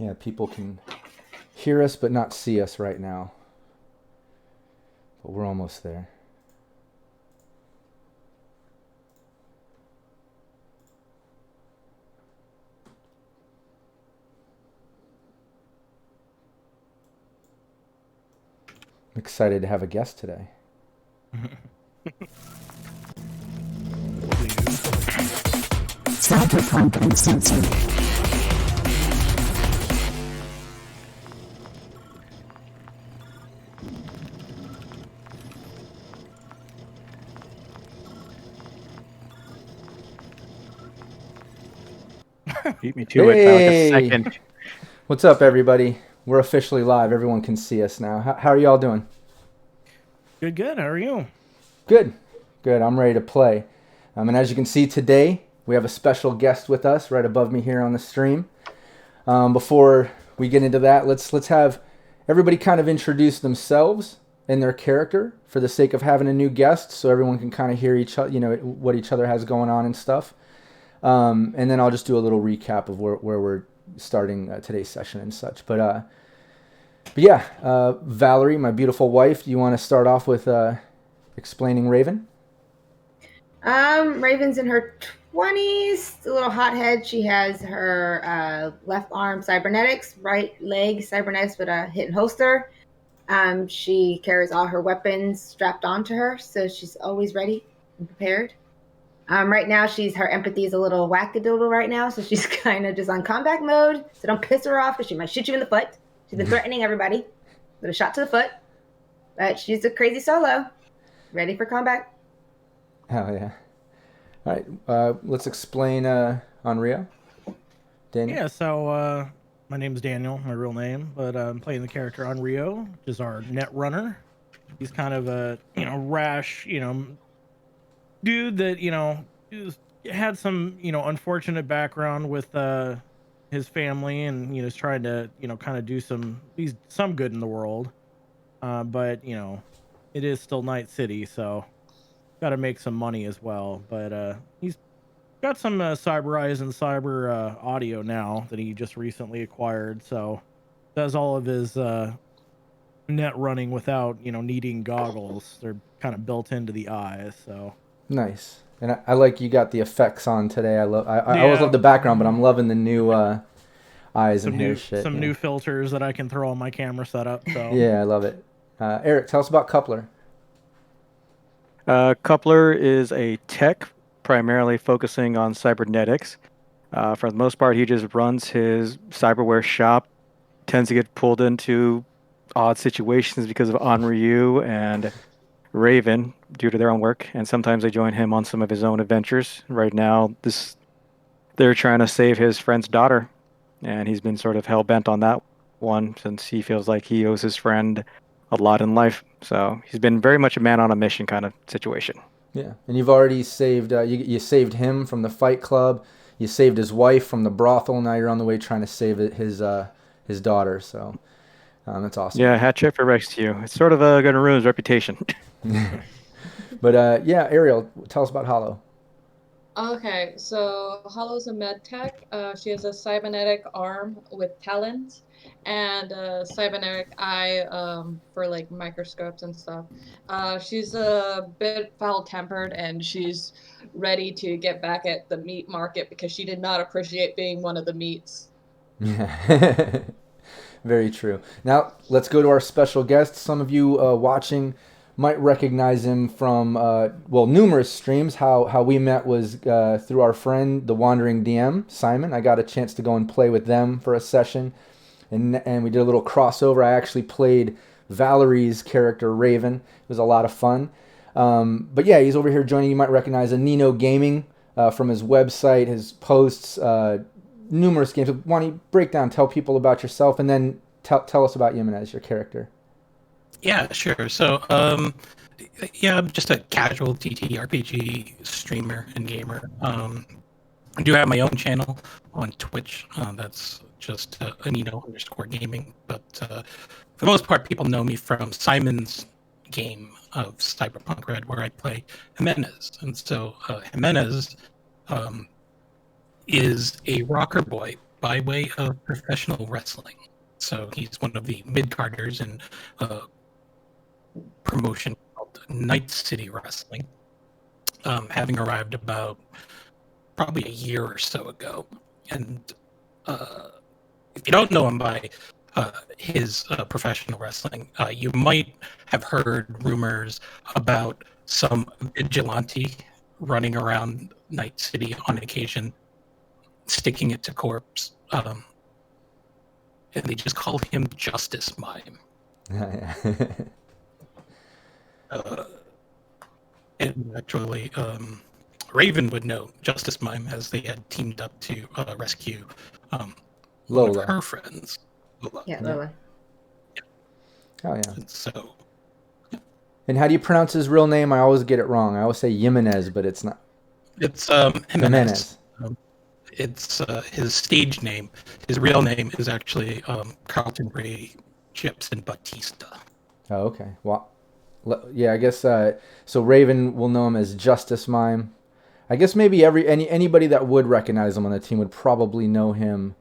Yeah, people can hear us but not see us right now. But we're almost there. I'm excited to have a guest today. Cyberpunk Uncensored. Beat me to it by like a Hey! second. What's up, everybody? We're officially live. Everyone can see us now. How are y'all doing? Good. How are you? Good. Good. I'm ready to play. And as you can see today, we have a special guest with us right above me here on the stream. Before we get into that, let's have everybody kind of introduce themselves and their character for the sake of having a new guest, so everyone can kind of hear each other, what each other has going on and stuff. And then I'll just do a little recap of where we're starting today's session and such. But yeah, Valerie, my beautiful wife, do you want to start off with explaining Raven? Raven's in her 20s, a little hothead. She has her left arm cybernetics, right leg cybernetics with a hidden holster. She carries all her weapons strapped onto her, so she's always ready and prepared. Right now, her empathy is a little wackadoodle right now, so she's kind of just on combat mode. So don't piss her off because she might shoot you in the foot. She's been threatening everybody with a shot to the foot. But she's a crazy solo, ready for combat. Hell yeah. All right, let's explain Onryo. Daniel? Yeah, so my name's Daniel, my real name, but I'm playing the character Onryo, which is our net runner. He's kind of a, rash, dude that, had some, unfortunate background with his family and, is trying to, kind of do some good in the world. But, it is still Night City, so got to make some money as well. But he's got some Cyber Eyes and Cyber Audio now that he just recently acquired, so does all of his net running without needing goggles. They're kind of built into the eyes, so Nice. And I like you got the effects on today. I always love the background, but I'm loving the new eyes and hair shit. Some new filters that I can throw on my camera setup. So yeah, I love it. Eric, tell us about Coupler. Coupler is a tech, primarily focusing on cybernetics. For the most part, he just runs his cyberware shop, tends to get pulled into odd situations because of Onryu and Raven due to their own work, and sometimes they join him on some of his own adventures. Right now, they're trying to save his friend's daughter, and he's been sort of hell-bent on that one since he feels like he owes his friend a lot in life. So he's been very much a man on a mission kind of situation. Yeah, and you've already saved you saved him from the Fight Club. You saved his wife from the brothel. Now you're on the way trying to save his daughter. So that's awesome. Yeah, hat trick for rescue. It's sort of going to ruin his reputation. But yeah, Ariel, tell us about Hollow. Okay, so Hollow's a med tech. She has a cybernetic arm with talent and a cybernetic eye for like microscopes and stuff. She's a bit foul-tempered and she's ready to get back at the meat market because she did not appreciate being one of the meats. Yeah. Very true. Now let's go to our special guest. Some of you watching might recognize him from numerous streams. How we met was through our friend, the Wandering DM, Simon. I got a chance to go and play with them for a session, and we did a little crossover. I actually played Valerie's character, Raven. It was a lot of fun. But yeah, he's over here joining. You might recognize Anino Gaming from his website, his posts, numerous games. Why don't you break down, tell people about yourself, and then tell us about Jimenez, your character. Yeah, sure. So, yeah, I'm just a casual TTRPG streamer and gamer. I do have my own channel on Twitch. That's just Anino_gaming. But for the most part, people know me from Simon's game of Cyberpunk RED, where I play Jimenez. And so Jimenez is a rocker boy by way of professional wrestling. So he's one of the mid-carders in a promotion called Night City Wrestling, having arrived about probably a year or so ago. And if you don't know him by his professional wrestling, you might have heard rumors about some vigilante running around Night City on occasion, sticking it to corpse. And they just call him Justice Mime. And actually, Raven would know Justice Mime, as they had teamed up to rescue one Lola. of her friends, Lola. Yeah, Lola. Oh yeah. And so, And how do you pronounce his real name? I always get it wrong. I always say Jimenez, but it's not. it's Jimenez. Jimenez. It's his stage name. His real name is actually Carlton Ray Jepson Batista. Oh, okay. Well, yeah, I guess so. Raven will know him as Justice Mime. I guess maybe anybody that would recognize him on the team would probably know him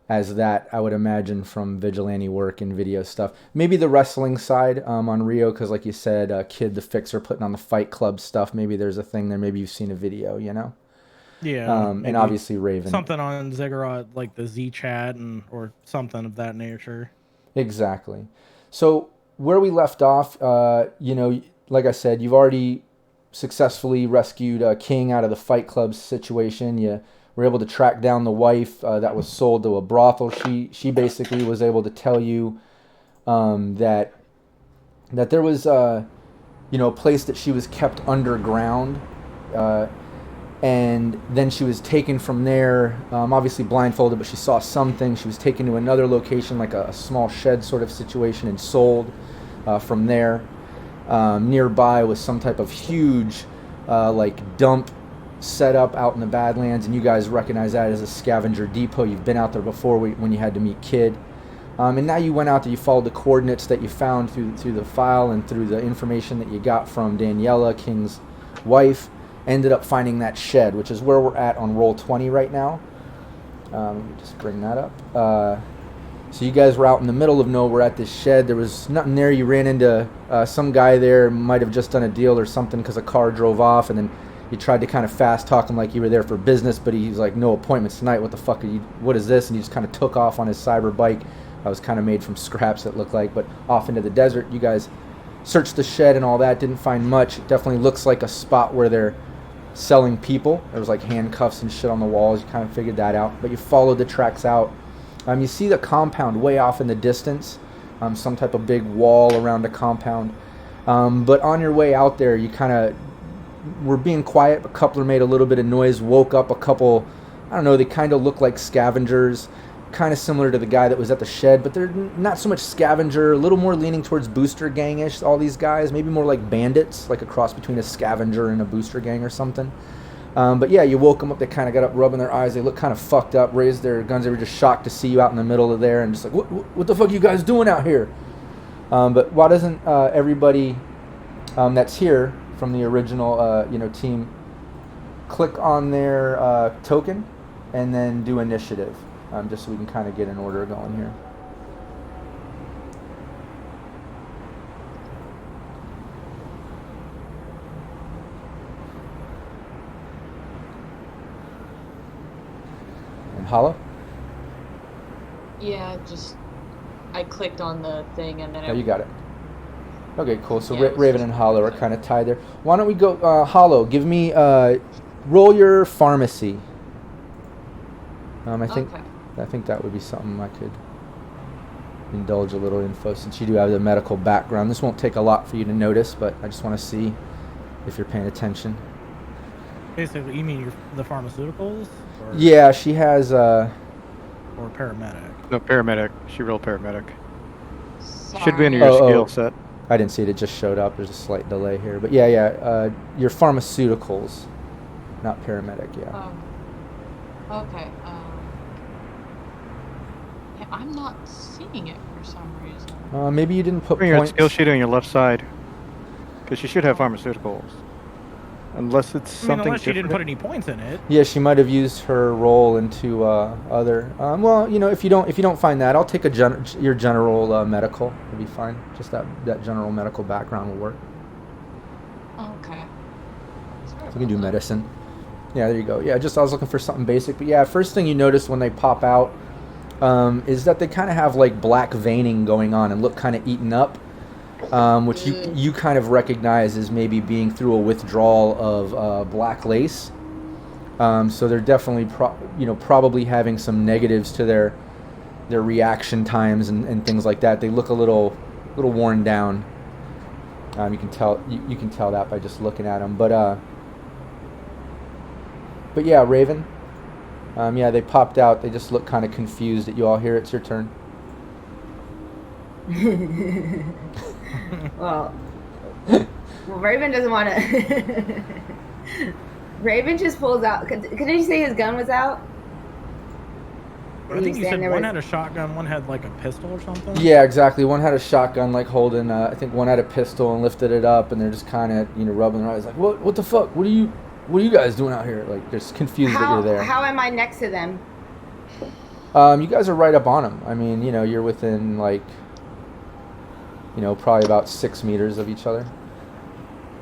as that. I would imagine from vigilante work and video stuff. Maybe the wrestling side on Rio, because like you said, Kid the Fixer putting on the Fight Club stuff. Maybe there's a thing there. Maybe you've seen a video, you know. Yeah, and obviously Raven. Something on Ziggurat, like the Z chat or something of that nature. Exactly. So where we left off, you know, like I said, you've already successfully rescued King out of the Fight Club situation. You were able to track down the wife that was sold to a brothel. She basically was able to tell you that there was you know, a place that she was kept underground. And then she was taken from there, obviously blindfolded, but she saw something. She was taken to another location, like a small shed sort of situation, and sold from there. Nearby was some type of huge like dump set up out in the Badlands, and you guys recognize that as a scavenger depot. You've been out there before when you had to meet Kid. And now you went out there, you followed the coordinates that you found through the file and through the information that you got from Daniela, King's wife. Ended up finding that shed, which is where we're at on roll 20 right now. Let me just bring that up. So you guys were out in the middle of nowhere at this shed. There was nothing there. You ran into some guy there, might have just done a deal or something because a car drove off, and then you tried to kind of fast talk him like you were there for business, but he's like, no appointments tonight. What the fuck are you? What is this? And he just kind of took off on his cyber bike. I was kind of made from scraps, it looked like, but off into the desert. You guys searched the shed and all that, didn't find much. It definitely looks like a spot where they're selling people. There was like handcuffs and shit on the walls. You kind of figured that out, but you followed the tracks out. You see the compound way off in the distance, some type of big wall around the compound. But on your way out there, you kind of were being quiet, but Coupler made a little bit of noise, woke up a couple, I don't know, they kind of look like scavengers, kind of similar to the guy that was at the shed, but they're not so much scavenger, a little more leaning towards booster gang-ish, all these guys, maybe more like bandits, like a cross between a scavenger and a booster gang or something. But yeah, you woke them up, they kind of got up, rubbing their eyes, they looked kind of fucked up, raised their guns, they were just shocked to see you out in the middle of there, and just like, what the fuck are you guys doing out here? But why doesn't everybody that's here from the original team click on their token and then do initiative? Just so we can kind of get an order going here. And Hollow? Yeah, just I clicked on the thing and then Oh, you got it. Okay, cool. So Yeah, Raven and Hollow are kind of tied there. Why don't we go, Hollow, give me, roll your pharmacy. I think that would be something I could indulge a little info, since you do have the medical background. This won't take a lot for you to notice, but I just want to see if you're paying attention. Basically, you mean the pharmaceuticals? Or, Yeah, she has... or paramedic? No, paramedic. She rolled paramedic. Sorry. Should be in your skill set. I didn't see it. It just showed up. There's a slight delay here. But yeah, your pharmaceuticals, not paramedic, yeah. Okay. I'm not seeing it for some reason. Maybe you didn't put Bring your points... skill sheet on your left side, because you should have pharmaceuticals. Unless it's I mean, something unless she didn't different. put any points in it. Yeah, she might have used her role into other. Well, if you don't find that, I'll take your general medical. It'll be fine. Just that general medical background will work. Okay. So you can do medicine. Yeah, there you go. Yeah, I was looking for something basic, but yeah, first thing you notice when they pop out is that they kind of have like black veining going on and look kind of eaten up, which you kind of recognize as maybe being through a withdrawal of black lace. So they're definitely probably having some negatives to their reaction times and things like that. They look a little worn down. You can tell that by just looking at them, But yeah, Raven. Yeah, they popped out. They just look kind of confused at you all here. It's your turn. Well, Raven doesn't want to. Raven just pulls out. Could you say his gun was out? I think you said one had a shotgun, one had like a pistol or something. Yeah, exactly. One had a shotgun, like holding. I think one had a pistol and lifted it up, and they're just kind of rubbing their eyes, like, what the fuck? What are you guys doing out here? Like, they're just confused that you're there. How am I next to them? You guys are right up on them. I mean, you're within like, probably about 6 meters of each other.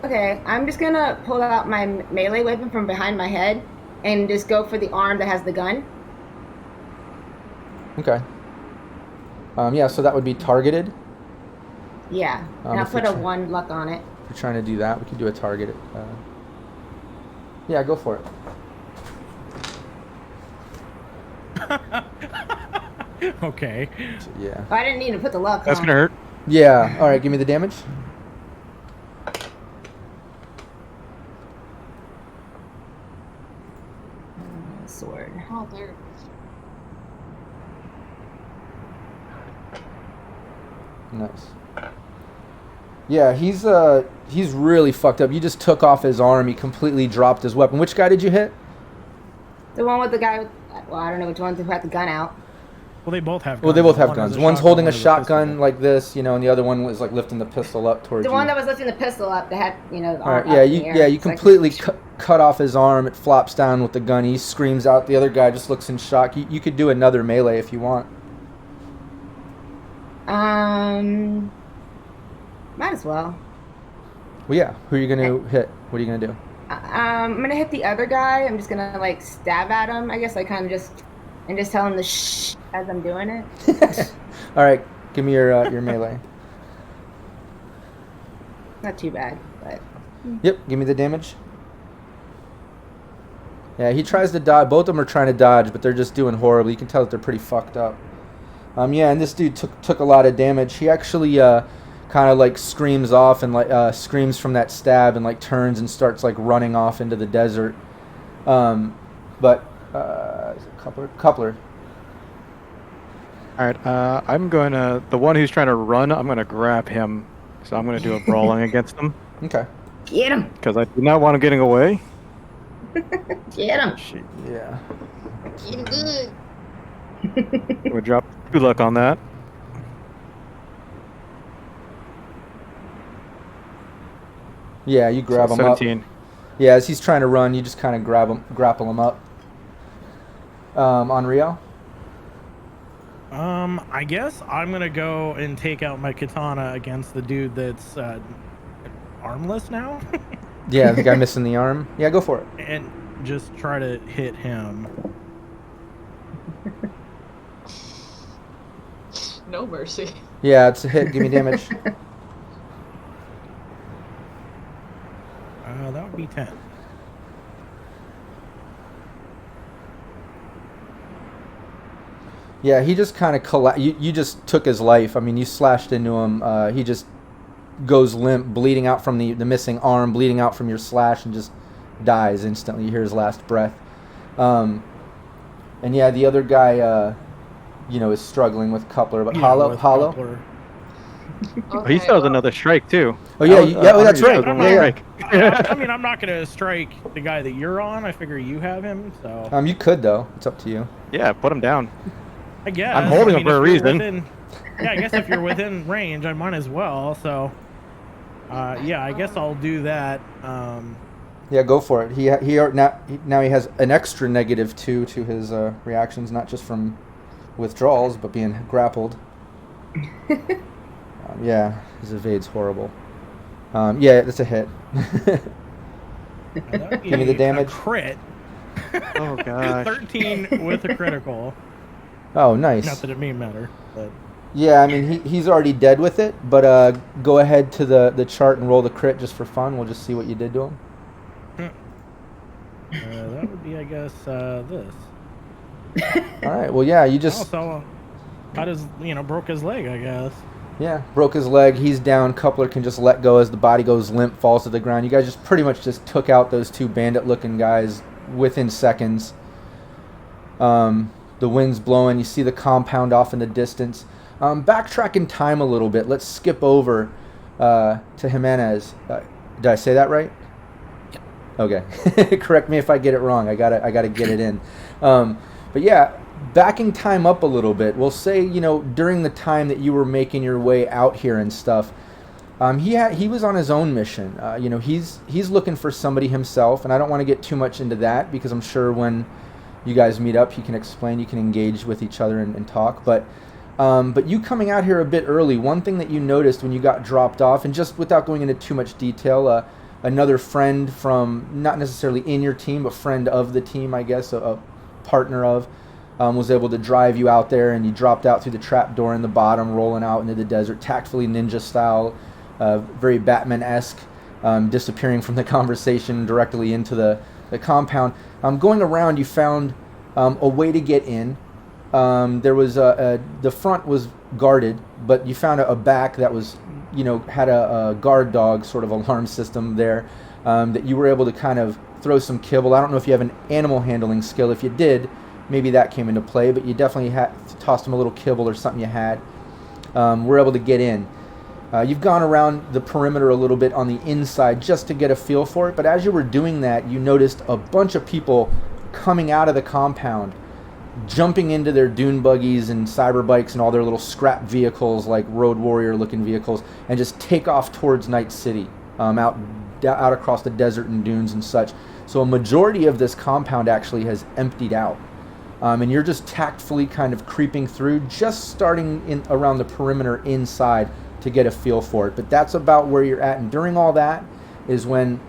Okay, I'm just gonna pull out my melee weapon from behind my head and just go for the arm that has the gun. Okay. Yeah, so that would be targeted. Yeah, and I'll put a 1 luck on it. If you're trying to do that, we could do a targeted. Yeah, go for it. Okay. Yeah. Oh, I didn't need to put the luck. That's gonna hurt. Yeah. All right. Give me the damage. Sword. Oh, there. Nice. Yeah, he's really fucked up. You just took off his arm. He completely dropped his weapon. Which guy did you hit? The one with the guy with. Well, I don't know which one who had the gun out. Well, they both have guns. Well, they both have guns. One's holding a shotgun like this, and the other one was like lifting the pistol up towards you. The one that was lifting the pistol up, that had, the All arm right, yeah, you it's completely cut off his arm. It flops down with the gun. He screams out. The other guy just looks in shock. You could do another melee if you want. Might as well. Well, yeah. Who are you gonna hit? What are you gonna do? I'm gonna hit the other guy. I'm just gonna like stab at him. I guess I kind of just tell him to shh as I'm doing it. All right, give me your melee. Not too bad, but. Yep, give me the damage. Yeah, he tries to dodge. Both of them are trying to dodge, but they're just doing horribly. You can tell that they're pretty fucked up. Yeah, and this dude took a lot of damage. He actually kind of like screams off and like screams from that stab and like turns and starts like running off into the desert. But is it Coupler. All right, I'm going to the one who's trying to run. I'm going to grab him, so I'm going to do a brawling against him. Okay. Get him. Because I do not want him getting away. Get him. Shit. Yeah. Get him good. I'm going to drop 2 luck on that. Yeah, you grab him 17. up. Yeah, as he's trying to run, you just kind of grapple him up. On Rio? I guess I'm gonna go and take out my katana against the dude that's armless now. Yeah, the guy missing the arm. Yeah, go for it. And just try to hit him. No mercy. Yeah, it's a hit. Give me damage. That would be 10. Yeah, he just kind of you just took his life. I mean, you slashed into him. He just goes limp, bleeding out from the missing arm, bleeding out from your slash, and just dies instantly. You hear his last breath. And yeah, the other guy, is struggling with Coupler, but Yeah, Hollow. with Coupler. Okay, He still has well, another strike too. Oh yeah, that's right. Yeah. I mean, I'm not gonna strike the guy that you're on. I figure you have him, so. You could though. It's up to you. Yeah, put him down. I guess. I'm holding him for a if you're reason. Yeah, I guess if you're within range, I might as well. So, yeah, I guess I'll do that. Yeah, go for it. Now he has an extra -2 to his reactions, not just from withdrawals, but being grappled. Yeah, his evade's horrible. Yeah, that's a hit. Give me the damage. Crit. Oh god. 13 with a critical. Oh, nice. Not that it may matter, but Yeah, I mean he's already dead with it, but go ahead to the chart and roll the crit just for fun. We'll just see what you did to him. that would be, I guess, this. All right. Well, yeah, you just Also, got his, broke his leg, I guess. yeah broke his leg. He's down. Coupler can just let go as the body goes limp, falls to the ground. You guys just pretty much just took out those two bandit-looking guys within seconds. The wind's blowing. You see the compound off in the distance. Backtrack in time a little bit. Let's skip over to Jimenez. Did I say that right? Okay. Correct me if I get it wrong. I gotta get it in. But yeah, backing time up a little bit. We'll say, during the time that you were making your way out here and stuff, he was on his own mission. He's looking for somebody himself, and I don't want to get too much into that because I'm sure when you guys meet up, he can explain, you can engage with each other and talk. But you coming out here a bit early, one thing that you noticed when you got dropped off, and just without going into too much detail, another friend from, not necessarily in your team, but friend of the team, I guess, a partner of, was able to drive you out there, and you dropped out through the trap door in the bottom, rolling out into the desert, tactfully ninja style, very Batman-esque, disappearing from the conversation directly into the compound. Going around, you found a way to get in. There was the front was guarded, but you found a back that was, had a guard dog sort of alarm system there, that you were able to kind of throw some kibble. I don't know if you have an animal handling skill. If you did, maybe that came into play, but you definitely tossed him a little kibble or something you had. We're able to get in. You've gone around the perimeter a little bit on the inside just to get a feel for it, but as you were doing that, you noticed a bunch of people coming out of the compound, jumping into their dune buggies and cyber bikes and all their little scrap vehicles, like Road Warrior looking vehicles, and just take off towards Night City, out across the desert and dunes and such. So a majority of this compound actually has emptied out. And you're just tactfully kind of creeping through, just starting in around the perimeter inside to get a feel for it. But that's about where you're at. And during all that is when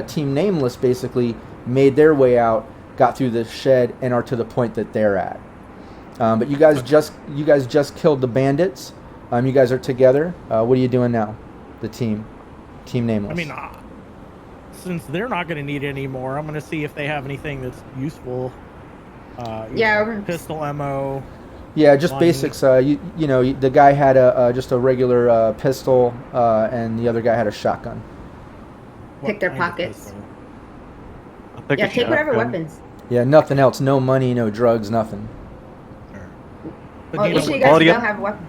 Team Nameless basically made their way out, got through the shed, and are to the point that they're at. But you guys just killed the bandits. You guys are together. What are you doing now? The Team Nameless. I mean, since they're not going to need any more, I'm going to see if they have anything that's useful. Pistol ammo. Yeah, just basics. The guy had just a regular pistol, and the other guy had a shotgun. Pick their pockets. Take whatever weapons. Yeah, nothing else. No money, no drugs, nothing. Well, each of you guys don't have a weapon.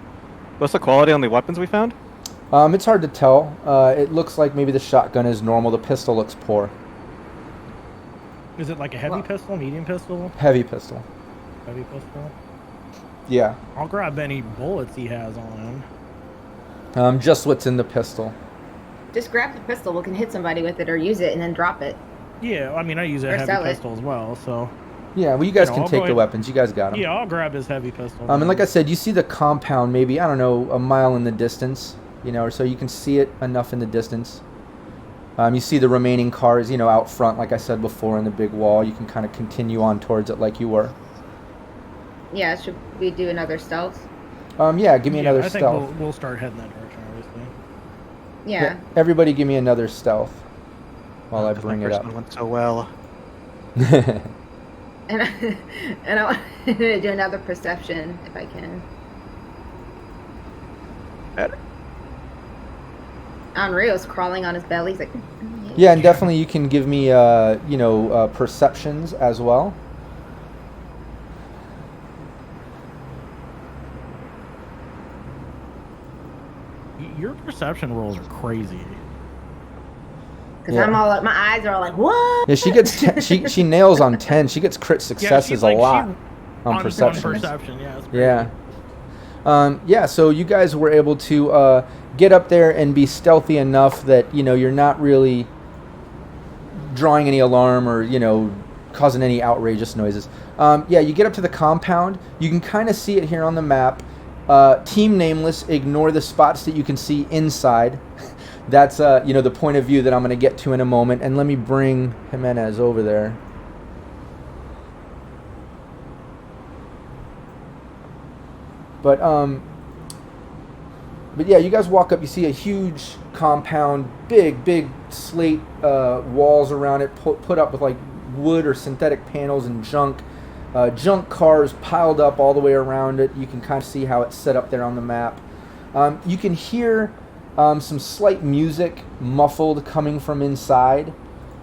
What's the quality on the weapons we found? It's hard to tell. It looks like maybe the shotgun is normal. The pistol looks poor. Is it like a heavy pistol, medium pistol? Heavy pistol. Heavy pistol? Yeah. I'll grab any bullets he has on him. Just what's in the pistol. Just grab the pistol. We can hit somebody with it or use it and then drop it. Yeah, I mean, I use a heavy pistol as well, so... Yeah, well, you guys can take the weapons. You guys got them. Yeah, I'll grab his heavy pistol. And like I said, you see the compound maybe, I don't know, a mile in the distance, or so you can see it enough in the distance. You see the remaining cars, out front, like I said before, in the big wall. You can kind of continue on towards it like you were. Yeah, should we do another stealth? Yeah, give me another stealth. I think we'll start heading that direction, obviously. Yeah. Everybody give me another stealth while I bring it up. Went so well. And I want to do another perception if I can. Better. Unreal's crawling on his belly. He's like, yeah, and definitely you can give me, perceptions as well. Your perception rolls are crazy. Because I'm all like, my eyes are all like, what? Yeah, she gets she nails on 10. She gets crit successes a lot on perception. Yeah. So you guys were able to get up there and be stealthy enough that you're not really drawing any alarm or, causing any outrageous noises. You get up to the compound. You can kind of see it here on the map. Team Nameless, ignore the spots that you can see inside. That's, the point of view that I'm going to get to in a moment. And let me bring Jimenez over there. But yeah, you guys walk up, you see a huge compound, big slate walls around it, put up with like wood or synthetic panels and junk cars piled up all the way around it. You can kind of see how it's set up there on the map. You can hear some slight music muffled coming from inside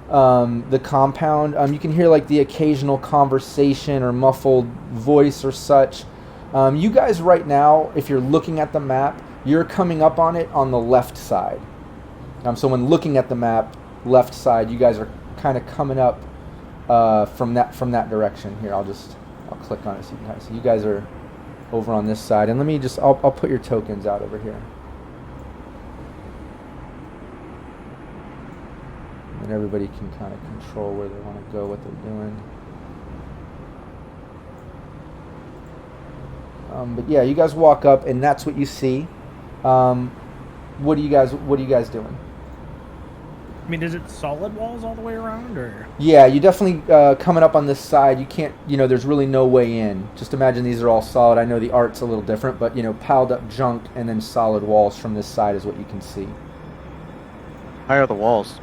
the compound. You can hear like the occasional conversation or muffled voice or such. You guys right now, if you're looking at the map, you're coming up on it on the left side. So when looking at the map, left side, you guys are kind of coming up from that direction. Here, I'll click on it so you can kind of see. You guys are over on this side, and let me I'll put your tokens out over here. And everybody can kind of control where they want to go, what they're doing. But yeah, you guys walk up, and that's what you see. What are you guys doing? I mean, is it solid walls all the way around, or? Yeah, you definitely coming up on this side. You can't, there's really no way in. Just imagine these are all solid. I know the art's a little different, but piled up junk and then solid walls from this side is what you can see. How high are the walls?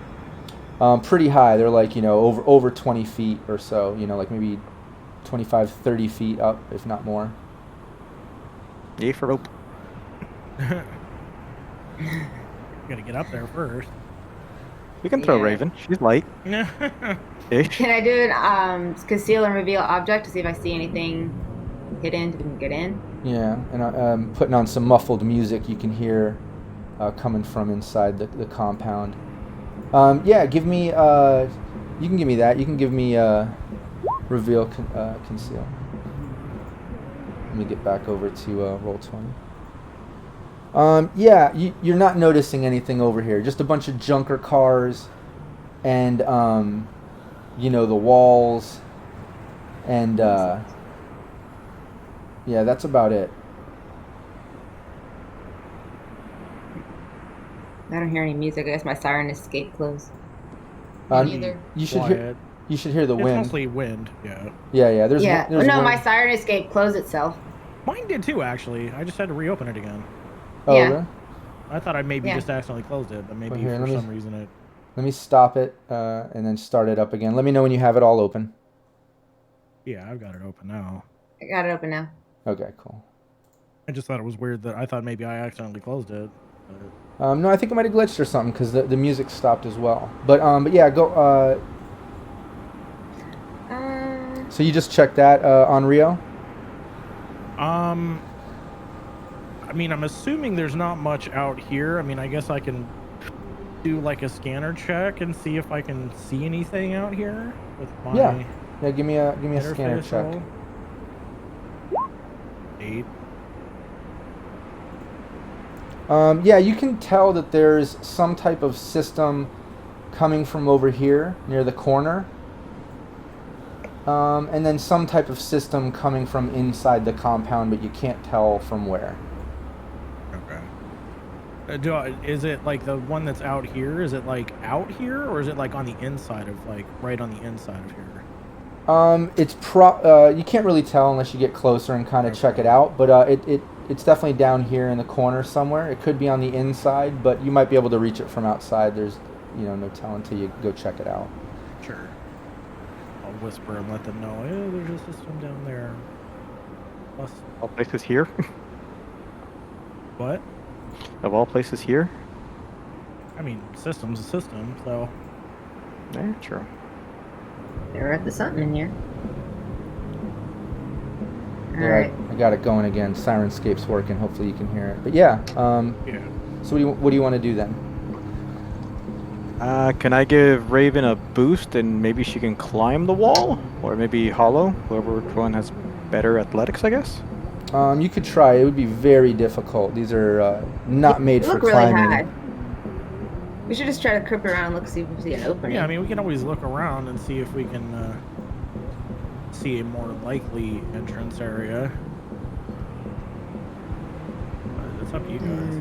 Pretty high. They're like over 20 feet or so. Like maybe 25, 30 feet up, if not more. Yay for rope. Gotta get up there first. We can throw Raven. She's light. Ish. Can I do it? Conceal and reveal object to see if I see anything hidden to get in. Yeah, and I'm putting on some muffled music you can hear coming from inside the compound. Yeah, give me. You can give me that. You can give me reveal conceal. Let me get back over to Roll20. Yeah, you're not noticing anything over here. Just a bunch of junker cars, and the walls, and yeah, that's about it. I don't hear any music. I guess my siren escape closed. Neither. You should hear. You should hear the wind. It's mostly wind. Yeah. Yeah. There's no, wind. my siren escape closed itself. Mine did too, actually. I just had to reopen it again. Oh, Yeah. really? I thought I maybe just accidentally closed it, but maybe Here, for some reason it. Let me stop it and then start it up again. Let me know when you have it all open. Yeah, I've got it open now. I got it open now. Okay, cool. I just thought it was weird that I thought maybe I accidentally closed it. No, I think it might have glitched or something because the music stopped as well. But yeah, go. So you just checked that on Rio? I mean, I'm assuming there's not much out here. I mean, I guess I can do like a scanner check and see if I can see anything out here with my. Yeah. Give me a scanner check. Roll. 8. Yeah, you can tell that there's some type of system coming from over here near the corner. And then some type of system coming from inside the compound, but you can't tell from where. Okay. Is it like the one that's out here? Is it like out here, or is it like on the inside of like right on the inside of here? You can't really tell unless you get closer and kind of check it out, but it's definitely down here in the corner somewhere. It could be on the inside, but you might be able to reach it from outside. There's no telling until you go check it out. Sure. I'll whisper and let them know, hey, there's a system down there. Plus... All places here? What? Of all places here? I mean, system's a system, so... Yeah, true. There at the something in here. Yeah, Alright. I got it going again. Sirenscape's working. Hopefully you can hear it. But yeah. Yeah. So what do you want to do then? Can I give Raven a boost and maybe she can climb the wall? Or maybe Hollow? Whoever one has better athletics, I guess? You could try. It would be very difficult. These are not made for Look really climbing. high. We should just try to creep around and look, see if we see an opening. Yeah, I mean, we can always look around and see if we can see a more likely entrance area. But it's up to you guys.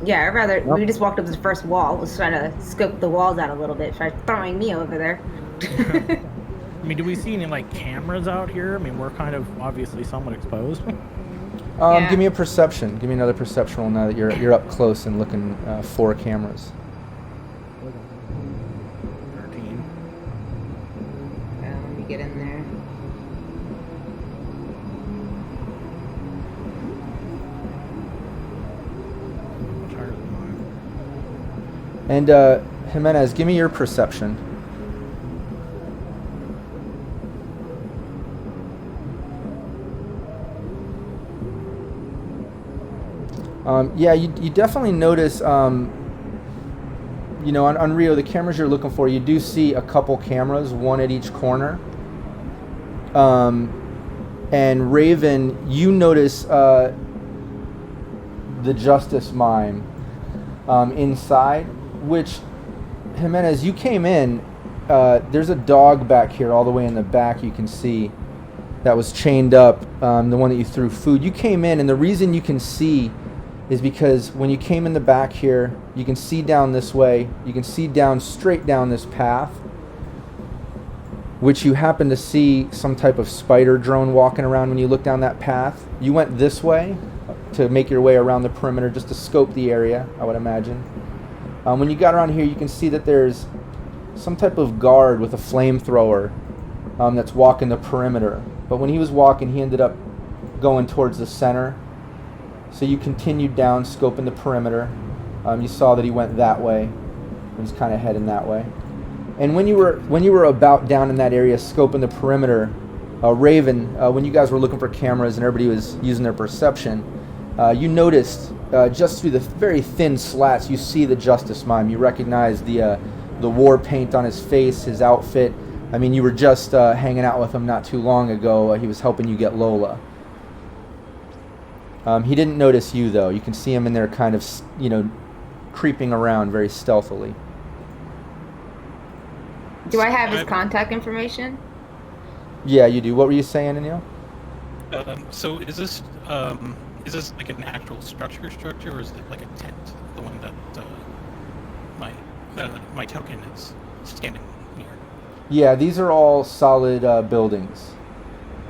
Yeah, I'd rather. Nope. We just walked up to the first wall. Was trying to scope the walls out a little bit. Try throwing me over there. I mean, do we see any like cameras out here? I mean, we're kind of obviously somewhat exposed. Yeah. Give me a perception. Give me another perception roll now that you're up close and looking for cameras. 13. Let me get in there. Much higher than mine. And Jimenez, give me your perception. Yeah, you definitely notice, on Rio, the cameras you're looking for, you do see a couple cameras, one at each corner. And Raven, you notice the Justice Mime inside, which, Jimenez, you came in, there's a dog back here all the way in the back you can see that was chained up, the one that you threw food. You came in, and the reason you can see is because when you came in the back here, you can see down this way, you can see straight down this path, which you happen to see some type of spider drone walking around when you look down that path. You went this way to make your way around the perimeter just to scope the area, I would imagine. When you got around here, you can see that there's some type of guard with a flamethrower that's walking the perimeter. But when he was walking, he ended up going towards the center. So you continued down, scoping the perimeter. You saw that he went that way. He was kind of heading that way. And when you were about down in that area, scoping the perimeter, Raven, when you guys were looking for cameras and everybody was using their perception, you noticed just through the very thin slats, you see the Justice Mime. You recognize the war paint on his face, his outfit. I mean, you were just hanging out with him not too long ago. He was helping you get Lola. He didn't notice you, though. You can see him in there kind of, creeping around very stealthily. Do I have his contact information? Yeah, you do. What were you saying, Anino? So is this like an actual structure, or is it like a tent? The one that my token is standing near. Yeah, these are all solid buildings.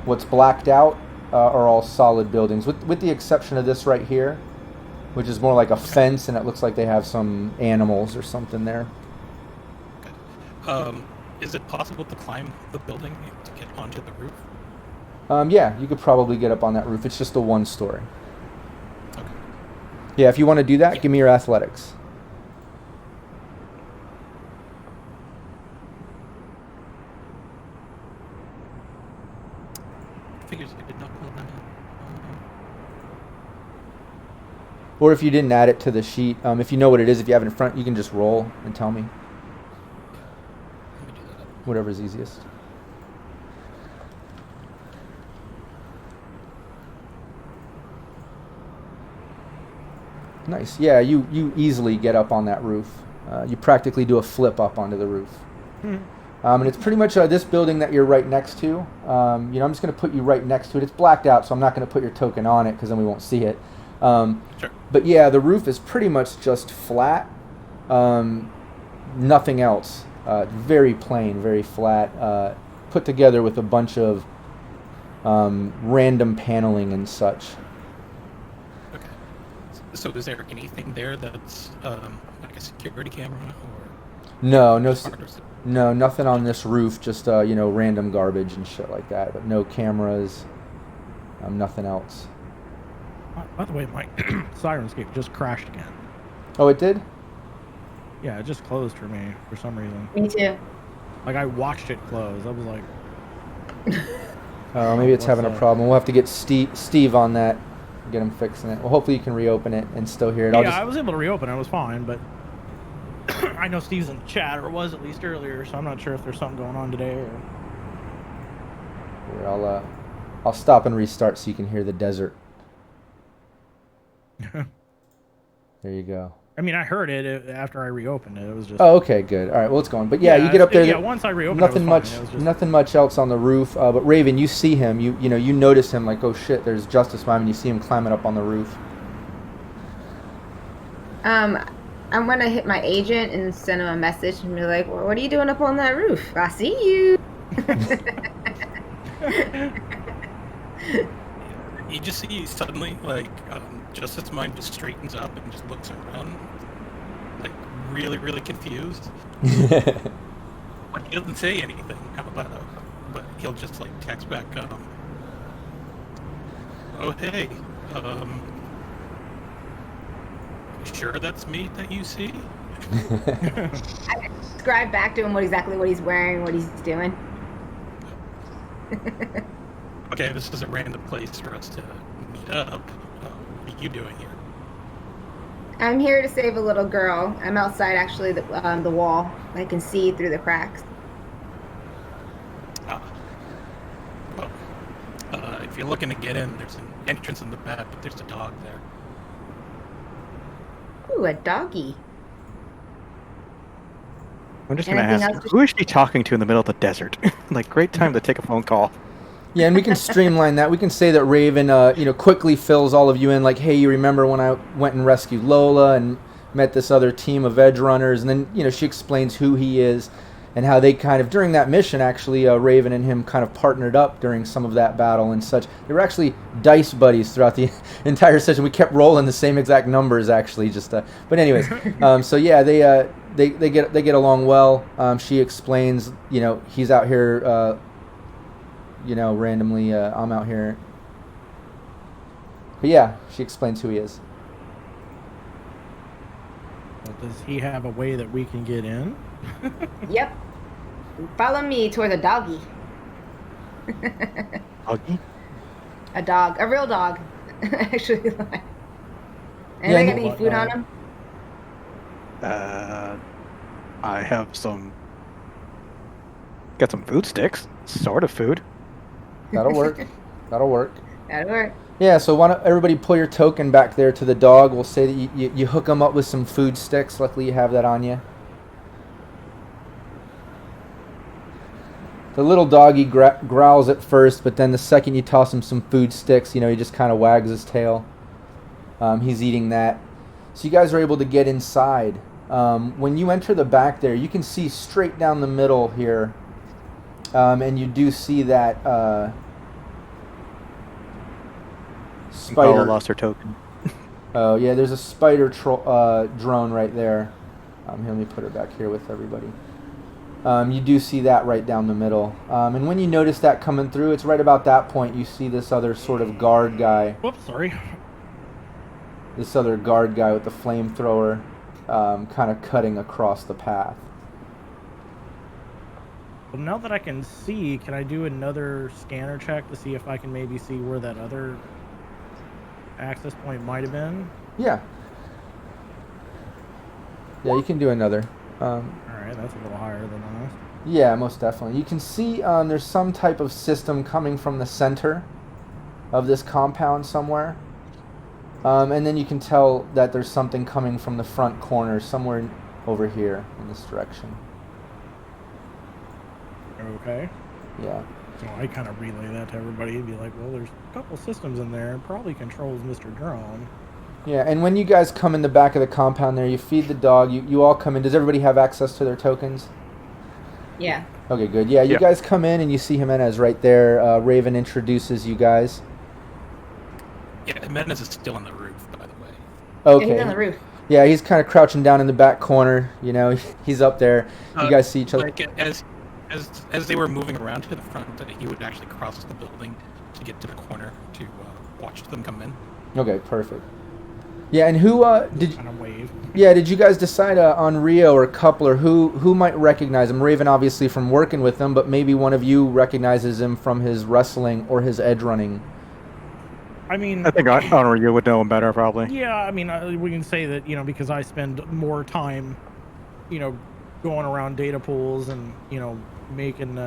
What's blacked out are all solid buildings, with the exception of this right here, which is more like a fence, and it looks like they have some animals or something there. Okay. Is it possible to climb the building to get onto the roof? Yeah, you could probably get up on that roof. It's just a one-story. Okay. Yeah, if you want to do that, give me your athletics. Figures I did not pull that in. Or if you didn't add it to the sheet, if you know what it is, if you have it in front, you can just roll and tell me. Let me do that. Whatever's easiest. Nice. Yeah, you easily get up on that roof. You practically do a flip up onto the roof. And it's pretty much this building that you're right next to. I'm just going to put you right next to it. It's blacked out, so I'm not going to put your token on it because then we won't see it. Sure. But yeah, the roof is pretty much just flat. Nothing else. Very plain, very flat. Put together with a bunch of random paneling and such. Okay. So is there anything there that's like a security camera or? No, nothing on this roof. Just random garbage and shit like that. But no cameras. Nothing else. By the way, my Sirenscape just crashed again. Oh, it did? Yeah, it just closed for me for some reason. Me too. Like, I watched it close. I was like... Oh, maybe it's What's having a up? problem. We'll have to get Steve on that. Get him fixing it. Well, hopefully you can reopen it and still hear it. Yeah, I was able to reopen it. I was fine, but... I know Steve's in the chat, or was at least earlier, so I'm not sure if there's something going on today, or... Here, I'll stop and restart so you can hear the desert. There you go. I mean, I heard it after I reopened it. It was just. Oh, okay, good. All right, well, it's going. But yeah, you get up there. Yeah, once I reopened nothing it was much. fine. It was just... Nothing much else on the roof. But Raven, you see him. You notice him. Like, oh shit, there's Justice Mime, and you see him climbing up on the roof. I'm gonna hit my agent and send him a message and be like, well, "What are you doing up on that roof? I see you." You just see suddenly, like, Justice Mind just straightens up and just looks around, like, really, really confused. But he doesn't say anything. How about that? But he'll just, like, text back, oh, hey, sure that's me that you see? I describe back to him exactly what he's wearing, what he's doing. Okay, this is a random place for us to meet up. What are you doing here? I'm here to save a little girl. I'm outside, actually, the wall. I can see through the cracks. Well, if you're looking to get in, there's an entrance in the back, but there's a dog there. Ooh, a doggy. I'm just going to Anything ask, else? who is she talking to in the middle of the desert? Like, great time to take a phone call. Yeah, and we can streamline that. We can say that Raven, quickly fills all of you in. Like, hey, you remember when I went and rescued Lola and met this other team of edge runners? And then, she explains who he is and how they kind of, during that mission, actually, Raven and him kind of partnered up during some of that battle and such. They were actually dice buddies throughout the entire session. We kept rolling the same exact numbers, actually. But anyways, so yeah, they get along well. She explains, he's out here. Randomly, I'm out here. But yeah, she explains who he is. Does he have a way that we can get in? Yep. Follow me toward the doggy. Doggy? A dog. A real dog. Actually. Yeah, Anybody got any food on him? I have got some food sticks. Sort of food. That'll work. That'll work. That'll work. Yeah, so why don't everybody pull your token back there to the dog. We'll say that you hook him up with some food sticks. Luckily you have that on you. The little doggy growls at first, but then the second you toss him some food sticks, he just kind of wags his tail. He's eating that. So you guys are able to get inside. When you enter the back there, you can see straight down the middle here. And you do see that spider. Oh, lost her token. Oh, yeah, there's a spider drone right there. Here, let me put her back here with everybody. You do see that right down the middle. And when you notice that coming through, it's right about that point you see this other sort of guard guy. Whoops, sorry. This other guard guy with the flamethrower kind of cutting across the path. Well, now that I can see, can I do another scanner check to see if I can maybe see where that other access point might have been? Yeah. Yeah, you can do another. Alright, that's a little higher than last. Yeah, most definitely. You can see there's some type of system coming from the center of this compound somewhere. And then you can tell that there's something coming from the front corner somewhere over here in this direction. Okay. Yeah. So I kind of relay that to everybody and be like, well, there's a couple systems in there. It probably controls Mr. Drone. Yeah, and when you guys come in the back of the compound there, you feed the dog, you all come in. Does everybody have access to their tokens? Yeah. Okay, good. Yeah, you guys come in and you see Jimenez right there. Raven introduces you guys. Yeah, Jimenez is still on the roof, by the way. Okay. Yeah, he's on the roof. Yeah, he's kind of crouching down in the back corner. He's up there. You guys see each other. Like, as they were moving around to the front, he would actually cross the building to get to the corner to watch them come in. Okay, perfect. Yeah, and who did? Kind of wave. Yeah, did you guys decide on Rio or Coupler who might recognize him? Raven, obviously from working with him, but maybe one of you recognizes him from his wrestling or his edge running. I mean, I think Rio would know him better, probably. yeah, I mean, we can say that, because I spend more time, going around data pools and, making,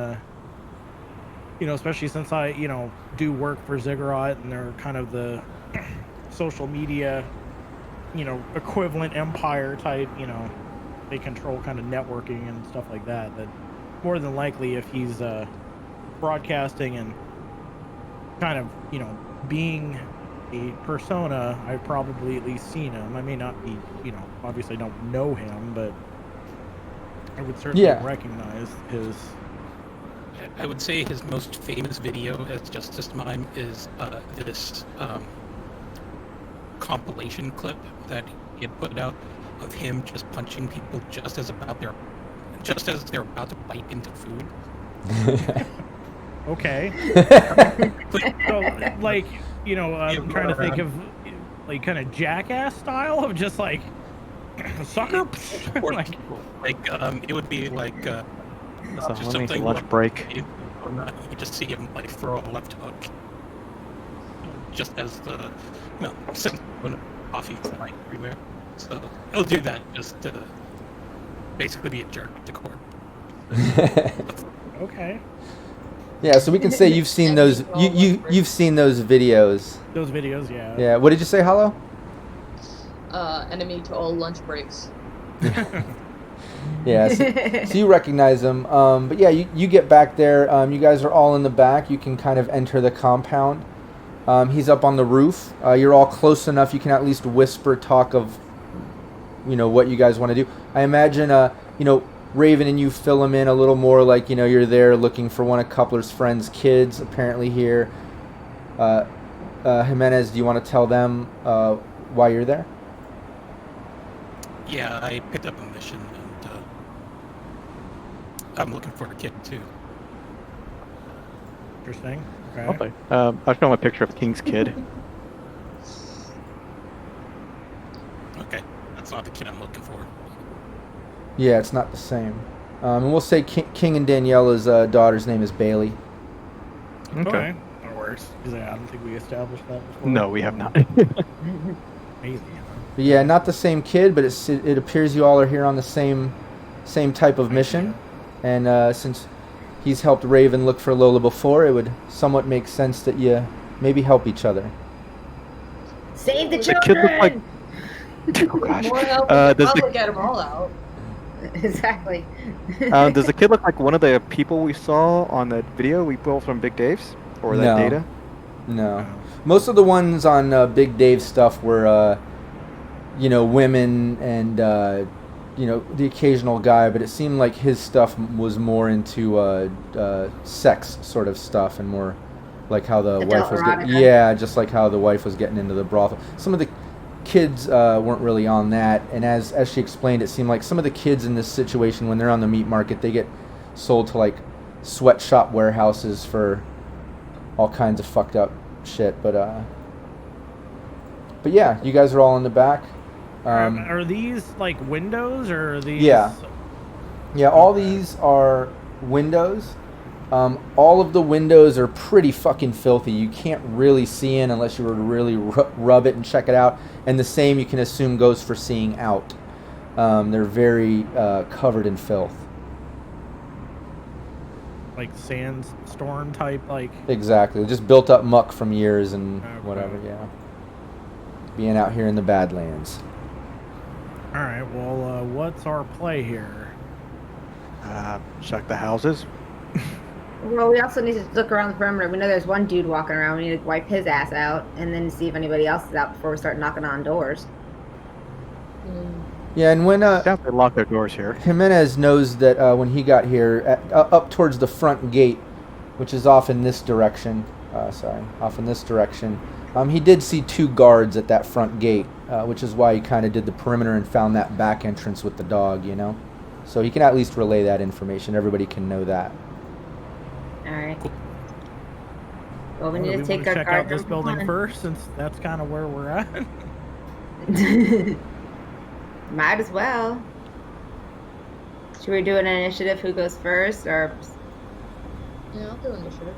especially since I, do work for Ziggurat and they're kind of the social media, equivalent empire type, they control kind of networking and stuff like that. That more than likely, if he's broadcasting and kind of, being a persona, I've probably at least seen him. I may not be, obviously I don't know him, but I would certainly recognize his. I would say his most famous video as Justice Mime is this compilation clip that he had put out of him just punching people just as they're about to bite into food. Okay. So, like, I'm trying to think of like kind of Jackass style of just like sucker. It would be like So just let me something lunch break. You just see him like throw a left hook, just as the coffee flying everywhere. So he'll do that just to basically be a jerk to court. Okay. Yeah, so we can say you've seen those. You've seen those videos. Those videos, yeah. Yeah. What did you say, Hollow? Enemy to all lunch breaks. Yeah. So you recognize him. But yeah, you get back there. You guys are all in the back. You can kind of enter the compound. He's up on the roof. You're all close enough. You can at least whisper talk of, what you guys want to do. I imagine, Raven and you fill him in a little more, like, you're there looking for one of Coupler's friends' kids, apparently here. Jimenez, do you want to tell them why you're there? Yeah, I picked up a mission, and I'm looking for a kid, too. Interesting. Okay. I'll show him a picture of King's kid. Okay, that's not the kid I'm looking for. Yeah, it's not the same. And we'll say King and Daniela's daughter's name is Bailey. Okay. That works. I don't think we established that before. No, we have not. Amazing. But yeah, not the same kid, but it appears you all are here on the same type of mission. And since he's helped Raven look for Lola before, it would somewhat make sense that you maybe help each other. Save the The children. kid looked like. Oh gosh. More help, Does probably get them all out. Exactly. Does the kid look like one of the people we saw on that video we pulled from Big Dave's? Or that No. data? No. Most of the ones on Big Dave's stuff were, women and, the occasional guy, but it seemed like his stuff was more into sex sort of stuff and more like how the Adult wife was getting... erotica. Yeah, just like how the wife was getting into the brothel. Some of the kids weren't really on that, and as she explained, it seemed like some of the kids in this situation, when they're on the meat market, they get sold to like sweatshop warehouses for all kinds of fucked up shit. But yeah, you guys are all in the back. Are these like windows or are these? Yeah, all these are windows. All of the windows are pretty fucking filthy. You can't really see in unless you were to really rub it and check it out. And the same you can assume goes for seeing out. They're very covered in filth. Like sandstorm type, like. Exactly. Just built up muck from years and Okay. whatever, yeah. Being out here in the Badlands. Alright, well, what's our play here? Check the houses. Well, we also need to look around the perimeter. We know there's one dude walking around. We need to wipe his ass out and then see if anybody else is out before we start knocking on doors. Yeah, and when Definitely lock their doors here. Jimenez knows that when he got here, up towards the front gate, which is off in this direction, he did see two guards at that front gate, which is why he kind of did the perimeter and found that back entrance with the dog, So he can at least relay that information. Everybody can know that. Alright. Well, we Do need to take our check guard out this number building one. first, since that's kind of where we're at. Might as well. Should we do an initiative? Who goes first, or? Yeah, I'll do initiative.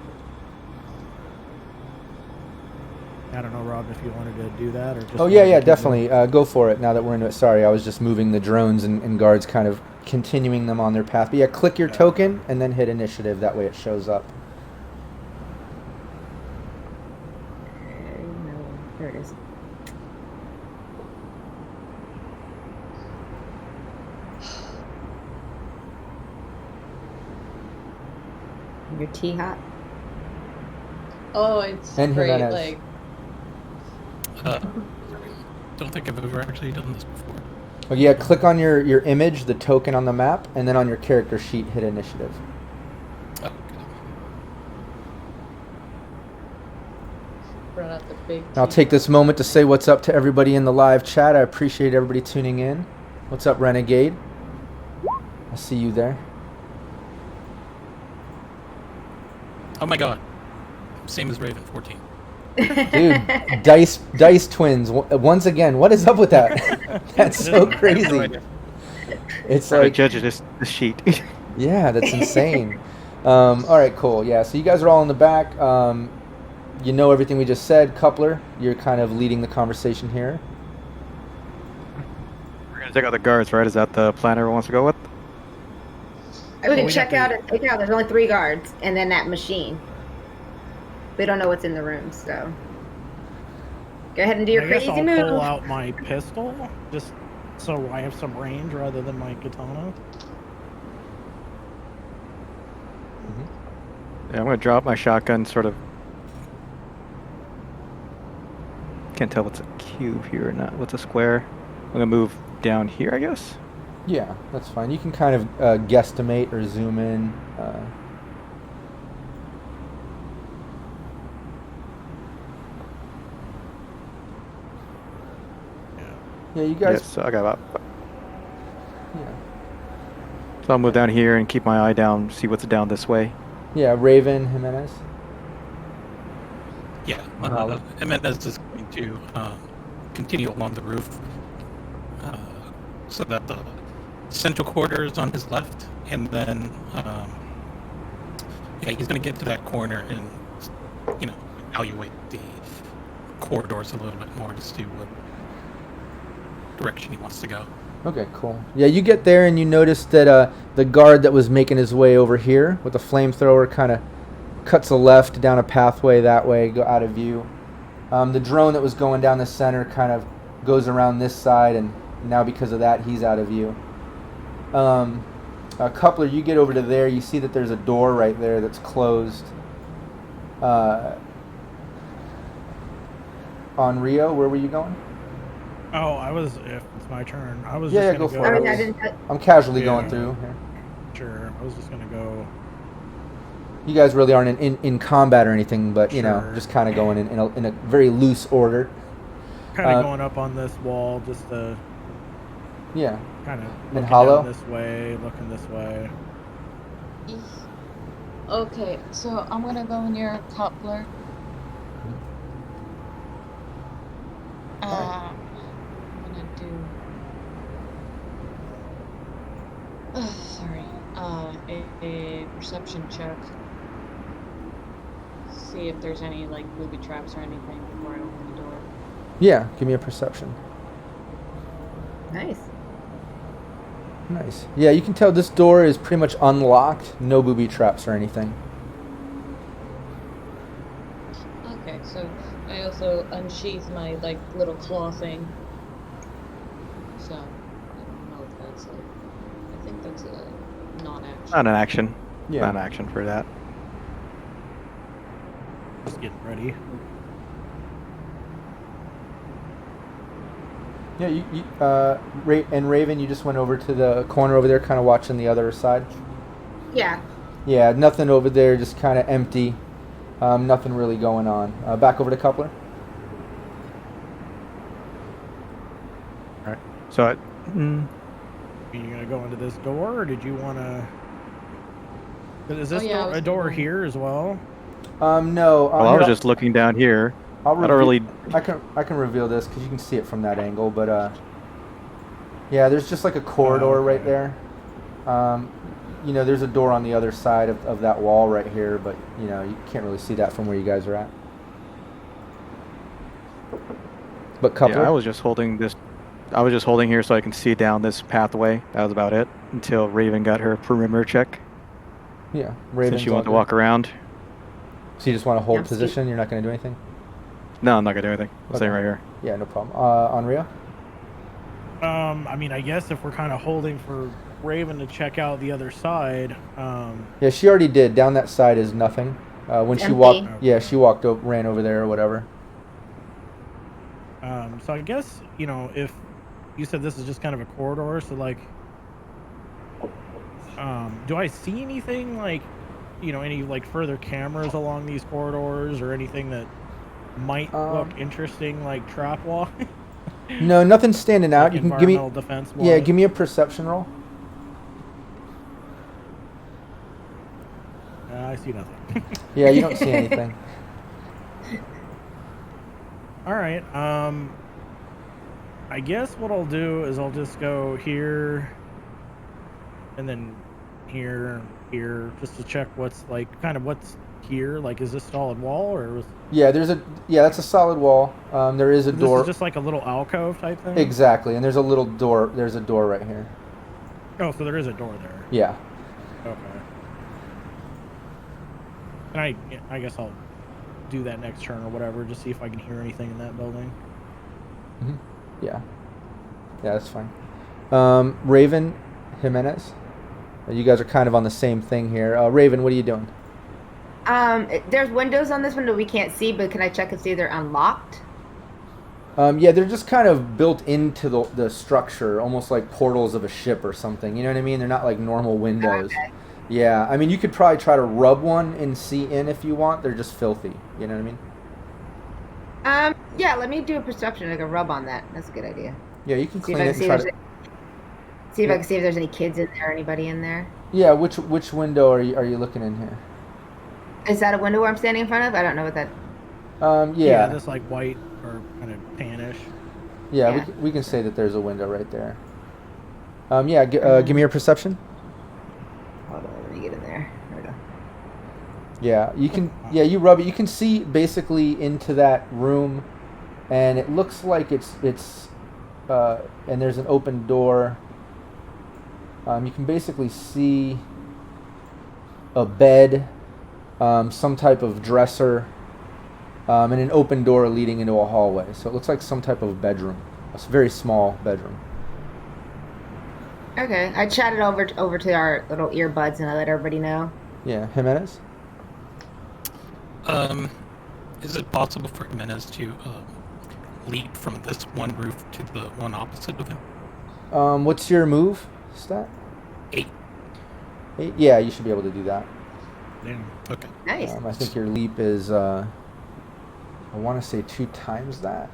I don't know, Rob, if you wanted to do that or just. Oh yeah, definitely. Go for it. Now that we're into it. Sorry, I was just moving the drones and guards, kind of continuing them on their path. But yeah, click your token and then hit initiative. That way it shows up. No, there it is. Your tea hot? Oh, it's And great. Jimenez. Like, Don't think I've ever actually done this before. Oh yeah, click on your image, the token on the map, and then on your character sheet, hit initiative. Okay. brought out the big. I'll tea take this pot. moment to say what's up to everybody in the live chat. I appreciate everybody tuning in. What's up, Renegade? I see you there. Oh my god. Same as Raven 14. Dude, dice twins. Once again, what is up with that? That's so crazy. It's Like like, judge this sheet. yeah, that's insane. All right, cool. Yeah, so you guys are all in the back. You know everything we just said. Coupler, you're kind of leading the conversation here. We're gonna check out the guards, right? Is that the plan everyone wants to go with? We can we check have out and take out. There's only 3 guards, and then that machine. We don't know what's in the room, so go ahead and do your I guess crazy I'll move. pull out my pistol just so I have some range rather than my katana. Yeah, I'm gonna drop my shotgun. Sort of. Can't tell what's a cube here or not. What's a square? I'm gonna move down here, I guess. Yeah, that's fine. You can kind of guesstimate or zoom in. Yeah, you guys. Yes, so I got about. Yeah. So I'll move down here and keep my eye down, see what's down this way. Yeah, Raven, Jimenez. Yeah. Mahalo. Jimenez is going to continue along the roof so that the central quarter is on his left, and then yeah, he's going to get to that corner and evaluate the corridors a little bit more to see what direction he wants to go. Okay, cool. Yeah, you get there and you notice that the guard that was making his way over here with the flamethrower kind of cuts a left down a pathway that way, go out of view. The drone that was going down the center kind of goes around this side, and now because of that, he's out of view. Coupler, you get over to there. You see that there's a door right there that's closed. On Rio, where were you going? Oh, if it's my turn, I was Yeah, just go gonna for I it. mean, I didn't. I'm casually Yeah. going through here. Sure, I was just gonna go. You guys really aren't in combat or anything, but Sure. just kind of going in a very loose order. Kind of going up on this wall, just to Yeah. kind of And looking hollow? down this way, looking this way. Okay, so I'm gonna go near Coupler. I'm gonna do. Sorry. A perception check. See if there's any like booby traps or anything before I open the door. Yeah, give me a perception. Nice. Nice. Yeah, you can tell this door is pretty much unlocked. No booby traps or anything. Okay, so I also unsheath my like little claw thing. So I don't know if that's I think that's a non-action. Not an action. Yeah. Not an action for that. Just getting ready. Yeah, and Raven, you just went over to the corner over there, kind of watching the other side. Yeah. Yeah, nothing over there, just kind of empty. Nothing really going on. Back over to Coupler. All right. So, Are you gonna go into this door, or did you want to? Is this yeah, I was a door gonna- here as well? No. well, I was just looking down here. I don't really. I can reveal this because you can see it from that angle, but yeah, there's just like a corridor right there. There's a door on the other side of that wall right here, but you can't really see that from where you guys are at. But Coupler, Yeah, I was just holding this. I was just holding here so I can see down this pathway. That was about it until Raven got her perimeter check. yeah, Raven's Since she all wanted to good. walk around. So you just want to hold Yeah, position. You're not going to do anything. No, I'm not gonna do anything. I'm staying Okay. right here. Yeah, no problem. On Rio. I mean, I guess if we're kind of holding for Raven to check out the other side. Yeah, she already did. Down that side is nothing. When she Empty. walked, yeah, she ran over there or whatever. So I guess, if you said this is just kind of a corridor, so like, do I see anything like, any like further cameras along these corridors or anything that might look interesting, like trap wall? No, nothing's standing out. Like You can give me, environmental defense yeah, wise? give me a perception roll. I see nothing. Yeah, you don't see anything. All right. I guess what I'll do is I'll just go here, and then here, just to check what's like, kind of what's here. Like, is this solid wall or was Yeah, that's a solid wall. There is a this door. is just like a little alcove type thing? Exactly, and there's a little door. There's a door right here. Oh, so there is a door there. Yeah. Okay. And I guess I'll do that next turn or whatever, just see if I can hear anything in that building. Mm-hmm. Yeah. Yeah, that's fine. Raven, Jimenez. You guys are kind of on the same thing here. Raven, what are you doing? There's windows on this window we can't see, but can I check and see they're unlocked? Yeah, they're just kind of built into the structure, almost like portals of a ship or something. You know what I mean? They're not like normal windows. Okay. Yeah, I mean, you could probably try to rub one and see in if you want. They're just filthy. You know what I mean? Yeah, let me do a perception, like a rub on that. That's a good idea. Yeah, you can See clean if I it can and see try if to... see if I can see if there's any kids in there or anybody in there. Yeah, which window are you looking in here? Is that a window where I'm standing in front of? I don't know what that... Yeah. This like white or kind of tannish. Yeah, Yeah. we can say that there's a window right there. Yeah, give me your perception. Hold on, let me get in there. There we go. Yeah, you can. Yeah, you rub it. You can see basically into that room, and it looks like it's and there's an open door. You can basically see a bed, some type of dresser, and an open door leading into a hallway. So it looks like some type of bedroom, a very small bedroom. Okay, I chatted over to our little earbuds and I let everybody know. Yeah, Jimenez. Is it possible for Jimenez to leap from this one roof to the one opposite of him? What's your move stat? 8. 8? Yeah, you should be able to do that. Yeah. Okay. Nice. I think your leap is, I want to say 2 times that.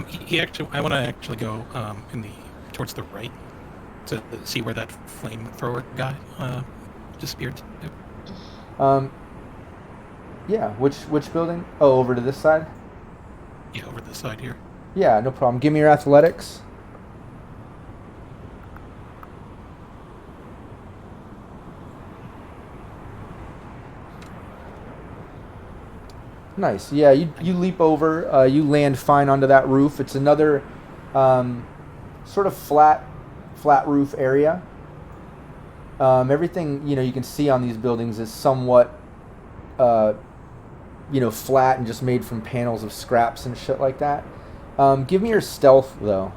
He actually, I want to actually go towards the right to see where that flamethrower guy disappeared to. Yeah, which building? Oh, over to this side? Yeah, over this side here. Yeah, no problem. Give me your athletics. Nice. Yeah, you leap over. You land fine onto that roof. It's another sort of flat roof area. Everything you can see on these buildings is somewhat flat and just made from panels of scraps and shit like that. Give me your stealth though.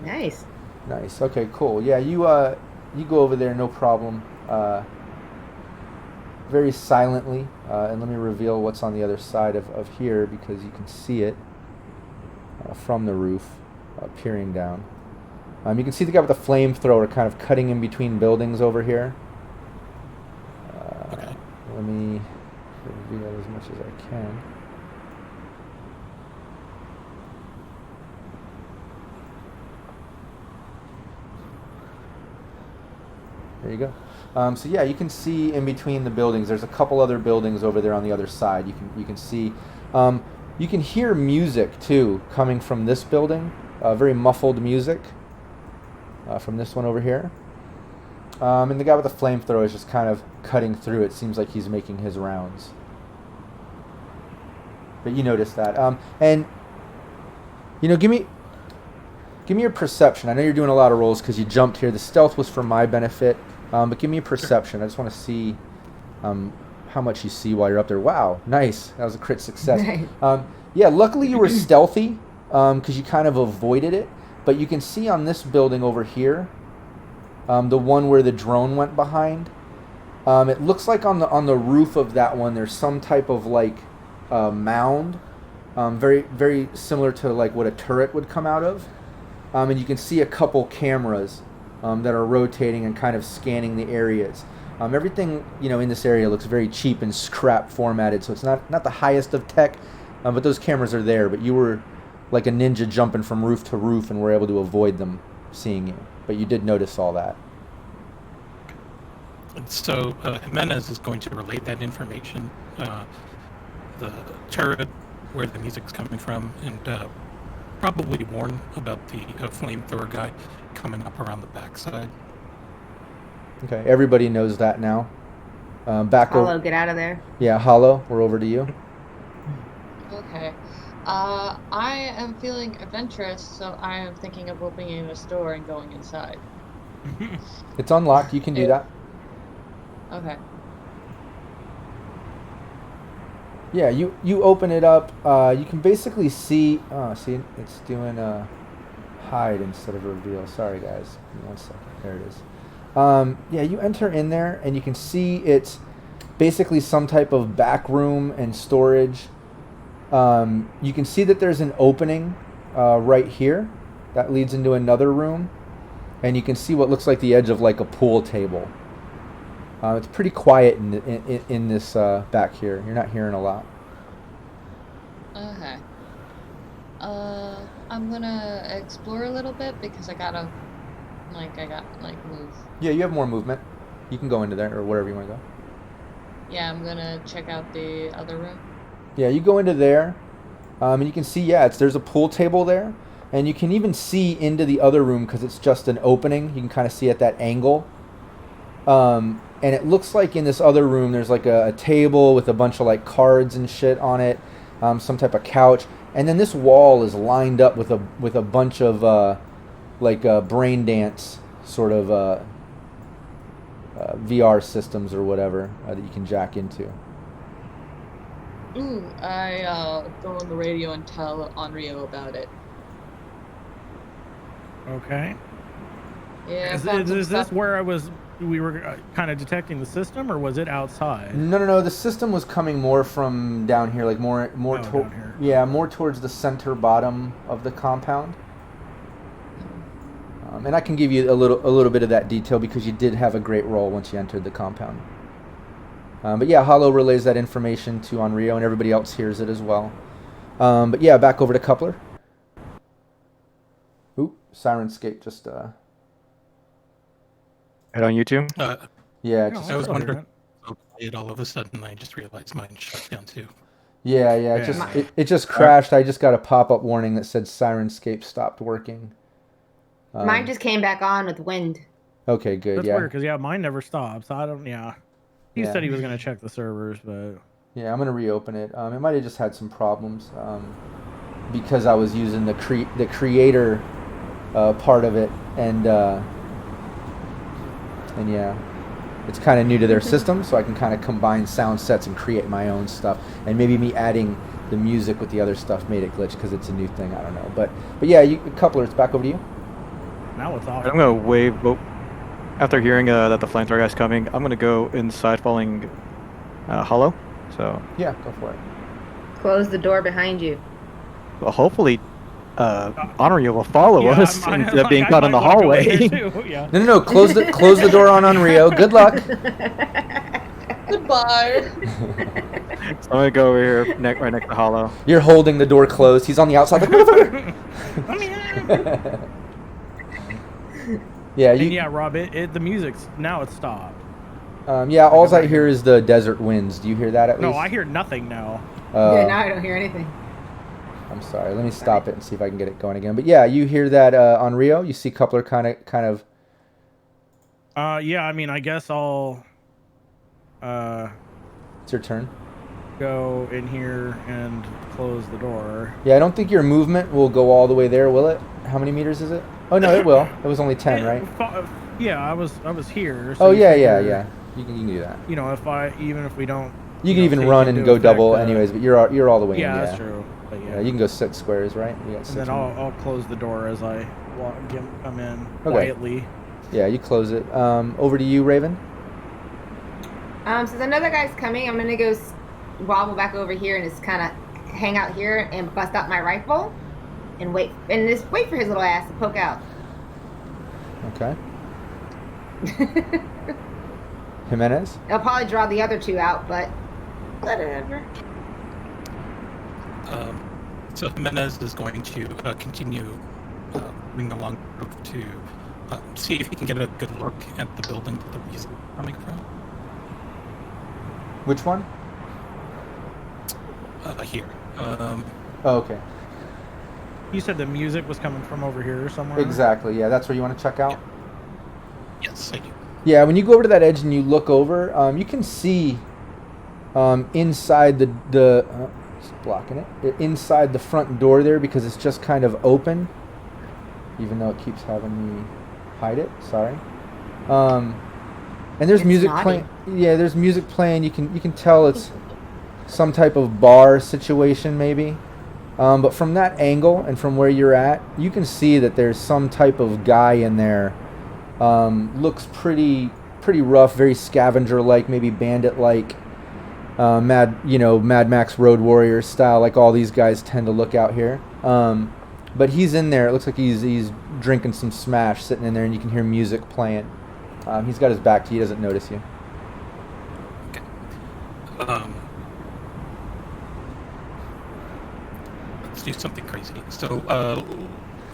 Nice. Nice. Okay, cool. Yeah, you go over there, no problem. Very silently, and let me reveal what's on the other side of here because you can see it from the roof, peering down. You can see the guy with the flamethrower kind of cutting in between buildings over here. Okay. Let me reveal as much as I can. There you go. So yeah, you can see in between the buildings. There's a couple other buildings over there on the other side. You can see. You can hear music too coming from this building. Very muffled music from this one over here. And the guy with the flamethrower is just kind of cutting through. It seems like he's making his rounds. But you notice that. And give me your perception. I know you're doing a lot of rolls because you jumped here. The stealth was for my benefit. But give me a perception. I just want to see how much you see while you're up there. Wow, nice. That was a crit success. Nice. Yeah, luckily you were stealthy because you kind of avoided it. But you can see on this building over here, the one where the drone went behind. It looks like on the roof of that one there's some type of like mound, very very similar to like what a turret would come out of. And you can see a couple cameras that are rotating and kind of scanning the areas. Everything in this area looks very cheap and scrap formatted, so it's not the highest of tech, but those cameras are there. But you were like a ninja jumping from roof to roof and were able to avoid them seeing you. But you did notice all that. So Jimenez is going to relate that information, the turret, where the music's coming from, and probably warn about the flamethrower guy coming up around the backside. Okay, everybody knows that now. Back Hollow, over. get out of there. Yeah, Hollow, we're over to you. Okay. I am feeling adventurous, so I am thinking of opening a store and going inside. It's unlocked. You can do that. Okay. Yeah, you open it up. You can basically see. Oh, see, it's doing a hide instead of reveal. Sorry, guys. Give me 1 second. There it is. Yeah, you enter in there, and you can see it's basically some type of back room and storage. You can see that there's an opening right here that leads into another room, and you can see what looks like the edge of like a pool table. It's pretty quiet in this back here. You're not hearing a lot. Okay. I'm gonna explore a little bit because I got move. Yeah, you have more movement. You can go into there or wherever you want to go. Yeah, I'm gonna check out the other room. Yeah, you go into there, and you can see, there's a pool table there, and you can even see into the other room because it's just an opening. You can kind of see at that angle. And it looks like in this other room there's like a table with a bunch of like cards and shit on it, some type of couch, and then this wall is lined up with a bunch of brain dance sort of VR systems or whatever that you can jack into. Ooh, I go on the radio and tell Onryo about it. Okay. Yeah. Is this where we were kind of detecting the system, or was it outside? No. The system was coming more from down here, like more down here. Yeah, more towards the center bottom of the compound. And I can give you a little bit of that detail because you did have a great roll once you entered the compound. But yeah, Hollow relays that information to Onryo, and everybody else hears it as well. But yeah, back over to Coupler. Oop, Sirenscape just Head on YouTube. yeah, I was wondering, so quiet all of a sudden. I just realized mine shut down too. Yeah. It just crashed. I just got a pop-up warning that said Sirenscape stopped working. Mine just came back on with wind. Okay, good. That's yeah. weird because mine never stops. I don't. Yeah. He Yeah. said he was gonna check the servers, but Yeah, I'm gonna reopen it. It might have just had some problems because I was using the creator part of it, and yeah, it's kind of new to their system, so I can kind of combine sound sets and create my own stuff. And maybe me adding the music with the other stuff made it glitch because it's a new thing. I don't know, but yeah, Coupler, it's back over to you. now it's off. I'm gonna wave. After hearing that the flamethrower guy's coming, I'm gonna go inside, following Hollow. So Yeah, go for it. Close the door behind you. well, hopefully, Onryo will follow Yeah, us I- instead of being I caught in might the wanna go in hallway. there too, yeah. No. Close the door on Onryo. Good luck. Goodbye. So I'm gonna go over here, right next to Hollow. You're holding the door closed. He's on the outside. Like, motherfucker. Let me in. Yeah, And yeah, Rob, the music's now it's stopped. yeah. All I hear is the desert winds. Do you hear that at least? No, I hear nothing now. Yeah, now I don't hear anything. I'm sorry. Let me stop it and see if I can get it going again. But yeah, you hear that on Rio. You see Coupler kind of. Yeah, I mean, I guess I'll It's your turn. go in here and close the door. Yeah, I don't think your movement will go all the way there, will it? How many meters is it? Oh no, it will. It was only 10, right? Yeah, I was here. Oh you yeah, figure- You can do that. You know, even if we don't. You can even take run into and go effect, double anyways, but you're all the way in. Yeah, Yeah, that's true. But Yeah, you can go 6 squares, right? You got And 6 then more. I'll close the door as I come in Okay. quietly. Yeah, you close it. Over to you, Raven. Since another guy's coming, I'm gonna go wobble back over here and just kind of hang out here and bust out my rifle and wait for his little ass to poke out. Okay. Jimenez. I'll probably draw the other 2 out, but whatever. So Jimenez is going to continue moving along to see if he can get a good look at the building that the music is coming from. Which one? Here. Oh, okay. You said the music was coming from over here somewhere? Exactly. Yeah, that's where you want to check out. Yes, I do. Yeah, when you go over to that edge and you look over, you can see inside the just blocking it, inside the front door there, because it's just kind of open, even though it keeps having me hide it. Sorry. And there's It's music naughty. playing. Yeah, there's music playing. You can tell it's some type of bar situation maybe. But from that angle and from where you're at, you can see that there's some type of guy in there. Looks pretty rough, very scavenger-like, maybe bandit-like, Mad Max Road Warrior style, like all these guys tend to look out here. But he's in there. It looks like he's drinking some Smash, sitting in there, and you can hear music playing. He's got his back to you. He doesn't notice you. Let's do something crazy. So,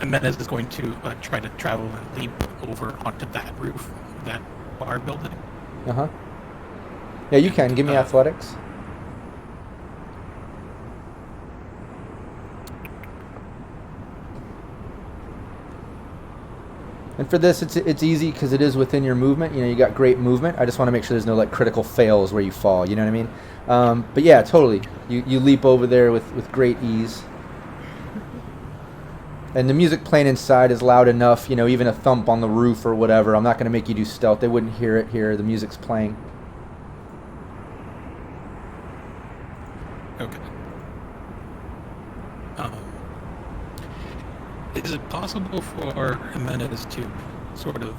Jimenez is going to try to travel and leap over onto that roof, that bar building. Uh-huh. Yeah, you can. Give me athletics. And for this, it's easy because it is within your movement. You know, you got great movement. I just want to make sure there's no like critical fails where you fall. You know what I mean? But yeah, totally. You leap over there with great ease. And the music playing inside is loud enough. You know, even a thump on the roof or whatever. I'm not going to make you do stealth. They wouldn't hear it here. The music's playing. Okay. Is it possible for Jimenez to sort of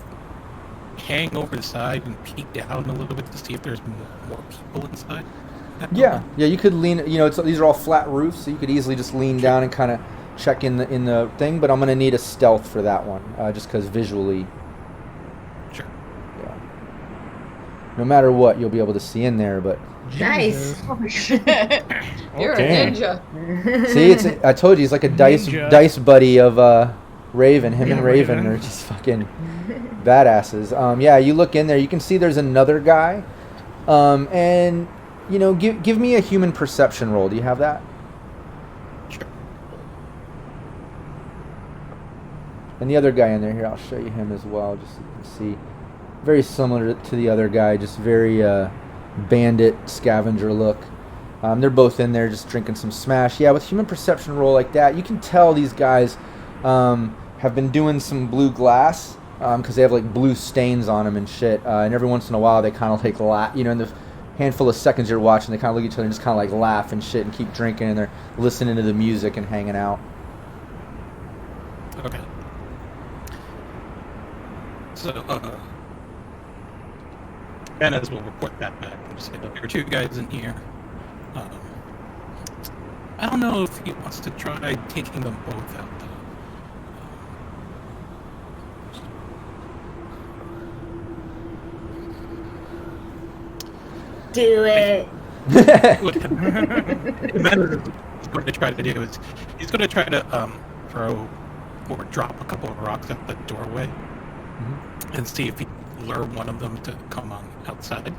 hang over the side and peek down a little bit to see if there's more people inside? Yeah, you could lean. You know, these are all flat roofs, so you could easily just lean down and kind of check in the thing. But I'm gonna need a stealth for that one, just because visually. Sure. Yeah. No matter what, you'll be able to see in there, but. Nice. You're Okay. a ninja. See, I told you, he's like a Ninja. dice buddy of Raven. Him and Yeah, Raven Raven. are just fucking badasses. Yeah, you look in there, you can see there's another guy, and you know, give me a human perception roll. Do you have that? Sure. And the other guy in there, here, I'll show you him as well, just so you can see. Very similar to the other guy, just very bandit scavenger look. They're both in there just drinking some Smash. Yeah, with human perception roll like that, you can tell these guys have been doing some blue glass because they have like blue stains on them and shit. And every once in a while, they kind of like laugh. You know, in the handful of seconds you're watching, they kind of look at each other and just kind of like laugh and shit and keep drinking, and they're listening to the music and hanging out. Okay. So, Jimenez will report that back and say that there are 2 guys in here. I don't know if he wants to try taking them both out, though. Do it. What Jimenez is going to try to do is he's going to try to throw or drop a couple of rocks at the doorway and see if he can lure one of them to come on outside.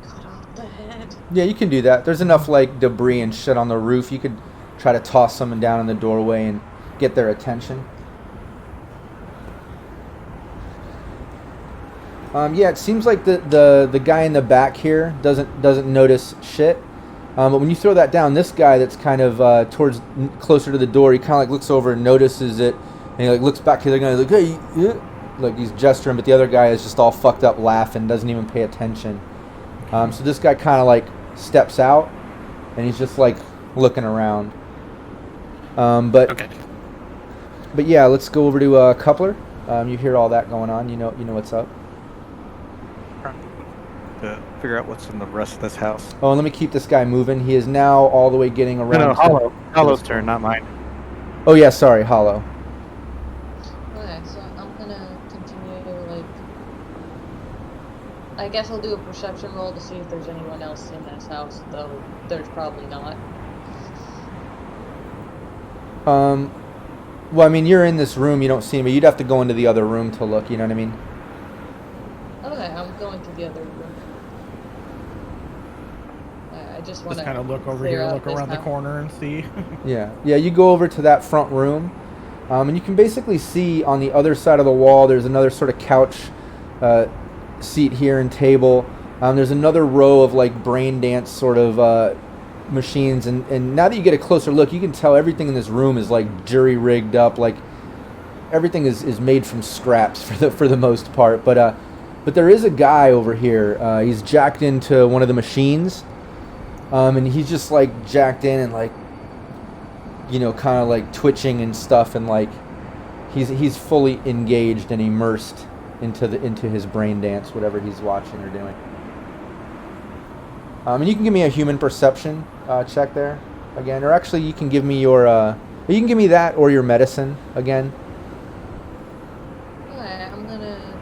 Cut off the head. Yeah, you can do that. There's enough like debris and shit on the roof. You could try to toss someone down in the doorway and get their attention. Yeah, it seems like the guy in the back here doesn't notice shit. But when you throw that down, this guy that's kind of closer to the door, he kind of like looks over and notices it, and he like looks back to the guy like, hey, like he's gesturing, but the other guy is just all fucked up laughing, doesn't even pay attention. So this guy kind of like steps out, and he's just like looking around. Okay. But yeah, let's go over to Coupler. You hear all that going on. You know what's up. To figure out what's in the rest of this house. Oh, and let me keep this guy moving. He is now all the way getting around. No, Hollow's turn, not mine. Oh yeah, sorry, Hollow. Okay, so I'm gonna continue, like... I guess I'll do a perception roll to see if there's anyone else in this house, though there's probably not. Well, I mean, you're in this room. You don't see me. You'd have to go into the other room to look. You know what I mean? Okay, I'm going to the other room. I just want to Just kind of look over here, look around the corner and see. Yeah. You go over to that front room, and you can basically see on the other side of the wall. There's another sort of couch, seat here and table. There's another row of like brain dance sort of machines, and now that you get a closer look, you can tell everything in this room is like jury rigged up. Like everything is made from scraps for the most part. But there is a guy over here. He's jacked into one of the machines. And he's just like jacked in and like, you know, kind of like twitching and stuff, and like he's fully engaged and immersed into his brain dance, whatever he's watching or doing. And you can give me a human perception check there again, or actually you can give me your you can give me that or your medicine again. Okay, I'm gonna...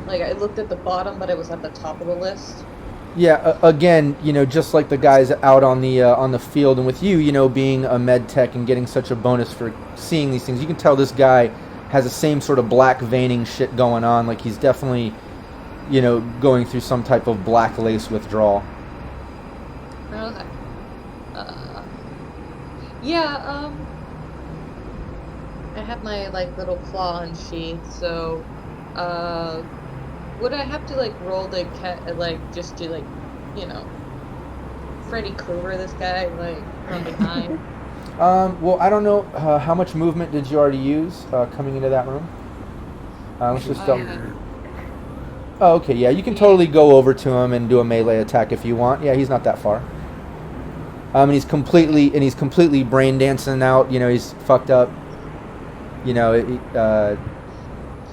Like, I looked at the bottom, but it was at the top of the list. Yeah, again, you know, just like the guys out on the field, and with you, you know, being a med tech and getting such a bonus for seeing these things, you can tell this guy has the same sort of black veining shit going on. Like he's definitely, you know, going through some type of black lace withdrawal. Okay. I have my, like, little claw and sheath, so, would I have to, like, roll the just to, like, you know, Freddy Krueger this guy, like, from behind? Well, I don't know, how much movement did you already use, coming into that room? Let's just double... Oh, okay, yeah, you can totally go over to him and do a melee attack if you want. Yeah, he's not that far. And he's completely brain dancing out, you know, he's fucked up. You know,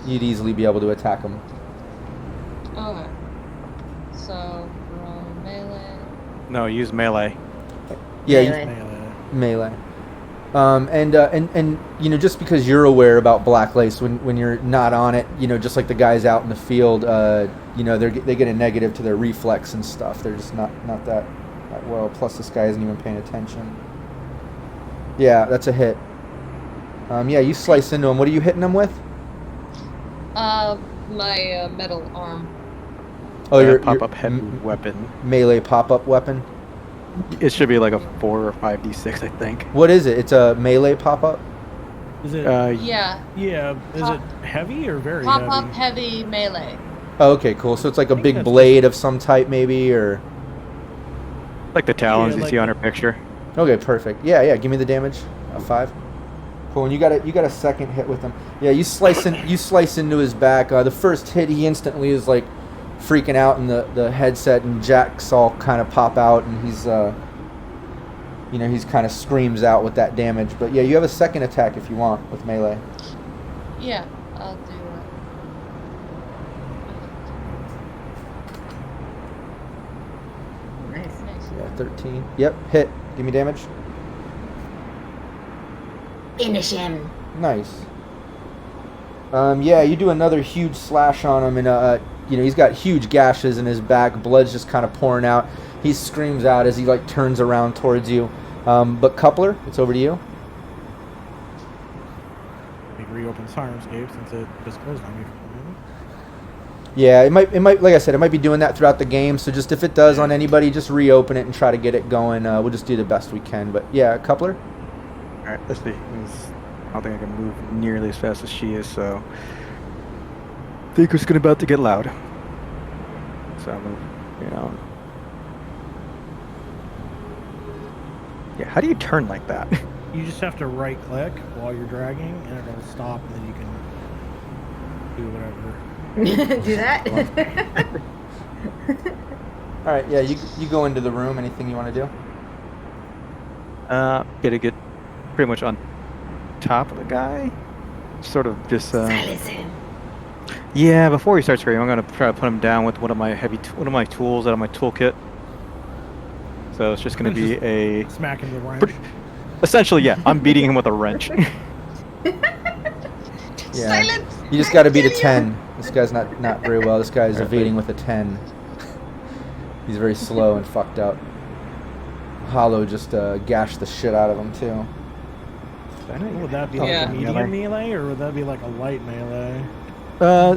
you'd easily be able to attack him. Okay. So, roll melee. No, use melee. Yeah, melee. And you know, just because you're aware about black lace, when you're not on it, you know, just like the guys out in the field, you know, they get a negative to their reflex and stuff. They're just not that well. Plus, this guy isn't even paying attention. Yeah, that's a hit. Yeah, you slice into him. What are you hitting him with? My metal arm. Oh, your pop-up heavy weapon. Melee pop-up weapon. It should be like a 4 or 5d6, I think. What is it? It's a melee pop-up. Is it? Yeah. Yeah. Is it heavy or very Pop heavy? up heavy melee. Oh, okay, cool. So it's like a big blade of some type, maybe, or. Like the talons Yeah, you like see on her picture. Okay, perfect. Yeah. Give me the damage. 5. Cool. And you got a second hit with him. Yeah, you slice into his back. The first hit, he instantly is like freaking out, and the headset and jacks all kind of pop out, and he's you know, he's kind of screams out with that damage. But yeah, you have a second attack if you want with melee. Yeah, I'll do it. Nice. Yeah, 13. Yep, hit. Give me damage. Finish him. Nice. Yeah, you do another huge slash on him, and you know, he's got huge gashes in his back. Blood's just kind of pouring out. He screams out as he like turns around towards you. But Coupler, it's over to you. We reopen Sirenscape since it just closed on me. Yeah, it might, like I said, it might be doing that throughout the game. So just if it does on anybody, just reopen it and try to get it going. We'll just do the best we can. But yeah, Coupler. All right, let's see. I don't think I can move nearly as fast as she is, so I think it's about to get loud. So I'll move, you know. Yeah, how do you turn like that? You just have to right click while you're dragging, and it'll stop, and then you can do whatever. Do that. All right, yeah, you go into the room. Anything you want to do? Gotta get pretty much on top of the guy. Sort of just. Silence him. Yeah, before he starts screaming, I'm gonna try to put him down with one of my tools out of my toolkit. So it's just gonna be a. Smack him with a wrench. Essentially, yeah, I'm beating him with a wrench. Yeah. Silence. You just got to beat a 10. This guy's not very well. This guy's evading with a 10. He's very slow and fucked up. Hollow just gashed the shit out of him too. Would that be Yeah. like a medium melee, or would that be like a light melee?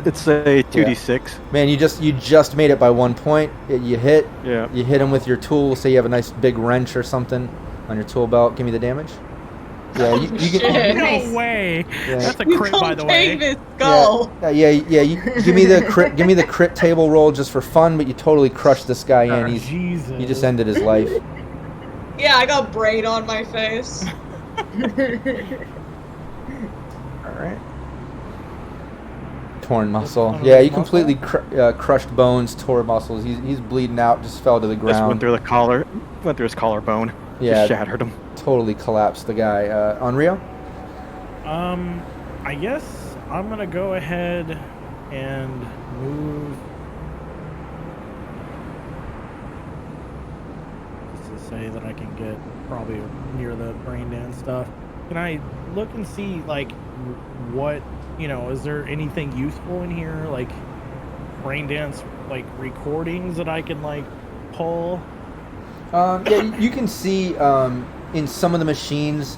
It's a 2d6. Man, you just made it by 1 point. You hit. Yeah. You hit him with your tool. Say you have a nice big wrench or something on your tool belt. Give me the damage. Yeah, you Shit. can. Nice. No way. Yeah. That's a You crit, by the way. concave his skull. Yeah. You, give me the crit. Give me the crit table roll just for fun. But you totally crushed this guy in. Oh, You Jesus. just ended his life. Yeah, I got braid on my face. All right. Torn muscle. Just Yeah, you muscle? completely crushed bones, tore muscles. He's bleeding out. Just fell to the Just went ground. through the collar. Went through his collarbone. Yeah. Just shattered him. Totally collapsed the guy. Onryo? I guess I'm gonna go ahead and move. Just to say that I can get probably near the brain dance stuff. Can I look and see like what, is there anything useful in here, like brain dance like recordings that I can like pull? Yeah, you can see in some of the machines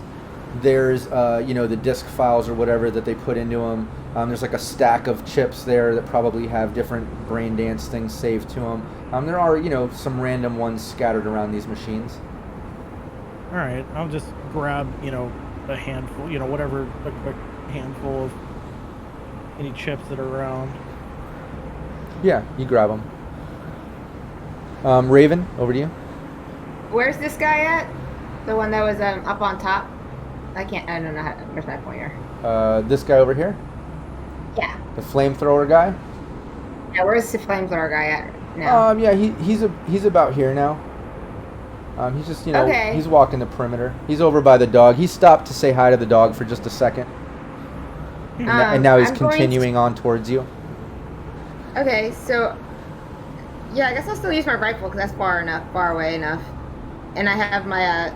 there's the disk files or whatever that they put into them. There's like a stack of chips there that probably have different brain dance things saved to them. There are some random ones scattered around these machines. All right, I'll just grab a handful, whatever, a quick handful of any chips that are around. Yeah, you grab them. Raven, over to you. Where's this guy at? The one that was up on top? I don't know where's my pointer? This guy over here, Yeah. the flamethrower guy. Yeah, where's the flamethrower guy at now? Yeah, he's about here now. He's just Okay. he's walking the perimeter. He's over by the dog. He stopped to say hi to the dog for just a second, and now he's I'm going continuing on towards you. Okay, so yeah, I guess I'll still use my rifle because that's far away enough, and I have my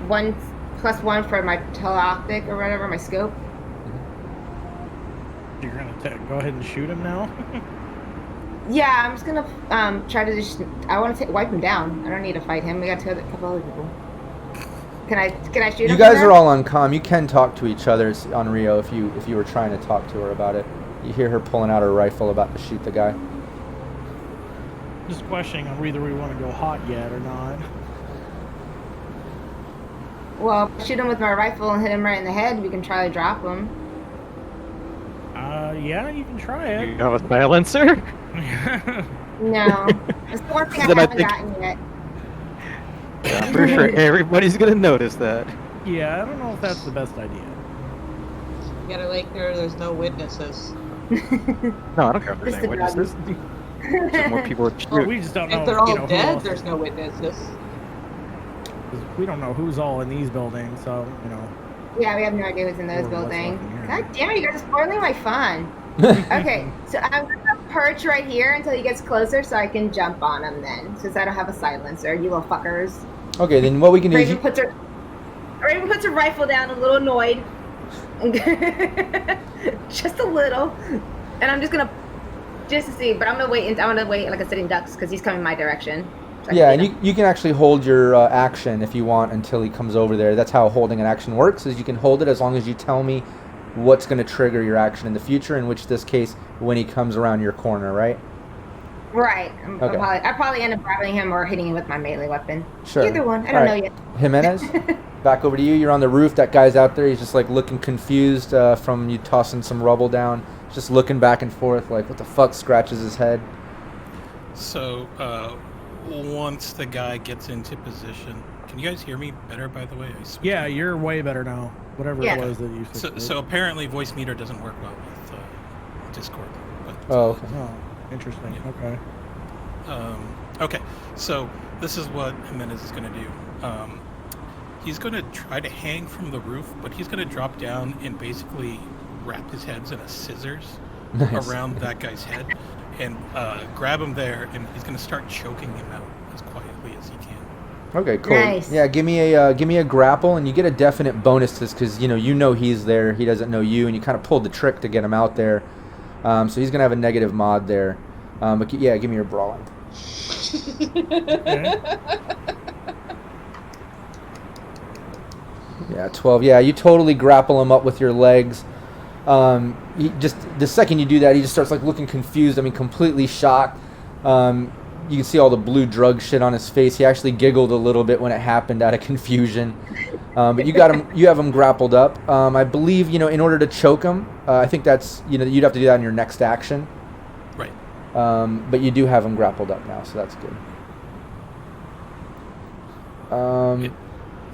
1+1 for my teleoptic or whatever, my scope. You're gonna go ahead and shoot him now. Yeah, I'm just gonna try to just. I want to wipe him down. I don't need to fight him. We got a couple other people. Can I shoot him? You guys are all on comm. You can talk to each other on Rio if you were trying to talk to her about it. You hear her pulling out her rifle about to shoot the guy. Just questioning on whether we want to go hot yet or not. Well, shoot him with my rifle and hit him right in the head. We can try to drop him. Yeah, you can try You it. have a silencer? No, it's the one thing I Then I haven't think- gotten yet. I'm pretty sure everybody's gonna notice that. Yeah, I don't know if that's the best idea. You gotta make sure there's no witnesses. No, I don't care if there's Just any the witnesses. Just more people to Or shoot. we just don't know. If they're all who dead, else- there's no witnesses. We don't know who's all in these buildings, so Yeah, we have no idea who's in those Or what's buildings. left in here. God damn it, you guys are spoiling my fun. Okay, so I'm gonna perch right here until he gets closer so I can jump on him then, since I don't have a silencer, you little fuckers. Okay, then what we can do is Raven puts her rifle down, a little annoyed. Just a little. And I'm just to see, but I'm gonna wait like a sitting ducks because he's coming my direction. So I yeah, can and see you can actually hold your action if you want until he comes over there. That's how holding an action works, is you can hold it as long as you tell me what's going to trigger your action in the future, in which this case, when he comes around your corner, right? them. Right. Okay. I'll probably end up grabbing him or hitting him with my melee weapon. Sure. Either one. I don't know yet. Jimenez, back over to you. You're on the roof. That guy's out there. He's just like looking confused from you tossing some rubble down. Just looking back and forth like, what the fuck, scratches his head. So, once the guy gets into position, Can you guys hear me better, by the way? Yeah, you're way better now. Whatever Yeah. it was that you said. So apparently voice meter doesn't work well with Discord. But, Oh, okay. Oh, interesting. Yeah. Okay. Okay, so this is what Jimenez is going to do. He's going to try to hang from the roof, but he's going to drop down and basically wrap his heads in a scissors Nice. around that guy's head and grab him there, and he's going to start choking him out as quietly as he can. Okay, cool. Nice. Yeah, give me a grapple, and you get a definite bonus to this because you know he's there, he doesn't know you, and you kind of pulled the trick to get him out there. So he's gonna have a negative mod there. But yeah, give me your brawling. Okay. Yeah, 12. Yeah, you totally grapple him up with your legs. He just the second you do that, he just starts like looking confused. I mean, completely shocked. You can see all the blue drug shit on his face. He actually giggled a little bit when it happened out of confusion. But you got him. You have him grappled up. I believe in order to choke him. I think that's you'd have to do that in your next action. Right. But you do have him grappled up now, so that's good.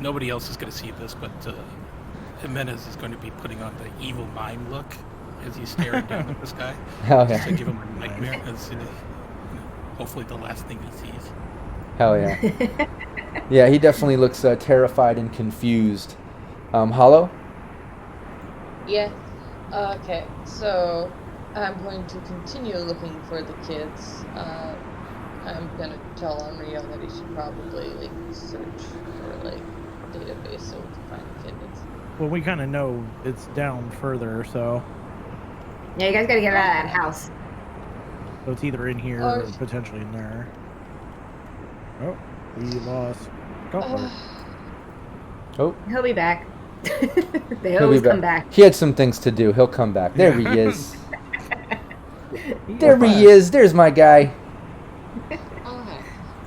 Nobody else is going to see this, but Jimenez is going to be putting on the evil mime look as he's staring down at this guy. Hell Just yeah. to give him a nightmare. As, hopefully the last thing he sees. Hell yeah. Yeah, he definitely looks terrified and confused. Hollow? Yeah. Okay. So I'm going to continue looking for the kids. I'm gonna tell Unreal that he should probably search for database so we can find the kids. Well, we kind of know it's down further, so Yeah, you guys gotta get out of that house. it's either in here Or- or potentially in there. Oh, we lost. Cutler. Oh, He'll be back. They he'll always be come back. He had some things to do. He'll come back. There he is. He There was he is. There's my guy. Okay.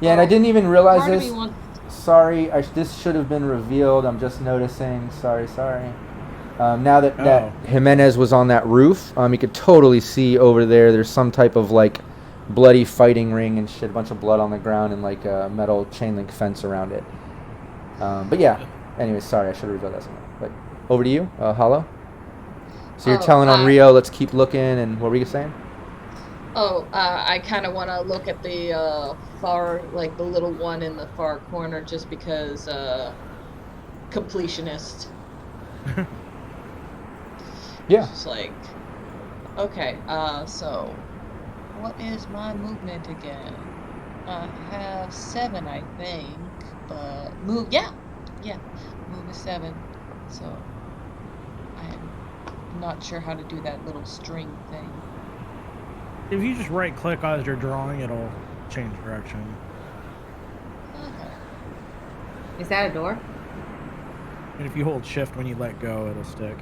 Yeah, and I didn't even realize Part of this. me wants. Sorry, this should have been revealed. I'm just noticing. Sorry. Now that Jimenez was on that roof, you could totally see over there. There's some type of bloody fighting ring and shit. A bunch of blood on the ground and a metal chain link fence around it. But yeah. Anyway, sorry, I should have revealed that somewhere. But over to you, Hollow. So you're telling on Rio, let's keep looking, and what were you saying? I kind of want to look at the far, the little one in the far corner, just because completionist. Yeah. Just okay. So, what is my movement again? I have 7, I think, but move. Yeah, move is 7. So, I'm not sure how to do that little string thing. If you just right click as you're drawing, it'll change direction. Okay. Is that a door? And if you hold shift when you let go, it'll stick.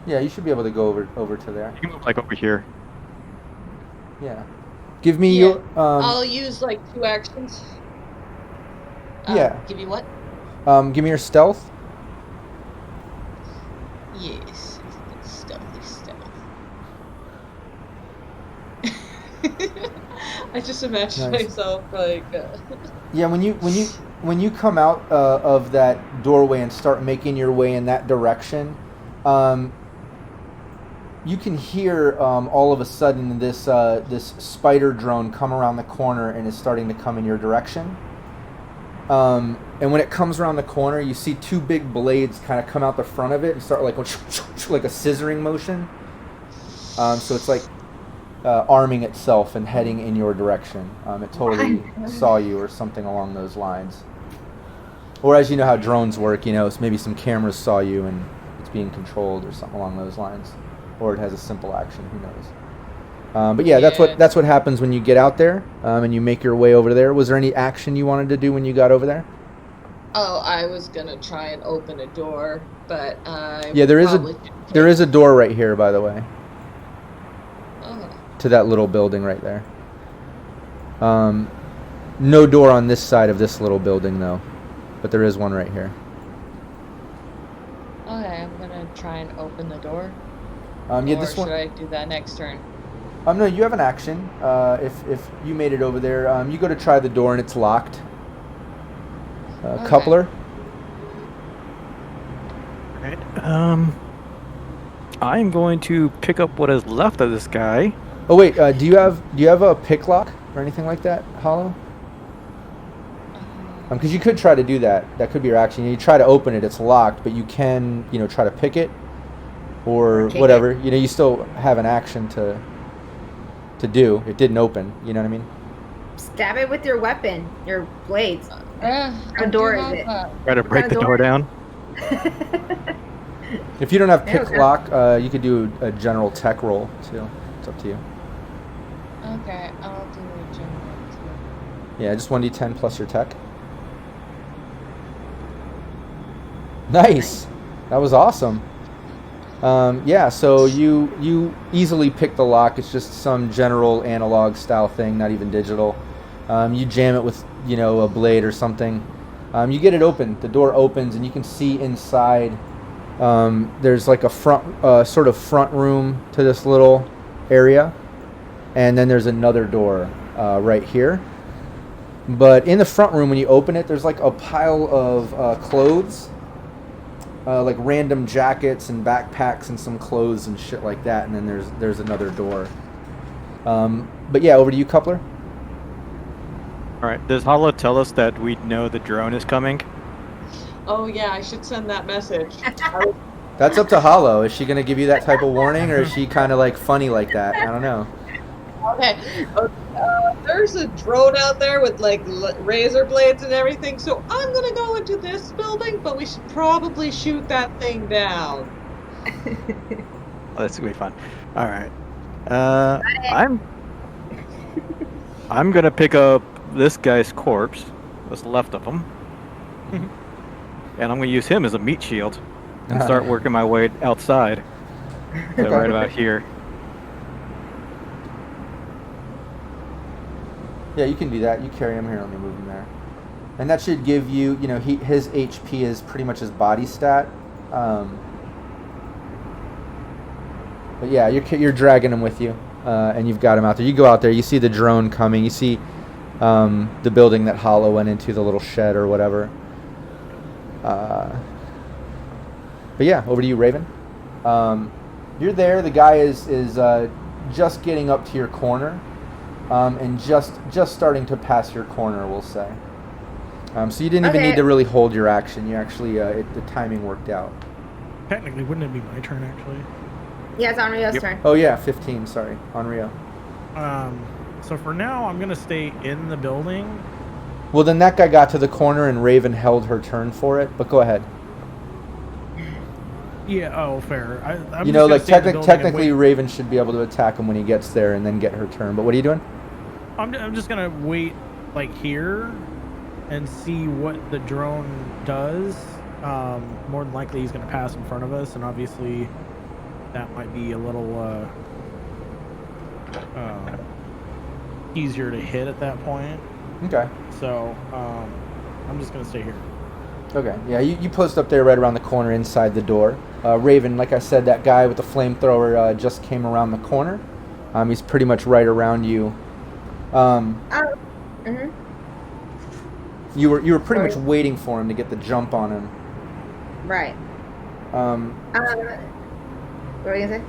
Yeah, you should be able to go over to there. You can move over here. Yeah. Give me Yeah. your I'll use 2 actions. Yeah. Give you what? give me your stealth. Yes. Stealth. I just imagine Nice. myself Yeah, when you come out of that doorway and start making your way in that direction, you can hear all of a sudden this spider drone come around the corner and is starting to come in your direction. And when it comes around the corner, you see 2 big blades kind of come out the front of it and start like a scissoring motion. So it's arming itself and heading in your direction. It totally saw you or something along those lines. Or as you know how drones work, it's maybe some cameras saw you and it's being controlled or something along those lines. Or it has a simple action, who knows. But yeah, that's what happens when you get out there and you make your way over there. Was there any action you wanted to do when you got over there? Oh, I was gonna try and open a door, but Yeah, there is a door right here, by the way, Oh, to that little building right there. No door on this side of this little building though, but there is one right here. okay, I'm gonna try and open the door. Yeah, or this one. should I do that next turn? No, you have an action. If you made it over there, you go to try the door and it's locked. Okay. Coupler. I'm going to pick up what is left of this guy. Oh wait, do you have a pick lock or anything like that, Hollow? Because you could try to do that. That could be your action. You try to open it, it's locked, but you can, try to pick it or whatever. You still have an action to do. It didn't open. You know what I mean? Stab it with your weapon, your blades. I What do door is have it? that. Try to break kind the of door door? down. If you don't have There pick we go. lock, you could do a general tech roll too. It's up to you. Okay, I'll do a general too. Yeah, just 1d10 plus your tech. Nice. That was awesome. Yeah, so you easily pick the lock. It's just some general analog style thing, not even digital. You jam it with, a blade or something. You get it open. The door opens, and you can see inside. There's like a sort of front room to this little area, and then there's another door right here. But in the front room, when you open it, there's like a pile of clothes. Like random jackets and backpacks and some clothes and shit like that, and then there's another door. But yeah, over to you, Coupler. All right. Does Hollow tell us that we know the drone is coming? Oh yeah, I should send that message. That's up to Hollow. Is she gonna give you that type of warning, or is she kind of like funny like that? I don't know. Okay, there's a drone out there with like razor blades and everything, so I'm gonna go into this building, but we should probably shoot that thing down. Oh, that's gonna be fun. All right. I'm gonna pick up this guy's corpse, what's left of him, and I'm gonna use him as a meat shield and start working my way outside. So Okay. right about here. Yeah, you can do that. You carry him here. Let me move him there. And that should give you, his HP is pretty much his body stat. But yeah, you're dragging him with you, and you've got him out there. You go out there. You see the drone coming. You see the building that Hollow went into, the little shed or whatever. But yeah, over to you, Raven. You're there. The guy is just getting up to your corner. And just starting to pass your corner, we'll say. So you didn't even need to really hold your action. You actually, the timing worked out. Technically, wouldn't it be my turn, actually? Yeah, it's on Rio's Yep. turn. Oh yeah, 15. Sorry, on Rio. So for now, I'm going to stay in the building. Well, then that guy got to the corner and Raven held her turn for it. But go ahead. Yeah, oh, fair. I'm You just know, gonna like stay in the building and technically, wait. Raven should be able to attack him when he gets there and then get her turn. But what are you doing? I'm just going to wait, like, here and see what the drone does. More than likely, he's going to pass in front of us, and obviously, that might be a little easier to hit at that point. Okay. So, I'm just going to stay here. Okay. Yeah, you post up there right around the corner inside the door. Raven, like I said, that guy with the flamethrower just came around the corner. He's pretty much right around you. Mm-hmm. You were pretty much waiting for him to get the jump on him. Right. What were you gonna say?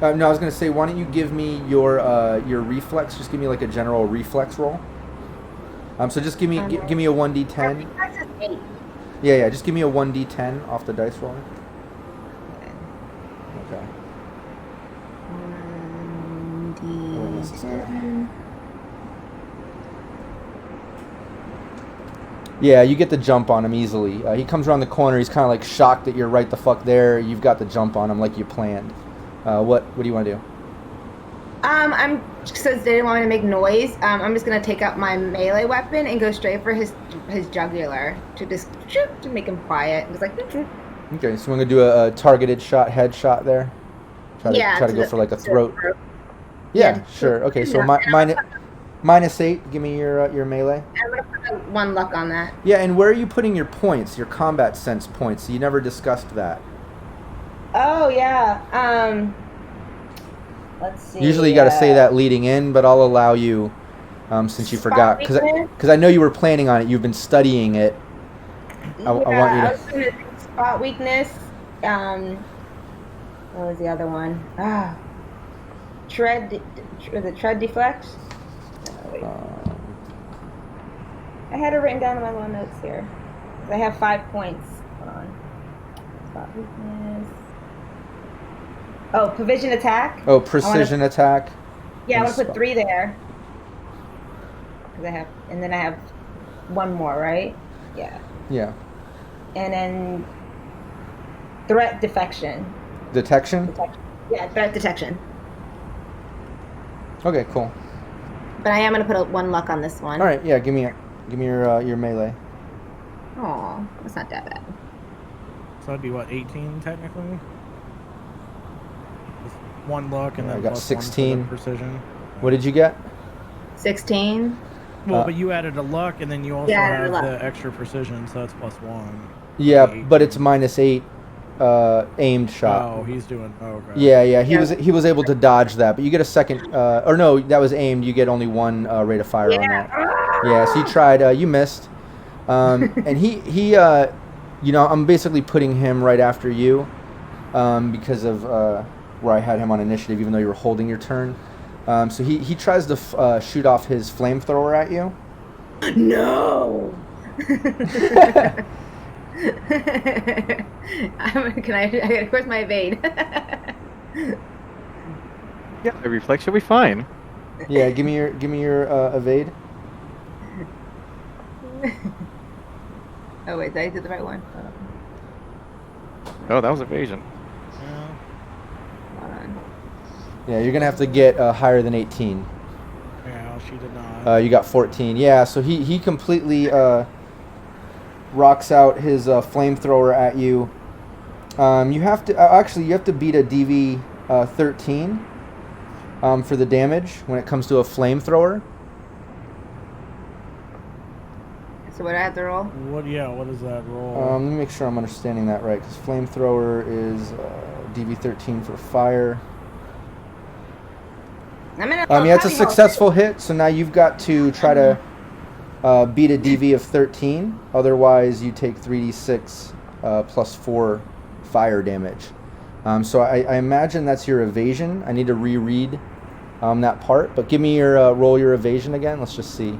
No, I was gonna say, why don't you give me your reflex? Just give me like a general reflex roll. So just give me give me a 1d10. Reflex is 8. Yeah. Just give me a 1d10 off the dice roller. Okay. 1d10. Yeah, you get the jump on him easily. He comes around the corner. He's kind of like shocked that you're right the fuck there. You've got the jump on him like you planned. What do you want to do? I'm since they didn't want me to make noise. I'm just gonna take out my melee weapon and go straight for his jugular to just to make him quiet. It's like Okay, so we're gonna do a targeted shot, headshot there. Try to go for like a throat. Yeah, sure. Okay, so -8. Give me your melee. I'm gonna put 1 luck on that. Yeah, and where are you putting your points? Your combat sense points. You never discussed that. Oh yeah. Let's see. Usually you got to say that leading in, but I'll allow you since you forgot because I know you were planning on it. You've been studying it. I want you to. I was gonna do spot weakness, what was the other one? Tread. Was it tread deflect? Oh, wait. I had it written down in my little notes here. I have 5 points. Hold on. Spot weakness. Oh, provision attack. Oh, precision attack. Yeah, I want to put 3 there. Cause and then I have 1 more, right? Yeah. Yeah. And then threat defection. Detection? Yeah, threat detection. Okay, cool. But I am gonna put 1 luck on this one. All right, yeah, give me your melee. Oh, that's not that bad. So that'd be what, 18 technically? With 1 luck and I then got plus 16. 1 for the precision. What did you get? 16. Well, but you added a luck, and then you also Yeah, have luck. the extra precision, so that's +1. Yeah, 18. but it's -8 aimed shot. Oh, he's doing. Oh, okay. Yeah, he was able to dodge that, but you get a second. Or no, that was aimed. You get only 1 rate of fire on that. Yeah, so you tried. You missed. And he I'm basically putting him right after you, because of where I had him on initiative, even though you were holding your turn. So he tries to shoot off his flamethrower at you. No. Where's my evade? Yeah, the reflex should be fine. Yeah, give me your evade. Oh wait, did I do the right one? Oh, that was evasion. Yeah. Hold on. Yeah, you're gonna have to get higher than 18. Yeah, she did not. You got 14. Yeah, so he completely rocks out his flamethrower at you. You have to beat a DV 13 for the damage when it comes to a flamethrower. So what I have to roll? What? Yeah. What is that roll? Let me make sure I'm understanding that right, because flamethrower is DV 13 for fire. Yeah, it's a successful hit, so now you've got to try to beat a DV of 13. Otherwise, you take 3d6 plus 4 fire damage. So I imagine that's your evasion. I need to reread that part, but give me your roll your evasion again. Let's just see.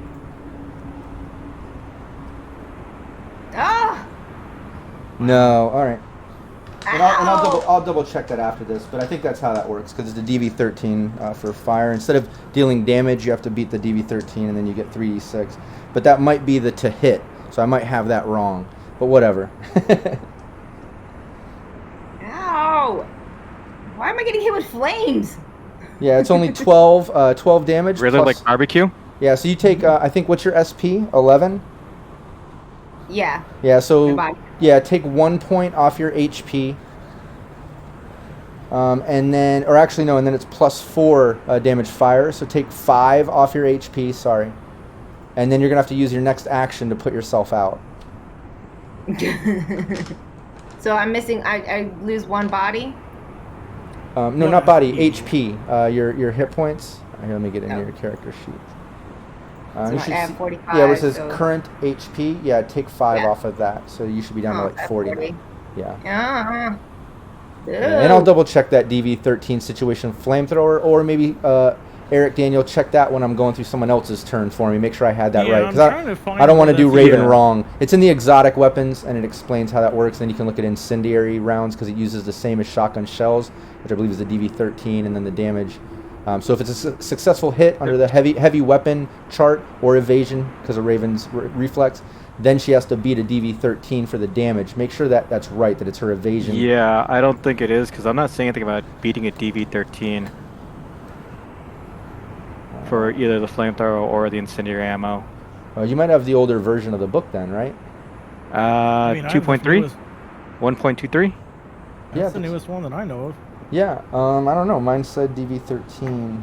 Ah! No, all right. And I'll double check that after this, but I think that's how that works, because it's the DV13 for fire. Instead of dealing damage, you have to beat the DV13, and then you get 3d6. But that might be the to hit, so I might have that wrong. But whatever. Ow! Why am I getting hit with flames? Yeah, it's only 12 damage. Really, plus, like barbecue? Yeah, so you take, I think, what's your SP? 11? Yeah. Yeah, so, yeah, take 1 point off your HP. And then, or actually, no, and then it's plus 4 damage fire. So take 5 off your HP, sorry. And then you're going to have to use your next action to put yourself out. So I'm missing, I lose 1 body? No, not body, HP. Your hit points. Here, let me get into your character sheet. So I have 45. Yeah, where it says so current HP. Yeah, take 5 off of that. So you should be down to like 40. Yeah. And I'll double check that DV13 situation, flamethrower, or maybe Eric Daniel, check that when I'm going through someone else's turn for me. Make sure I had that right, because I don't want to do Raven wrong. It's in the exotic weapons, and it explains how that works. Then you can look at incendiary rounds, because it uses the same as shotgun shells, which I believe is the DV13, and then the damage. So if it's a successful hit under the heavy weapon chart or evasion, because of Raven's reflex, then she has to beat a DV13 for the damage. Make sure that that's right, that it's her evasion. Yeah, I don't think it is, because I'm not saying anything about beating a DV13 for either the flamethrower or the incendiary ammo. You might have the older version of the book then, right? 2.3? 1.23? That's the newest one that I know of. Yeah, I don't know. Mine said DV13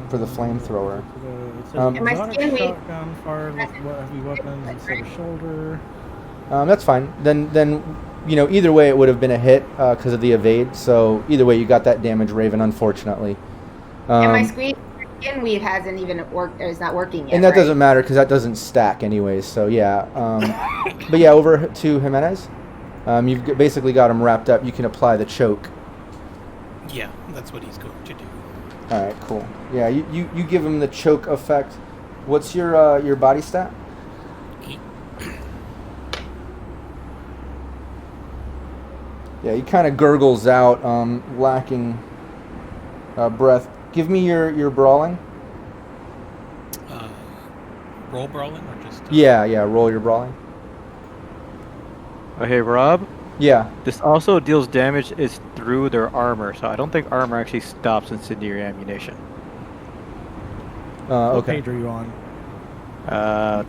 for the flamethrower. It says exotic shotgun fired with heavy weapons instead of shoulder. That's fine. Then either way it would have been a hit because of the evade. So either way you got that damage, Raven, unfortunately. And my skin weave hasn't even worked, or it's not working yet. And that doesn't matter because that doesn't stack anyways. So yeah. But yeah, over to Jimenez. Basically got him wrapped up. You can apply the choke. Yeah, that's what he's going to do. All right, cool. Yeah, you give him the choke effect. What's your body stat? 8. Yeah, he kind of gurgles out, lacking breath. Give me your brawling. Roll brawling or just? Yeah, roll your brawling. Oh, hey, Rob. Yeah. This also deals damage is through their armor, so I don't think armor actually stops incendiary ammunition. What Okay. page are you on?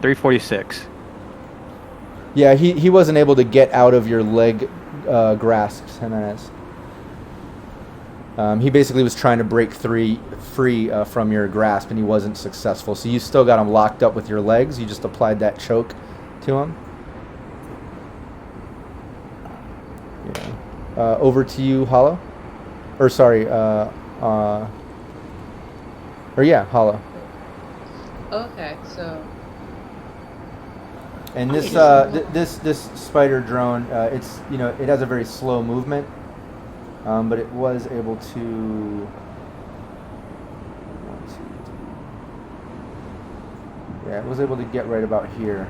346. Yeah, he wasn't able to get out of your leg grasps, Jimenez. He basically was trying to break free from your grasp, and he wasn't successful. So you still got him locked up with your legs. You just applied that choke to him. Yeah. Over to you, Hollow. Or sorry, Hollow. Okay, so And this this spider drone, it's it has a very slow movement, but it was able to. Yeah, it was able to get right about here.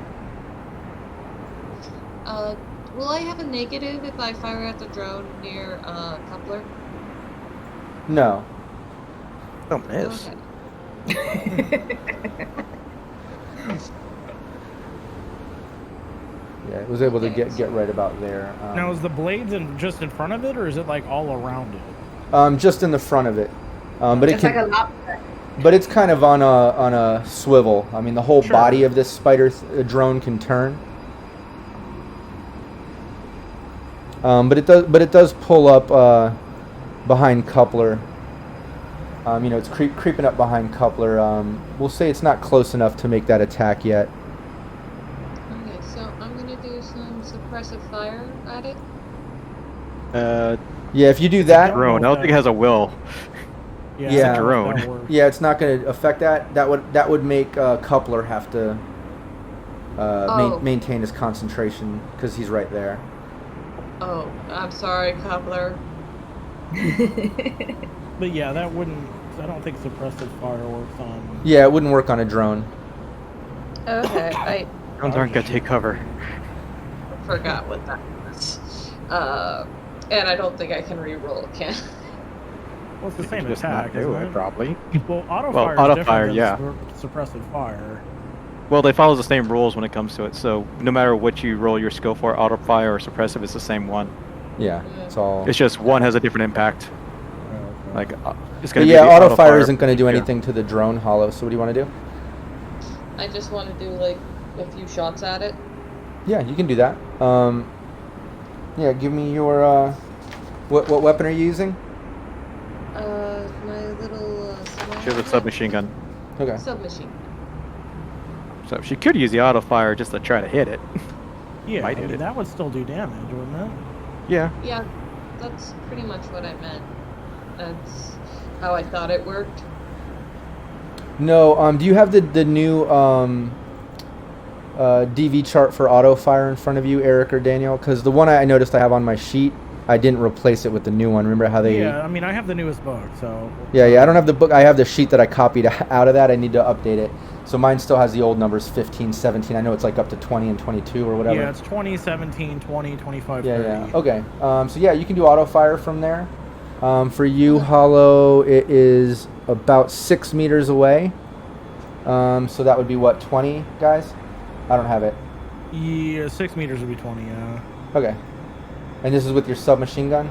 will I have a negative if I fire at the drone near Coupler? No. Don't miss. Okay. Yeah, it was able to Okay, get right about there. Now, is the blades just in front of it, or is it like all around it? Just in the front of it, but it It's can. like a lobster. But it's kind of on a swivel. I mean, the whole Sure. body of this spider drone can turn. But it does pull up behind Coupler. It's creeping up behind Coupler. We'll say it's not close enough to make that attack yet. Okay, so I'm gonna do some suppressive fire at it. Yeah, if you do that, Drone. I don't think it has a will. Yeah. It's a drone. that works. yeah, it's not going to affect that. That would make Coupler have to maintain his concentration because he's right there. Oh, I'm sorry, Coupler. But yeah, that wouldn't. I don't think suppressive fire works on. Yeah, it wouldn't work on a drone. Okay, I Drones aren't gonna take cover. forgot what that was. And I don't think I can re-roll, can Well, it's the same Just attack, not do isn't it, it? probably. Well, auto Well, fire. auto is different fire, than yeah. Suppressive fire. Well, they follow the same rules when it comes to it, so no matter what you roll your skill for, auto fire or suppressive, it's the same one. Yeah, it's all. It's just one has a different impact. Okay. Like it's But gonna. yeah, be the auto fire isn't going to do anything to the drone, Hollow. So what do you want to do? I just want to do like a few shots at it. Yeah, you can do that. Yeah, give me your. What weapon are you using? My little She has a submachine gun, Okay. submachine. so she could use the auto fire just to try to hit it. Yeah, Might I hit mean, it. that would still do damage, wouldn't it? Yeah. Yeah, that's pretty much what I meant. That's how I thought it worked. No. Do you have the new DV chart for auto fire in front of you, Eric or Daniel? Because the one I noticed I have on my sheet, I didn't replace it with the new one. Remember how they? Yeah, I mean, I have the newest book, so. Yeah. I don't have the book. I have the sheet that I copied out of that. I need to update it. So mine still has the old numbers, 15, 17. I know it's like up to 20 and 22 or whatever. Yeah, it's 20, 17, 20, 25, Yeah, 30. yeah. Okay. So yeah, you can do auto fire from there. For you, Hollow, it is about 6 meters away. So that would be what, 20 guys? I don't have it. Yeah, 6 meters would be 20, yeah. Okay. And this is with your submachine gun?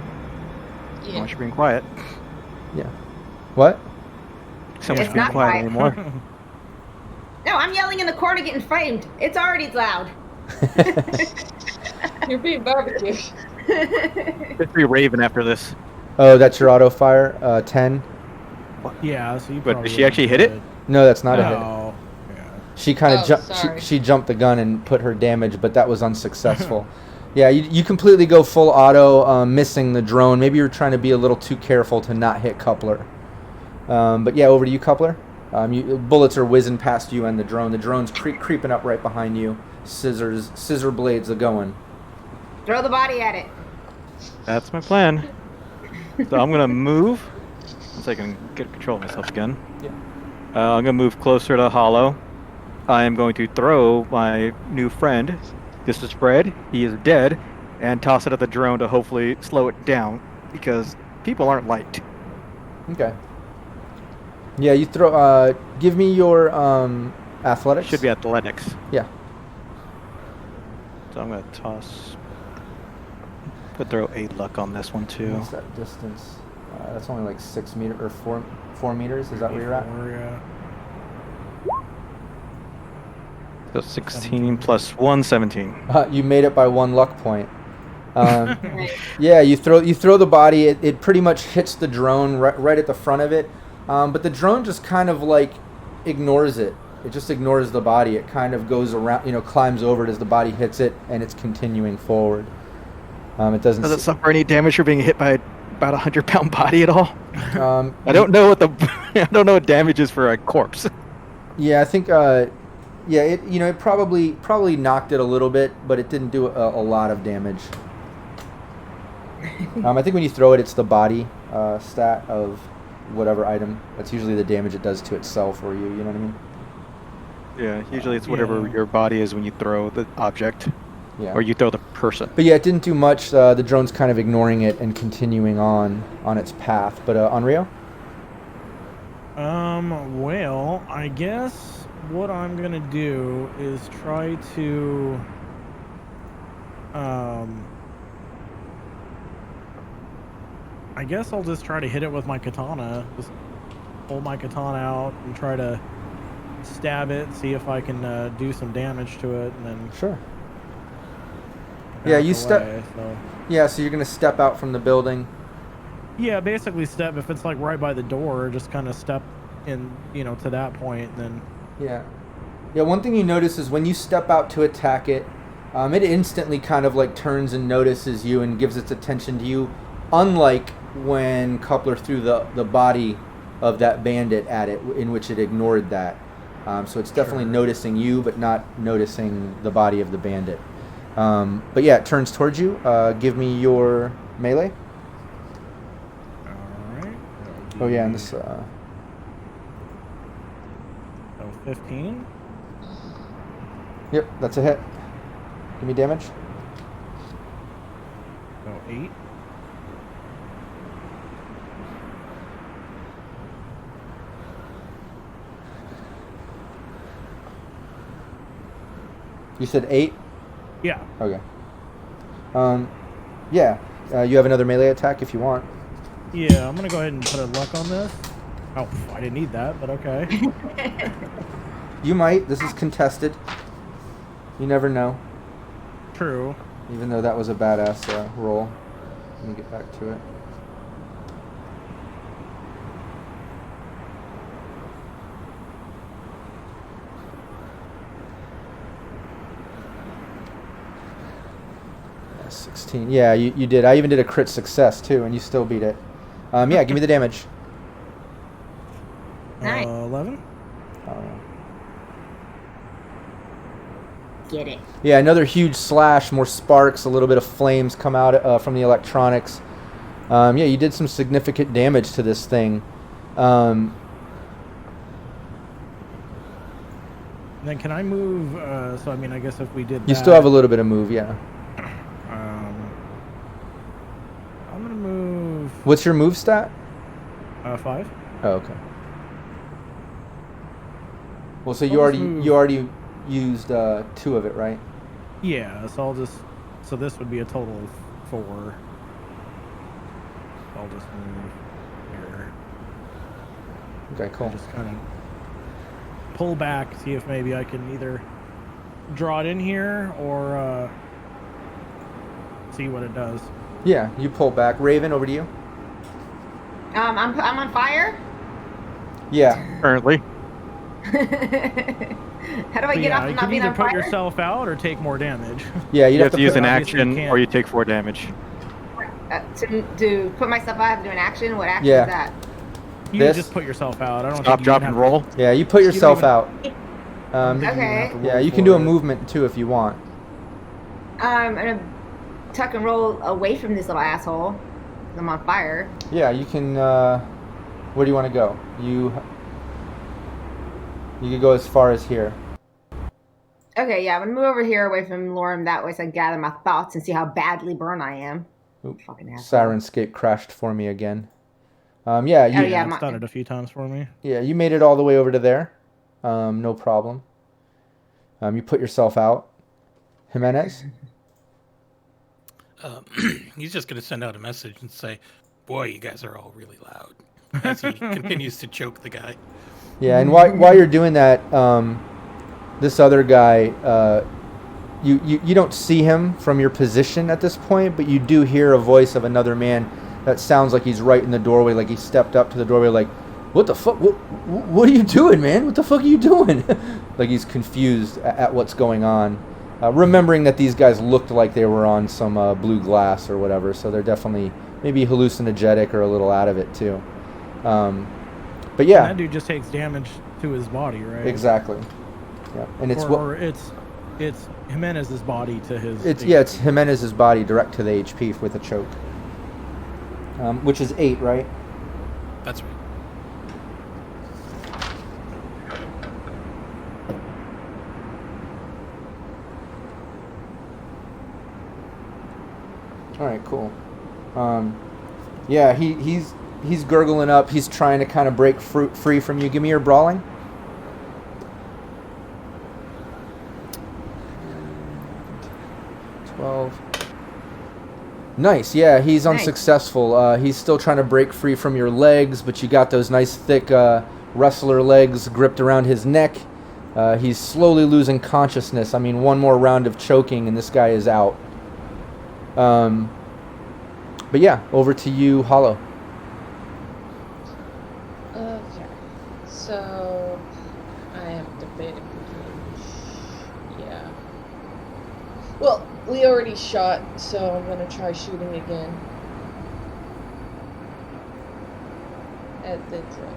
So Yeah. much being quiet. Yeah. What? So much It's being not quiet quiet. anymore. No, I'm yelling in the corner getting framed. It's already loud. You're being barbecued. Just be Raven after this. Oh, that's your auto fire, 10? Yeah, so you But probably did she actually wouldn't hit do it? No, that's not a hit. No. Yeah. She kind of Oh, jumped. sorry. She jumped the gun and put her damage, but that was unsuccessful. Yeah, you completely go full auto, missing the drone. Maybe you're trying to be a little too careful to not hit Coupler. But yeah, over to you, Coupler. Bullets are whizzing past you and the drone. The drone's creeping up right behind you. Scissor blades are going. Throw the body at it. That's my plan. So I'm gonna move. Once I can get control of myself again. Yeah. I'm gonna move closer to Hollow. I am going to throw my new friend. This is Fred. He is dead, and toss it at the drone to hopefully slow it down because people aren't liked. Okay. Yeah, you throw. Give me your athletics. Should be athletics. Yeah. So I'm gonna toss. Could throw 8 luck on this one too. What's that distance? That's only like 6 meters or 4 meters. Is that where you're at? So 16 plus 1, 17. You made it by 1 luck point. Yeah, you throw the body. It pretty much hits the drone right at the front of it, but the drone just kind of like ignores it. It just ignores the body. It kind of goes around, climbs over it as the body hits it, and it's continuing forward. It doesn't. Does it suffer any damage for being hit by about 100-pound body at all? I don't know what I don't know what damage is for a corpse. Yeah, I think. Yeah, it probably knocked it a little bit, but it didn't do a lot of damage. I think when you throw it, it's the body stat of whatever item. That's usually the damage it does to itself or you. You know what I mean? Yeah, usually it's whatever your body is when you throw the object. Yeah. Or you throw the person. But yeah, it didn't do much. The drone's kind of ignoring it and continuing on its path. But Onryo? Well, I guess what I'm gonna do is try to I guess I'll just try to hit it with my katana. Just pull my katana out and try to stab it, see if I can do some damage to it, and then Sure. Yeah, you step. So. Yeah, so you're gonna step out from the building. Yeah, basically step. If it's like right by the door, just kind of step in, to that point, then. Yeah. Yeah, one thing you notice is when you step out to attack it, it instantly kind of like turns and notices you and gives its attention to you, unlike when Coupler threw the body of that bandit at it, in which it ignored that. So it's definitely noticing you, but not noticing the body of the bandit. But yeah, it turns towards you. Give me your melee. Alright. Oh yeah, and this... 15. Yep, that's a hit. Give me damage. So 8. You said 8? Yeah. Okay. Yeah. You have another melee attack if you want. Yeah, I'm gonna go ahead and put a luck on this. Oh, I didn't need that, but okay. You might. This is contested. You never know. True. Even though that was a badass roll. Let me get back to it. Yeah, 16. Yeah, you did. I even did a crit success too, and you still beat it. Yeah, give me the damage. Nice. 11. Get it. Yeah, another huge slash, more sparks, a little bit of flames come out from the electronics. Yeah, you did some significant damage to this thing. Then can I move? So I mean, I guess if we did that, You still have a little bit of move, yeah. I'm gonna move. What's your move stat? 5. Oh, okay. Well, so you already used 2 of it, right? Yeah, so so this would be a total of 4. I'll just move here. Okay, cool. Just kind of pull back, see if maybe I can either draw it in here or see what it does. Yeah, you pull back. Raven, over to you. I'm on fire. Yeah. Currently. How do I get off you of not can being either on put fire? yourself out or take more damage. Yeah, You have to use put- an obviously action you can't. or you take 4 damage. To put myself out, I have to do an action. What action Yeah. is that? You This? just put yourself out. I don't Stop, think drop, you and have roll. Yeah, you put yourself out. Okay. Yeah, you can do a movement too if you want. To tuck and roll away from this little asshole. 'Cause I'm on fire. Yeah, you can. Where do you want to go? You could go as far as here. Okay, yeah, I'm gonna move over here away from Lorem that way so I can gather my thoughts and see how badly burned I am. Oop. Fucking asshole. Sirenscape crashed for me again. Yeah, you. Oh, yeah. It's done it a few times for me. Yeah, you made it all the way over to there. No problem. You put yourself out. Jimenez? He's just going to send out a message and say, boy, you guys are all really loud. As he continues to choke the guy. Yeah, and while you're doing that, this other guy, you don't see him from your position at this point, but you do hear a voice of another man that sounds like he's right in the doorway, like he stepped up to the doorway, like, what the fuck? What are you doing, man? What the fuck are you doing? Like he's confused at what's going on. Remembering that these guys looked like they were on some blue glass or whatever, so they're definitely maybe hallucinogenic or a little out of it too. But yeah, And that dude just takes damage to his body, right? exactly. Yeah, and it's Or it's Jimenez's body to his. it's Jimenez's body direct to the HP with a choke, which is 8, right? That's right. All right, cool. Yeah, he's gurgling up. He's trying to kind of break free from you. Give me your brawling. Nice. Yeah, he's unsuccessful. He's still trying to break free from your legs, but you got those nice thick wrestler legs gripped around his neck. He's slowly losing consciousness. I mean, one more round of choking, and this guy is out. But yeah, over to you, Hollow. Okay, so I am debating between. Yeah. Well, we already shot, so I'm gonna try shooting again. At the drone.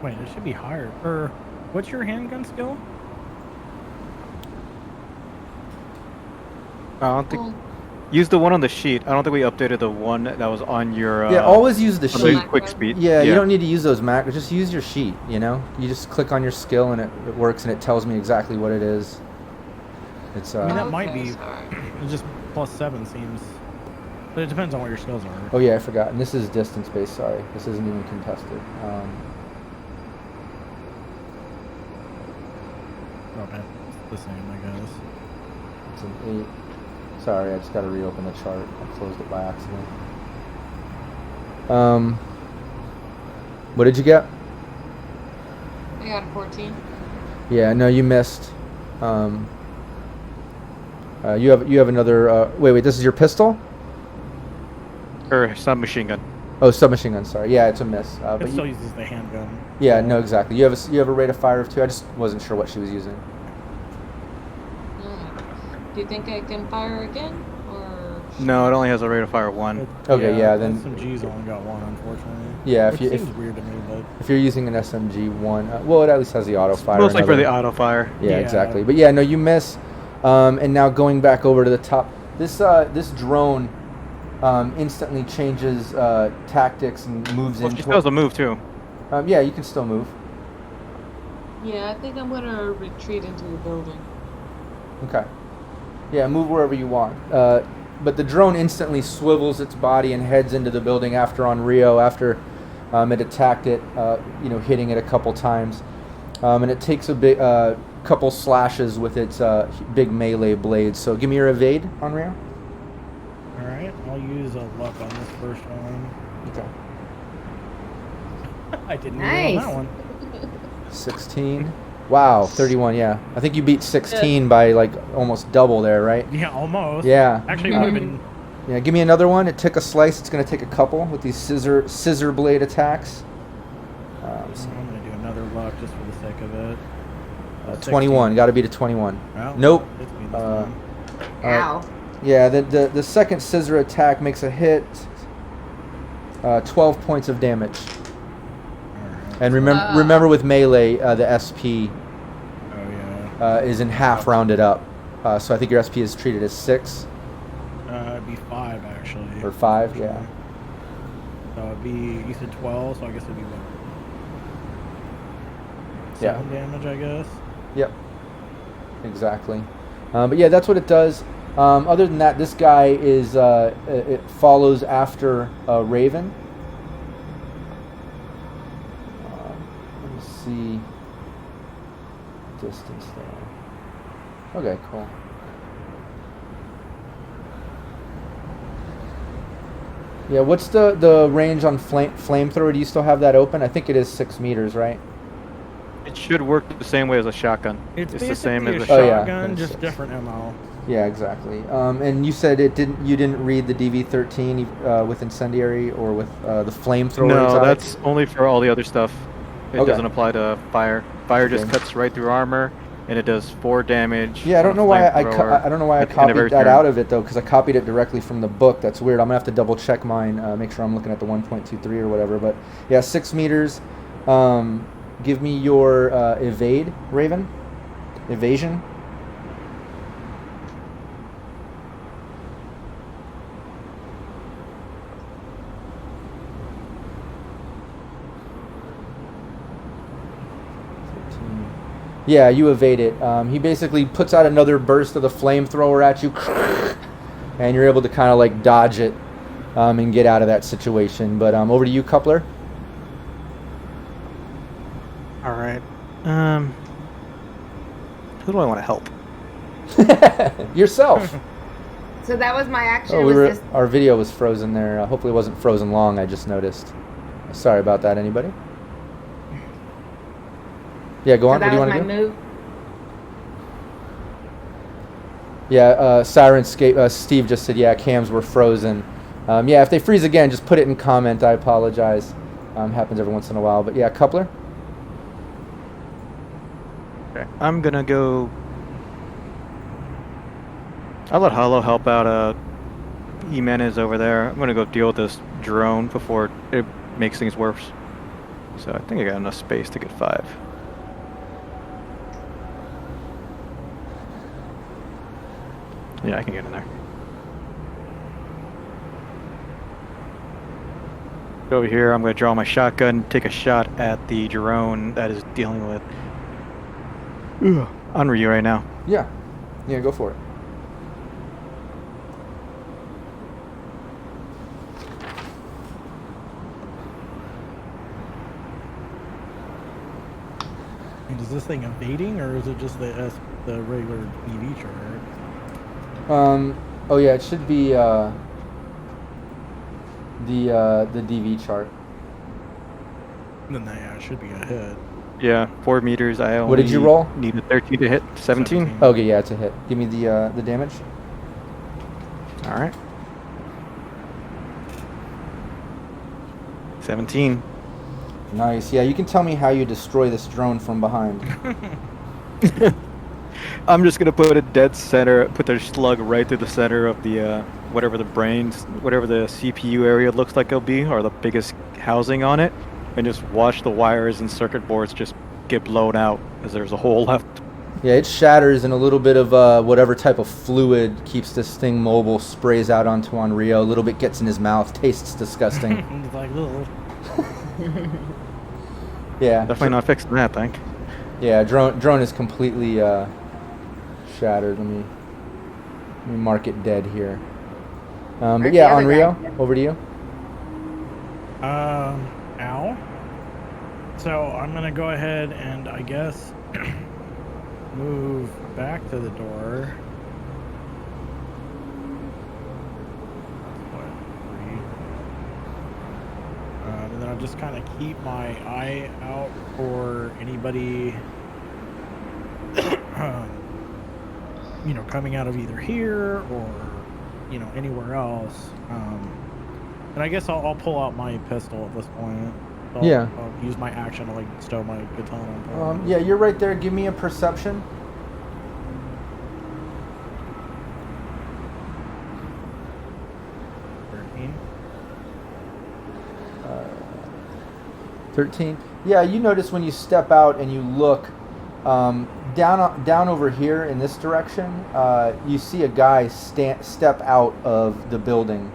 Wait, it should be higher. Or what's your handgun skill? I don't think. Well, Use the one on the sheet. I don't think we updated the one that was on your. Yeah, always use the on the sheet. quick speed. Yeah, you don't need to use those macros. Just use your sheet, you know? You just click on your skill and it works and it tells me exactly what it is. It's I mean, that might okay, be. sorry. It's just +7 seems. But it depends on what your skills are. Oh yeah, I forgot. And this is distance based, sorry. This isn't even contested. Okay, it's the same, I guess. It's an 8. Sorry, I just got to reopen the chart. I closed it by accident. What did you get? I got a 14. Yeah, no, you missed. You have another. Wait. This is your pistol? Or submachine gun. Oh, submachine gun. Sorry. Yeah, it's a miss. It But still you, uses the handgun. yeah, no, exactly. You have a rate of fire of 2. I just wasn't sure what she was using. Do you think I can fire again, or? No, it only has a rate of fire 1. Okay, yeah, then- SMG's only got 1, unfortunately. Yeah, Which seems weird to me, but if you're using an SMG1, well, it at least has the auto fire. Mostly for another- the auto fire. Yeah, Yeah. exactly. But yeah, no, you miss. And now going back over to the top, this drone instantly changes tactics and moves Well, she into. still has a move too. Yeah, you can still move. Yeah, I think I'm gonna retreat into the building. Okay. Yeah, move wherever you want. But the drone instantly swivels its body and heads into the building after it attacked it, hitting it a couple times. And it takes a couple slashes with its big melee blade. So give me your evade, Onryo. alright, I'll use a luck on this first one. Okay. I didn't Nice. roll that one. 16. Wow, 31, yeah. I think you beat 16 by like almost double there, right? Yeah, almost. Yeah. Actually, it would have been. Yeah, give me another one. It took a slice. It's going to take a couple with these scissor blade attacks. I'm going to do another luck just for the sake of it. 21. Got to beat a 21. Well, Nope. it's me this Uh, time. Ow. Yeah, the second scissor attack makes a hit. 12 points of damage. Alright. And remember with melee, the SP Oh, yeah. is in half rounded up. So I think your SP is treated as 6 It'd be 5 actually. or 5. Yeah. So it'd be, you said 12, so I guess it'd be what? Yeah. 7 damage, I guess. Yep. Exactly. But yeah, that's what it does. Other than that, this guy is it follows after Raven. Let me see distance there. Okay, cool. Yeah, what's the range on flamethrower? Do you still have that open? I think it is 6 meters, right? It should work the same way as a shotgun. It's the same as a a shotgun, then just 6. different ammo. Yeah, exactly. And you said you didn't read the DV13 with incendiary or with the flamethrower. No, exotic? that's only for all the other stuff. It Okay. doesn't apply to fire. Fire just Okay. cuts right through armor, and it does 4 damage. Yeah, I don't on know a why flamethrower I don't know why I at the end of copied every that turn. out of it though, because I copied it directly from the book. That's weird. I'm gonna have to double check mine, make sure I'm looking at the 1.23 or whatever. But yeah, 6 meters. Give me your evade, Raven. Evasion. Yeah, you evade it. He basically puts out another burst of the flamethrower at you, and you're able to kind of like dodge it and get out of that situation. But over to you, Coupler. All right. Who do I want to help? Yourself. So that was my action. Oh, was this our video was frozen there. Hopefully it wasn't frozen long, I just noticed. Sorry about that, anybody? Yeah, go so on. What that do you was want my to do? move. Yeah, Steve just said, yeah, cams were frozen. Yeah, if they freeze again, just put it in comment. I apologize. Happens every once in a while. But yeah, Coupler? Okay. I'm gonna go. I'll let Hollow help out. Jimenez over there. I'm gonna go deal with this drone before it makes things worse. So I think I got enough space to get 5. Yeah, I can get in there. Over here, I'm going to draw my shotgun, take a shot at the drone that is dealing with Unryu right now. Yeah. Yeah, go for it. And is this thing evading, or is it just the regular EV chart? Oh yeah, it should be the DV chart. Then that, yeah, it should be a hit. Yeah, 4 meters. I only What did you roll? Need a 13 to hit. 17. 17. Okay, yeah, it's a hit. Give me the damage. All right. 17. Nice. Yeah, you can tell me how you destroy this drone from behind. I'm just gonna put a dead center, put the slug right through the center of the whatever the CPU area looks like it'll be, or the biggest housing on it, and just watch the wires and circuit boards just get blown out as there's a hole left. Yeah, it shatters, and a little bit of whatever type of fluid keeps this thing mobile sprays out onto Onryo. A little bit gets in his mouth, tastes disgusting. It's like, ugh. Yeah. Definitely not fixing that, thank. Yeah, drone is completely shattered. Let me mark it dead here. But Where's yeah, the other Onryo, guy? over to you. Ow. So I'm gonna go ahead and I guess move back to the door. What, 3? And then I'll just kind of keep my eye out for anybody, coming out of either here or, anywhere else. And I guess I'll pull out my pistol at this point. Yeah. I'll use my action to stow my baton. Yeah, you're right there. Give me a perception. 13. Yeah, you notice when you step out and you look, down down over here in this direction, you see a guy step out of the building.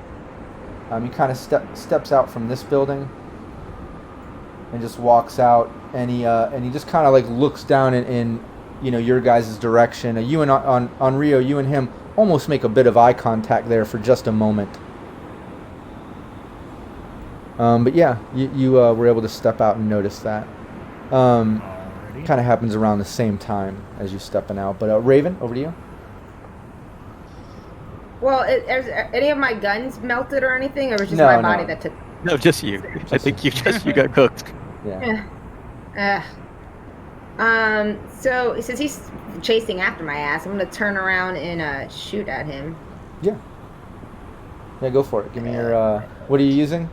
He kind of steps out from this building and just walks out, and he just kind of like looks down in your guys' direction. You and on Rio, you and him almost make a bit of eye contact there for just a moment. But yeah, you were able to step out and notice that. Kind of happens around the same time as you stepping out. But Raven, over to you. Well, is any of my guns melted or anything, or was just my body that took? No, just you. I think you got cooked. Yeah. So since he's chasing after my ass, I'm gonna turn around and shoot at him. Yeah. Yeah, go for it. Give me your. What are you using?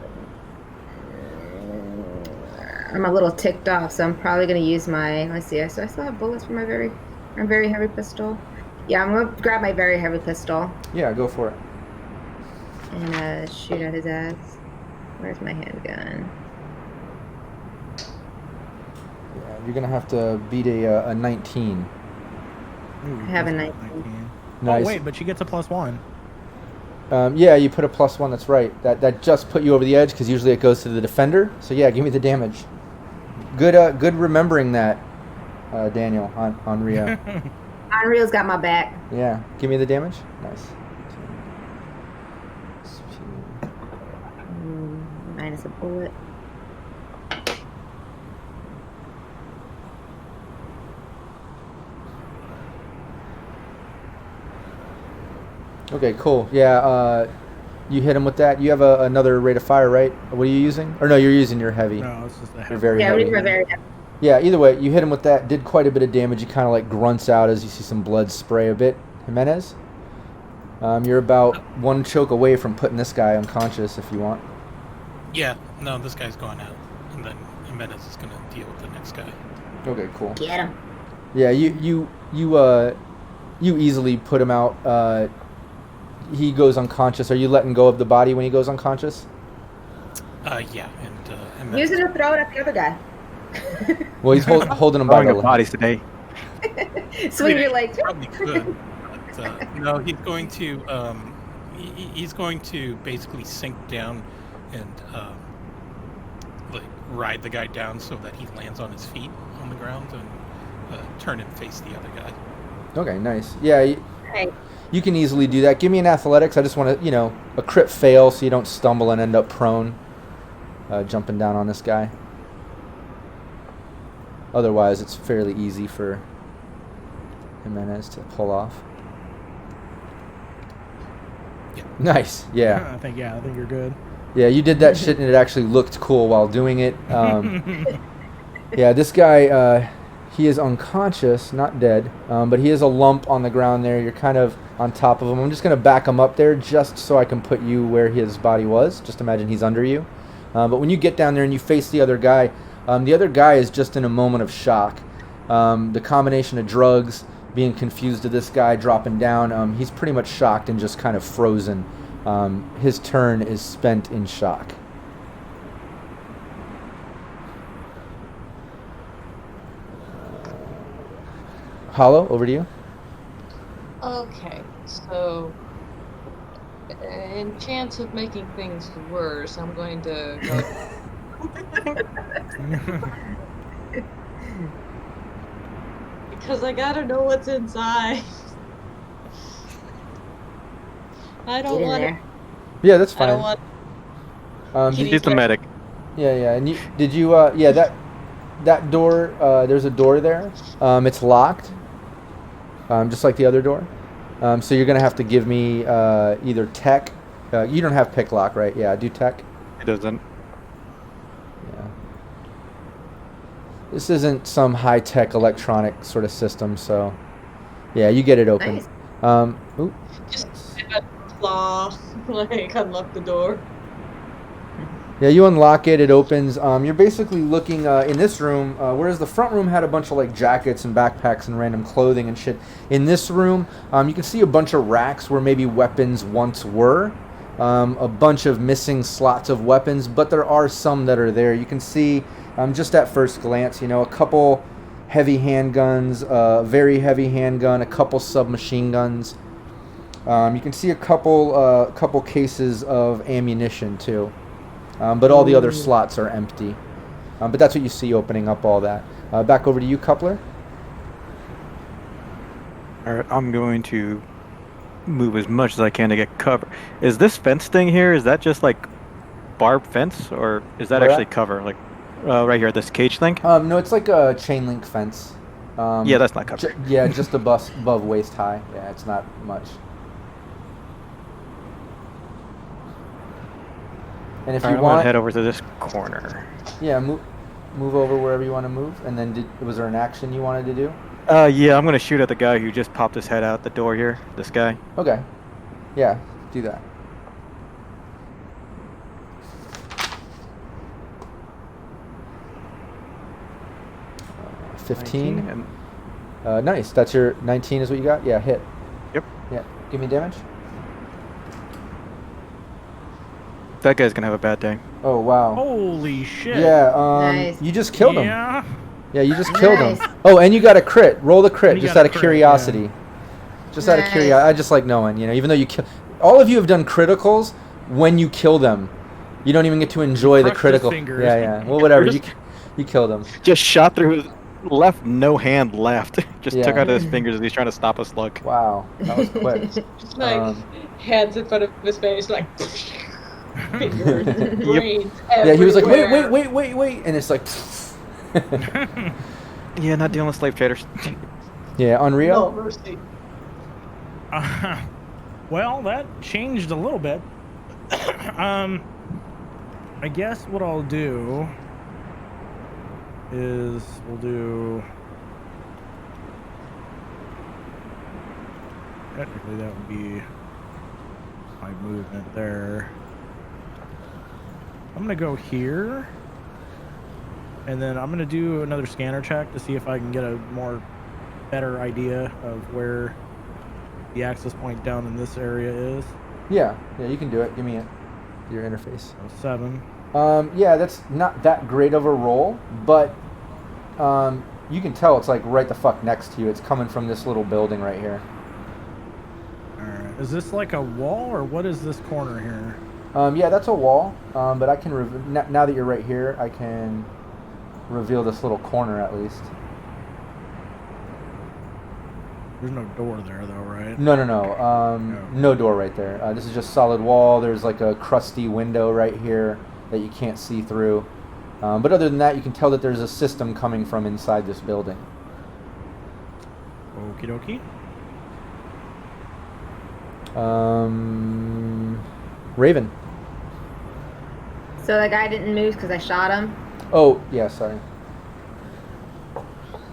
I'm a little ticked off, so I'm probably gonna use my. Let's see. So I still have bullets for my very heavy pistol. Yeah, I'm gonna grab my very heavy pistol. Yeah, go for it. And shoot at his ass. Where's my handgun? Yeah, you're gonna have to beat a 19. Ooh, I have a 19. Nice. Oh wait, but she gets a +1. Yeah, you put a +1. That's right. That just put you over the edge because usually it goes to the defender. So yeah, give me the damage. Good remembering that, Daniel on Rio. Unreal's got my back. Yeah, give me the damage. Nice. Minus a bullet. Okay, cool. Yeah, you hit him with that. You have another rate of fire, right? What are you using? Or no, you're using your heavy. No, it's just a You're heavy. very Yeah, heavy. we're very heavy. Yeah, either way, you hit him with that. Did quite a bit of damage. He kind of like grunts out as you see some blood spray a bit. Jimenez, you're about one choke away from putting this guy unconscious if you want. Yeah, no, this guy's going out, and then Jimenez is going to deal with the next guy. Okay, cool. Get him. Yeah, you easily put him out. He goes unconscious. Are you letting go of the body when he goes unconscious? Yeah, and Jimenez. Use it to throw it at the other guy. Well, he's holding him by Throwing the up leg. bodies today. Swing your legs. Probably could. But, no, he's going to he's going to basically sink down and like ride the guy down so that he lands on his feet on the ground and turn and face the other guy. Okay, nice. Yeah, Hey, you can easily do that. Give me an athletics. I just want to, a crit fail so you don't stumble and end up prone jumping down on this guy. Otherwise, it's fairly easy for Jimenez to pull off. Yeah. Nice. Yeah. I think you're good. Yeah, you did that shit and it actually looked cool while doing it. Yeah, this guy, he is unconscious, not dead, but he is a lump on the ground there. You're kind of on top of him. I'm just going to back him up there just so I can put you where his body was. Just imagine he's under you. But when you get down there and you face the other guy is just in a moment of shock. The combination of drugs, being confused to this guy dropping down, he's pretty much shocked and just kind of frozen. His turn is spent in shock. Hollow, over to you. Okay, so in chance of making things worse, I'm going to go because I gotta know what's inside. I get don't in want there. Yeah, that's I don't fine. want. Did, He's the medic. yeah, and did you? Yeah, that door. There's a door there. It's locked. Just like the other door. So you're gonna have to give me either tech. You don't have pick lock, right? Yeah, do tech. He doesn't. Yeah. This isn't some high-tech electronic sort of system, so yeah, you get it open. Nice. Ooh. Just claw, like unlock the door. Yeah, you unlock it, it opens. You're basically looking in this room, whereas the front room had a bunch of like jackets and backpacks and random clothing and shit. In this room, you can see a bunch of racks where maybe weapons once were. A bunch of missing slots of weapons, but there are some that are there. You can see, just at first glance, a couple heavy handguns, very heavy handgun, a couple submachine guns. You can see a couple cases of ammunition too, but all the other slots are empty. But that's what you see opening up all that. Back over to you, Coupler. All right, I'm going to move as much as I can to get cover. Is this fence thing here? Is that just like barbed fence, or is that Where actually at? cover? Like right here, this cage thing. No, it's like a chain link fence. Yeah, that's not cover. Yeah, just above waist high. Yeah, it's not much. And if All right, you I'm gonna want, head over to this corner. yeah, move over wherever you want to move. And then, was there an action you wanted to do? Yeah, I'm gonna shoot at the guy who just popped his head out the door here. This guy. Okay. Yeah, do that. Uh, 15. 19 and Nice. That's your 19 is what you got? Yeah, hit. Yep. Yeah. Give me damage. that guy's gonna have a bad day. Oh, wow. Holy shit. Yeah, Nice. you just killed him. Yeah. Yeah, you just killed him. Nice. Oh, and you got a crit. Roll the crit, And you just got out a of crit, curiosity. Just out of Nice. curiosity. I just like knowing, even though you kill... All of you have done criticals when you kill them. You don't even get to enjoy the crushed his critical. fingers. Yeah. Well, whatever. Just- You killed him. Just shot through his left, no hand left. Just Yeah. took out his fingers as he's trying to stop a slug. Wow, that was quick. Just like Um, hands in front of his face, like fingers, brains. Yeah, he was like, everywhere. wait, and it's like... Yeah, not dealing with slave traders. Yeah, No Unreal? mercy. Well, that changed a little bit. I guess what I'll do is we'll do. Technically, that would be my movement there. I'm gonna go here, and then I'm gonna do another scanner check to see if I can get a better idea of where the access point down in this area is. Yeah, you can do it. Give me your interface. So 7. Yeah, that's not that great of a roll, but you can tell it's like right the fuck next to you. It's coming from this little building right here. Alright. Is this like a wall, or what is this corner here? Yeah, that's a wall, but I can, now that you're right here, I can reveal this little corner at least. There's no door there, though, right? No. No door right there. This is just solid wall. There's like a crusty window right here that you can't see through. But other than that, you can tell that there's a system coming from inside this building. Okie dokie. Raven. So that guy didn't move because I shot him. Oh, yeah, sorry.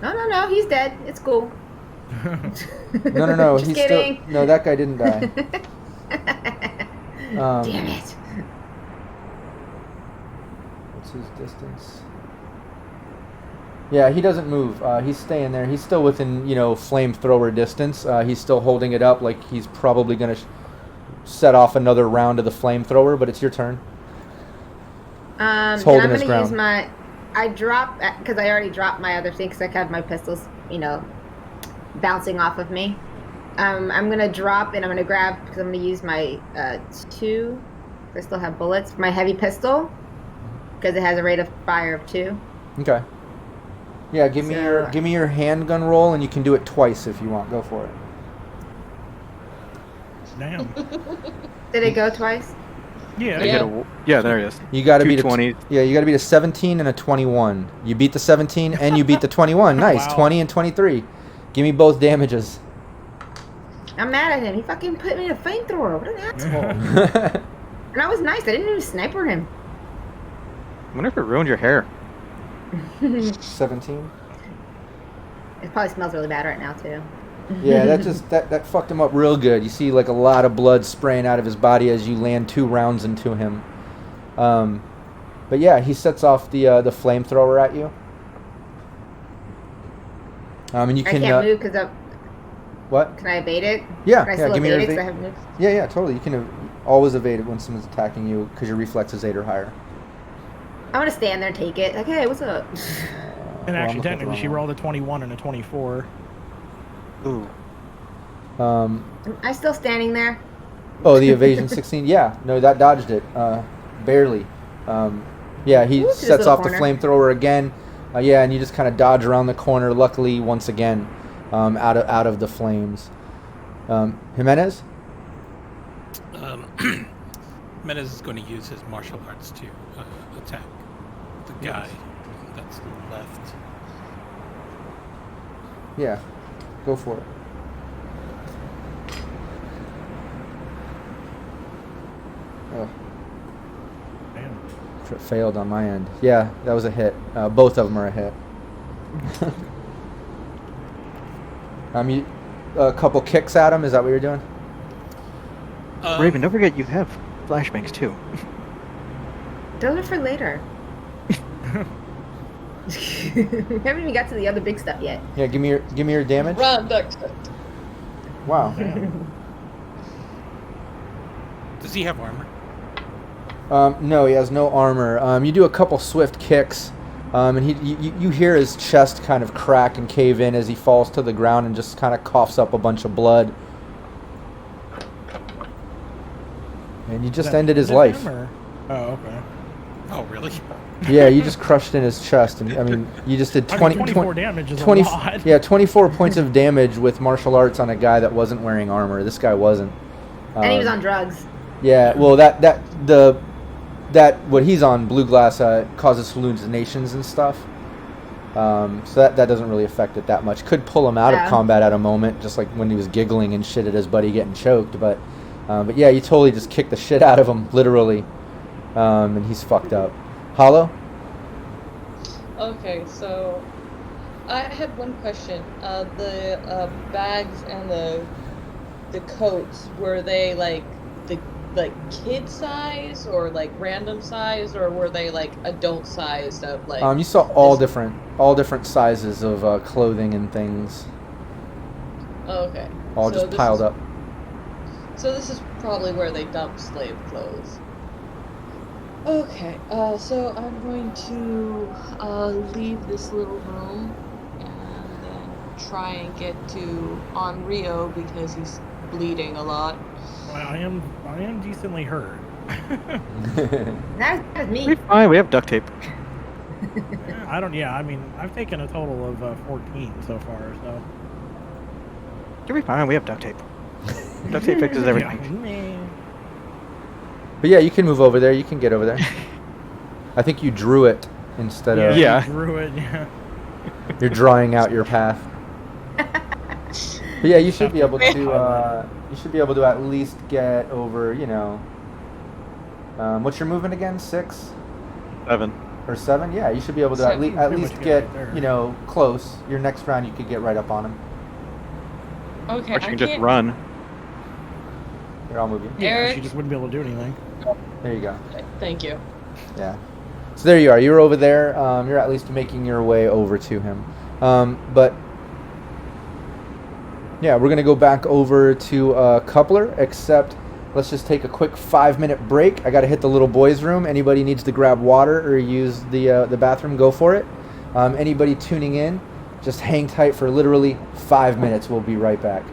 No, he's dead. It's cool. No. Just He's kidding. still... No, that guy didn't die. Damn it. What's his distance? Yeah, he doesn't move. He's staying there. He's still within, flamethrower distance. He's still holding it up like he's probably going to set off another round of the flamethrower, but it's your turn. Then holding I'm his gonna use ground. I dropped because I already dropped my other thing because I had my pistols, bouncing off of me. I'm gonna drop and I'm gonna grab because I'm gonna use my 2. I still have bullets. My heavy pistol because it has a rate of fire of 2. Okay. Yeah, give me your handgun roll, and you can do it twice if you want. Go for it. Damn. Did it go twice? Yeah. Yeah, there it is. You got to beat 220. you got to beat a 17 and a 21. You beat the 17 and you beat the 21. Nice. Wow. 20 and 23. Give me both damages. I'm mad at him. He fucking put me in a flamethrower. What an asshole. And I was nice. I didn't even sniper him. I wonder if it ruined your hair. 17. It probably smells really bad right now too. Yeah, that fucked him up real good. You see like a lot of blood spraying out of his body as you land 2 rounds into him. But yeah, he sets off the flamethrower at you. And you I can can't move because what? can I evade it? Yeah, Can I yeah. still Give me your evade it 'cause I evade. have moved? Yeah, totally. You can always evade it when someone's attacking you because your reflex is 8 or higher. I want to stand there and take it. Like, hey, what's up? And I'm actually, looking at the technically, she wrong rolled a 21 and a 24. Ooh. one. Am I still standing there? Oh, the evasion 16. Yeah, no, that dodged it. Barely. Yeah, he Ooh, to this sets little off the corner. flamethrower again. Yeah, and you just kind of dodge around the corner. Luckily, once again, out of the flames. Jimenez. Menace is going to use his martial arts to attack the guy that's left. Yeah, go for it. Oh, Damn. failed on my end. Yeah, that was a hit. Both of them are a hit. You, a couple kicks at him. Is that what you're doing? Raven, don't forget you have flashbangs too. Those are for later. We haven't even got to the other big stuff yet. Yeah, give me your damage. Run, duck. Wow. Does he have armor? No, he has no armor. You do a couple swift kicks, and you hear his chest kind of crack and cave in as he falls to the ground and just kind of coughs up a bunch of blood. And you just ended his life. Oh, okay. Oh, really? Yeah, you just crushed in his chest, and I mean, you just did 24 damage is 20 a lot. Yeah, 24 points of damage with martial arts on a guy that wasn't wearing armor. This guy wasn't. And he was on drugs. Yeah, well, what he's on, blue glass, causes hallucinations and stuff. So that doesn't really affect it that much. Could pull him out of combat at a moment, just like when he was giggling and shit at his buddy getting choked. But yeah, you totally just kicked the shit out of him, literally, and he's fucked up. Hollow? Okay, so I had one question. The bags and the coats, were they like kid size or like random size, or were they like adult sized of like? You saw all different sizes of clothing and things. Okay. All So just piled up. So this is probably where they dump slave clothes. Okay, so I'm going to leave this little room and then try and get to Rio because he's bleeding a lot. Well, I am decently hurt. That was me. We're fine. We have duct tape. I mean, I've taken a total of 14 so far, so. You'll be fine. We have duct tape. Duct tape fixes everything. Yeah. But yeah, you can move over there. You can get over there. I think you drew it instead of... Yeah. Drew it, yeah. You're drawing out your path. But yeah, you should be able to. You should be able to at least get over. What's your movement again? 6 7 or 7? Yeah, you should be able to at Seven. at Pretty least much get right there. close. Your next round, you could get right up on him. Okay, Or I she can just can't. run. Here, I'll move you. Yeah, Eric? she just wouldn't be able to do anything. There you go. Thank you. Yeah. So there you are. You're over there. You're at least making your way over to him. But yeah, we're gonna go back over to Coupler. Except, let's just take a quick 5-minute break. I gotta hit the little boys' room. Anybody needs to grab water or use the bathroom, go for it. Anybody tuning in, just hang tight for literally 5 minutes. We'll be right back.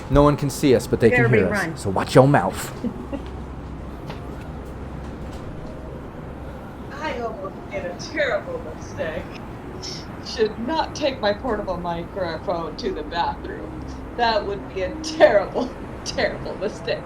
No one can see us, but they can hear us. Everybody run. So watch your mouth. I almost made a terrible mistake. Should not take my portable microphone to the bathroom. That would be a terrible, terrible mistake.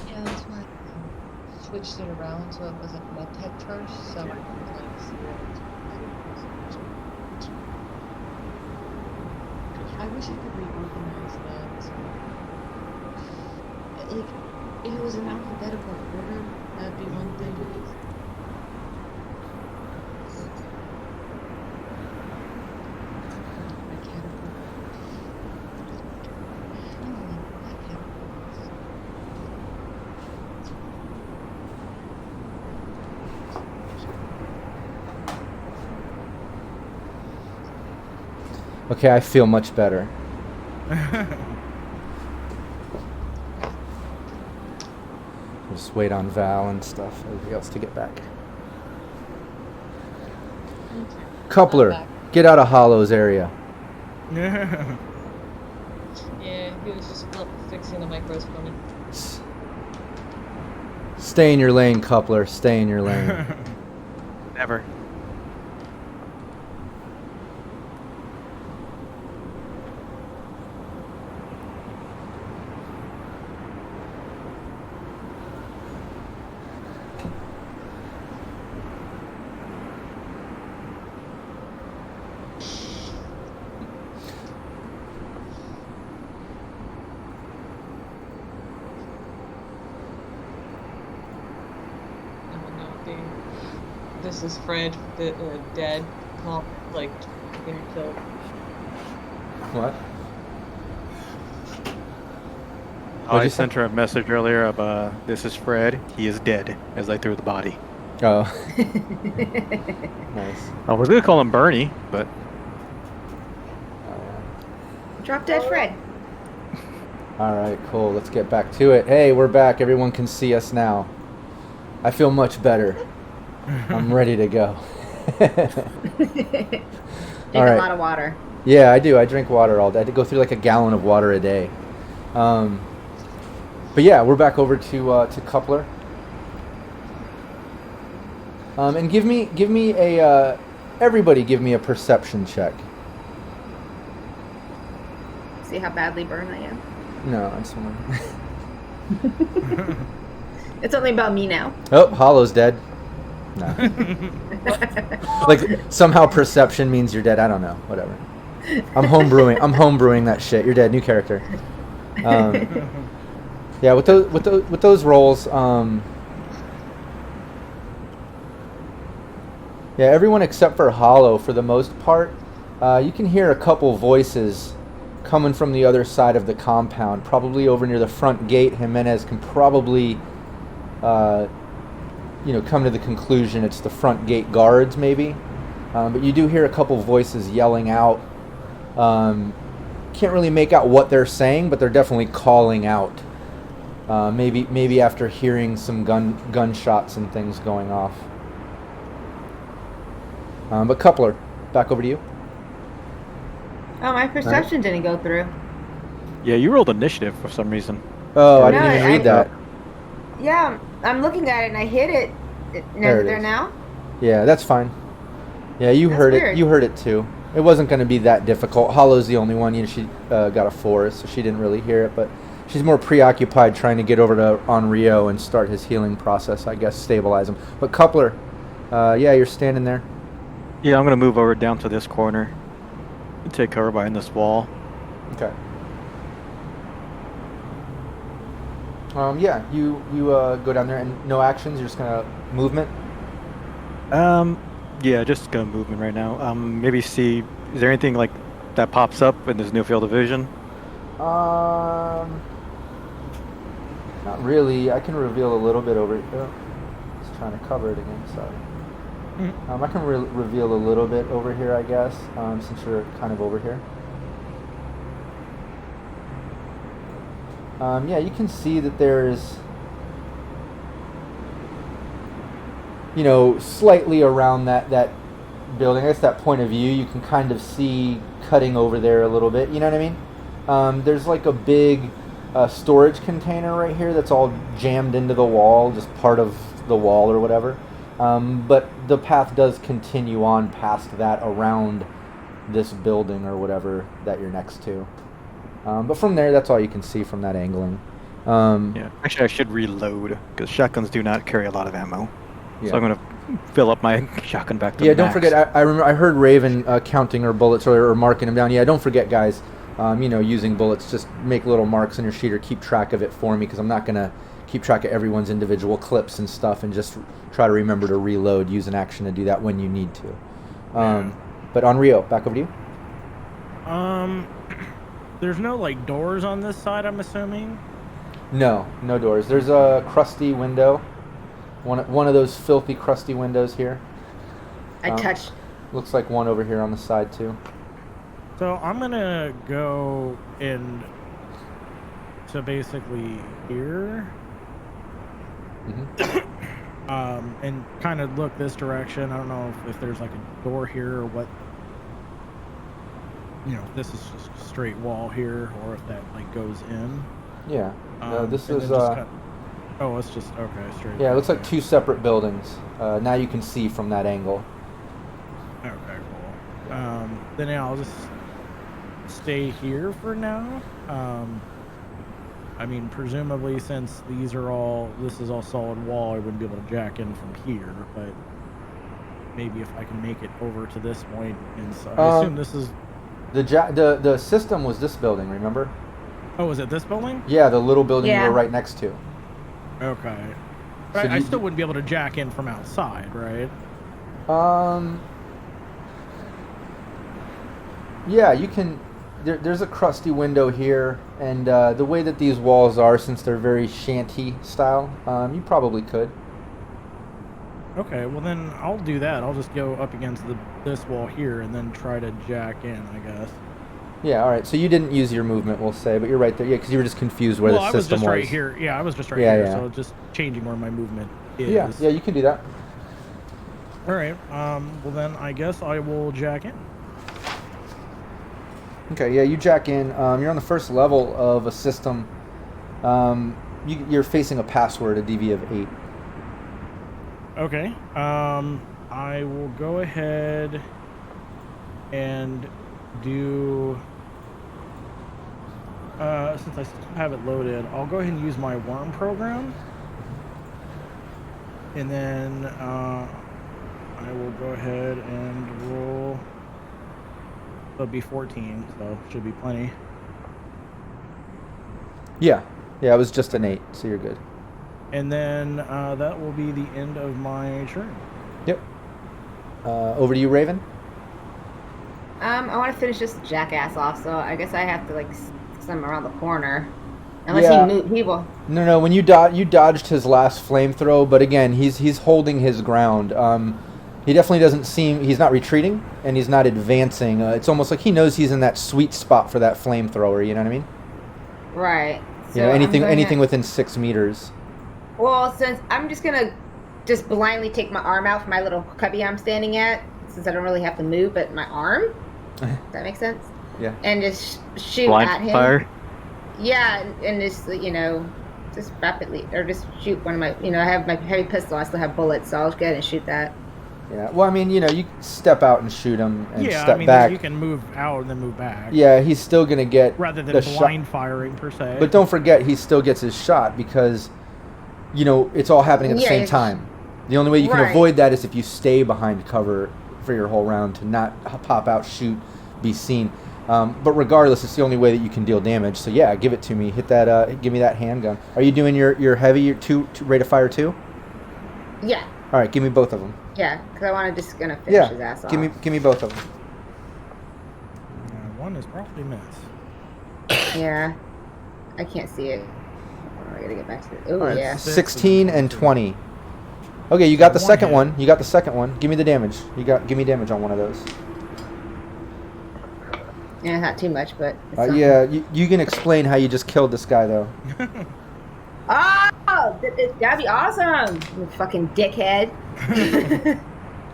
Yeah, that's why I switched it around so it wasn't medtech first. So I wish I could reorganize that. Like, if it was in alphabetical order, that'd be one thing. My category. Okay, I feel much better. Just wait on Val and stuff, everybody else to get back. Coupler, get out of Hollow's area. Yeah, he was just fixing the micros for me. Stay in your lane, Coupler. Stay in your lane. Never. This is Fred, the dead cop, like, getting killed. What? I sent her a message earlier of, this is Fred, he is dead, as I threw the body. Oh. Nice. I was going to call him Bernie, but... Drop dead Fred. Alright, cool. Let's get back to it. Hey, we're back. Everyone can see us now. I feel much better. I'm ready to go. Drink a lot of water. Yeah, I do. I drink water all day. I had to go through like a gallon of water a day. But yeah, we're back over to Coupler. And give me a everybody give me a perception check. See how badly burned I am. No, I just want to. It's only about me now. Oh, Hollow's dead. No. Like somehow perception means you're dead. I don't know. Whatever. I'm homebrewing that shit. You're dead. New character. Yeah, with those rolls. Yeah, everyone except for Hollow, for the most part, you can hear a couple voices coming from the other side of the compound, probably over near the front gate. Jimenez can probably, come to the conclusion it's the front gate guards, maybe. But you do hear a couple voices yelling out. Can't really make out what they're saying, but they're definitely calling out. Maybe after hearing some gunshots and things going off. But Coupler, back over to you. Oh, my perception didn't go through. Yeah, you rolled initiative for some reason. Oh, I didn't even read that. Yeah, I'm looking at it and I hit it. There now? Yeah, that's fine. Yeah, you heard it. You heard it too. It wasn't going to be that difficult. Hollow's the only one. She got a 4, so she didn't really hear it. But she's more preoccupied trying to get over to Onryo and start his healing process, I guess, stabilize him. But Coupler, yeah, you're standing there. Yeah, I'm going to move over down to this corner and take cover behind this wall. Okay. Yeah, you go down there and no actions. You're just gonna movement. Yeah, just gonna movement right now. Maybe see, is there anything like that pops up in this new field of vision? Not really. I can reveal a little bit over here. Just trying to cover it again. Sorry. I can reveal a little bit over here, I guess, since you're kind of over here. Yeah, you can see that there's, slightly around that building, I guess that point of view, you can kind of see cutting over there a little bit, you know what I mean? There's like a big storage container right here that's all jammed into the wall, just part of the wall or whatever. But the path does continue on past that around this building or whatever that you're next to. But from there, that's all you can see from that angling. Yeah. Actually, I should reload because shotguns do not carry a lot of ammo. Yeah. So I'm gonna fill up my shotgun back to Yeah, max. don't forget. I remember I heard Raven counting her bullets or marking them down. Yeah, don't forget, guys. Using bullets, just make little marks on your sheet or keep track of it for me because I'm not gonna keep track of everyone's individual clips and stuff, and just try to remember to reload. Use an action to do that when you need to. But on Rio, back over to you. There's no like doors on this side, I'm assuming. No doors. There's a crusty window. One of those filthy, crusty windows here. I touched. Looks like one over here on the side too. So I'm gonna go in to basically here, and kind of look this direction. I don't know if there's like a door here or what. If this is just a straight wall here, or if that like goes in. Yeah. This is. Oh, it's just okay. Straight. Yeah, it looks like two separate buildings. Now you can see from that angle. Okay, cool. Then yeah, I'll just stay here for now. I mean, presumably since this is all solid wall, I wouldn't be able to jack in from here, but maybe if I can make it over to this point, and so I assume this is the system was this building. Remember? Oh, was it this building? Yeah, the little building you were right next to. Okay. But I still wouldn't be able to jack in from outside, right? Yeah, you can. There's a crusty window here, and the way that these walls are, since they're very shanty style, you probably could. Okay, well then I'll do that. I'll just go up against this wall here and then try to jack in, I guess. Yeah, all right. So you didn't use your movement, we'll say, but you're right there. Yeah, because you were just confused where the system was. I was just right here. Yeah, I was just right here. So just changing where my movement is. Yeah, you can do that. All right. Well then, I guess I will jack in. Okay. Yeah, you jack in. You're on the first level of a system. You're facing a password, a DV of 8. Okay. I will go ahead and do. Since I still have it loaded, I'll go ahead and use my worm program, and then I will go ahead and roll. It'll be 14, so should be plenty. Yeah, it was just an 8, so you're good. And then that will be the end of my turn. Yep. Over to you, Raven. I want to finish this jackass off, so I guess I have to like send him around the corner. Unless he moved, he will. No. When you dodged his last flamethrow, but again, he's holding his ground. He definitely doesn't seem. He's not retreating and he's not advancing. It's almost like he knows he's in that sweet spot for that flamethrower. You know what I mean? Right. So anything within 6 meters. Well, since I'm just gonna blindly take my arm out from my little cubby I'm standing at, since I don't really have to move, but my arm. Does that make sense? Yeah. And just shoot Blind at him. fire. Yeah, and just just rapidly, or just shoot one of my. I have my heavy pistol. I still have bullets, so I'll just go ahead and shoot that. Yeah. Well, I mean, you step out and shoot him and step I mean, back. You can move out and then move back. Yeah, he's still gonna get rather than blind firing per se. But don't forget, he still gets his shot because, it's all happening at the same time. The only way you can avoid that is if you stay behind cover for your whole round to not pop out, shoot, be seen. But regardless, it's the only way that you can deal damage. So yeah, give it to me. Hit that. Give me that handgun. Are you doing your heavy, your two rate of fire 2? Yeah. All right, give me both of them. Yeah, because I want to just gonna finish his ass off. Give me both of them. One is probably miss. Yeah, I can't see it. I gotta get back to it. Oh right, yeah. 16 and 20. Okay, you got the second one. You got the second one. Give me the damage. Give me damage on one of those. Yeah, not too much, but. Yeah, you can explain how you just killed this guy though. Oh, that'd be awesome, you fucking dickhead.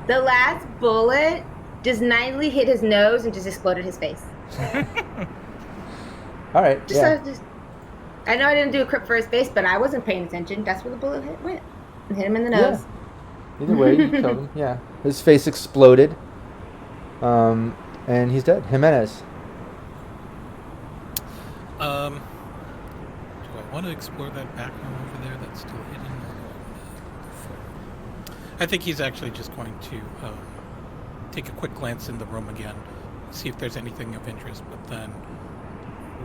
The last bullet just nicely hit his nose and just exploded his face. All right. I know I didn't do a crit for his face, but I wasn't paying attention. That's where the bullet went. And hit him in the nose. Yeah. Either way, you killed him. Yeah. His face exploded. And he's dead. Jimenez. Do I want to explore that back room over there that's still hidden? I think he's actually just going to take a quick glance in the room again, see if there's anything of interest, but then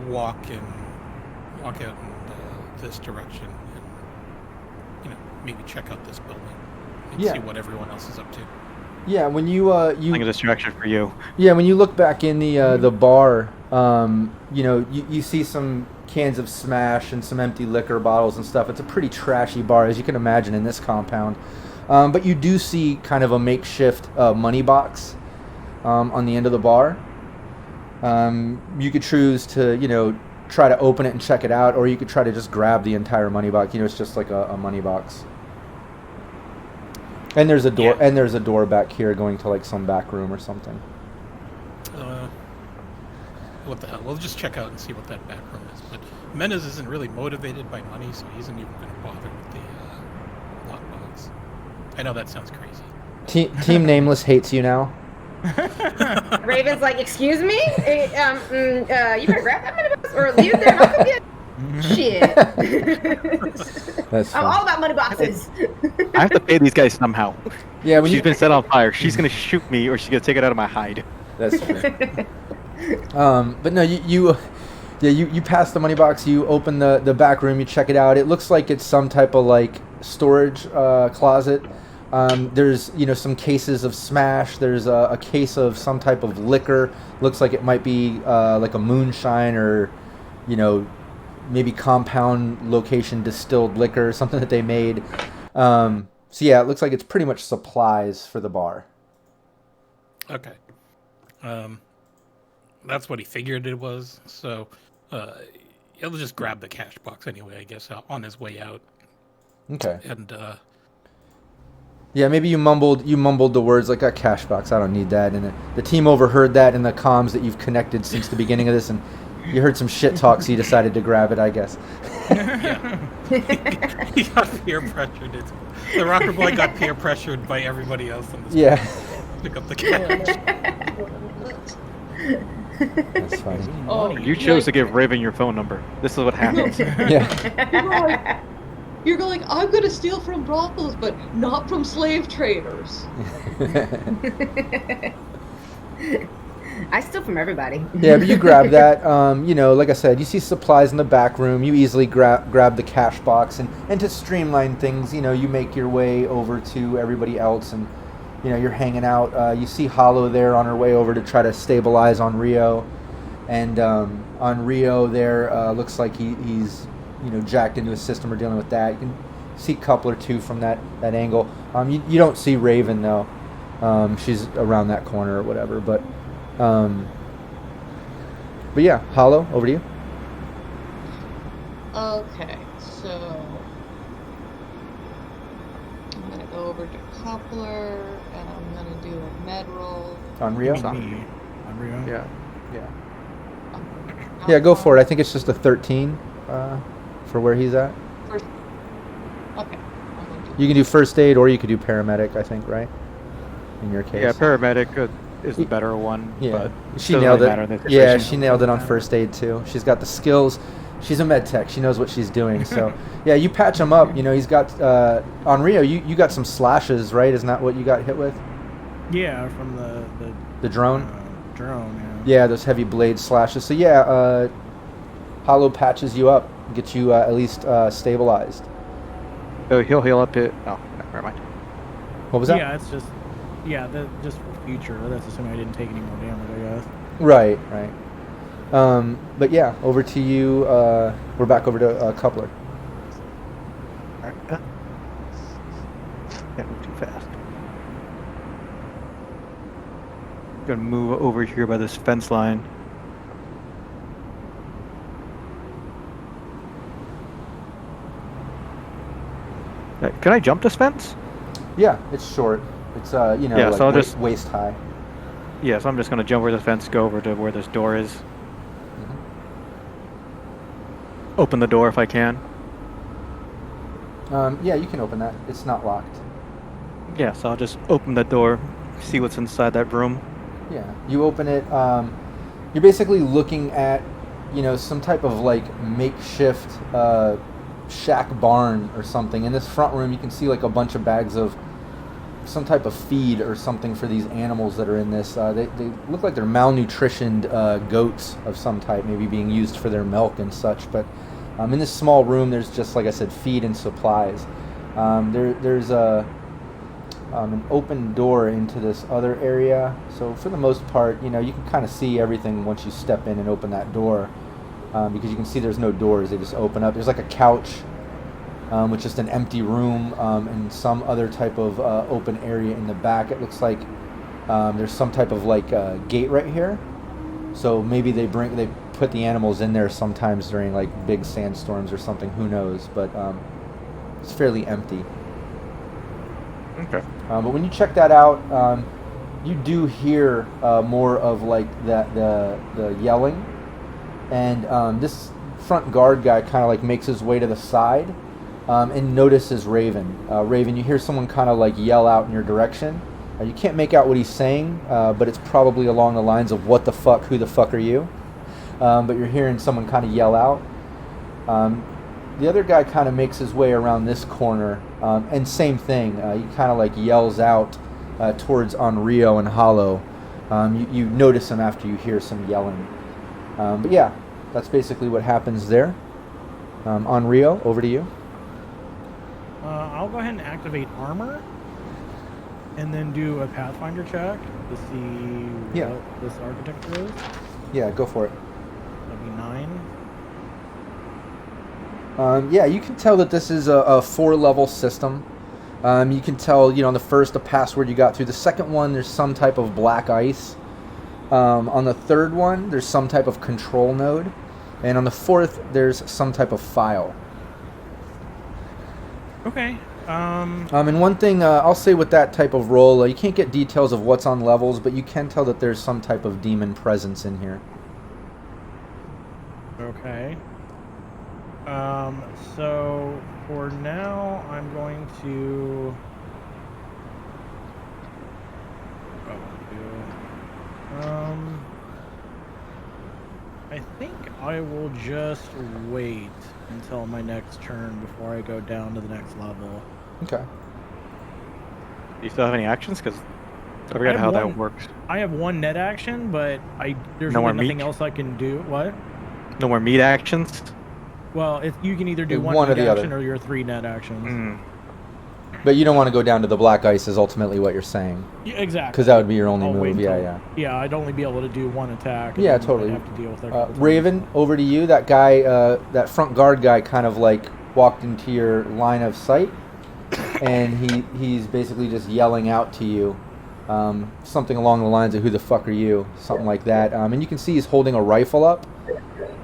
walk out in this direction, and maybe check out this building and see what everyone else is up to. Yeah, when you I think a distraction for you. Yeah, when you look back in the bar, you see some cans of Smash and some empty liquor bottles and stuff. It's a pretty trashy bar, as you can imagine, in this compound. But you do see kind of a makeshift money box on the end of the bar. You could choose to, try to open it and check it out, or you could try to just grab the entire money box. It's just like a money box. And there's a door. Yeah. And there's a door back here going to like some back room or something. What the hell? We'll just check out and see what that back room is. But Menez isn't really motivated by money, so he isn't even going to bother with the lockbox. I know that sounds crazy. Team Nameless hates you now. Raven's like, excuse me? You better grab that money box or leave it there and I'll come get it. Shit. That's I'm all about money boxes. I have to pay these guys somehow. Yeah, when she's been set on fire. She's gonna shoot me, or she's gonna take it out of my hide. That's true. But no, you pass the money box. You open the back room. You check it out. It looks like it's some type of like storage closet. There's some cases of Smash. There's a case of some type of liquor. Looks like it might be like a moonshine or maybe compound location distilled liquor, something that they made. So yeah, it looks like it's pretty much supplies for the bar. Okay. That's what he figured it was. So he'll just grab the cash box anyway, I guess, on his way out. Okay. And yeah, maybe you mumbled the words like a cash box. I don't need that. And the team overheard that in the comms that you've connected since the beginning of this, and you heard some shit talk, so you decided to grab it, I guess. Yeah. He got peer pressured. The rocker boy got peer pressured by everybody else in this. Yeah. Pick up the cash. That's funny. Oh, you chose to give Raven your phone number. This is what happens. Yeah. You're going, I'm going to steal from brothels, but not from slave traders. I steal from everybody. Yeah, but you grab that. Like I said, you see supplies in the back room. You easily grab the cash box, and to streamline things, you make your way over to everybody else, and you're hanging out. You see Hollow there on her way over to try to stabilize on Rio, and on Rio there looks like he's jacked into his system or dealing with that. You can see a couple or two from that angle. You don't see Raven though. She's around that corner or whatever, but yeah, Hollow, over to you. Okay, so I'm gonna go over to Coupler and I'm gonna do a med roll. On Rio? On Rio? Yeah. Yeah, go for it. I think it's just a 13 for where he's at. Okay. You can do first aid or you could do paramedic, I think, right? In your case. Yeah, paramedic is the better one. Yeah, but she nailed it. Yeah, she situation. nailed it on first aid too. She's got the skills. She's a med tech. She knows what she's doing. So yeah, you patch him up. He's got on Rio. You got some slashes, right? Isn't that what you got hit with? Yeah, from the drone. Drone. Yeah, those heavy blade slashes. So yeah, Hollow patches you up, gets you at least stabilized. So he'll heal up it. Oh, no, never mind. What was that? Yeah, it's just just for future. That's assuming I didn't take any more damage, I guess. Right. But yeah, over to you. We're back over to Coupler. Alright. Can't move too fast. Gonna move over here by this fence line. Can I jump this fence? Yeah, it's short. It's Yeah, so I'll just waist high. Yeah, so I'm just gonna jump over the fence, go over to where this door is. Mm-hmm. Open the door if I can. Yeah, you can open that. It's not locked. Yeah, so I'll just open the door, see what's inside that room. Yeah, you open it. You're basically looking at some type of like makeshift shack barn or something. In this front room, you can see like a bunch of bags of some type of feed or something for these animals that are in this. They look like they're malnutritioned goats of some type, maybe being used for their milk and such. But in this small room, there's just, like I said, feed and supplies. There's an open door into this other area. So for the most part, you can kind of see everything once you step in and open that door, because you can see there's no doors. They just open up. There's like a couch, with just an empty room, and some other type of open area in the back. It looks like there's some type of like gate right here. So maybe they put the animals in there sometimes during like big sandstorms or something. Who knows? But it's fairly empty. Okay. But when you check that out, you do hear more of like the yelling, and this front guard guy kind of like makes his way to the side. And notices Raven. Raven, you hear someone kind of like yell out in your direction. You can't make out what he's saying, but it's probably along the lines of "What the fuck? Who the fuck are you?" But you're hearing someone kind of yell out. The other guy kind of makes his way around this corner, and same thing. He kind of like yells out towards Onryo and Hollow. You notice him after you hear some yelling. But yeah, that's basically what happens there. Onryo, over to you. I'll go ahead and activate armor, and then do a Pathfinder check to see what this architecture is. Yeah, go for it. That'd be 9. Yeah, you can tell that this is a 4-level system. You can tell, on the first, the password you got through. The second one, there's some type of black ice. On the third one, there's some type of control node. And on the fourth, there's some type of file. Okay. And one thing I'll say with that type of role, you can't get details of what's on levels, but you can tell that there's some type of demon presence in here. Okay. So for now, I'm going to. I think I will just wait until my next turn before I go down to the next level. Okay. Do you still have any actions? Because I forgot how that works. I have one net action, but there's No more really nothing meat? else I can do. What? No more meat actions? Well, if you can either do One one or net the action other. or your 3 net actions. But you don't want to go down to the black ice is ultimately what you're saying. Yeah, exactly. Because that would be your only I'll wait move. until- Yeah, I'd only be able to do one attack. and Yeah, then I'd totally. have to deal with that. Raven, over to you. That guy, that front guard guy kind of like walked into your line of sight, and he's basically just yelling out to you. Something along the lines of "Who the fuck are you?" Something like that. And you can see he's holding a rifle up.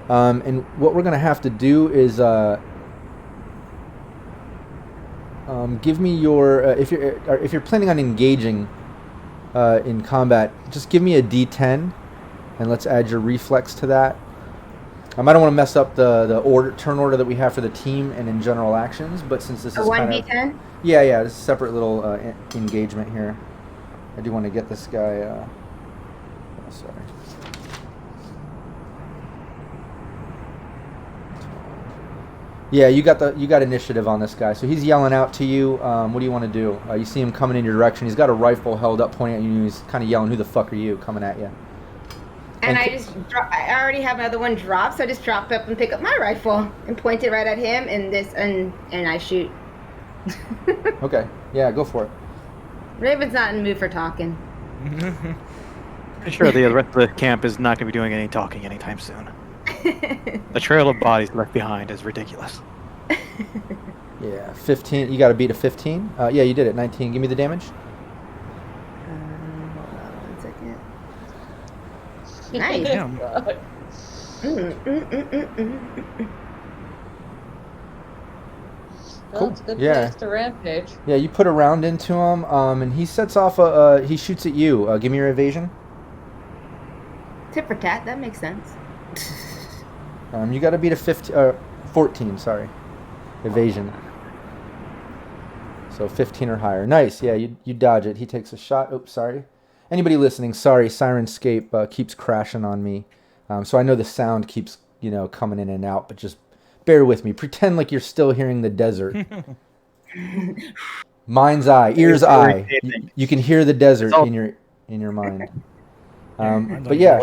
And what we're gonna have to do is give me your if you're planning on engaging in combat, just give me a D10, and let's add your reflex to that. I don't want to mess up the turn order that we have for the team and in general actions, but since this is one kind of D10. yeah, this is a separate little engagement here. I do want to get this guy. Sorry. Yeah, you got initiative on this guy. So he's yelling out to you. What do you want to do? You see him coming in your direction. He's got a rifle held up, pointing at you. He's kind of yelling, "Who the fuck are you?" coming at you. And I already have another one dropped, so I just drop up and pick up my rifle and point it right at him, and I shoot. Okay. Yeah, go for it. Raven's not in the mood for talking. Sure, the rest of the camp is not going to be doing any talking anytime soon. The trail of bodies left behind is ridiculous. Yeah, 15. You got to beat a 15. Yeah, you did it. 19. Give me the damage. Hold on 1 second. Nice. Damn. Well, it's a good Yeah. place to rampage. Yeah, you put a round into him, and he sets off he shoots at you. Give me your evasion. Tit for tat. That makes sense. You got to beat a 14. Sorry, evasion. So 15 or higher. Nice. Yeah, you dodge it. He takes a shot. Oops, sorry. Anybody listening, sorry. Sirenscape keeps crashing on me, so I know the sound keeps coming in and out, but just bear with me. Pretend like you're still hearing the desert. Mind's eye, ear's eye. You can hear the desert in your mind. But yeah,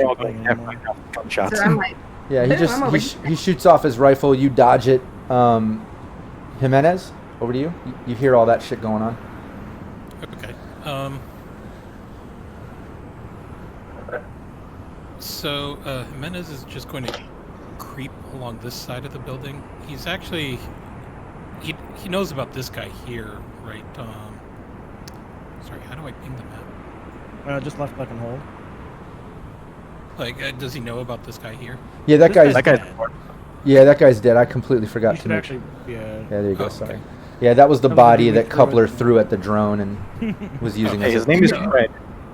gunshots. So I'm like, yeah, I'm over he shoots off his rifle. You dodge it. Jimenez, over to you. You hear all that shit going on. Okay. So Jimenez is just going to creep along this side of the building. He's actually he knows about this guy here, right? Sorry, how do I ping the map? Just left click and hold. Like, does he know about this guy here? Yeah, that guy's dead. Yeah, that guy's dead. I completely forgot You to should make. actually, yeah. Yeah, there you go. Oh, Sorry. okay. Yeah, that was the That was body the that thing we Coupler threw threw at the drone and was using Hey, as his name is Fred.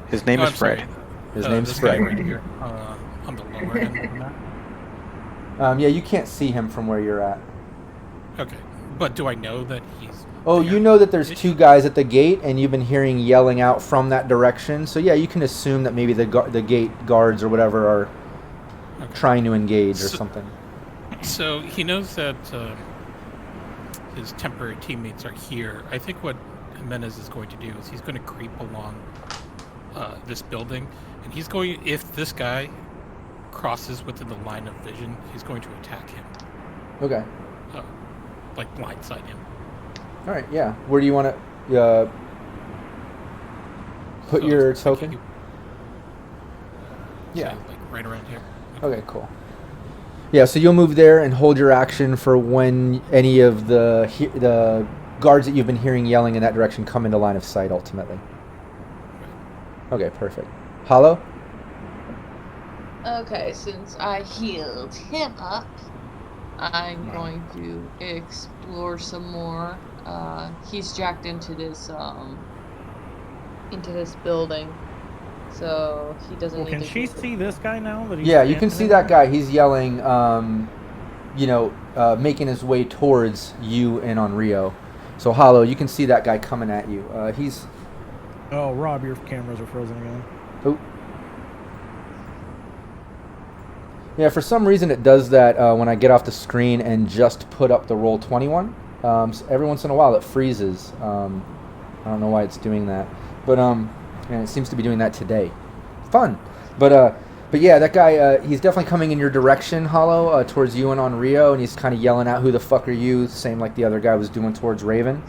His name Oh, is I'm sorry. Fred. His name's this guy Fred. right here, on the lower end of the map. Yeah, you can't see him from where you're at. Okay, but do I know that he's? Oh, there? you know that there's two guys at the gate, and you've been hearing yelling out from that direction. So yeah, you can assume that maybe the gate guards or whatever are Okay. trying to engage or something. So he knows that his temporary teammates are here. I think what Jimenez is going to do is he's going to creep along this building, and he's going. If this guy crosses within the line of vision, he's going to attack him, Okay. like blindside him. All right. Yeah. Where do you want to put So your it's like token? Yeah. so, like right around here. Okay, cool. Yeah, so you'll move there and hold your action for when any of the guards that you've been hearing yelling in that direction come into line of sight ultimately. Okay, perfect. Hollow? Okay, since I healed him up, I'm going to explore some more. He's jacked into this building, so he doesn't Well, need can to. she see this guy now? That he's Yeah, you can standing see there? that guy. He's yelling, making his way towards you and on Rio. So Hollow, you can see that guy coming at you. He's... Oh, Rob, your cameras are frozen again. Oh. Yeah, for some reason it does that when I get off the screen and just put up the roll 21. So every once in a while it freezes. I don't know why it's doing that, but and it seems to be doing that today. Fun, but yeah, that guy he's definitely coming in your direction, Hollow, towards you and on Rio, and he's kind of yelling out, "Who the fuck are you?" Same like the other guy was doing towards Raven.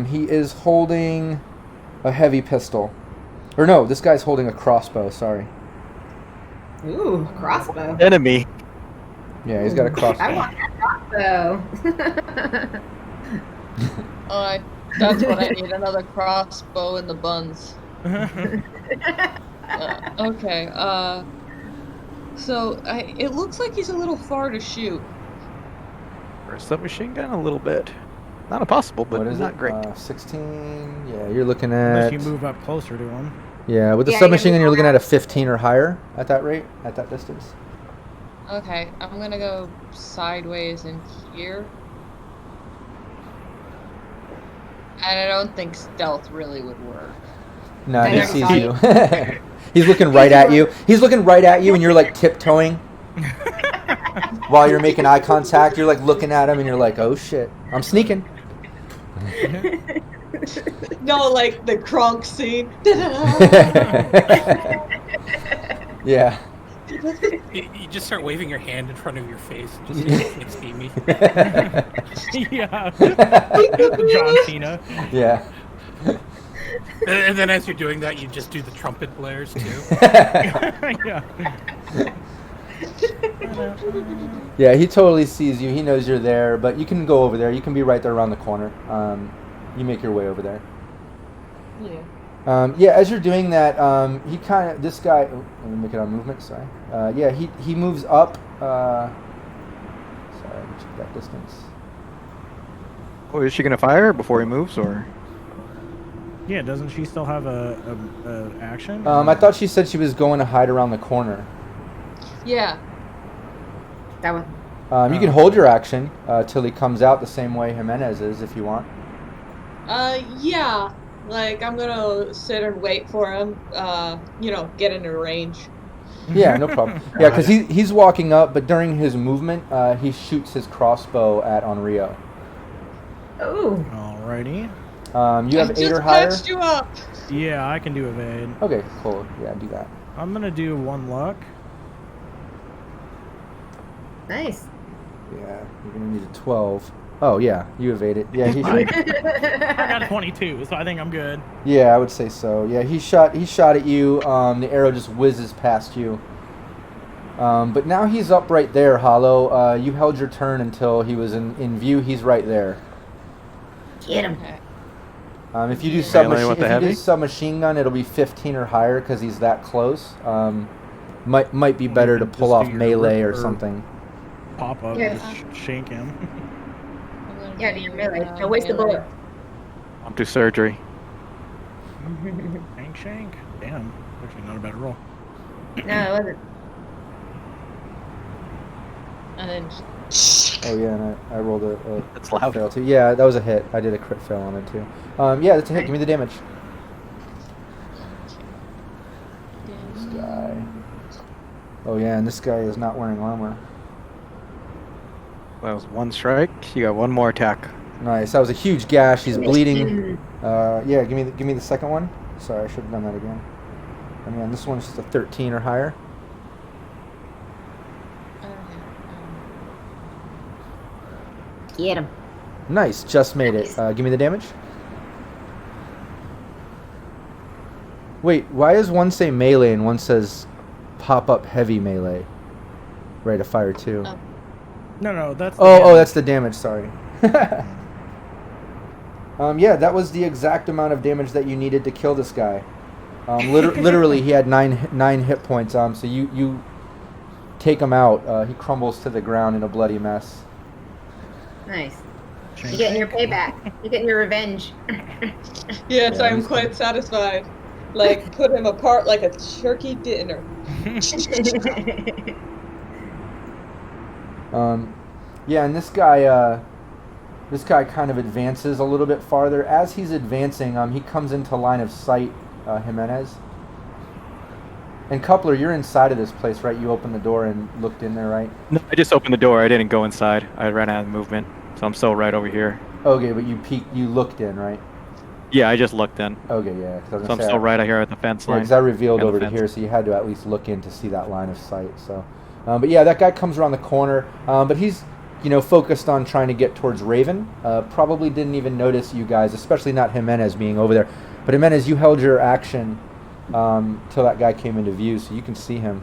He is holding a heavy pistol, or no, this guy's holding a crossbow. Sorry. ooh, crossbow. Enemy. Yeah, he's got a crossbow. I want that crossbow. That's what I need, another crossbow in the buns. Okay, so it looks like he's a little far to shoot. Where's the machine gun? A little bit. Not impossible, but What is not it? great. 16. Yeah, you're looking Unless at. you move up closer to him. Yeah, with the Yeah, submachine gun, you you're looking move at a 15 or higher at that rate, at that distance. Okay, I'm gonna go sideways in here. And I don't think stealth really would work. No, he Next sees side. you. He's looking right at you. He's looking right at you, and you're like tiptoeing while you're making eye contact. You're like looking at him, and you're like, "Oh shit, I'm sneaking." No, like the Kronk scene. Yeah. You just start waving your hand in front of your face, just so you can't see me. Yeah. John Cena. Yeah. And then as you're doing that, you just do the trumpet blares too. Yeah. Yeah, he totally sees you. He knows you're there, but you can go over there. You can be right there around the corner. You make your way over there. Yeah. Yeah, as you're doing that, he kind of, this guy, oh, let me make it on movement, sorry. Yeah, he moves up, sorry, let me check that distance. Oh, is she gonna fire before he moves, or? Yeah, doesn't she still have a action? I thought she said she was going to hide around the corner. Yeah. That one. You can hold your action till he comes out the same way Jimenez is, if you want. Yeah. Like, I'm gonna sit and wait for him, get into range. Yeah, no problem. Yeah, because he's walking up, but during his movement, he shoots his crossbow at Onryo. Oh. Alrighty. You have I 8 just or higher? patched you up. Yeah, I can do evade. Okay, cool. Yeah, do that. I'm gonna do 1 luck. Nice. Yeah, you're gonna need a 12. Oh yeah, you evade it. Yeah, I got a 22, so I think I'm good. yeah, I would say so. Yeah, he shot at you. The arrow just whizzes past you. But now he's up right there, Hollow. You held your turn until he was in view. He's right there. Get him. Okay. If you do Melee with the if you do heavy? submachine gun, it'll be 15 or higher because he's that close. Might be better to Just pull off do your melee or ripper. something. Pop up, Yeah. just shank him. I'm gonna Yeah, do, do your melee. Don't waste the melee. bullet. I'm to surgery. Shank. Damn. Actually, not a bad roll. No, it wasn't. And then Oh yeah, and I rolled a That's crit loud. fail too. Yeah, that was a hit. I did a crit fail on it too. Yeah, that's a hit. Give me the damage. This guy. Oh yeah, and this guy is not wearing armor. That was 1 strike. You got 1 more attack. Nice. That was a huge gash. He's bleeding. Yeah, give me the second one. Sorry, I should have done that again. And then this one's just a 13 or higher. Get him. Nice. Just made it. Give me the damage. Wait, why does one say melee and one says pop up heavy melee? Rate of fire too. Oh. No, that's. the Oh, damage. that's the damage. Sorry. Yeah, that was the exact amount of damage that you needed to kill this guy. Literally, he had nine hit points. So you take him out. He crumbles to the ground in a bloody mess. Nice. Shank. You're getting your payback. You're getting your revenge. yes, Yeah, I'm he's quite fine. satisfied. Like put him apart like a turkey dinner. Yeah, and this guy kind of advances a little bit farther. As he's advancing, he comes into line of sight, Jimenez. And Coupler, you're inside of this place, right? You opened the door and looked in there, right? No, I just opened the door. I didn't go inside. I ran out of movement, so I'm still right over here. Okay, but you looked in, right? Yeah, I just looked in. Okay, yeah. 'Cause I was So gonna I'm say, still right out here at the fence Yeah, line. because I revealed and the over to fence. here, so you had to at least look in to see that line of sight. So, but yeah, that guy comes around the corner, but he's focused on trying to get towards Raven. Probably didn't even notice you guys, especially not Jimenez being over there. But Jimenez, you held your action till that guy came into view, so you can see him.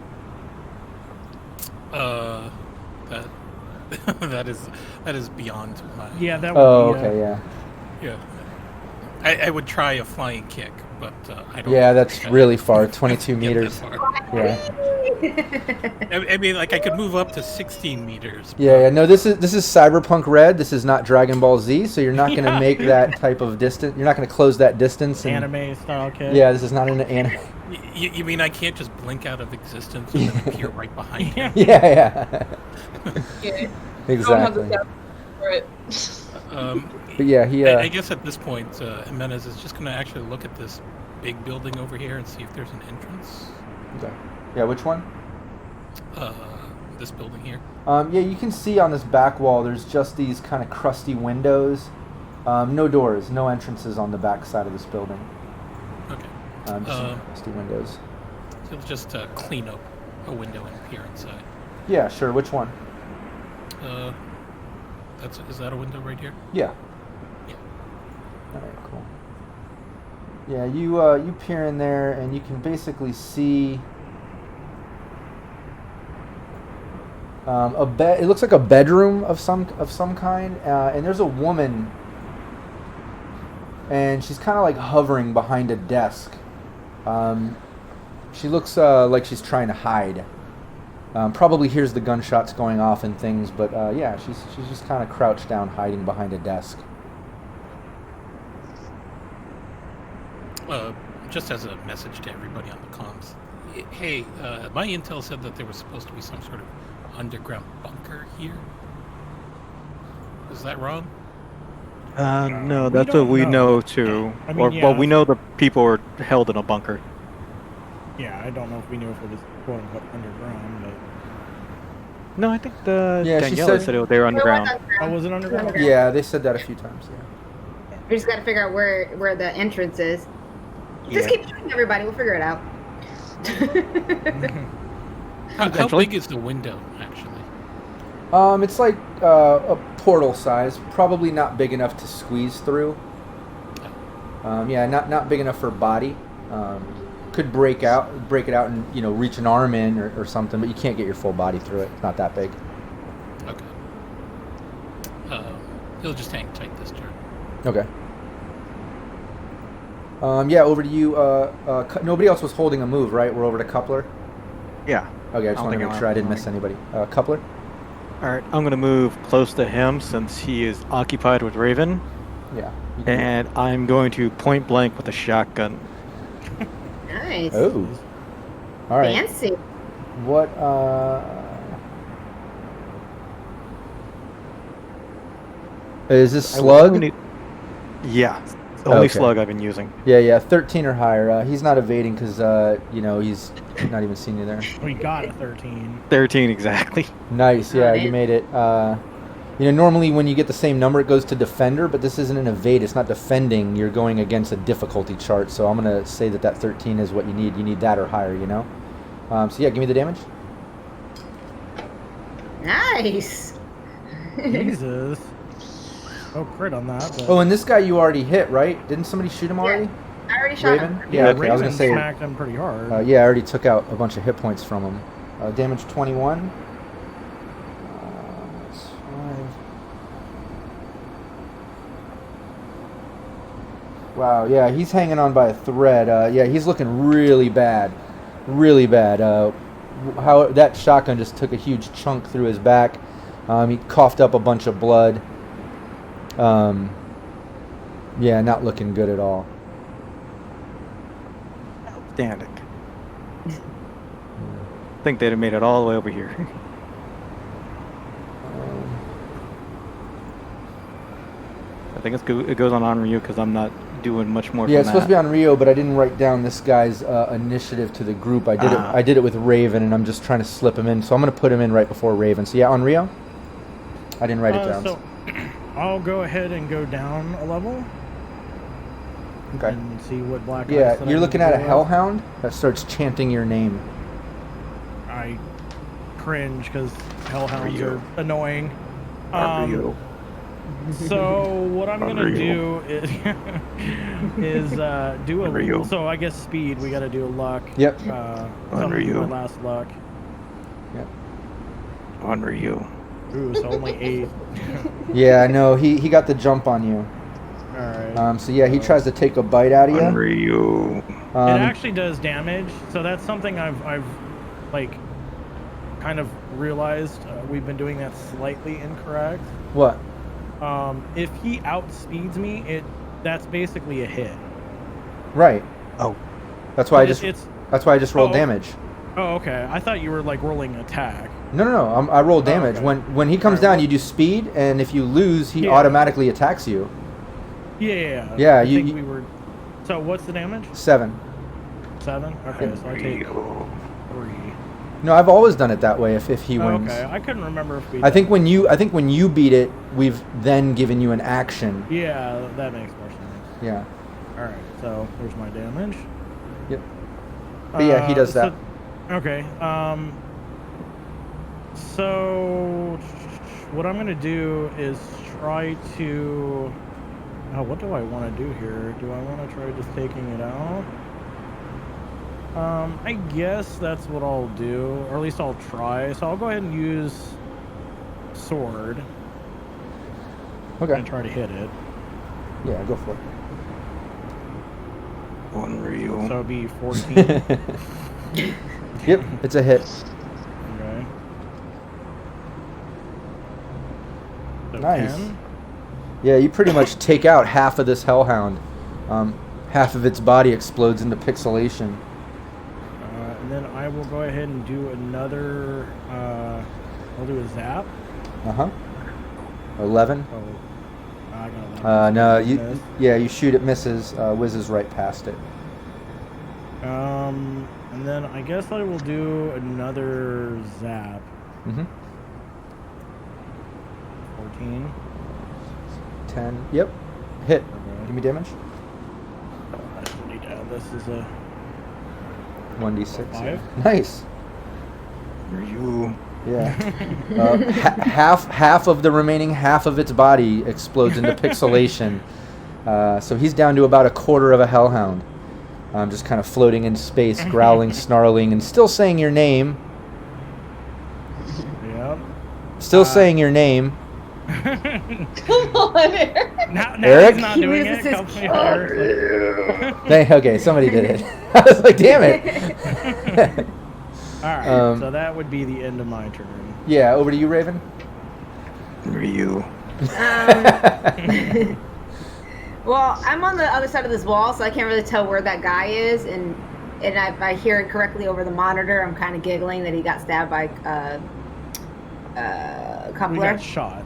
That that is beyond my. Yeah, that would Oh, be. okay, yeah. Yeah. I would try a flying kick, but I don't. Yeah, that's think I really far, 22 get that meters. far. Yeah. I mean, like I could move up to 16 meters. Yeah. No, this is Cyberpunk RED. This is not Dragon Ball Z, so you're not going to make that type of distance. You're not going to close that distance. And, Anime style kid. yeah, this is not an anime. You mean I can't just blink out of existence and then appear right behind you? Yeah. Yeah. Exactly. Don't have the depth for it. But yeah, he. I guess at this point, Jimenez is just going to actually look at this big building over here and see if there's an entrance. Okay. Yeah, which one? This building here. Yeah, you can see on this back wall. There's just these kind of crusty windows. No doors, no entrances on the back side of this building. Okay. Just some crusty windows. So let's just clean up a window and peer inside. Yeah, sure. Which one? Is that a window right here? Yeah. Yeah. All right, cool. Yeah, you peer in there and you can basically see a bed. It looks like a bedroom of some kind, and there's a woman, and she's kind of like hovering behind a desk. She looks like she's trying to hide. Probably hears the gunshots going off and things, but yeah, she's just kind of crouched down, hiding behind a desk. Just as a message to everybody on the comms. Hey, my intel said that there was supposed to be some sort of underground bunker here. Is that wrong? No, We that's don't what we know. know too. I mean, Well, we know the people were held in a bunker. Yeah, I don't know if we knew if it was quote unquote underground, but No, I think the Yeah, she Daniela said- said they were underground. oh, was it underground? Yeah, they said that a few times. Yeah. We just got to figure out where the entrance is. Just Yeah. keep shooting everybody. We'll figure it out. How Eventually. big is the window, actually? It's like a portal size, probably not big enough to squeeze through. Yeah, not big enough for body. Could break it out and reach an arm in or something, but you can't get your full body through it. It's not that big. Okay. He'll just hang tight this turn. Okay. Yeah, over to you. Nobody else was holding a move, right? We're over to Coupler. Yeah. Okay, I just don't want to think make I'm sure I didn't on miss anybody. Coupler. All right, I'm gonna move close to him since he is occupied with Raven, Yeah. you can- and I'm going to point blank with a shotgun. Nice. Oh. All right. Fancy. What? Is this I will slug? only- Yeah, the only Okay. slug I've been using. Yeah. 13 or higher. He's not evading because he's not even seen you there. We got a 13. 13 exactly. Nice. Oh, Yeah, man. you made it. Normally when you get the same number, it goes to defender, but this isn't an evade. It's not defending. You're going against a difficulty chart. So I'm gonna say that 13 is what you need. You need that or higher. So yeah, give me the damage. Nice. Jesus. Oh, crit on that. But Oh, and this guy you already hit, right? Didn't somebody shoot him Yeah. already? I already shot Raven? him. Yeah, okay. I was Raven gonna say. smacked him pretty hard. Yeah, I already took out a bunch of hit points from him. Damage 21. That's 5. Wow, yeah, he's hanging on by a thread. Yeah, he's looking really bad. Really bad. How that shotgun just took a huge chunk through his back. He coughed up a bunch of blood. Yeah, not looking good at all. Outstanding. I think they'd have made it all the way over here. I think it goes on Ryu because I'm not doing much more. Yeah, from it's supposed to be that. on Rio, but I didn't write down this guy's initiative to the group. I did it with Raven, and I'm just trying to slip him in. So I'm going to put him in right before Raven. So yeah, on Rio. I didn't write it down. So I'll go ahead and go down a level Okay. and see what black. Yeah, ice that I you're need looking to at a deal with. hellhound that starts chanting your name. I cringe because hellhounds Ryu. are annoying. Ryu. So what I'm gonna Unreal. do is do a Unreal. so I guess speed. We got to do a luck. Yep. Something Unreal. my last luck. On Ryu. Ooh, so only 8. Yeah, no, he got the jump on you. All right. So yeah, he tries to take a bite out of you. Ryu. It actually does damage, so that's something I've like kind of realized. We've been doing that slightly incorrect. What? If he outspeeds me, that's basically a hit. Right. Oh. That's why I But just that's why I just rolled Oh. damage. Oh, okay. I thought you were like rolling attack. No. I roll damage. okay. When he comes Alright, down, well- you do speed, and if you lose, he Yeah. automatically attacks you. Yeah. Yeah, I you- think you- we were. So what's the damage? 7. 7. Okay, so I take 3. No, I've always done it that way. If he Oh, wins. okay, I couldn't remember if we. I think when you beat it, we've then given you an action. Yeah, that makes more sense. Yeah. All right, so there's my damage. Yep. But yeah, he does that. Okay. So what I'm gonna do is try to. Oh, what do I want to do here? Do I want to try just taking it out? I guess that's what I'll do, or at least I'll try. So I'll go ahead and use sword Okay. and try to hit it. Yeah, go for Unreal. So it'd be 14. it. Yep, it's a hit. Okay. So Nice. 10. Yeah, you pretty much take out half of this hellhound. Half of its body explodes into pixelation. And then I will go ahead and do another. I'll do a zap. 11. Oh, I got 11. No, Miss. you shoot it, misses, whizzes right past it. And then I guess I will do another zap. Mm-hmm. 14. 10. Yep. Hit. Okay. Give me damage. This is a 1d6. 5. Nice. You. Yeah. Half of the remaining half of its body explodes into pixelation. So he's down to about a quarter of a hellhound. Just kind of floating in space, growling, snarling, and still saying your name. Yep. Still saying your name. Come on, Eric. Now Eric? he's not He doing uses it. his Help me out, Eric. Okay, somebody did it. I was like, damn it. All right, so that would be the end of my turn. Yeah, over to you, Raven. Ryu. Well, I'm on the other side of this wall, so I can't really tell where that guy is, and if I hear it correctly over the monitor, I'm kind of giggling that he got stabbed by We Coupler. got shot.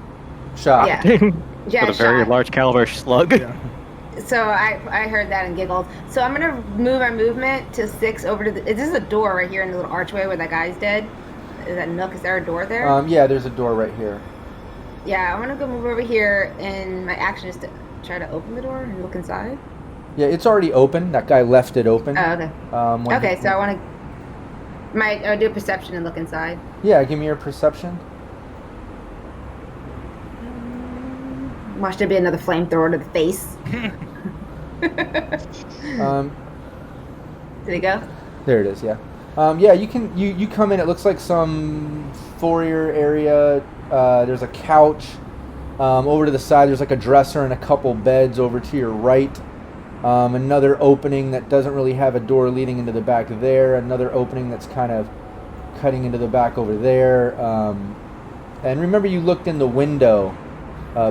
Shot. Yeah. With Yeah, a very shot. large caliber slug. Yeah. So I heard that and giggled. So I'm gonna move my movement to 6 over to the. Is this a door right here in the little archway where that guy's dead? Is that nook? Is there a door there? Yeah, there's a door right here. Yeah, I'm gonna go move over here, and my action is to try to open the door and look inside. Yeah, it's already open. That guy left it open. Oh, okay. When Okay, he- so I want to. I'll do a perception and look inside. Yeah, give me your perception. Watch there be another flamethrower to the face. Did it go? There it is. Yeah. Yeah, you come in. It looks like some foyer area. There's a couch. Over to the side, there's like a dresser and a couple beds over to your right. Another opening that doesn't really have a door leading into the back there. Another opening that's kind of cutting into the back over there. And remember, you looked in the window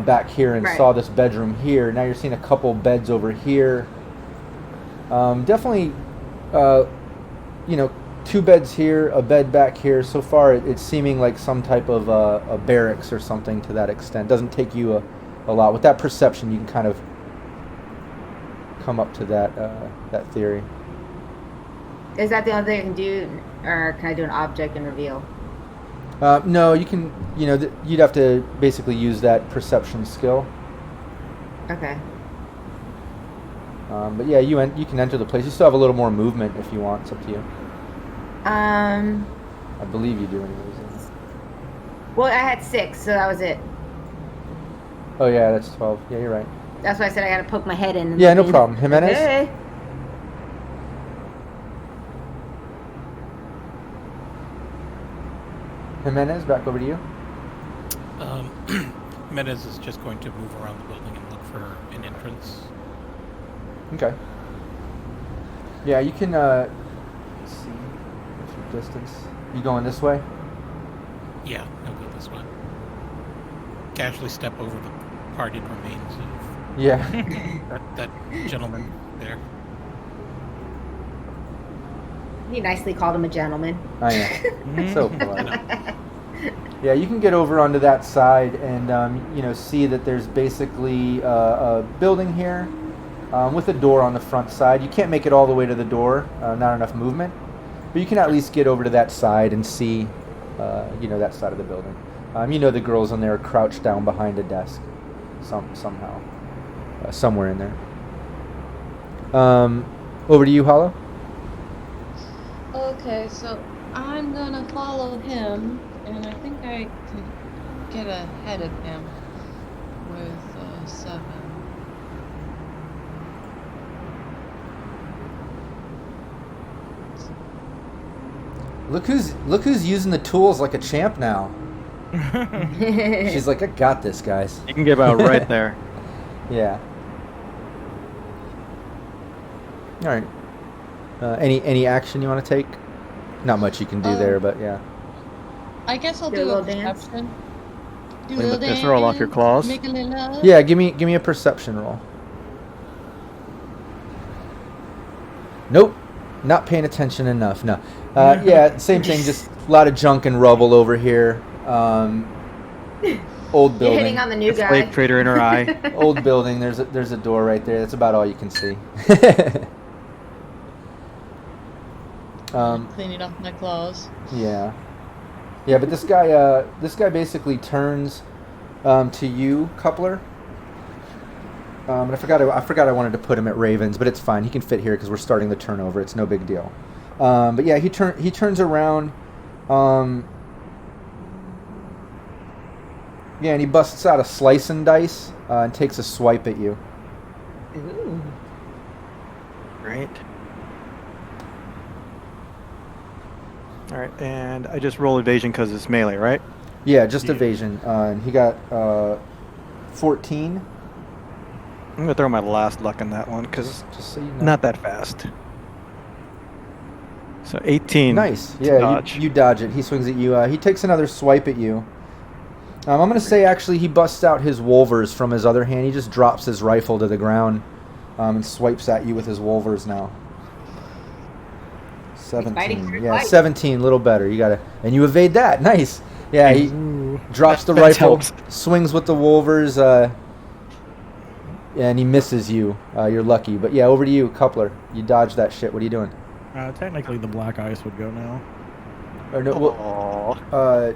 back here and Right. saw this bedroom here. Now you're seeing a couple beds over here. Definitely, 2 beds here, a bed back here. So far, it's seeming like some type of a barracks or something to that extent. Doesn't take you a lot. With that perception, you can kind of come up to that theory. Is that the only thing I can do, or can I do an object and reveal? No, you can. You'd have to basically use that perception skill. Okay. But yeah, you can enter the place. You still have a little more movement if you want. It's up to you. I believe you do anyways. Well, I had 6, so that was it. Oh yeah, that's 12. Yeah, you're right. That's why I said I got to poke my head in. And Yeah, look no in. problem. Jimenez? Okay. Jimenez, back over to you. Menez is just going to move around the building and look for an entrance. Okay. Yeah, you can. Let's see. What's your distance? You going this way? Yeah, he'll go this way. Casually step over the parted remains of Yeah. that gentleman there. He nicely called him a gentleman. I am. So polite. Yeah, you can get over onto that side and see that there's basically a building here with a door on the front side. You can't make it all the way to the door, not enough movement, but you can at least get over to that side and see, that side of the building. The girls in there are crouched down behind a desk, somehow, somewhere in there. Over to you, Hollow. Okay, so I'm gonna follow him, and I think I can get ahead of him with 7. Look who's using the tools like a champ now. She's like, I got this, guys. You can get about right there. Yeah. All right. Any action you want to take? Not much you can do there, but yeah. I guess I'll Do a do a little dance? perception. Do Wait a a minute, little just roll off your dance, claws. Make a little love. Yeah, give me a perception roll. Nope. Not paying attention enough. No. Yeah, same thing. Just a lot of junk and rubble over here. Old You're building. hitting on the new guy. Slave trader in her eye. Old building. There's a door right there. That's about all you can see. Cleaning off my claws. Yeah. Yeah, but this guy basically turns to you, Coupler. And I forgot I wanted to put him at Ravens, but it's fine. He can fit here because we're starting the turnover. It's no big deal. But yeah, he turns around. Yeah, and he busts out a slice and dice and takes a swipe at you. Ooh. Great. All right, and I just roll evasion because it's melee, right? Yeah, just evasion. And he got 14. I'm gonna throw my last luck in that one because Just so you know. not that fast. So 18. Nice. Yeah, dodge. You dodge it. He swings at you. He takes another swipe at you. I'm going to say, actually, he busts out his Wolvers from his other hand. He just drops his rifle to the ground and swipes at you with his Wolvers now. 17. Yeah, 17, a little better. You gotta, and you evade that. Nice. Yeah, he drops the rifle, swings with the Wolvers, and he misses you. You're lucky. But yeah, over to you, Coupler. You dodged that shit. What are you doing? Technically, the black ice would go now. Or no, I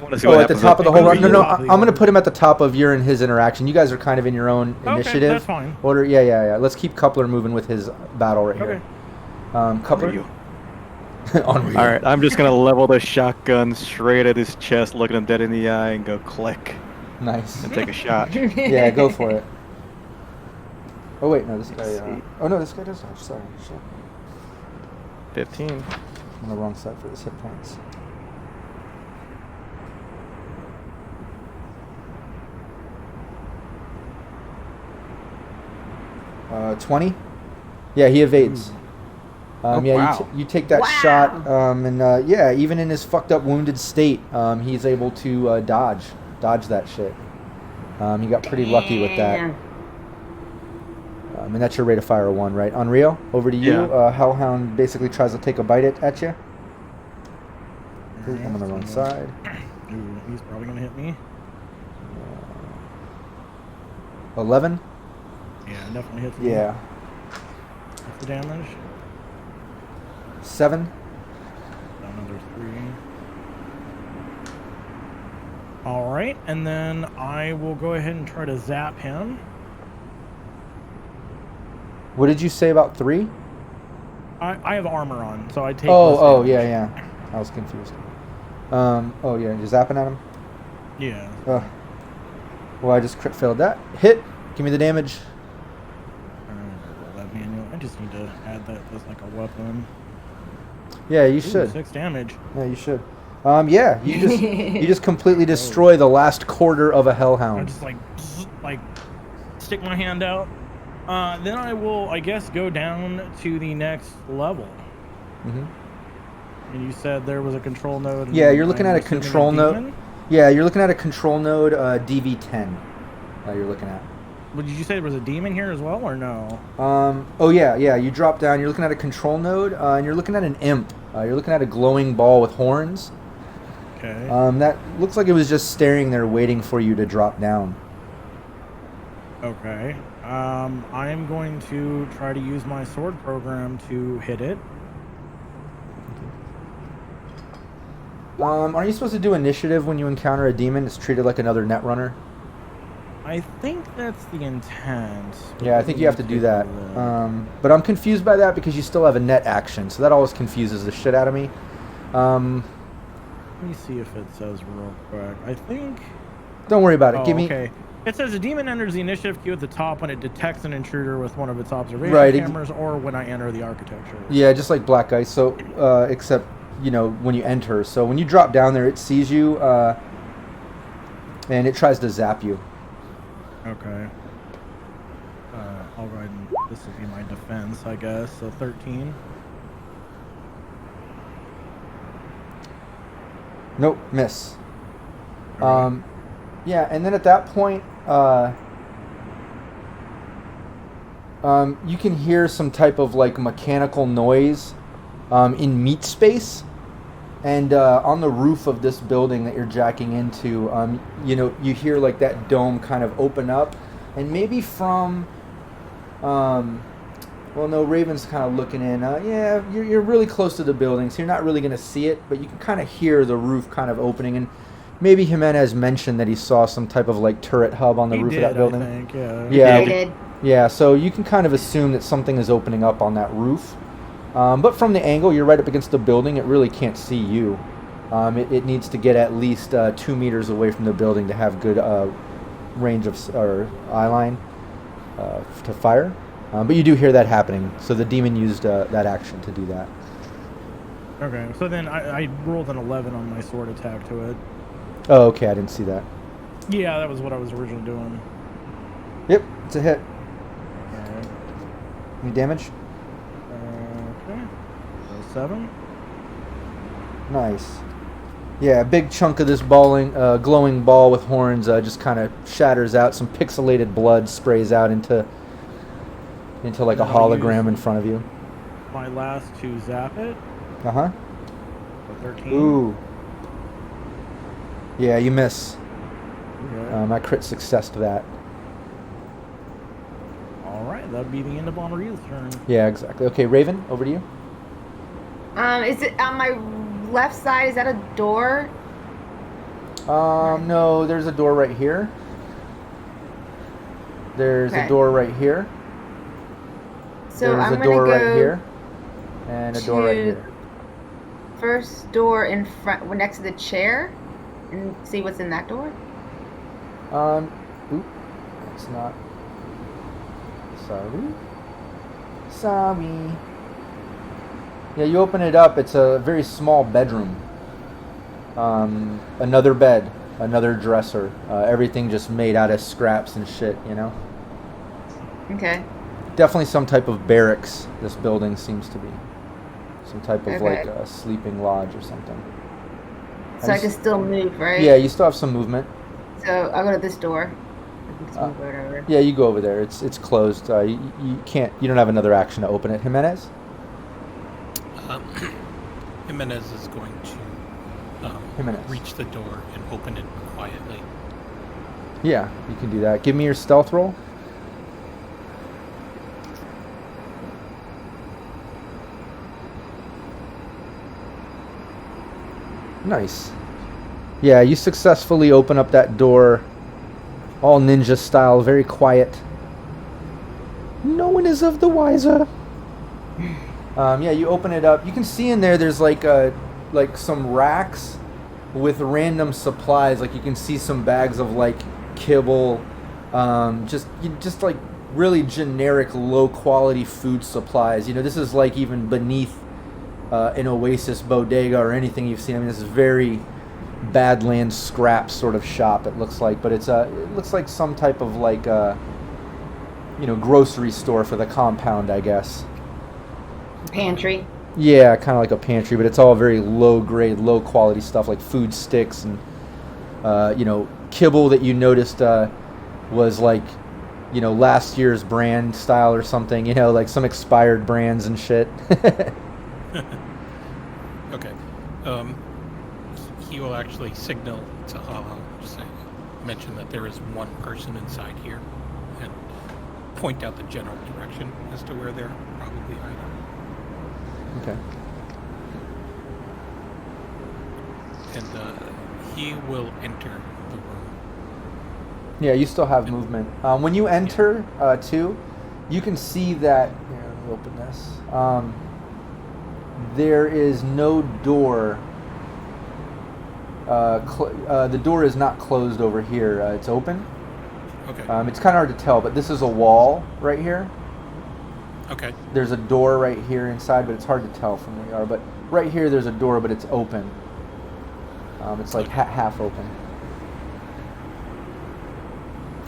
want to see at the top of the whole run. No, I'm going to put him at the top of your and his interaction. You guys are kind of in your own initiative. That's fine. Order. Yeah. Let's keep Coupler moving with his battle right here. Coupler. You. All right, I'm just gonna level the shotgun straight at his chest, looking him dead in the eye, and go click Nice. and take a shot. Yeah, go for it. Oh wait, no, this guy. Oh no, this guy does dodge. Sorry, shit. 15. I'm on the wrong side for his hit points. Uh, 20. Yeah, he evades. You take that shot, and yeah, even in his fucked up, wounded state, he's able to dodge that shit. He got pretty lucky with that. And that's your rate of fire 1, right? Unreal, over to you. Yeah. Hellhound basically tries to take a bite at you. I'm on the wrong side. Ooh, he's probably gonna hit me. 11. Yeah, definitely hits me. Yeah. What's the damage? 7. Another 3. All right, and then I will go ahead and try to zap him. What did you say about 3? I have armor on, so I take. Oh, yeah. I was confused. Oh yeah, you're zapping at him. Yeah. Well, I just crit failed that. Hit. Give me the damage. That manual. I just need to add that as like a weapon. Yeah, you should. 6 damage. Yeah, you should. Yeah, you just completely destroy the last quarter of a I hellhound. just like stick my hand out. Then I will, I guess, go down to the next level. Mm-hmm. And you said there was a control node. Yeah, you're looking at a assuming control node. demon? Yeah, you're looking at a control node DV10. You're looking at. Well, did you say there was a demon here as well, or no? Oh yeah. You drop down. You're looking at a control node, and you're looking at an imp. You're looking at a glowing ball with horns. Okay. That looks like it was just staring there, waiting for you to drop down. Okay. I am going to try to use my sword program to hit it. Are you supposed to do initiative when you encounter a demon? It's treated like another netrunner. I think that's the intent. Yeah, I think you have to do that. But I'm confused by that because you still have a net action, so that always confuses the shit out of me. Let me see if it says real quick. I think. Don't worry about it. Oh, Give me. Okay. It says a demon enters the initiative queue at the top when it detects an intruder with one of its observation cameras, or when I enter the architecture. Yeah, just like Black Ice. So, except when you enter. So when you drop down there, it sees you, and it tries to zap you. Okay. All right. This will be my defense, I guess. So 13. Nope, miss. Alright. Yeah, and then at that point, you can hear some type of like mechanical noise in meat space, and on the roof of this building that you're jacking into, you hear like that dome kind of open up, and maybe from Well, no, Raven's kind of looking in. Yeah, you're really close to the building, so you're not really going to see it, but you can kind of hear the roof kind of opening. And maybe Jimenez mentioned that he saw some type of like turret hub on the roof of that building. I think, yeah. Yeah, They did. yeah. So you can kind of assume that something is opening up on that roof. But from the angle, you're right up against the building. It really can't see you. It needs to get at least 2 meters away from the building to have good range of or eye line to fire. But you do hear that happening, so the demon used that action to do that. Okay, so then I rolled an 11 on my sword attack to it. Oh, okay, I didn't see that. Yeah, that was what I was originally doing. Yep, it's a hit. Alright. Any damage? Okay. So 7. Nice. Yeah, a big chunk of this glowing ball with horns just kind of shatters out. Some pixelated blood sprays out into like a hologram in front of you. My last to zap it. Uh-huh. So 13. Ooh. Yeah, you miss. Okay. I crit success to that. Alright, that'd be the end of Henri's turn. Yeah, exactly. Okay, Raven, over to you. Is it on my left side? Is that a door? No, there's a door right here. There's a door right here. So There's I'm a gonna door go right here. And a door right to here. first door in front, next to the chair, and see what's in that door. Oop. That's not. Sorry. Yeah, you open it up. It's a very small bedroom. Another bed, another dresser. Everything just made out of scraps and shit, you know? Okay. Definitely some type of barracks, this building seems to be. Some type of Okay. like a sleeping lodge or something. So I can still move, right? Yeah, you still have some movement. So I'll go to this door. I can just move right over. Yeah, you go over there. It's closed. You can't. You don't have another action to open it. Jimenez. Jimenez is going to Jimenez. reach the door and open it quietly. Yeah, you can do that. Give me your stealth roll. Nice. Yeah, you successfully open up that door, all ninja style, very quiet. No one is of the wiser. Yeah, you open it up. You can see in there. There's like some racks with random supplies. Like you can see some bags of like kibble, just like really generic, low quality food supplies. You know, this is like even beneath an Oasis bodega or anything you've seen. I mean, this is very Badlands scrap sort of shop. It looks like, but it looks like some type of like grocery store for the compound, I guess. Pantry. Yeah, kind of like a pantry, but it's all very low grade, low quality stuff like food sticks and kibble that you noticed was like last year's brand style or something. Like some expired brands and shit. Okay. He will actually signal to Hollow, mention that there is one person inside here, and point out the general direction as to where they're probably hiding. Okay. And he will enter the room. Yeah, you still have movement. When you enter, too, you can see that. Here, let me open this. There is no door. The door is not closed over here. It's open. Okay. It's kind of hard to tell, but this is a wall right here. Okay. There's a door right here inside, but it's hard to tell from where you are. But right here, there's a door, but it's open. It's like half open.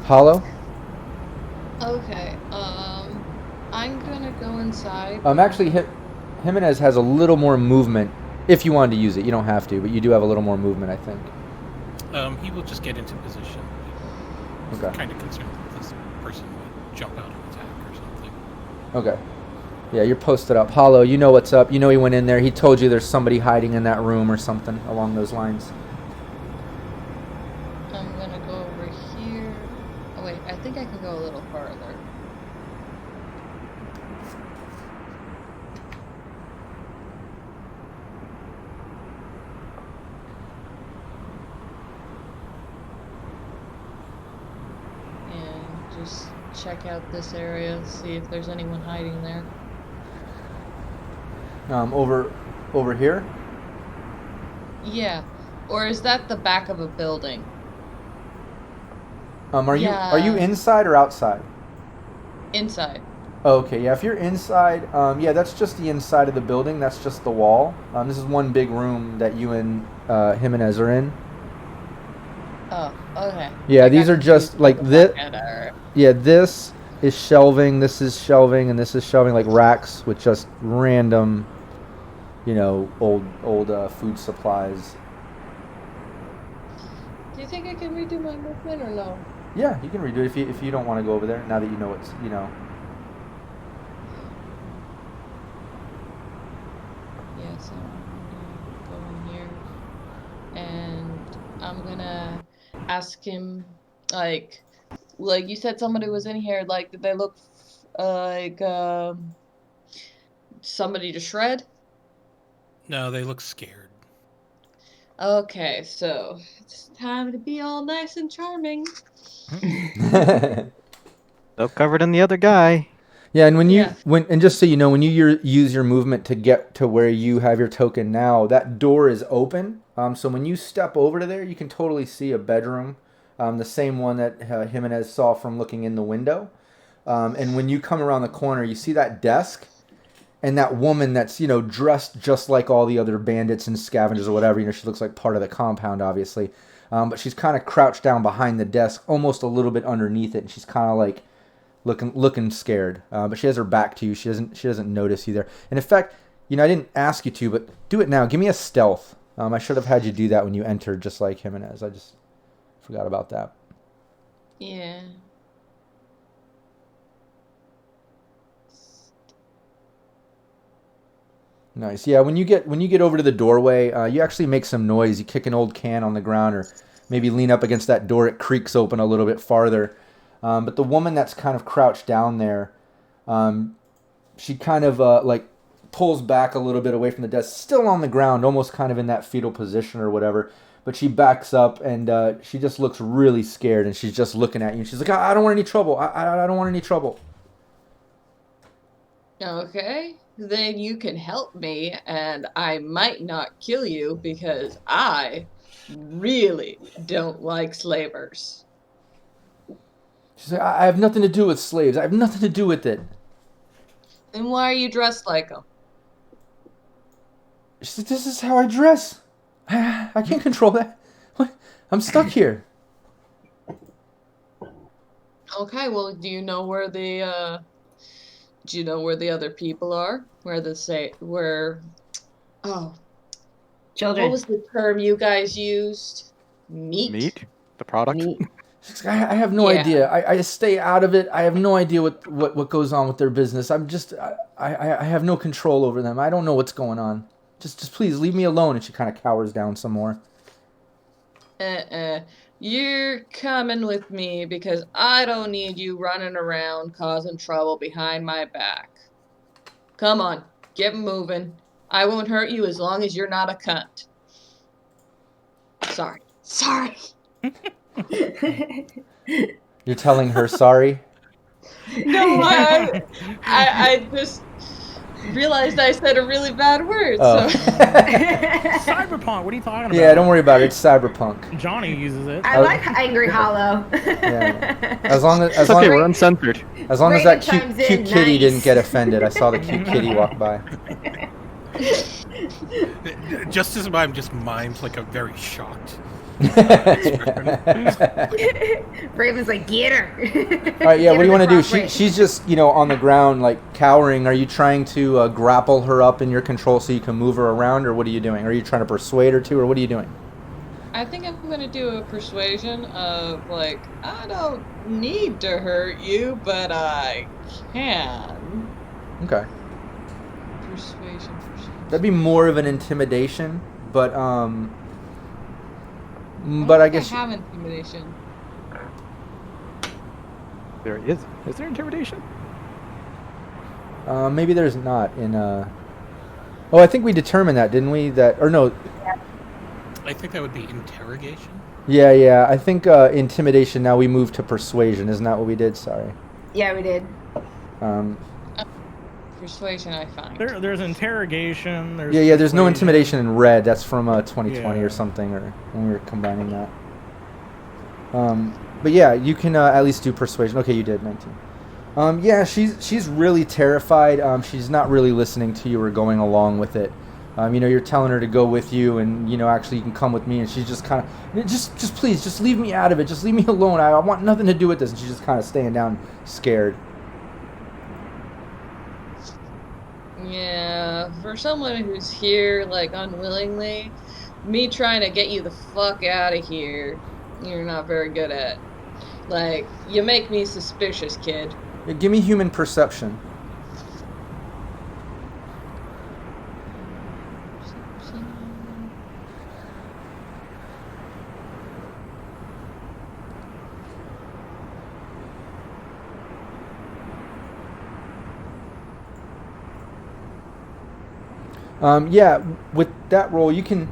Hollow? Okay. I'm gonna go inside. Actually, Jimenez has a little more movement. If you wanted to use it, you don't have to, but you do have a little more movement, I think. He will just get into position. Okay. Kind of concerned that this person might jump out and attack or something. Okay. Yeah, you're posted up. Hollow, you know what's up. You know he went in there. He told you there's somebody hiding in that room or something along those lines. I'm gonna go over here. Oh wait, I think I can go a little farther. just check out this area, see if there's anyone hiding there. Over here. Yeah. Or is that the back of a building? Are Yeah. you inside or outside? Inside. Okay, yeah. If you're inside, yeah, that's just the inside of the building. That's just the wall. This is one big room that you and Jimenez are in. Oh, okay. Yeah, I these got are just confused like with the this. back end, alright. Yeah, this is shelving. This is shelving, and this is shelving, like racks with just random, old food supplies. Do you think I can redo my movement or no? Yeah, you can redo it if you don't want to go over there. Now that you know it's Yeah, so I'm gonna go in here and I'm gonna ask him, like you said somebody was in here, like, did they look like somebody to shred? No, they look scared. Okay, so it's time to be all nice and charming. So covered in the other guy. Yeah, and Yeah. and just so you know, when you use your movement to get to where you have your token now, that door is open. So when you step over to there, you can totally see a bedroom, the same one that Jimenez saw from looking in the window. And when you come around the corner, you see that desk and that woman that's dressed just like all the other bandits and scavengers or whatever. She looks like part of the compound, obviously, but she's kind of crouched down behind the desk, almost a little bit underneath it, and she's kind of like looking scared, but she has her back to you. She doesn't notice you there. And in fact, I didn't ask you to, but do it now. Give me a stealth. I should have had you do that when you entered, just like Jimenez. I just forgot about that. Yeah. Nice. Yeah. When you get over to the doorway, you actually make some noise. You kick an old can on the ground, or maybe lean up against that door. It creaks open a little bit farther. But the woman that's kind of crouched down there, she kind of like pulls back a little bit away from the desk, still on the ground, almost kind of in that fetal position or whatever. But she backs up and she just looks really scared, and she's just looking at you. And she's like, I don't want any trouble. I don't want any trouble. Okay, then you can help me, and I might not kill you because I really don't like slavers. She's like, I have nothing to do with slaves. I have nothing to do with it. Then why are you dressed like them? She said, this is how I dress. I can't control that. What? I'm stuck here. Okay, well, do you know where the other people are? Oh, Children. what was the term you guys used? Meat? The product? Meat. She's like, I have no Yeah. idea. I stay out of it. I have no idea what goes on with their business. I have no control over them. I don't know what's going on. Just please leave me alone. And she kind of cowers down some more. You're coming with me because I don't need you running around causing trouble behind my back. Come on, get moving. I won't hurt you as long as you're not a cunt. Sorry. You're telling her sorry? No, I just realized I said a really bad word. Oh. So Cyberpunk. What are you talking about? Yeah, don't worry about it. It's Cyberpunk. Johnny uses it. I like Angry Hollow. Yeah. As long as It's okay, we're uncensored. as long as that Raven chimes cute in, kitty nice. didn't get offended. I saw the cute kitty walk by. Just as I'm just mimed like a very shocked. Raven's like, get her. All right, yeah. What do you want to do? She's just on the ground, like cowering. Are you trying to grapple her up in your control so you can move her around, or what are you doing? Are you trying to persuade her to, or what are you doing? I think I'm gonna do a persuasion of like, I don't need to hurt you, but I can. Okay, Persuasion. that'd be more of an intimidation, but I guess I have intimidation. There is. Is there intimidation? maybe there's not in. Oh, I think we determined that, didn't we? That or no? I think that would be interrogation. Yeah. I think intimidation. Now we move to persuasion. Isn't that what we did? Sorry. Yeah, we did. Um, Persuasion, I find. There's interrogation. There's yeah. There's no persuasion. intimidation in red. That's from 2020 Yeah. or something, or when we were combining that. But yeah, you can at least do persuasion. Okay, you did 19. Yeah, she's really terrified. She's not really listening to you or going along with it. You're telling her to go with you, and actually you can come with me, and she's just kind of, just please, just leave me out of it. Just leave me alone. I want nothing to do with this. And she's just kind of staying down, scared. Yeah, for someone who's here, like, unwillingly, me trying to get you the fuck out of here, you're not very good at. Like, you make me suspicious, kid. Yeah, give me human perception. Yeah, with that roll, you can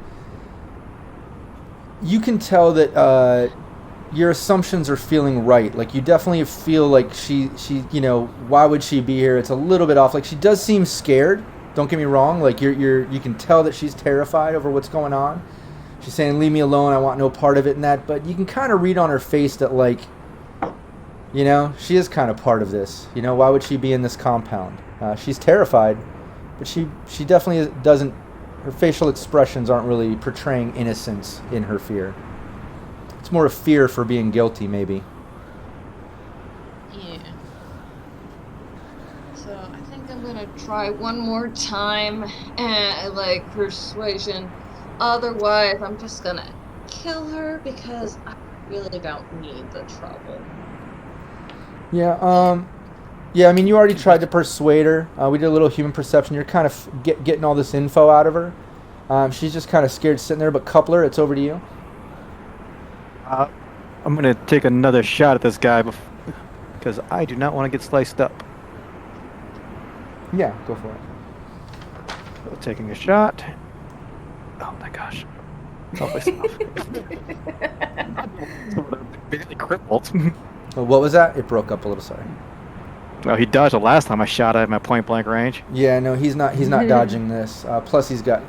tell that your assumptions are feeling right. Like, you definitely feel like she why would she be here? It's a little bit off. Like, she does seem scared. Don't get me wrong. Like, you can tell that she's terrified over what's going on. She's saying, "Leave me alone. I want no part of it." And that, but you can kind of read on her face that, like, she is kind of part of this. Why would she be in this compound? She's terrified. But she definitely doesn't, her facial expressions aren't really portraying innocence in her fear. It's more a fear for being guilty, maybe. Yeah. So I think I'm gonna try one more time, and like persuasion. Otherwise, I'm just gonna kill her because I really don't need the trouble. Yeah, yeah, I mean, you already tried to persuade her. We did a little human perception. You're kind of getting all this info out of her. She's just kind of scared sitting there, but Coupler, it's over to you. I'm going to take another shot at this guy because I do not want to get sliced up. Yeah, go for it. So taking a shot. Oh my gosh. Barely crippled. Well, what was that? It broke up a little, sorry. Well, he dodged the last time I shot at him at point blank range. Yeah, no, he's not dodging this. Plus he's got,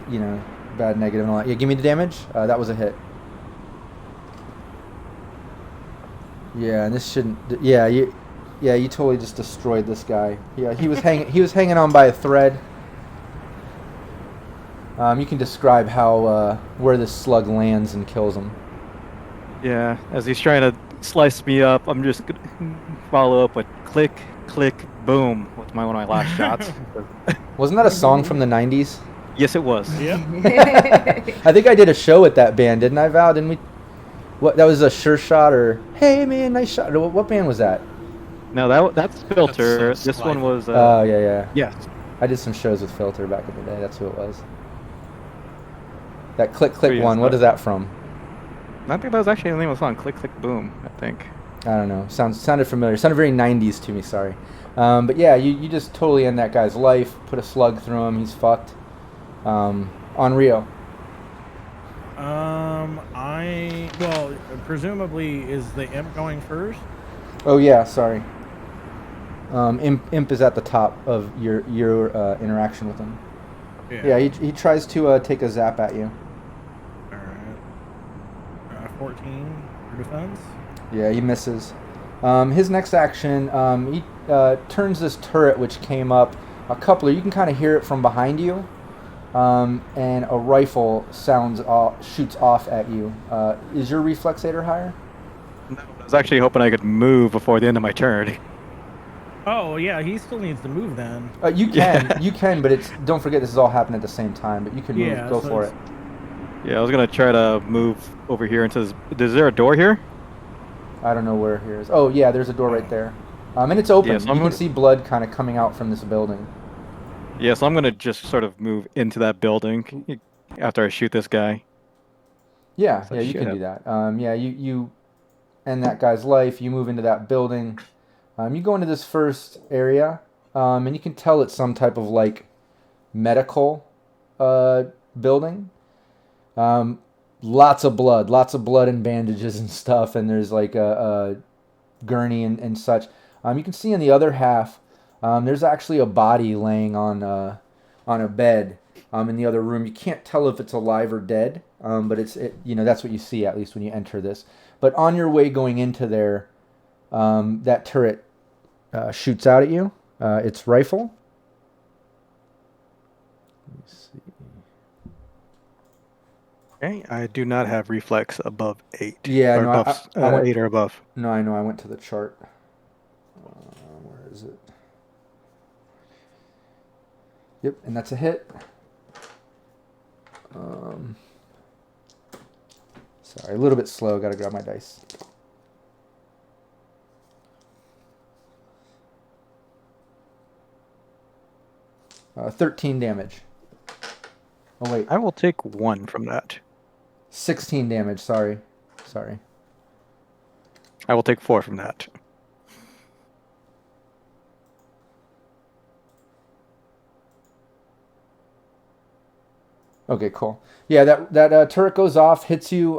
bad negative and all that. Yeah, give me the damage. That was a hit. Yeah, and this shouldn't. Yeah, you totally just destroyed this guy. Yeah, he was hanging on by a thread. You can describe how where this slug lands and kills him. Yeah, as he's trying to slice me up, I'm just gonna follow up with click, click, boom with one of my last shots. Wasn't that a song from the 90s? Yes, it was. Yeah. I think I did a show with that band, didn't I, Val? Didn't we? What, that was a Sure Shot or Hey Man, Nice Shot? What band was that? No, that's Filter. That's This one was. Oh yeah. Yes. I did some shows with Filter back in the day. That's who it was. That click click Who one. is What that? is that from? I think that was actually the name of the song. Click, click, boom. I think. I don't know. Sounded familiar. Sounded very 90s to me. Sorry. But yeah, you just totally end that guy's life. Put a slug through him. He's fucked. On Rio. Presumably is the imp going first? Oh yeah. Sorry. Imp is at the top of your interaction with him. Yeah. He tries to take a zap at you. All right. 14 for defense. Yeah, he misses. His next action, he turns this turret which came up. A coupler, you can kind of hear it from behind you, and a rifle shoots off at you. Is your reflexator higher? No, I was actually hoping I could move before the end of my turn. Oh yeah, he still needs to move then. You can, but don't forget this is all happening at the same time. But you can move. Yeah, Go so for it. Yeah, I was gonna try to move over here into this. Is there a door here? I don't know where here is. Oh yeah, there's a door right there, and it's open. Yeah, so you I'm can gonna- see blood kind of coming out from this building. Yeah, so I'm gonna just sort of move into that building after I shoot this guy. Yeah, So yeah, you shoot can him. do that. Yeah, you end that guy's life. You move into that building. You go into this first area, and you can tell it's some type of like medical building. lots of blood and bandages and stuff, and there's like a gurney and such. You can see in the other half, there's actually a body laying on a bed in the other room. You can't tell if it's alive or dead, but that's what you see at least when you enter this. But on your way going into there, that turret shoots out at you. Its rifle. Let me see. Okay, I do not have reflex above 8. Yeah, or no, above, I went, 8 or above. No, I know. I went to the chart. Where is it? Yep, and that's a hit. Sorry, a little bit slow. Got to grab my dice. Uh, 13 damage. Oh wait, I will take 1 from that. 16 damage. Sorry. I will take 4 from that. Okay, cool. Yeah, that turret goes off, hits you.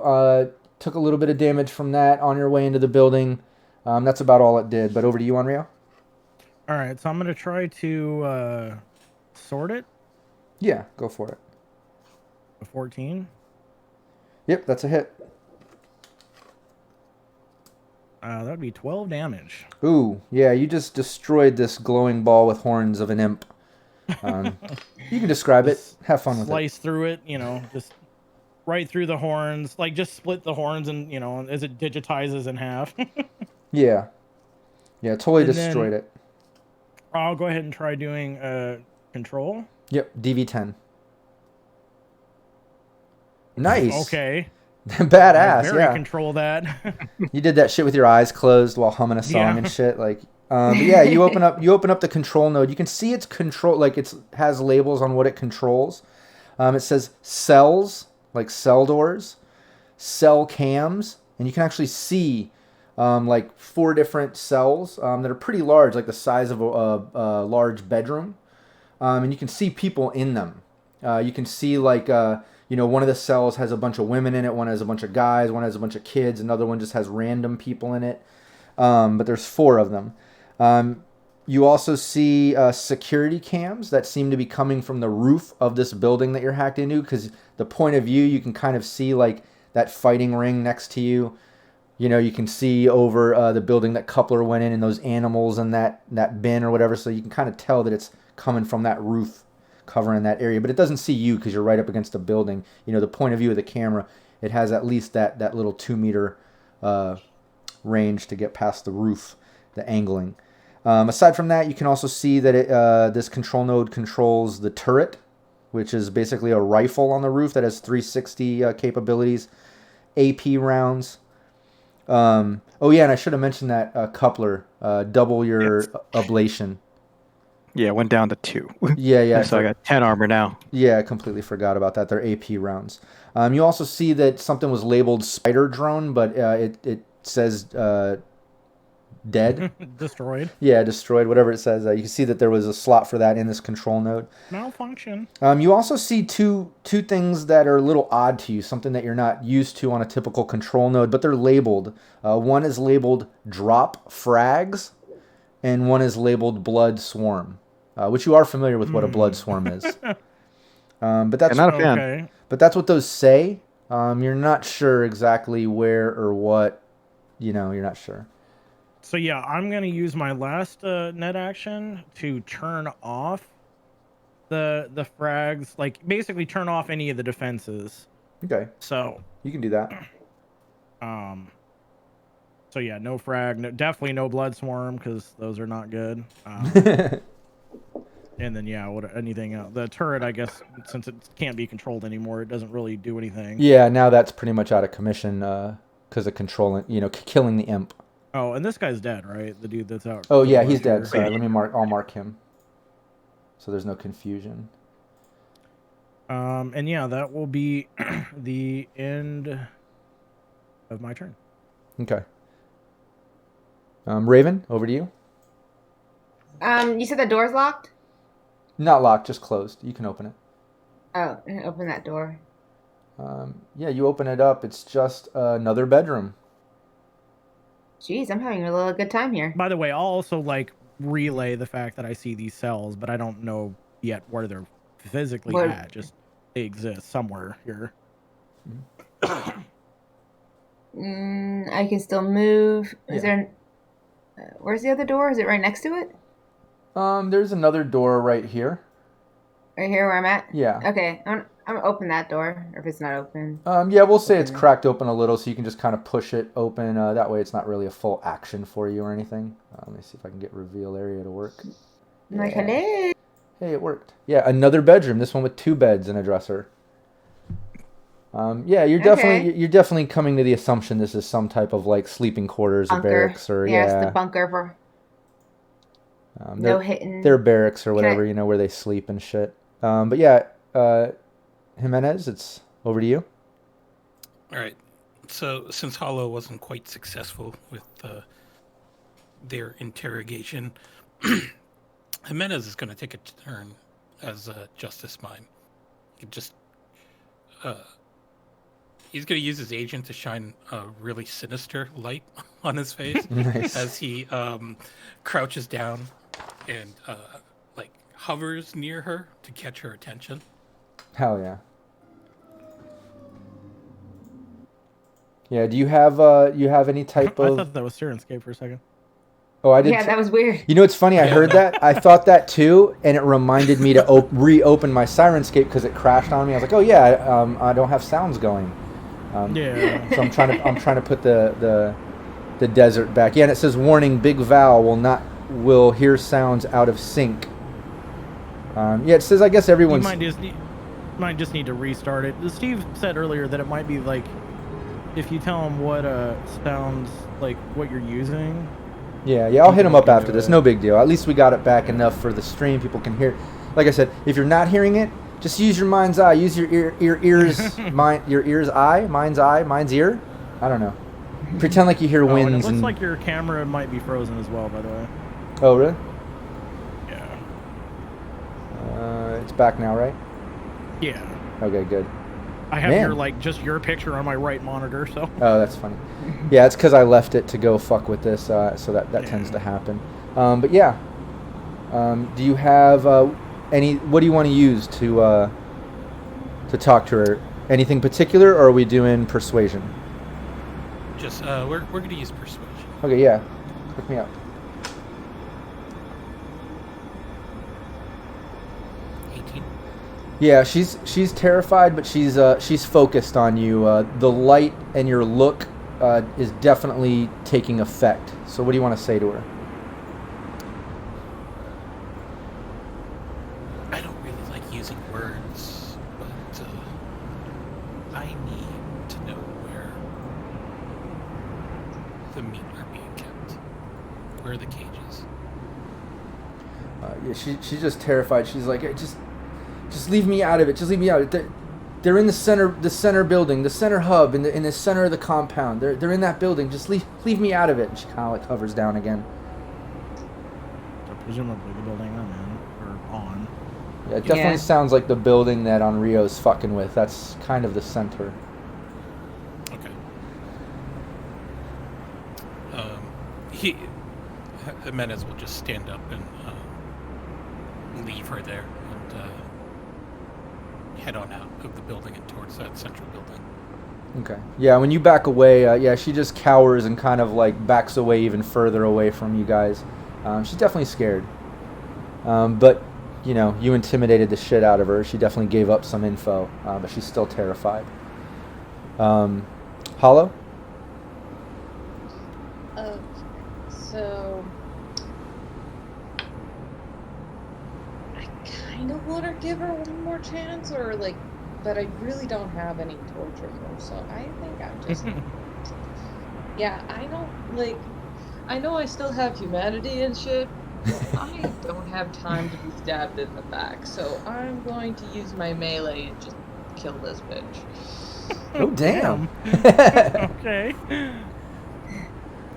Took a little bit of damage from that on your way into the building. That's about all it did. But over to you, Onryo. All right, so I'm gonna try to sort it. Yeah, go for it. A 14. Yep, that's a hit. That'd be 12 damage. Ooh, yeah, you just destroyed this glowing ball with horns of an imp. You can describe it. Have fun with it. Slice through it, just right through the horns. Like, just split the horns and, as it digitizes in half. Yeah, totally And destroyed it. I'll go ahead and try doing control. Yep, DV10. Nice. Okay. Badass, Very yeah. control that. You did that shit with your eyes closed while humming a song and shit. Like, but yeah, you open up the control node. You can see its control, like has labels on what it controls. It says cells, like cell doors, cell cams, and you can actually see like 4 different cells that are pretty large, like the size of a large bedroom. And you can see people in them. You can see like one of the cells has a bunch of women in it, one has a bunch of guys, one has a bunch of kids, another one just has random people in it. But there's 4 of them. You also see security cams that seem to be coming from the roof of this building that you're hacked into, because the point of view, you can kind of see like that fighting ring next to you. You can see over the building that Coupler went in and those animals and that bin or whatever, so you can kind of tell that it's coming from that roof covering that area. But it doesn't see you because you're right up against a building. The point of view of the camera, it has at least that little 2-meter range to get past the roof, the angling. Aside from that, you can also see that this control node controls the turret, which is basically a rifle on the roof that has 360 capabilities, AP rounds. Oh yeah, and I should have mentioned that Coupler, double your ablation. Yeah, it went down to 2. Yeah. So I got 10 armor now. Yeah, I completely forgot about that. They're AP rounds. You also see that something was labeled spider drone, but it says dead. Destroyed. Yeah, destroyed, whatever it says. You can see that there was a slot for that in this control node. Malfunction. You also see two things that are a little odd to you, something that you're not used to on a typical control node, but they're labeled. One is labeled drop frags, and one is labeled blood swarm, which you are familiar with what a blood swarm is. But that's not a fan. Okay. But that's what those say. You're not sure exactly where or what. You're not sure. So yeah, I'm gonna use my last net action to turn off the frags, like basically turn off any of the defenses. Okay. So You can do that. So yeah, no frag, definitely no blood swarm because those are not good. And then yeah, anything else? The turret, I guess, since it can't be controlled anymore, it doesn't really do anything. Yeah, now that's pretty much out of commission because of controlling, killing the imp. Oh, and this guy's dead, right? The dude that's out. Oh yeah, he's dead. here. Sorry, I'll mark him, so there's no confusion. And yeah, that will be the end of my turn. Okay. Raven, over to you. You said the door's locked? Not locked, just closed. You can open it. Oh, open that door. Yeah, you open it up. It's just another bedroom. Jeez, I'm having a little good time here. By the way, I'll also like relay the fact that I see these cells, but I don't know yet where they're physically Where- at. Just they exist somewhere here. I can still move. Is there? Where's the other door? Is it right next to it? There's another door right here. Right here where I'm at? Yeah. Okay, I'm gonna open that door, or if it's not open. Yeah, we'll say it's Okay. cracked open a little, so you can just kind of push it open. That way, it's not really a full action for you or anything. Let me see if I can get reveal area to work. I'm like, Yeah. hello. Hey, it worked. Yeah, another bedroom. This one with 2 beds and a dresser. Yeah, you're definitely coming to the assumption this is some type of like sleeping quarters or Bunker. barracks or Yeah, it's the bunker for no they're, hitting. they're barracks or whatever, Okay. you know, where they sleep and shit. But yeah, Jimenez, it's over to you. All right. So since Hollow wasn't quite successful with their interrogation, Jimenez is going to take a turn as Justice Mime. He just he's going to use his agent to shine a really sinister light on his face Nice. as he crouches down and like hovers near her to catch her attention. Hell yeah. Yeah, do you have any type I of... thought that was Sirenscape for a second. Oh, I did. Yeah, that was weird. You know, it's funny. I heard that. I thought that too, and it reminded me to reopen my Sirenscape because it crashed on me. I was like, "Oh yeah, I don't have sounds going." Yeah. So I'm trying to put the desert back. Yeah, and it says warning: Big Val will hear sounds out of sync. Yeah, it says I guess You everyone's. might just need to restart it. Steve said earlier that it might be like if you tell him what sounds like what you're using. Yeah, I'll hit him up after this. it. No big deal. At least we got it back enough for the stream. People can hear. Like I said, if you're not hearing it, just use your mind's eye. Use your ears, your ear's eye, mind's ear. I don't know. Pretend like you hear Oh, and winds. it looks like your camera might be frozen as well, by the way. Oh, really? Yeah. It's back now, right? Yeah. Okay, good. I have Man. just your picture on my right monitor, so. Oh, that's funny. Yeah, it's because I left it to go fuck with this, so that tends to happen. But yeah, do you have any? What do you want to use to talk to her? Anything particular, or are we doing persuasion? Just we're going to use persuasion. Okay, yeah, hook me up. 18. Yeah, she's terrified, but she's focused on you. The light and your look is definitely taking effect. So what do you want to say to her? I don't really like using words, but I need to know where the meat are being kept. Where are the cages? Yeah, she's just terrified. She's like, just leave me out of it. Just leave me out. They're in the center building, the center hub, in the center of the compound. They're in that building. Just leave me out of it. And she kind of like hovers down again. So presumably the building I'm in, or on. Yeah, it definitely sounds like the building that Onrio's fucking with. That's kind of the center. Okay. Jimenez will just stand up and leave her there and head on out of the building and towards that central building. Okay. Yeah, when you back away, she just cowers and kind of like backs away even further away from you guys. She's definitely scared. But, you know, you intimidated the shit out of her. She definitely gave up some info, but she's still terrified. Hollow? So I kind of want to give her one more chance, or like, but I really don't have any torture for, so I think I'm just. Yeah, I don't like. I know I still have humanity and shit, but I don't have time to be stabbed in the back, so I'm going to use my melee and just kill this bitch. Oh, damn. Okay.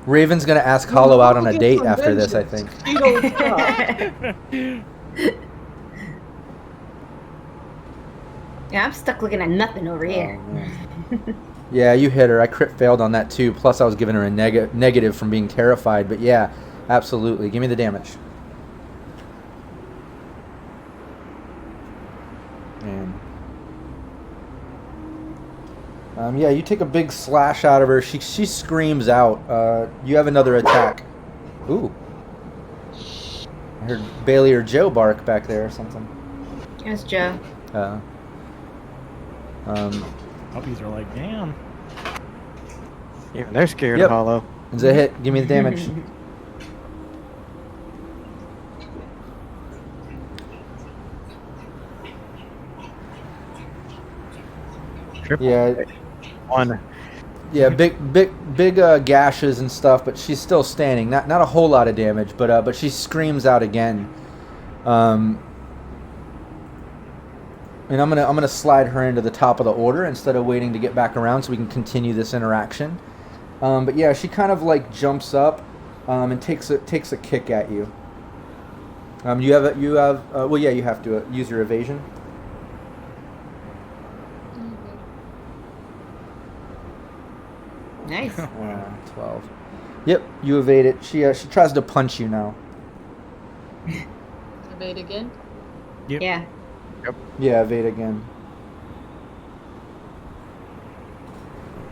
Raven's going to ask Hollow out on a date after this, I think. She don't stop. Yeah, I'm stuck looking at nothing over here. man. Yeah, you hit her. I crit failed on that too. Plus, I was giving her a negative from being terrified. But yeah, absolutely. Give me the damage. And yeah, you take a big slash out of her. She screams out. You have another attack. Ooh. I heard Bailey or Joe bark back there or something. It's Joe. Puppies are like, damn. Even they're scared Yep. of Hollow. It's a hit. Give me the damage. Triple. Yeah. 1. Yeah, big gashes and stuff, but she's still standing. Not a whole lot of damage, but she screams out again. And I'm gonna slide her into the top of the order instead of waiting to get back around so we can continue this interaction. But yeah, she kind of like jumps up and takes a kick at you. You have well, yeah, you have to use your evasion. Nice. 12. Yep, you evade it. She tries to punch you now. Evade again. Yep. Yeah. Yeah, evade again.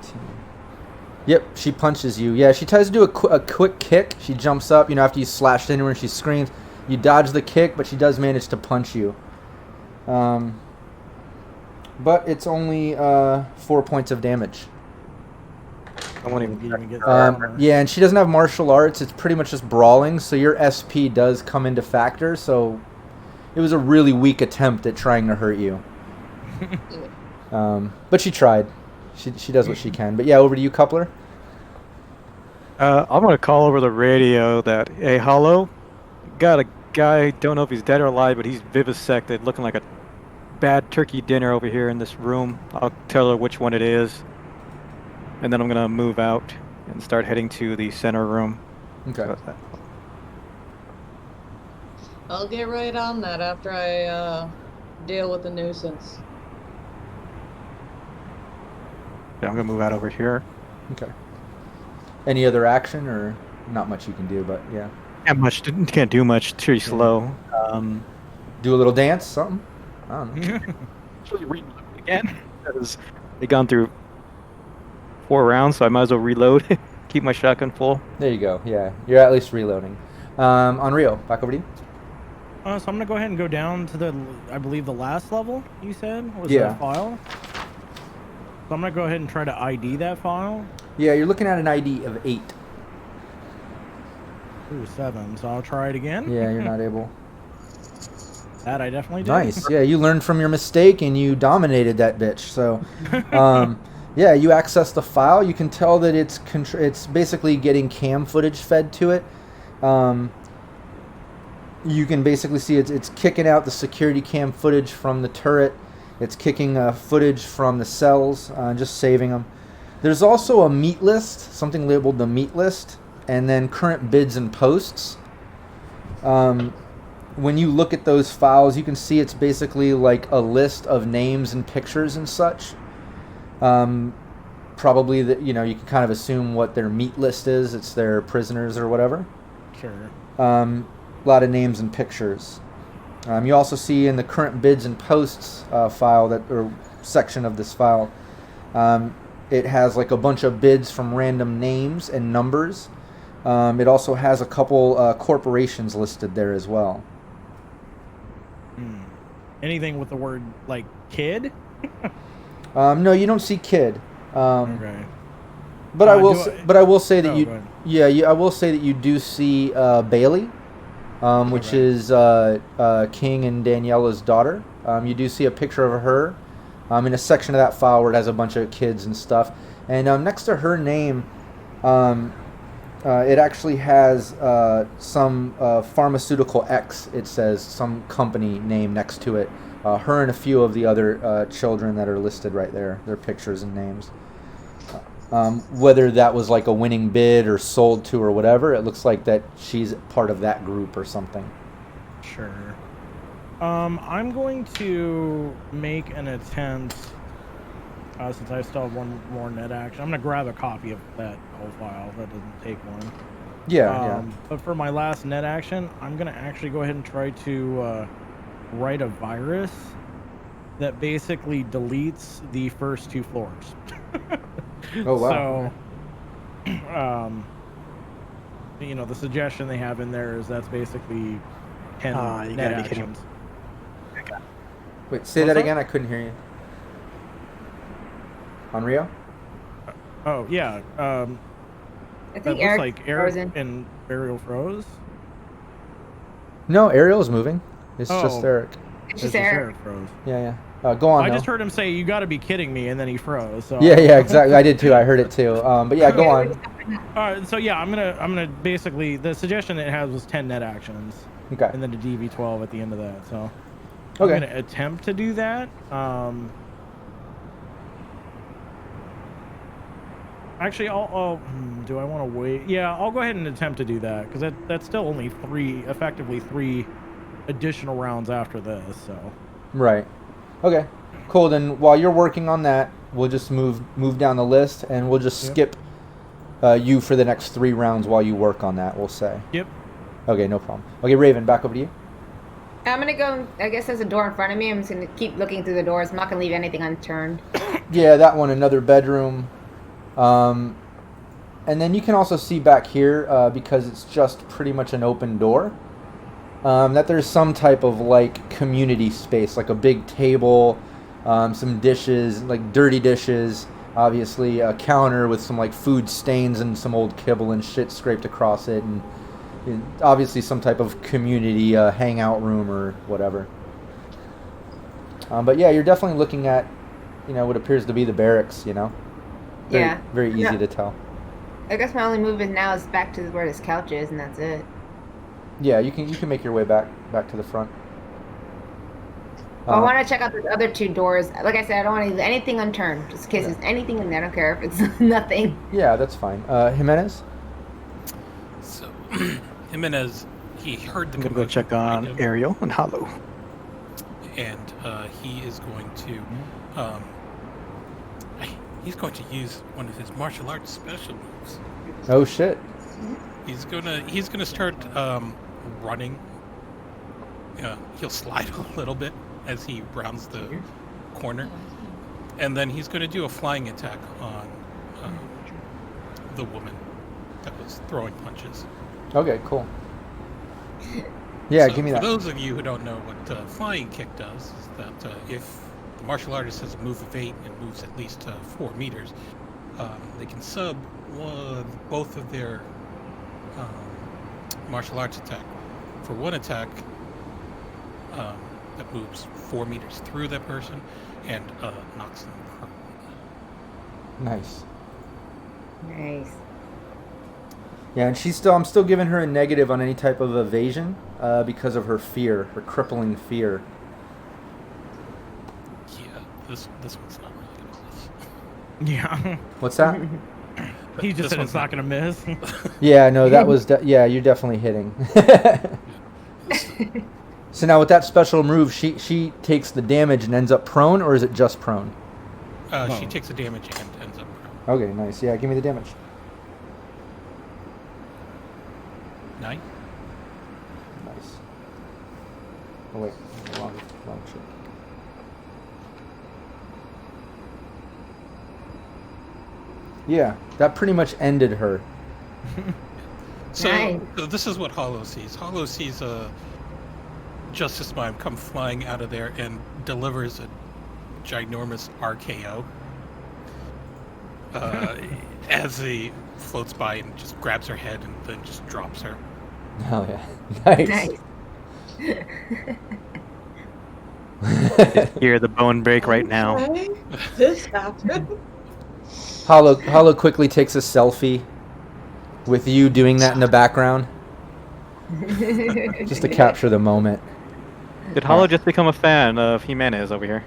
18. Yep, she punches you. Yeah, she tries to do a quick kick. She jumps up, after you slashed into her and she screams. You dodge the kick, but she does manage to punch you. But it's only 4 points of damage. I won't even Get Yeah, and she doesn't have martial arts. It's pretty much just brawling, so your SP does come into factor, so it was a really weak attempt at trying to hurt you. But she tried. She does what she can. But yeah, over to you, Coupler. I'm gonna call over the radio that, hey, Hollow, got a guy, don't know if he's dead or alive, but he's vivisected, looking like a bad turkey dinner over here in this room. I'll tell her which one it is, and then I'm gonna move out and start heading to the center room. Okay. I'll get right on that after I deal with the nuisance. Yeah, I'm gonna move out over here. Okay. Any other action or not much you can do, but yeah. Can't do much. Too slow. Do a little dance, something? I don't know. Actually reload again because they've gone through 4 rounds, so I might as well reload. Keep my shotgun full. There you go. Yeah, you're at least reloading. On Rio, back over to you. So I'm gonna go ahead and go down to I believe the last level you said was Yeah. that file. So I'm gonna go ahead and try to ID that file. Yeah, you're looking at an ID of 8. Ooh, 7. So I'll try it again. Yeah, you're not able. That I definitely did. Nice. Yeah, you learned from your mistake and you dominated that bitch. So, yeah, you access the file. You can tell that it's basically getting cam footage fed to it. You can basically see it's kicking out the security cam footage from the turret. It's kicking footage from the cells, just saving them. There's also a meet list, something labeled the meet list, and then current bids and posts. When you look at those files, you can see it's basically like a list of names and pictures and such. Probably that you can kind of assume what their meet list is. It's their prisoners or whatever. Sure. A lot of names and pictures. You also see in the current bids and posts file or section of this file, it has like a bunch of bids from random names and numbers. It also has a couple corporations listed there as well. Anything with the word like kid? No, you don't see kid. Okay. But I will say that go you, ahead. I will say that you do see Bailey, which Okay. is King and Daniela's daughter. You do see a picture of her in a section of that file where it has a bunch of kids and stuff. And next to her name, it actually has some pharmaceutical X. It says some company name next to it. Her and a few of the other children that are listed right there, their pictures and names. Whether that was like a winning bid or sold to or whatever, it looks like that she's part of that group or something. Sure. I'm going to make an attempt, since I still have one more net action. I'm going to grab a copy of that whole file. That doesn't take one. Yeah. But for my last net action, I'm going to actually go ahead and try to write a virus that basically deletes the first 2 floors. Oh, wow. So, the suggestion they have in there is that's basically 10 you net gotta be kidding. actions. Wait, say What's that that? again. I couldn't hear you. On Rio? Oh, yeah. I That think looks Eric like Eric frozen. and Ariel froze. No, Ariel's moving. It's just Oh. Eric. It's just Eric. Froze. Yeah. Go on. I though. just heard him say, "You got to be kidding me," and then he froze. So. Yeah, exactly. I did too. I heard it too. But yeah, go on. So yeah, I'm gonna basically, the suggestion it has was 10 net actions, Okay. and then a DV12 at the end of that. So Okay. I'm gonna attempt to do that. Actually, do I want to wait? Yeah, I'll go ahead and attempt to do that because that's still only effectively three additional rounds after this. So. Right. Okay. Cool. Then while you're working on that, we'll just move down the list, and we'll just skip you for the next 3 rounds while you work on that. We'll say. Yep. Okay. No problem. Okay, Raven, back over to you. I'm gonna go. I guess there's a door in front of me. I'm just gonna keep looking through the doors. I'm not gonna leave anything unturned. Yeah, that one. Another bedroom. And then you can also see back here, because it's just pretty much an open door, that there's some type of like community space, like a big table, some dishes, like dirty dishes, obviously a counter with some like food stains and some old kibble and shit scraped across it, and obviously some type of community hangout room or whatever. But yeah, you're definitely looking at, what appears to be the barracks, Yeah. Very easy to tell. I guess my only movement now is back to where this couch is, and that's it. Yeah, you can make your way back to the front. I want to check out the other 2 doors. Like I said, I don't want to leave anything unturned, just in case there's anything in there. I don't care if it's nothing. Yeah, that's fine. Jimenez? So, Jimenez, he heard the I'm gonna go check behind on him, Ariel and Hollow. and he is going to he's going to use one of his martial arts special moves. Oh shit. He's gonna start running. He'll slide a little bit as he rounds the corner, and then he's gonna do a flying attack on the woman that was throwing punches. Okay, cool. Yeah, So give me for that. those of you who don't know what flying kick does, is that if the martial artist has a move of 8 and moves at least 4 meters, they can sub both of their martial arts attack for one attack that moves 4 meters through that person and knocks them prone. Nice. Nice. Yeah, and I'm still giving her a negative on any type of evasion because of her fear, her crippling fear. Yeah, this one's not really gonna miss. Yeah. What's that? He just This said one's it's not gonna miss. Yeah, no, that was yeah, you're definitely hitting. So now with that special move, she takes the damage and ends up prone, or is it just prone? She takes the damage and ends up prone. Okay, nice. Yeah, give me the damage. 9. Nice. Oh wait, wrong shit. Yeah, that pretty much ended her. So, Nice. so this is what Hollow sees. Hollow sees a Justice Mime come flying out of there and delivers a ginormous RKO as he floats by and just grabs her head and then just drops her. Oh yeah, nice. Nice. Hear the bone break right now. Okay, this happened. Hollow quickly takes a selfie with you doing that in the background, just to capture the moment. Did Hollow just become a fan of Jimenez over here?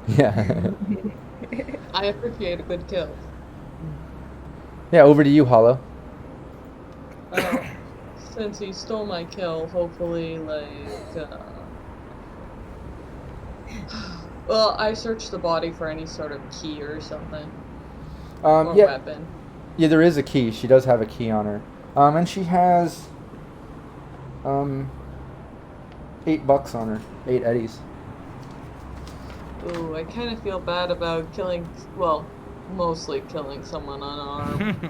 Yeah. I appreciate a good kill. Yeah, over to you, Hollow. Since he stole my kill, hopefully, like, Well, I searched the body for any sort of key or something. Or Yeah, weapon. yeah, there is a key. She does have a key on her. And she has $8 on her, 8 eddies. Ooh, I kind of feel bad about killing, well, mostly killing someone unarmed.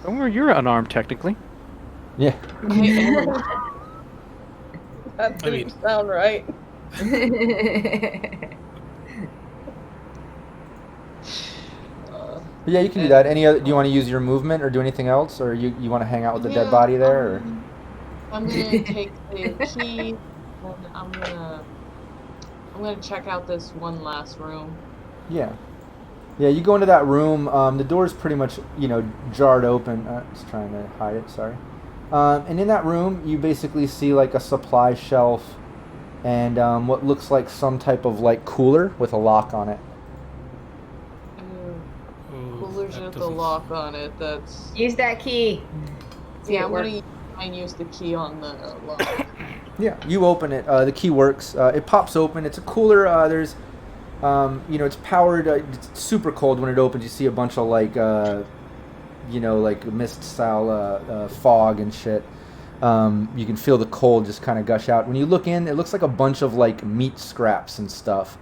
Well, you're unarmed technically. Yeah. I am. That didn't sound right. But yeah, you can do that. Any other? Do you want to use your movement or do anything else, or you want to hang out with the dead body there? Or? I'm gonna take the key, and I'm gonna check out this one last room. Yeah. Yeah, you go into that room. The door's pretty much, jarred open. Just trying to hide it, sorry. And in that room, you basically see like a supply shelf and what looks like some type of like cooler with a lock on it. Cooler's with a lock on it. That's. Use that key. Yeah, I'm gonna try and use the key on the lock. Yeah, you open it. The key works. It pops open. It's a cooler. There's, it's powered. It's super cold when it opens. You see a bunch of like, like mist style fog and shit. You can feel the cold just kind of gush out. When you look in, it looks like a bunch of like meat scraps and stuff.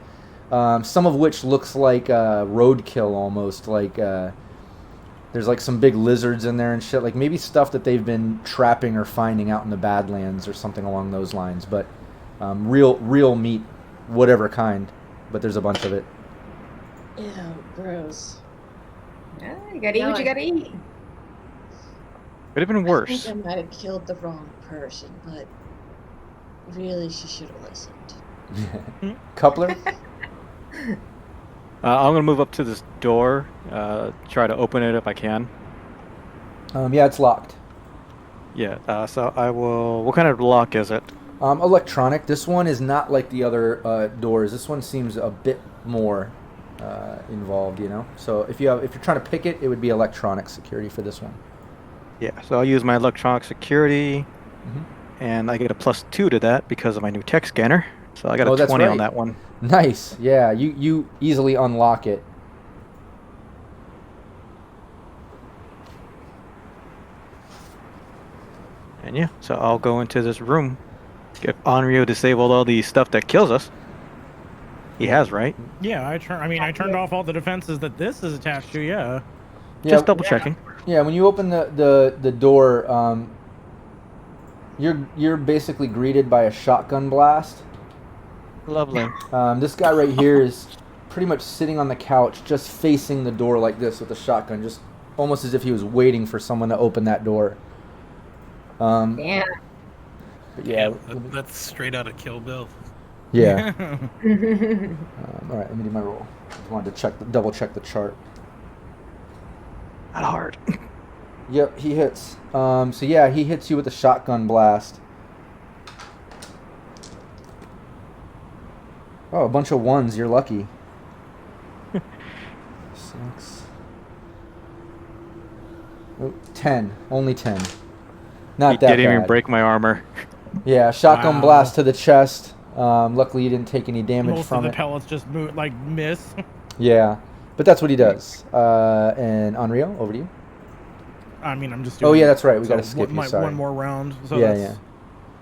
Some of which looks like roadkill almost. Like there's like some big lizards in there and shit. Like maybe stuff that they've been trapping or finding out in the Badlands or something along those lines. But real meat, whatever kind. But there's a bunch of it. Ew, gross. Yeah, you gotta eat what you gotta eat. Could have been I worse. think I might have killed the wrong person, but really, she should have listened. Coupler? I'm gonna move up to this door. Try to open it if I can. Yeah, it's locked. Yeah. So I will. What kind of lock is it? Electronic. This one is not like the other doors. This one seems a bit more involved, So if you're trying to pick it, it would be electronic security for this one. Yeah. So I'll use my electronic security, and I get a +2 to that because of my new tech scanner. So I got a 20 on that one. Nice. Yeah, you easily unlock it. And yeah, so I'll go into this room. If Onryo disabled all the stuff that kills us. He has, right? Yeah, I turned off all the defenses that this is attached to. Yeah. Just double checking. Yeah, when you open the door, you're basically greeted by a shotgun blast. Lovely. This guy right here is pretty much sitting on the couch, just facing the door like this with a shotgun, just almost as if he was waiting for someone to open that door. Yeah. But yeah, that's straight out of Kill Bill. Yeah. All right, let me do my roll. Just wanted to double check the chart. Not hard. Yep, he hits. So yeah, he hits you with a shotgun blast. Oh, a bunch of ones. You're lucky. 6. Oh, 10. Only 10. Not He that didn't even bad. break my armor. Yeah, shotgun blast to the chest. Luckily, you didn't take any damage Most from of the it. pellets just miss. Yeah, but that's what he does. And Unreal, over to you. I'm just. Oh yeah, that's right. We got to skip you. Sorry. One more round. So Yeah, that's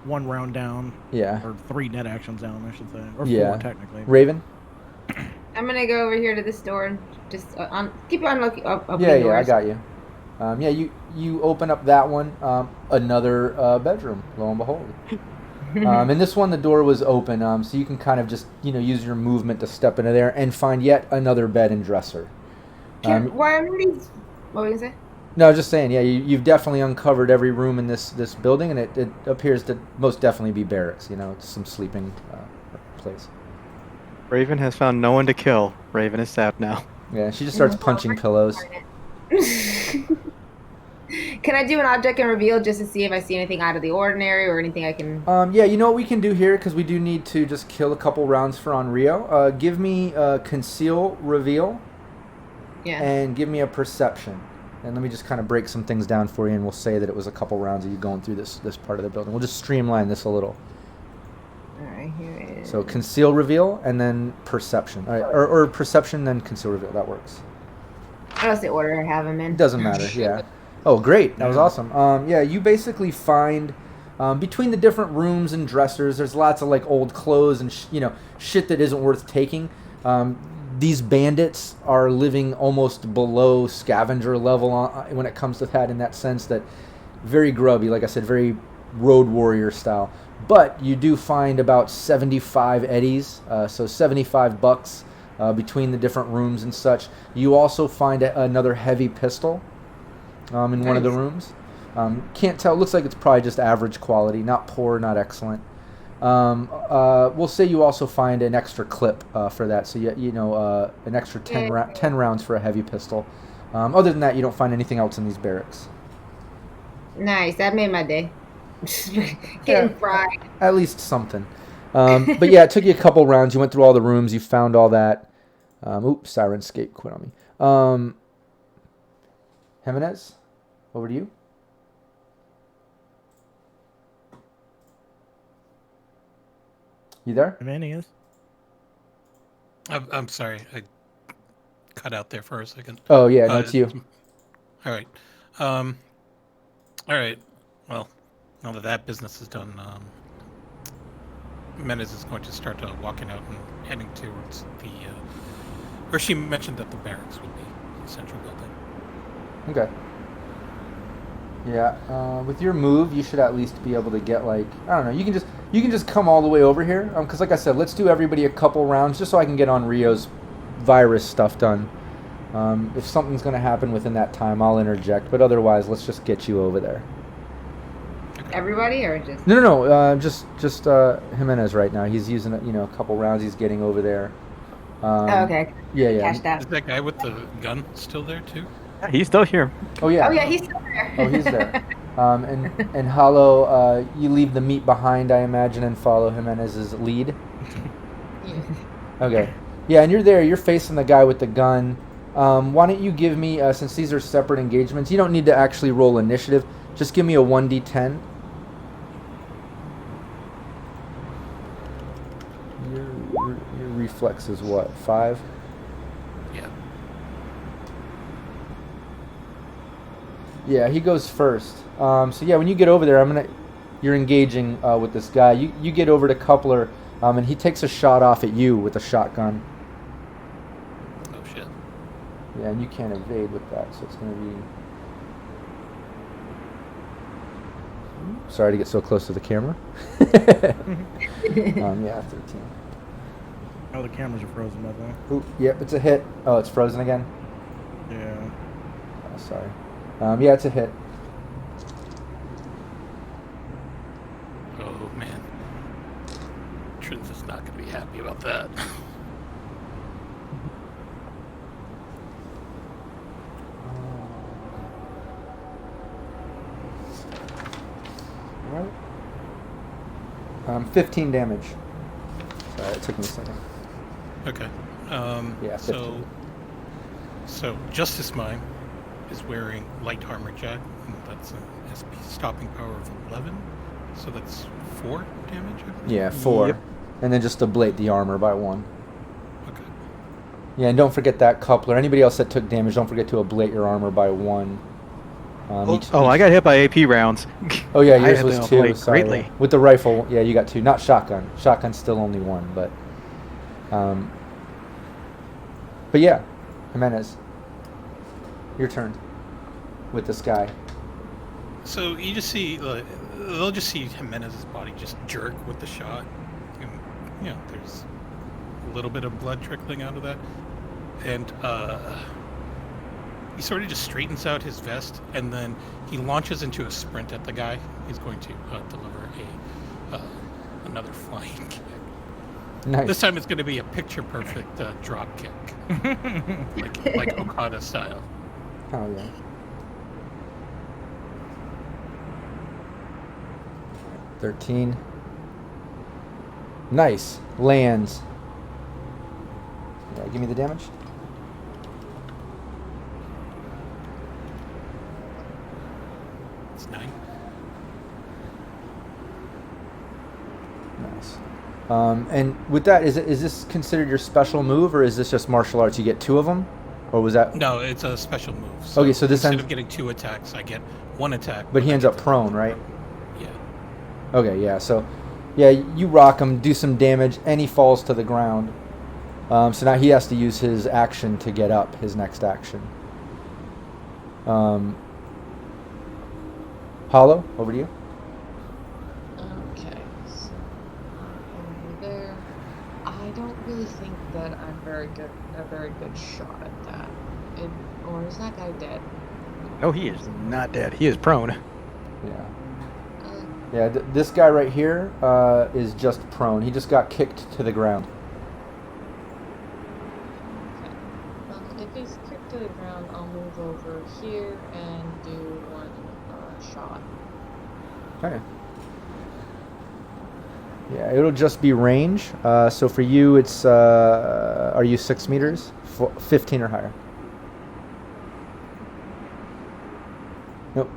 one round down. Yeah. Or 3 net actions down, I should say. Or 4 technically. Raven. I'm gonna go over here to this door and just keep on looking up. Yeah, I got you. You open up that one. Another bedroom. Lo and behold. In this one, the door was open, so you can kind of just use your movement to step into there and find yet another bed and dresser. Why are these? What were you gonna say? No, I was just saying. Yeah, you've definitely uncovered every room in this building, and it appears to most definitely be barracks. It's some sleeping place. Raven has found no one to kill. Raven is sad now. Yeah, she just starts punching pillows. Can I do an object and reveal just to see if I see anything out of the ordinary or anything I can? Yeah, you know what we can do here, because we do need to just kill a couple rounds for Onryo. Give me conceal, reveal, and give me a perception. And let me just kind of break some things down for you, and we'll say that it was a couple rounds of you going through this part of the building. We'll just streamline this a little. All right. Okay, here is. So conceal, reveal, and then perception. All right, or perception, then conceal, reveal. That works. I don't see the order I have them in. It doesn't matter. Yeah. Oh, great. That was awesome. Yeah, you basically find between the different rooms and dressers, there's lots of like old clothes and shit that isn't worth taking. These bandits are living almost below scavenger level when it comes to that, in that sense that very grubby, like I said, very road warrior style. But you do find about 75 eddies, so $75 between the different rooms and such. You also find another heavy pistol in one of the rooms. Can't tell. Looks like it's probably just average quality, not poor, not excellent. We'll say you also find an extra clip for that, so an extra 10 rounds for a heavy pistol. Other than that, you don't find anything else in these barracks. Nice. That made my day. Getting fried. At least something. But yeah, it took you a couple rounds. You went through all the rooms. You found all that. Oops, Sirenscape quit on me. Jimenez, over to you. You there? Jimenez. I'm sorry, I cut out there for a second. Oh yeah, no, it's you. All right. All right. Well, now that business is done, Menez is going to start walking out and heading towards the. Or she mentioned that the barracks would be the central building. Okay. Yeah. With your move, you should at least be able to get like, I don't know. You can just come all the way over here. Because like I said, let's do everybody a couple rounds just so I can get on Rio's virus stuff done. If something's going to happen within that time, I'll interject. But otherwise, let's just get you over there. Everybody or just? No. Just Jimenez right now. He's using a couple rounds. He's getting over there. Okay. Yeah. Catch that. Is that guy with the gun still there too? Yeah, he's still here. Oh yeah. Oh yeah, he's still there. Oh, he's there. And Hollow, you leave the meat behind, I imagine, and follow Jimenez's lead. Yeah. Okay. Yeah, and you're there. You're facing the guy with the gun. Why don't you give me, since these are separate engagements, you don't need to actually roll initiative. Just give me a 1d10. Your reflex is what? 5? Yeah. Yeah, he goes first. So yeah, when you get over there, you're engaging with this guy. You get over to Coupler, and he takes a shot off at you with a shotgun. Oh shit. Yeah, and you can't evade with that, so it's going to be... Sorry to get so close to the camera. Yeah, 13. Oh, the cameras are frozen, by the way. Ooh, yep, it's a hit. Oh, it's frozen again? Yeah. Oh, sorry. Yeah, it's a hit. Oh man. Truth is not going to be happy about that. Right. 15 damage. Sorry, it took me a second. Okay. Yeah, 15. So Justice Mime is wearing light armor jack, and that's an SP stopping power of 11. So that's 4 damage, I believe? Yeah, 4. Yep. And then just ablate the armor by 1. Okay. Yeah, and don't forget that Coupler. Anybody else that took damage, don't forget to ablate your armor by 1. I got hit by AP rounds. Oh yeah, I yours had was to 2. ablate Sorry. greatly. With the rifle, yeah, you got 2. Not shotgun. Shotgun's still only 1, but yeah, Jimenez, your turn with this guy. So you just see, they'll just see Jimenez's body just jerk with the shot. And, there's a little bit of blood trickling out of that. And he sort of just straightens out his vest, and then he launches into a sprint at the guy. He's going to deliver another flying kick. Nice. This time it's going to be a picture-perfect drop kick, like Okada style. Oh yeah. $13. Nice. Lands. Yeah, give me the damage. It's 9. Nice. And with that, is this considered your special move, or is this just martial arts? You get 2 of them, or was that? No, it's a special move. Okay, so this instead ends- of getting 2 attacks, I get 1 attack. But he I ends get up to- prone, right? Yeah. Okay, yeah. So, yeah, you rock him, do some damage, and he falls to the ground. So now he has to use his action to get up. His next action. Hollow, over to you. Okay, so over there. I don't really think that I'm a very good shot at that. Or is that guy dead? No, he is not dead. He is prone. Yeah. Uh, Yeah, this guy right here is just prone. He just got kicked to the ground. okay. If he's kicked to the ground, I'll move over here and do 1 shot. Okay. Yeah, it'll just be range. So for you, it's are you 6 meters? 15 or higher. Nope,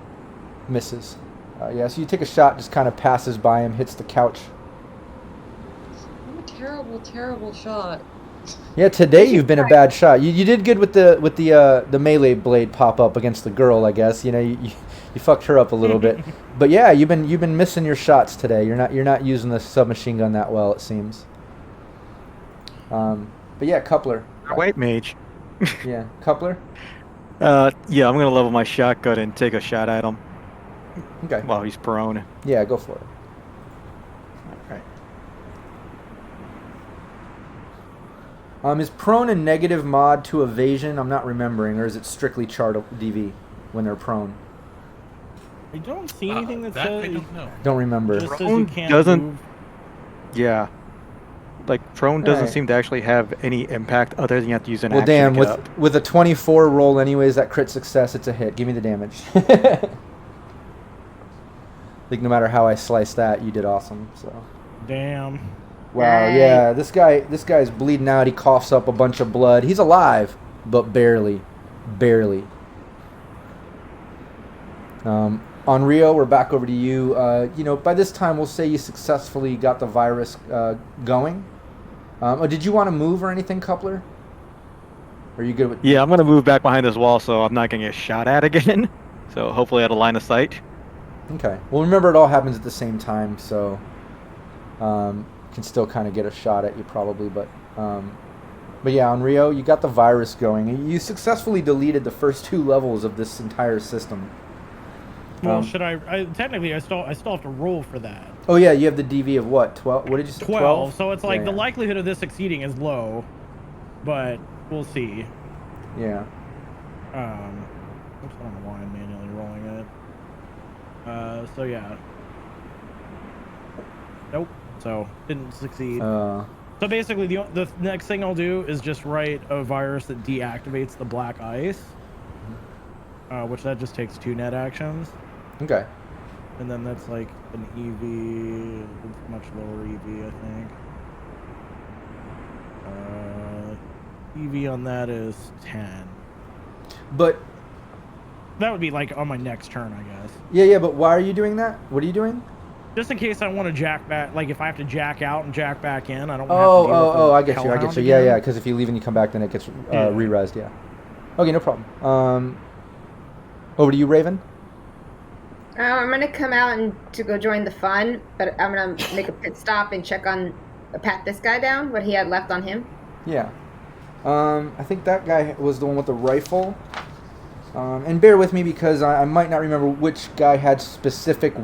misses. Yeah, so you take a shot, just kind of passes by him, hits the couch. I'm a terrible, terrible shot. Yeah, today you've been a bad shot. You did good with the melee blade pop up against the girl, I guess. You know, you fucked her up a little bit. But yeah, you've been missing your shots today. You're not using the submachine gun that well, it seems. But yeah, coupler. Wait, mage. Yeah, coupler. Yeah, I'm gonna level my shotgun and take a shot at him Okay. while he's prone. Yeah, go for it. Alright. Is prone a negative mod to evasion? I'm not remembering, or is it strictly chart DV when they're prone? I don't see anything that I says don't know. Don't remember. just says you Prone can't doesn't- move. Yeah. Like prone doesn't Right. seem to actually have any impact other than you have to use an Well, action damn, to get up. with a 24 roll anyways, that crit success, it's a hit. Give me the damage. Like, no matter how I slice that, you did awesome, so. Damn. Wow, Right. yeah, this guy's bleeding out. He coughs up a bunch of blood. He's alive, but barely. On Rio, we're back over to you. You know, by this time, we'll say you successfully got the virus going. Did you want to move or anything, Coupler? Are you good with? Yeah, I'm gonna move back behind this wall so I'm not gonna get shot at again. So hopefully out of line of sight. Okay. Well, remember, it all happens at the same time, so can still kind of get a shot at you probably. But yeah, on Rio, you got the virus going. You successfully deleted the first 2 levels of this entire system. Well, should I technically I still have to roll for that. Oh yeah, you have the DV of what? 12? What did you say? 12. So it's like Yeah, the yeah. likelihood of this succeeding is low, but we'll see. Yeah. Oops, I don't know why I'm manually rolling it. So yeah. Nope. So didn't succeed. So basically, the next thing I'll do is just write a virus that deactivates the black ice, which that just takes 2 net actions, Okay. and then that's like an EV, much lower EV, I think. EV on that is 10. But That would be like on my next turn, I guess. yeah, but why are you doing that? What are you doing? Just in case I want to jack back, like if I have to jack out and jack back in, I don't. Oh, I get you. Hellhound Yeah, again. because if you leave and you come back, then it gets Yeah. re-resed. Yeah. Okay, no problem. Over to you, Raven. I'm gonna come out and to go join the fun, but I'm gonna make a pit stop and pat this guy down. What he had left on him. Yeah. I think that guy was the one with the rifle. And bear with me because I might not remember which guy had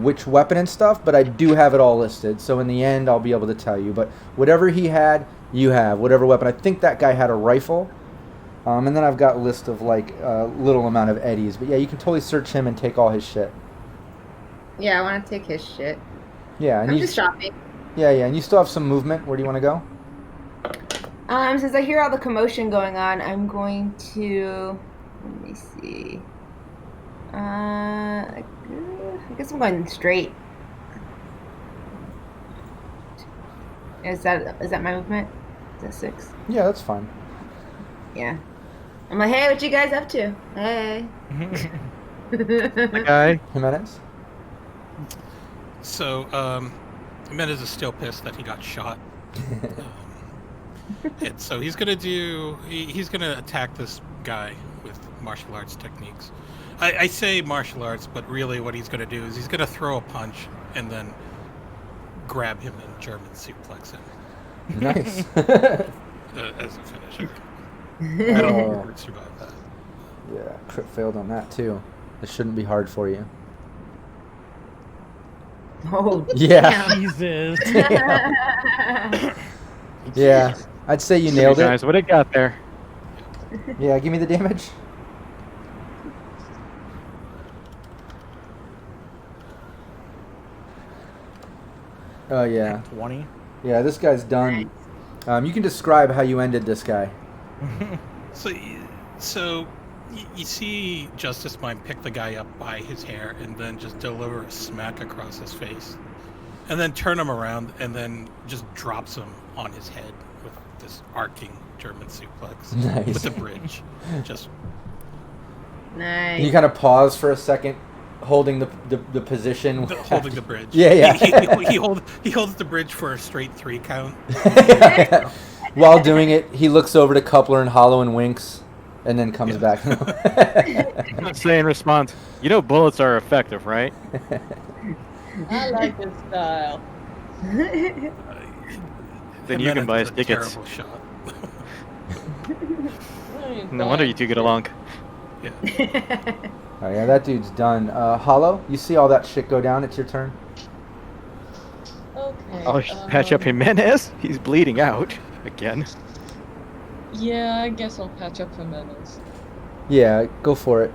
which weapon and stuff, but I do have it all listed. So in the end, I'll be able to tell you. But whatever he had, you have. Whatever weapon. I think that guy had a rifle. And then I've got a list of like a little amount of eddies. But yeah, you can totally search him and take all his shit. Yeah, I want to take his shit. Yeah, and I'm you, just shopping. yeah, and you still have some movement. Where do you want to go? Since I hear all the commotion going on, I'm going to. Let me see. I guess I'm going straight. Is that my movement? Is that 6? Yeah, that's fine. Yeah. I'm like, hey, what you guys up to? Hey. The guy. Jimenez? So, Jimenez is still pissed that he got shot And so he's gonna he's gonna attack this guy with martial arts techniques. I say martial arts, but really what he's gonna do is he's gonna throw a punch and then grab him and German suplex him Nice. as a finisher. I don't think he would survive that. Yeah, crit failed on that too. This shouldn't be hard for you. Oh, Yeah. Jesus. Yeah. I'd say you nailed it. Guys, what it got there? Yeah, give me the damage. Oh yeah. 20. Yeah, this guy's done. You can describe how you ended this guy. So you see Justice Mind pick the guy up by his hair and then just deliver a smack across his face, and then turn him around and then just drops him on his head with this arcing German suplex Nice. with the bridge. Just nice. You kind of pause for a second, holding the position. holding the bridge. Yeah, yeah. He holds the bridge for a straight 3 count. While doing it, he looks over to Coupler and Hollow and winks, and then comes back. Say in response, you know bullets are effective, right? I like this style. Then you can buy us tickets. Terrible shot. No wonder you two get along. Yeah. Oh yeah, that dude's done. Hollow, you see all that shit go down? It's your turn. Okay. Oh, patch up Jimenez? He's bleeding out again. Yeah, I guess I'll patch up Jimenez. Yeah, go for it.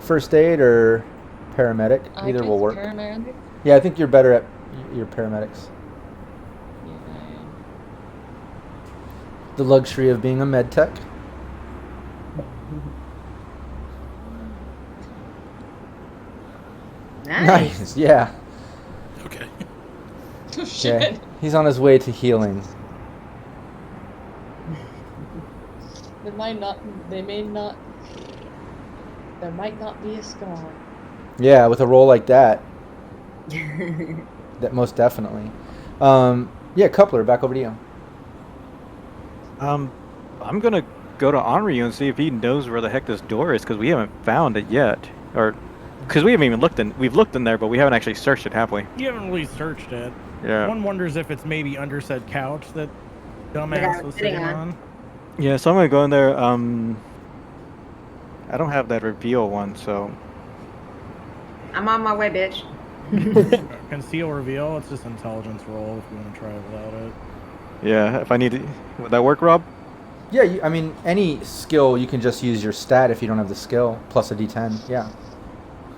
First aid or paramedic? Either will work. Paramedic? Yeah, I think you're better at your paramedics. Yeah, I am. The luxury of being a med tech. Nice. Yeah. Okay. Oh, shit. Yeah. He's on his way to healing. There might not be a scar. Yeah, with a roll like that. That most definitely. Yeah, Coupler, back over to you. I'm gonna go to Onryu and see if he knows where the heck this door is, because we haven't found it yet. Or, because we haven't even looked in. We've looked in there, but we haven't actually searched it, have we? You haven't really searched it. Yeah. One wonders if it's maybe under said couch that dumbass was sitting on. Yeah, so I'm gonna go in there. I don't have that reveal one, so. I'm on my way, bitch. Conceal reveal. It's just intelligence roll if you want to try it without it. Yeah, if I need to. Would that work, Rob? Yeah, I mean, any skill, you can just use your stat if you don't have the skill, plus a d10, yeah.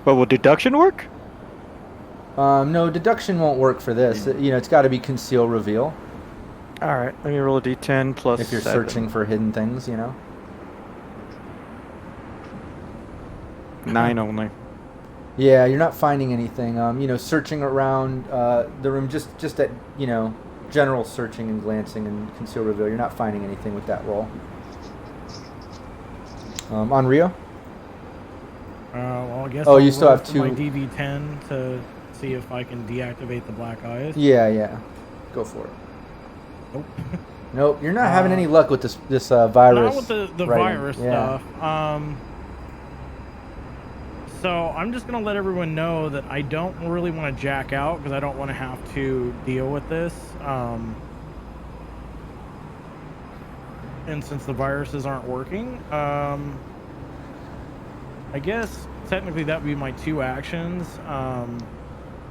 But will deduction work? No, deduction won't work for this. It's got to be conceal reveal. All right, let me roll a d10 plus. If you're 7. searching for hidden things, 9 only. Yeah, you're not finding anything. Searching around the room, just at general searching and glancing and conceal reveal, you're not finding anything with that roll. On Rio? Well, I guess. Oh, I'll you still roll have for 2. my DV10 to see if I can deactivate the black eyes. Yeah. Go for it. Nope. Nope, you're not having any luck with this virus. Not with the writing. virus Yeah. stuff. So I'm just gonna let everyone know that I don't really want to jack out because I don't want to have to deal with this. And since the viruses aren't working, I guess technically that would be my 2 actions.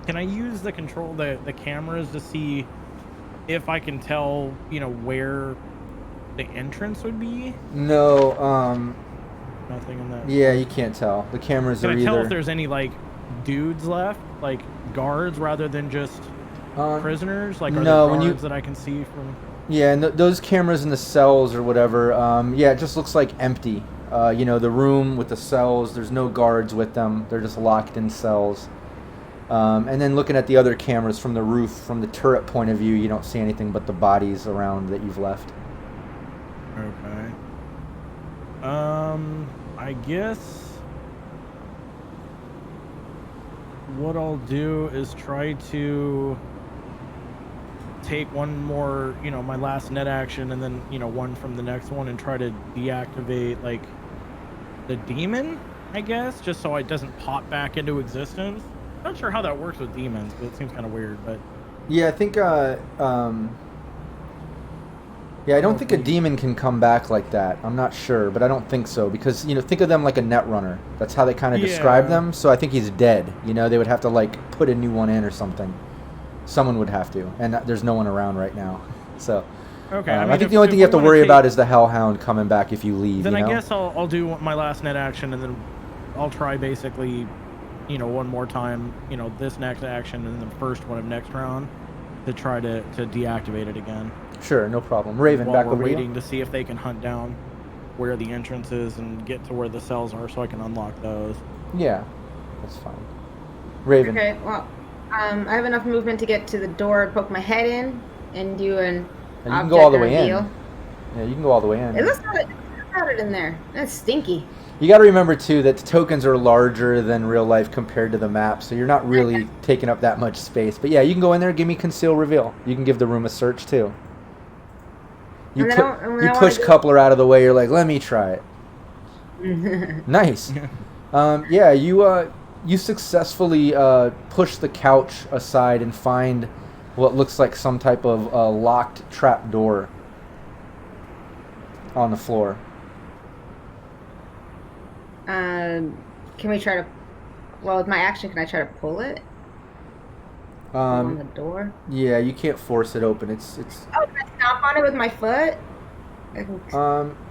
Can I use the the cameras to see if I can tell, where the entrance would be? No, Nothing in that. yeah, you can't tell. The cameras Can are I tell either... if there's any dudes left, guards rather than just prisoners? Are no, there when guards that I can see from? Yeah, and those cameras in the cells or whatever, it just looks like empty. The room with the cells, there's no guards with them. They're just locked in cells. And then looking at the other cameras from the roof, from the turret point of view, you don't see anything but the bodies around that you've left. Okay. I guess what I'll do is try to take one more, my last net action, and then one from the next one, and try to deactivate like the demon, I guess, just so it doesn't pop back into existence. Not sure how that works with demons, but it seems kind of weird. But yeah, I think yeah, I don't think a demon can come back like that. I'm not sure, but I don't think so, because think of them like a net runner. That's how they kind of describe them. So I think he's dead. They would have to like put a new one in or something. Someone would have to, and there's no one around right now. So okay, I think the only thing you have to worry about is the Hellhound coming back if you leave. Then I guess I'll do my last net action, and then I'll try basically, one more time, this next action, and then the first one of next round to try to deactivate it again. Sure, no problem. Raven, While back we're over to you. waiting to see if they can hunt down where the entrance is and get to where the cells are, so I can unlock those. Yeah, that's fine. Raven. Okay, well, I have enough movement to get to the door and poke my head in and do an And you can object go all the way reveal. in. Yeah, you can go all the way in. It looks crowded in there. That's stinky. You got to remember too that the tokens are larger than real life compared to the map, so you're not really taking up that much space. But yeah, you can go in there. Give me conceal reveal. You can give the room a search too. You push Coupler out of the way. You're like, let me try it. Nice. Yeah, you successfully push the couch aside and find what looks like some type of locked trap door on the floor. Can we try to? Well, with my action, can I try to pull it? On the door. Yeah, you can't force it open. It's. Oh, can I stomp on it with my foot?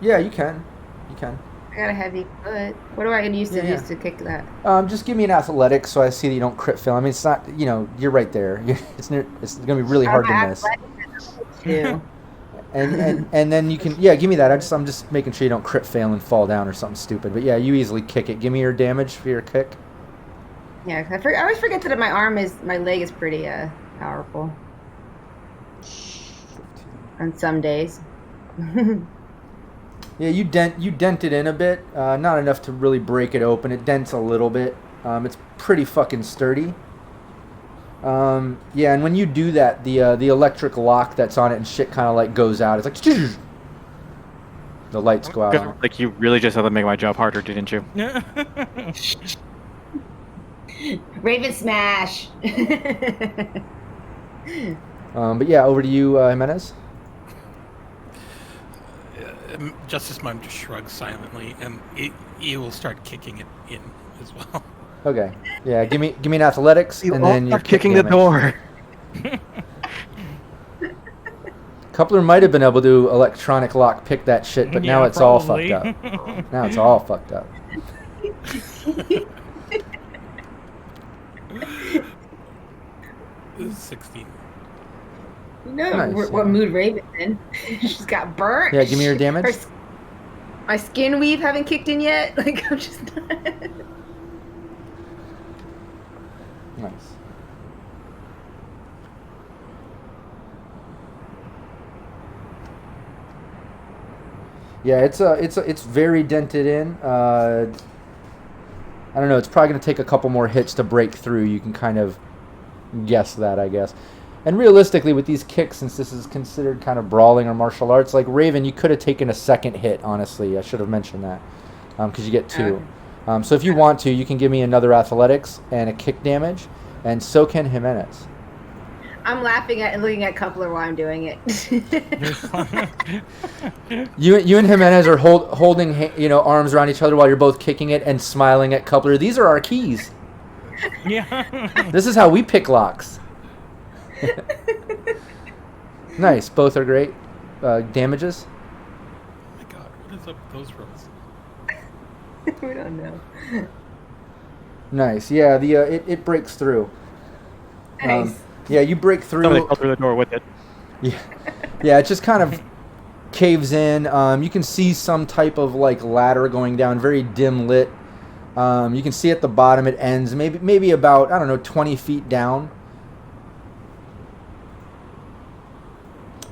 Yeah, you can. You can. I got a heavy foot. What do I use to kick that? Just give me an athletics so I see that you don't crit fail. I mean, it's not. You're right there. It's gonna be really hard to miss. Too. And then you can give me that. I'm just making sure you don't crit fail and fall down or something stupid. But yeah, you easily kick it. Give me your damage for your kick. Yeah, I always forget that my leg is pretty powerful. On some days. Yeah, you dent it in a bit. Not enough to really break it open. It dents a little bit. It's pretty fucking sturdy. Yeah, and when you do that, the electric lock that's on it and shit kind of like goes out. It's like the lights go out. Like, you really just had to make my job harder, didn't you? Raven smash. But yeah, over to you, Jimenez. Justice Mime just shrugs silently, and he will start kicking it in as well. Okay. Yeah, give me an athletics, and then you're kicking the door. Coupler might have been able to electronic lock pick that shit, but now it's probably. all fucked up. Now it's all fucked up. 16. What mood Raven's in? She's got burnt. Yeah, give me your damage. My skin weave haven't kicked in yet. Like, I'm just. Nice. Yeah, it's very dented in. I don't know. It's probably going to take a couple more hits to break through. You can kind of guess that, I guess. And realistically, with these kicks, since this is considered kind of brawling or martial arts, like Raven, you could have taken a second hit, honestly. I should have mentioned that. Because you get 2. So if you want to, you can give me another athletics and a kick damage. And so can Jimenez. I'm laughing at and looking at Coupler while I'm doing it. You and Jimenez are holding arms around each other while you're both kicking it and smiling at Coupler. These are our keys. Yeah. This is how we pick locks. Nice. Both are great. Damages? Oh my god, what is up with those rolls? We don't know. Nice. Yeah, it breaks through. Nice. Yeah, you break through. Somebody fell through the door with it. Yeah, it just kind of caves in. You can see some type of like ladder going down, very dim lit. You can see at the bottom it ends maybe about, I don't know, 20 feet down.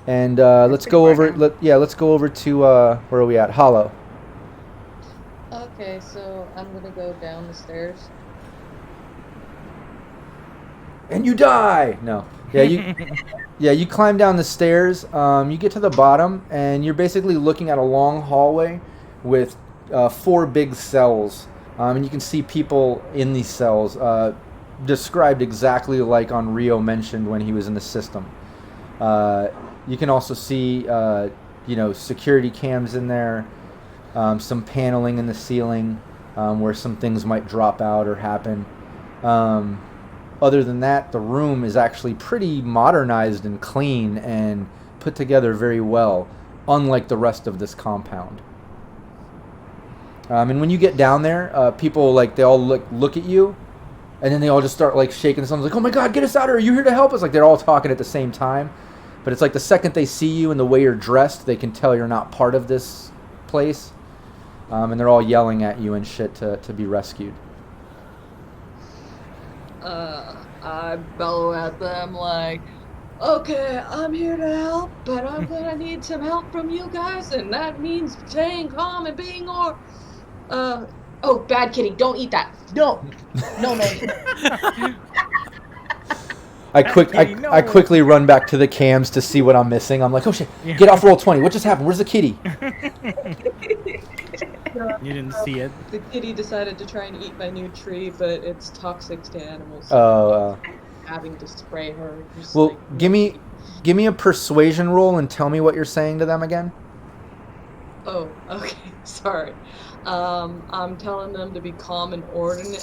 And let's go over. Let's go over to where are we at? Hollow. Okay, so I'm gonna go down the stairs. And you die. No. You climb down the stairs. You get to the bottom, and you're basically looking at a long hallway with 4 big cells, and you can see people in these cells, described exactly like on Rio mentioned when he was in the system. You can also see, security cams in there, some paneling in the ceiling where some things might drop out or happen. Other than that, the room is actually pretty modernized and clean and put together very well, unlike the rest of this compound. And when you get down there, people they all look at you, and then they all just start shaking. Someone's like, "Oh my God, get us out of here! Are you here to help us?" They're all talking at the same time. But it's the second they see you and the way you're dressed, they can tell you're not part of this place, and they're all yelling at you and shit to be rescued. I bellow at them okay, I'm here to help, but I'm gonna need some help from you guys, and that means staying calm and being oh, bad kitty, don't eat that. No. I quickly run back to the cams to see what I'm missing. I'm like, oh shit, get off roll 20. What just happened? Where's the kitty? You didn't see it. The kitty decided to try and eat my new tree, but it's toxic to animals. Having to spray her. Well, give me a persuasion roll and tell me what you're saying to them again. Oh, okay. Sorry. I'm telling them to be calm and orderly.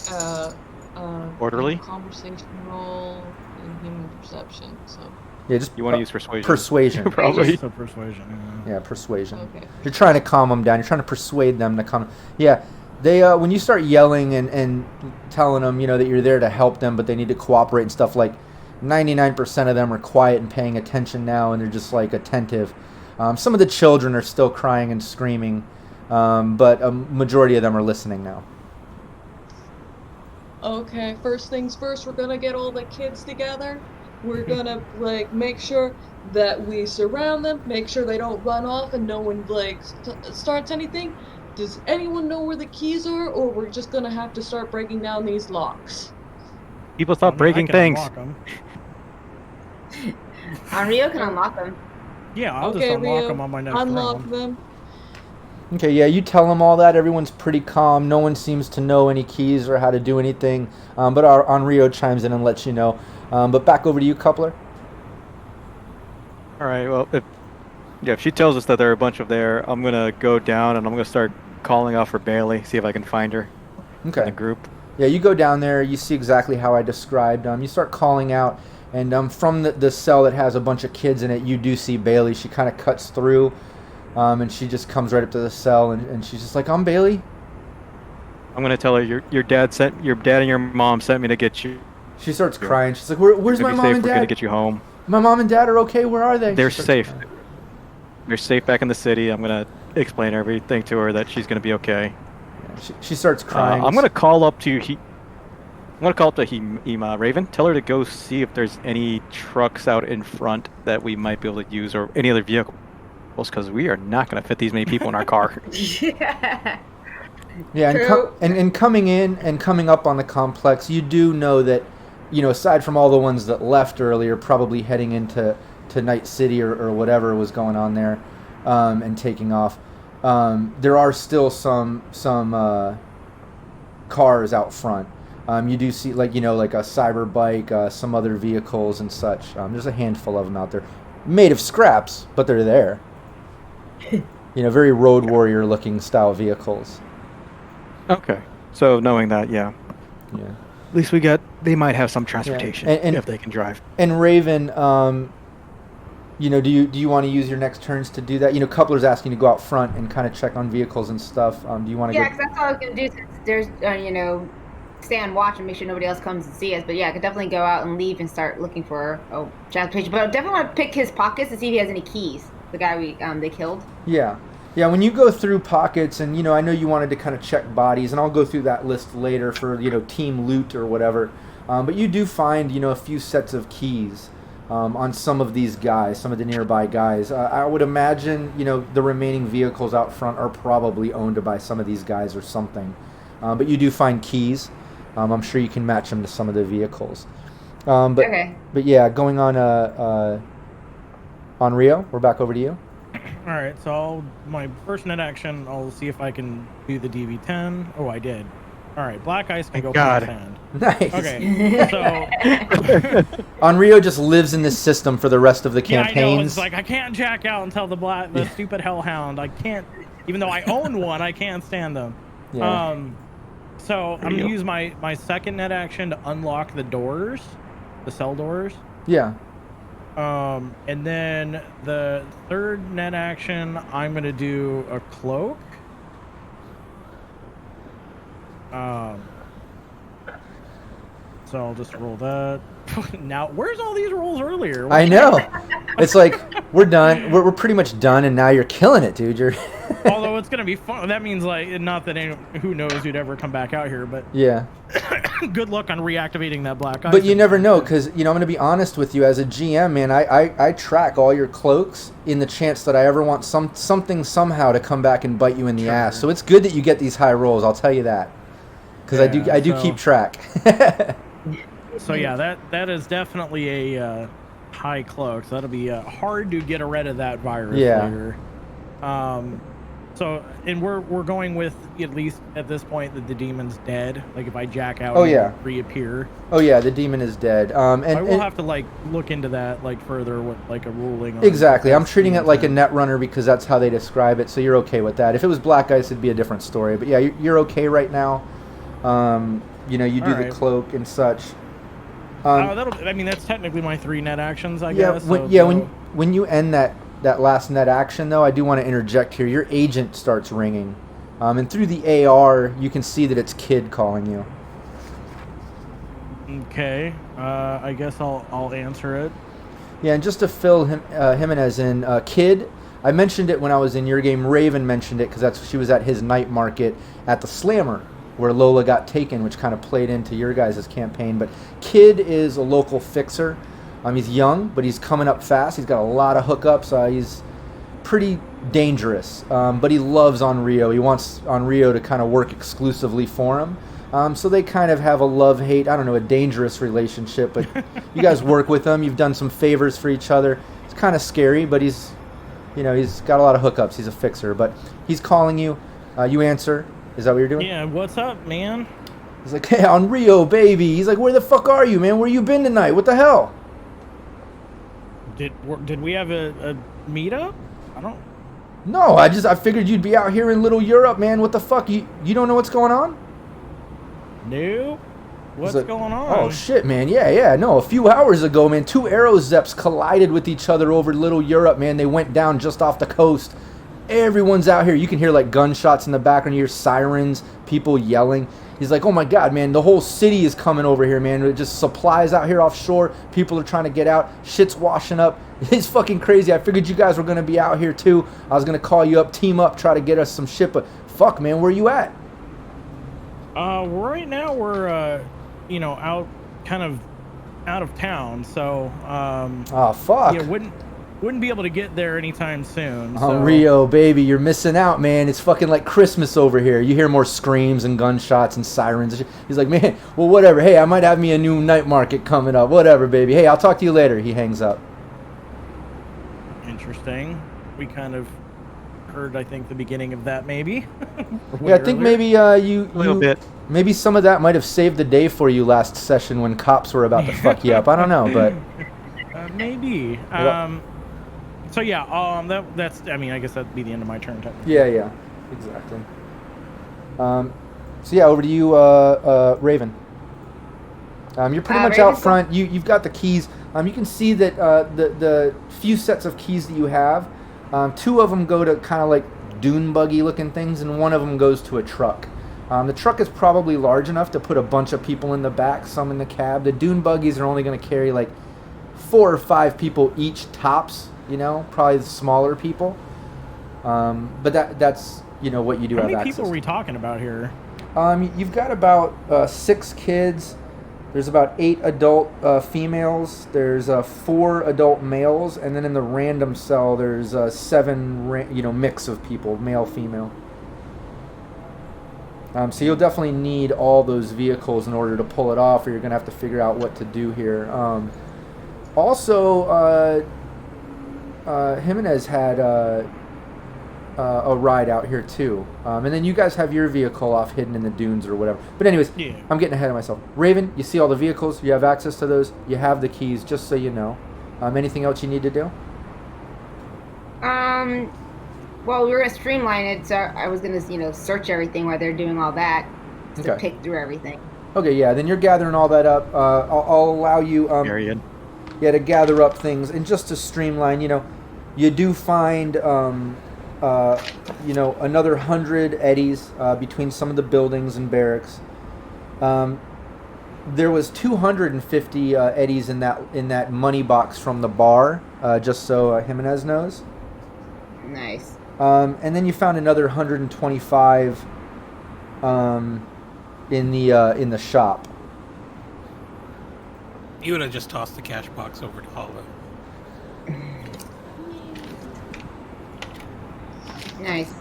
Conversation roll and human perception. So. Yeah, just you want to use persuasion. Persuasion, probably. So persuasion. Yeah, persuasion. Okay. You're trying to calm them down. You're trying to persuade them to come. Yeah, they when you start yelling and telling them, that you're there to help them, but they need to cooperate and stuff. 99% of them are quiet and paying attention now, and they're just attentive. Some of the children are still crying and screaming, but a majority of them are listening now. Okay, first things first, we're gonna get all the kids together. We're gonna make sure that we surround them, make sure they don't run off and no one starts anything. Does anyone know where the keys are, or we're just gonna have to start breaking down these locks? People stop breaking things. Rio can unlock them. Yeah, I'll just unlock them on my next round. Them. Okay, yeah, you tell them all that. Everyone's pretty calm. No one seems to know any keys or how to do anything. But Rio chimes in and lets you know. But back over to you, Coupler. All right. Well, if she tells us that there are a bunch of there, I'm gonna go down and I'm gonna start calling out for Bailey. See if I can find her. Okay. In the group. Yeah, you go down there. You see exactly how I described. You start calling out, and from the cell that has a bunch of kids in it, you do see Bailey. She kind of cuts through. And she just comes right up to the cell, and she's just like, "I'm Bailey." I'm gonna tell her your dad and your mom sent me to get you. She starts crying. She's like, "Where's my mom and We're gonna dad? get you home. My mom and dad are okay. Where are they?" They're safe. They're safe back in the city. I'm gonna explain everything to her that she's gonna be okay. Yeah, she starts crying. I'm gonna call up to Hema Raven. Tell her to go see if there's any trucks out in front that we might be able to use, or any other vehicle. Because we are not going to fit these many people in our car. Yeah. Yeah, and coming in and coming up on the complex, you do know that, aside from all the ones that left earlier, probably heading into Night City or whatever was going on there, and taking off, there are still some cars out front. You do see a cyber bike, some other vehicles and such. There's a handful of them out there, made of scraps, but they're there. Very road warrior looking style vehicles. Okay. So knowing that, yeah. Yeah. At least they might have some transportation if they can drive. And Raven, do you want to use your next turns to do that? Coupler's asking you to go out front and kind of check on vehicles and stuff. Do you want to Yeah, because that's all I was going to do since there's, stay on watch and make sure nobody else comes and see us. But yeah, I could definitely go out and leave and start looking for transportation. But I definitely want to pick his pockets to see if he has any keys. The guy they killed. Yeah. When you go through pockets, and I know you wanted to kind of check bodies, and I'll go through that list later for team loot or whatever. But you do find a few sets of keys on some of these guys, some of the nearby guys. I would imagine the remaining vehicles out front are probably owned by some of these guys or something. But you do find keys. I'm sure you can match them to some of the vehicles. But Okay. yeah, going on Rio, we're back over to you. All right, so my first net action, I'll see if I can do the DV10. Oh, I did. All right, Black Ice can Thank go God. from hand. Nice. Okay, so Onryo just lives in this system for the rest of the yeah, I know. campaigns. It's like I can't jack out until the stupid Hellhound. I can't, even though I own one, I can't stand them. Yeah. So I'm gonna use my second net action to unlock the doors, the cell doors. Yeah. And then the third net action, I'm gonna do a cloak. So I'll just roll that. Now, where's all these rolls earlier? I know. It's like we're done. We're pretty much done, and now you're killing it, dude. You're. Although it's gonna be fun. That means like not that who knows who'd ever come back out here, but Yeah. good luck on reactivating that Black Ice. But you never know, because I'm going to be honest with you as a GM, man. I track all your cloaks in the chance that I ever want something somehow to come back and bite you in the ass. So it's good that you get these high rolls. I'll tell you that, because I do keep track. So yeah, that is definitely a high cloak. So that'll be hard to get rid of that virus later. So and we're going with, at least at this point, that the demon's dead. Like if I jack out, reappear. Oh yeah, the demon is dead. I will have to like look into that like further with like a ruling. Exactly, I'm treating it like a net runner because that's how they describe it. So you're okay with that. If it was Black Ice, it'd be a different story. But yeah, you're okay right now. You do the cloak and such. That's technically my 3 net actions, I guess. When you end that last net action, though, I do want to interject here. Your agent starts ringing, and through the AR, you can see that it's Kid calling you. Okay, I guess I'll answer it. Yeah, and just to fill Jimenez in, Kid, I mentioned it when I was in your game. Raven mentioned it because she was at his night market at the Slammer, where Lola got taken, which kind of played into your guys' campaign. But Kid is a local fixer. He's young, but he's coming up fast. He's got a lot of hookups. He's pretty dangerous, but he loves Onryo. He wants Onryo to kind of work exclusively for him. So they kind of have a love-hate, I don't know, a dangerous relationship, but you guys work with him. You've done some favors for each other. It's kind of scary, but he's got a lot of hookups. He's a fixer, but he's calling you. You answer. Is that what you're doing? Yeah, what's up, man? He's like, hey, Onryo, baby. He's like, where the fuck are you, man? Where you been tonight? What the hell? Did we have a meetup? I don't. No, I figured you'd be out here in Little Europe, man. What the fuck? You don't know what's going on? No. What's going on? Oh shit, man. Yeah. No, a few hours ago, man, 2 Aerozeps collided with each other over Little Europe, man. They went down just off the coast. Everyone's out here. You can hear like gunshots in the background. You hear sirens, people yelling. He's like, oh my God, man, the whole city is coming over here, man. It just supplies out here offshore. People are trying to get out. Shit's washing up. It's fucking crazy. I figured you guys were going to be out here too. I was going to call you up, team up, try to get us some shit. But fuck, man, where you at? Right now we're, out of town. So, oh, fuck. Yeah, wouldn't be able to get there anytime soon. Oh, Rio, baby, you're missing out, man. It's fucking like Christmas over here. You hear more screams and gunshots and sirens. He's like, man, well, whatever. Hey, I might have me a new night market coming up. Whatever, baby. Hey, I'll talk to you later. He hangs up. Interesting. We kind of heard, I think, the beginning of that, maybe. Yeah, I think maybe a little bit. Maybe some of that might have saved the day for you last session when cops were about to fuck you up. I don't know, but maybe. So yeah, that's. I mean, I guess that'd be the end of my turn. Yeah, exactly. So yeah, over to you, Raven. You're pretty much out front. You've got the keys. You can see that the few sets of keys that you have, 2 of them go to kind of like dune buggy looking things, and 1 of them goes to a truck. The truck is probably large enough to put a bunch of people in the back, some in the cab. The dune buggies are only going to carry like 4 or 5 people each tops. Probably the smaller people. But that's what you do have access to. How many people are we talking about here? You've got about 6 kids. There's about 8 adult females. There's 4 adult males, and then in the random cell there's 7 mix of people, male, female. So you'll definitely need all those vehicles in order to pull it off, or you're going to have to figure out what to do here. Also, Jimenez had a ride out here too. And then you guys have your vehicle off hidden in the dunes or whatever. But anyways, Yeah. I'm getting ahead of myself. Raven, you see all the vehicles. You have access to those. You have the keys, just so you know. Anything else you need to do? Well, we were gonna streamline it, so I was gonna, search everything while they're doing all that to Okay. pick through everything. Okay, yeah. Then you're gathering all that up. I'll allow you Period. to gather up things, and just to streamline, you do find another 100 eddies between some of the buildings and barracks. There was 250 eddies in that money box from the bar, just so Jimenez knows. Nice. And then you found another 125 in the shop. You would have just tossed the cash box over to Hollow. Nice.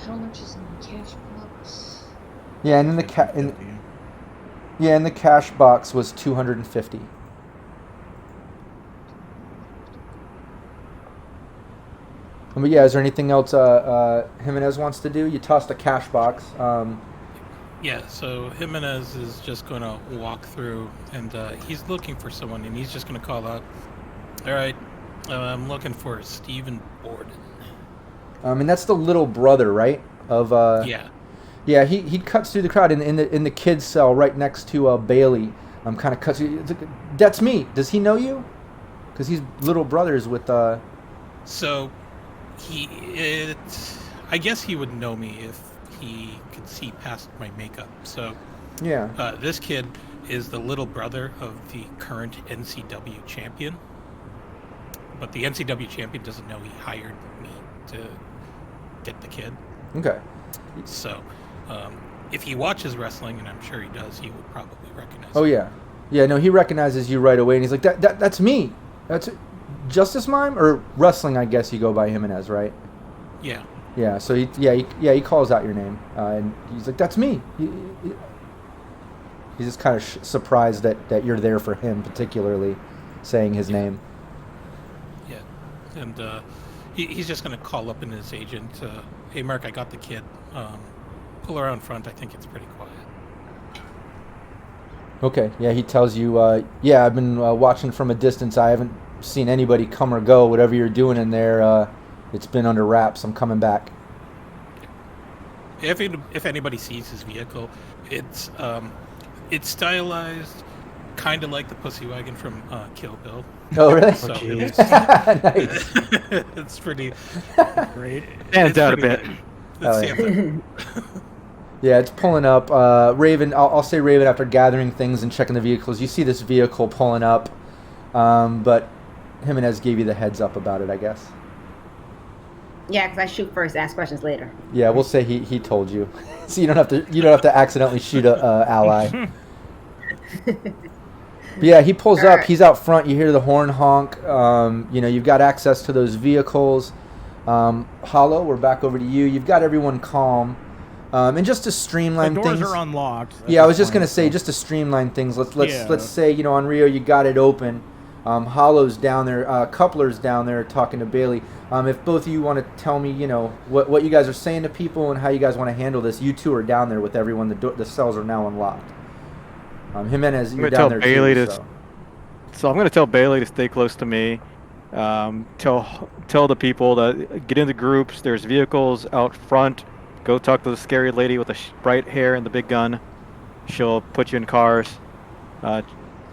How much is in the cash box? Yeah, and in the in the cash box was 250. But yeah, is there anything else Jimenez wants to do? You tossed a cash box. Yeah, so Jimenez is just going to walk through, and he's looking for someone, and he's just going to call out, all right, I'm looking for Stephen Borden. And that's the little brother, right? Of Yeah. Yeah, he cuts through the crowd in the kids' cell right next to Bailey. Kind of cuts. That's me. Does he know you? Because he's little brothers with. So, I guess he would know me if he could see past my makeup. So, Yeah. this kid is the little brother of the current NCW champion. But the NCW champion doesn't know he hired me to get the kid. Okay. So, if he watches wrestling, and I'm sure he does, he would probably recognize Oh me. yeah, yeah. No, he recognizes you right away, and he's like, that's me. That's Justice Mime or wrestling. I guess you go by Jimenez, right? Yeah. Yeah. So he calls out your name, and he's like, that's me. He's just kind of surprised that you're there for him, particularly saying his name. Yeah. And he's just going to call up in his agent, hey, Mark, I got the kid. Pull around front. I think it's pretty quiet. Okay. Yeah. He tells you, I've been watching from a distance. I haven't seen anybody come or go. Whatever you're doing in there, it's been under wraps. I'm coming back. If anybody sees his vehicle, it's stylized kind of like the pussy wagon from Kill Bill. Oh, really? So jeez. Nice. it's pretty Great. Stands out a bit. Oh, It stands out. Yeah, it's pulling up. Raven, I'll say Raven, after gathering things and checking the vehicles, you see this vehicle pulling up, but Jimenez gave you the heads up about it, I guess. Yeah, because I shoot first, ask questions later. Yeah, we'll say he told you, so you don't have to accidentally shoot a ally. But yeah, he pulls up. Alright. He's out front. You hear the horn honk. You've got access to those vehicles. Hollow, we're back over to you. You've got everyone calm. And just to streamline The doors things. are unlocked. at Yeah, I was this just gonna point, say, so- just to streamline things. Let's Yeah. say, on Rio, you got it open. Hollow's down there. Coupler's down there talking to Bailey. If both of you want to tell me, what you guys are saying to people and how you guys want to handle this, you two are down there with everyone. The cells are now unlocked. Jimenez, you're gonna down tell there Bailey too. to So. So I'm going to tell Bailey to stay close to me. Tell the people to get into groups. There's vehicles out front. Go talk to the scary lady with the bright hair and the big gun. She'll put you in cars.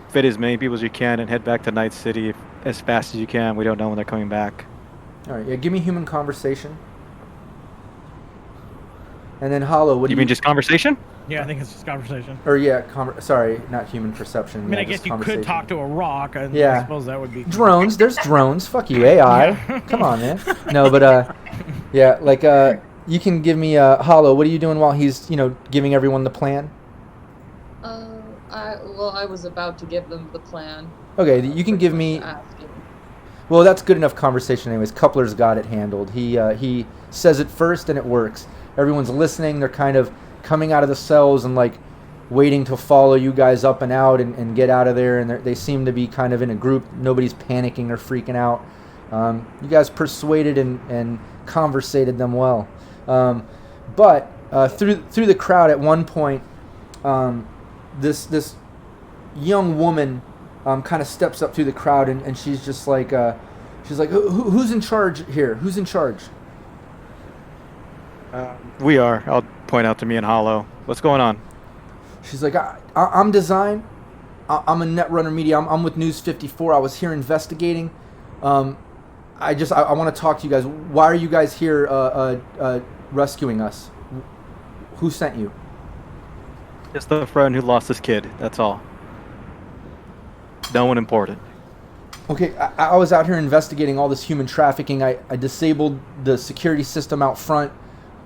Fit as many people as you can and head back to Night City as fast as you can. We don't know when they're coming back. All right, yeah, give me human conversation. And then Hollow, what do You mean just conversation? Yeah, I think it's just conversation. Or yeah, sorry, not human perception. I mean, yeah, I just guess you could conversation. talk to a rock. I Yeah. suppose that would be Drones, there's drones. Fuck you, AI. Yeah. Come on, man. No, but yeah, like you can give me Hollow. What are you doing while he's giving everyone the plan? I was about to give them the plan. Okay, you can give me. Asking. Well, that's good enough conversation, anyways. Coupler's got it handled. He says it first and it works. Everyone's listening. They're kind of coming out of the cells and like waiting to follow you guys up and out and get out of there. And they seem to be kind of in a group. Nobody's panicking or freaking out. You guys persuaded and conversated them well. But through the crowd at one point, this young woman kind of steps up through the crowd and she's just like, who's in charge here? Who's in charge? We are. I'll point out to me and Hollow. What's going on? She's like, I'm Design. I'm a Netrunner Media. I'm with News 54. I was here investigating. I want to talk to you guys. Why are you guys here rescuing us? Who sent you? Just the friend who lost his kid. That's all. No one important. Okay, I was out here investigating all this human trafficking. I disabled the security system out front,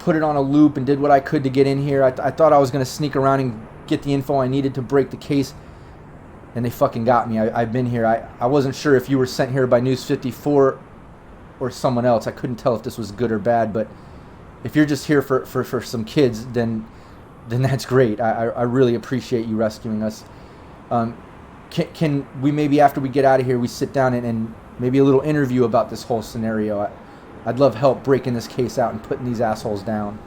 put it on a loop, and did what I could to get in here. I thought I was going to sneak around and get the info I needed to break the case, and they fucking got me. I've been here. I wasn't sure if you were sent here by News 54 or someone else. I couldn't tell if this was good or bad, but if you're just here for some kids, then that's great. I really appreciate you rescuing us. Can we maybe after we get out of here, we sit down and maybe a little interview about this whole scenario? I'd love help breaking this case out and putting these assholes down.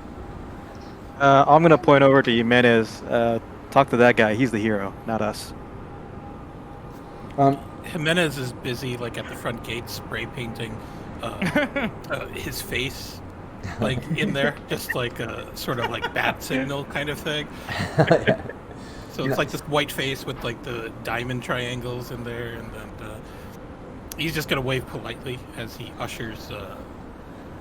I'm going to point over to Jimenez. Talk to that guy. He's the hero, not us. Jimenez is busy, like, at the front gate spray painting his face, like, in there. Just like a sort of like bat signal kind of thing. So it's like this white face with like the diamond triangles in there, and then he's just gonna wave politely as he ushers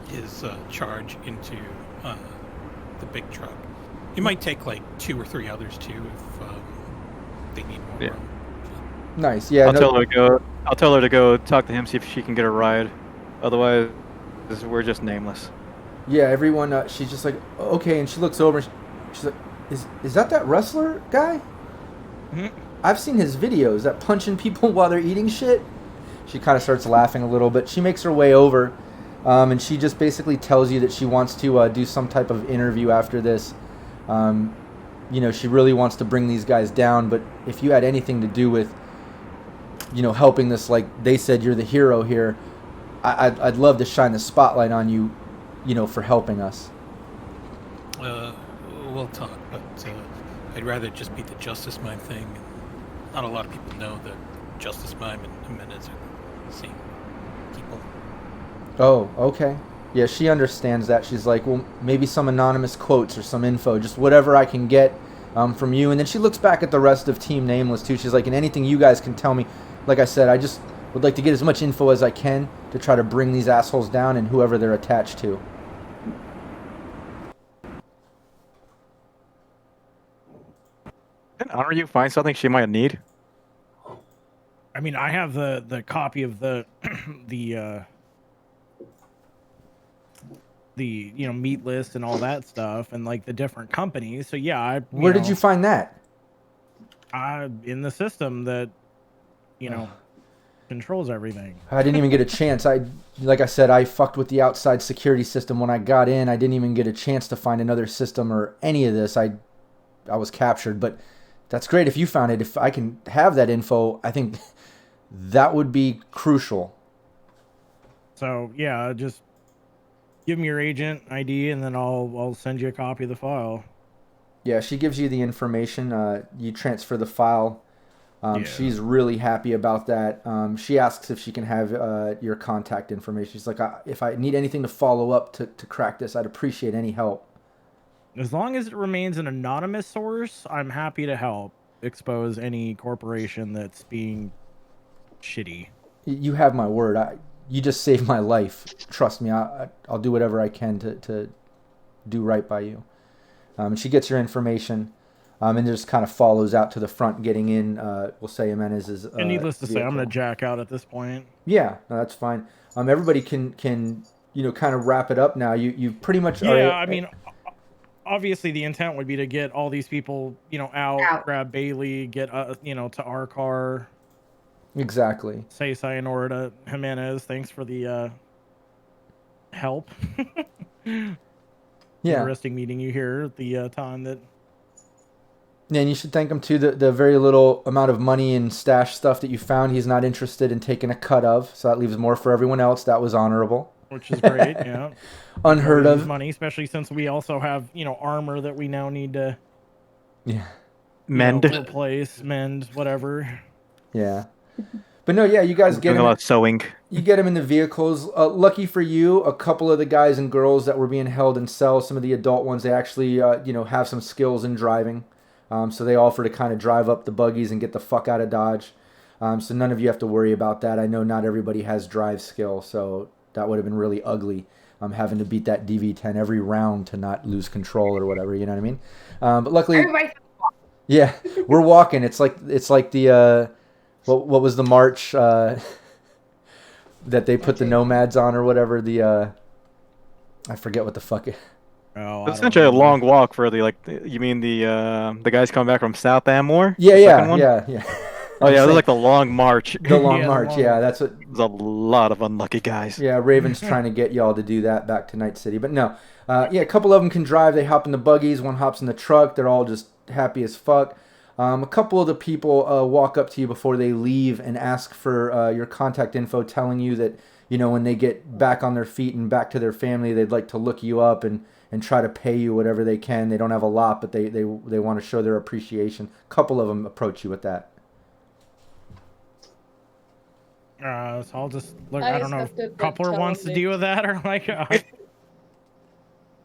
his charge into the big truck. He might take like 2 or 3 others too if they need more room. Nice, yeah. I'll tell her to go talk to him, see if she can get a ride. Otherwise, we're just nameless. Yeah, everyone. She's just like, okay, and she looks over. And she's like, is that wrestler guy? Mm-hmm. I've seen his videos. That punching people while they're eating shit. She kind of starts laughing a little bit. She makes her way over, and she just basically tells you that she wants to do some type of interview after this. She really wants to bring these guys down. But if you had anything to do with, helping this, like they said, you're the hero here. I'd love to shine the spotlight on you, for helping us. We'll talk, but I'd rather just be the Justice Mime thing. Not a lot of people know that Justice Mime and Jimenez are the same people. Oh, okay. Yeah, she understands that. She's like, well, maybe some anonymous quotes or some info, just whatever I can get from you. And then she looks back at the rest of Team Nameless, too. She's like, and anything you guys can tell me. Like I said, I just would like to get as much info as I can to try to bring these assholes down and whoever they're attached to. Can Honor you find something she might need? I mean, I have the copy of the meat list and all that stuff, and like the different companies. So yeah, Where did you find that? In the system that controls everything. I didn't even get a chance. Like I said, I fucked with the outside security system when I got in. I didn't even get a chance to find another system or any of this. I was captured, but that's great if you found it. If I can have that info, I think that would be crucial. So yeah, just give me your agent ID, and then I'll send you a copy of the file. Yeah, she gives you the information. You transfer the file. She's really happy about that. She asks if she can have your contact information. She's like, if I need anything to follow up to crack this, I'd appreciate any help. As long as it remains an anonymous source, I'm happy to help expose any corporation that's being shitty. You have my word. You just saved my life. Trust me. I'll do whatever I can to do right by you. And she gets your information, and just kind of follows out to the front, getting in. We'll say Jimenez's. And needless to say, I'm gonna jack out at this point. Yeah, no, that's fine. Everybody can kind of wrap it up now. You pretty much. Yeah, I mean, obviously the intent would be to get all these people, out. Grab Bailey, get to our car. Exactly. Say sayonara to Jimenez. Thanks for the help. Yeah. interesting meeting you here at the time that. Yeah, and you should thank him too. The very little amount of money and stash stuff that you found, he's not interested in taking a cut of. So that leaves more for everyone else. That was honorable. Which is great, yeah. Unheard of. Money, especially since we also have, armor that we now need to Mend. replace, mend, whatever. Yeah. But no, yeah, you guys get Doing a lot of sewing. You get them in the vehicles. Lucky for you, a couple of the guys and girls that were being held in cells, some of the adult ones, they actually, have some skills in driving. So they offer to kind of drive up the buggies and get the fuck out of Dodge. So none of you have to worry about that. I know not everybody has drive skill, so that would have been really ugly. Having to beat that DV10 every round to not lose control or whatever, you know what I mean? But luckily, yeah, we're walking. It's like the what was the march that they put the nomads on or whatever? I forget what the fuck. It's essentially a long walk for you mean the guys coming back from South Amor? Yeah. Oh yeah, it was like the long march. The long march, yeah, that's what. There's a lot of unlucky guys. Yeah, Raven's trying to get y'all to do that back to Night City, but no. A couple of them can drive. They hop in the buggies. One hops in the truck. They're all just happy as fuck. A couple of the people walk up to you before they leave and ask for your contact info, telling you that when they get back on their feet and back to their family, they'd like to look you up and try to pay you whatever they can. They don't have a lot, but they want to show their appreciation. A couple of them approach you with that. So I'll just look. I I don't know if accepted that Coupler wants to challenge. deal with that or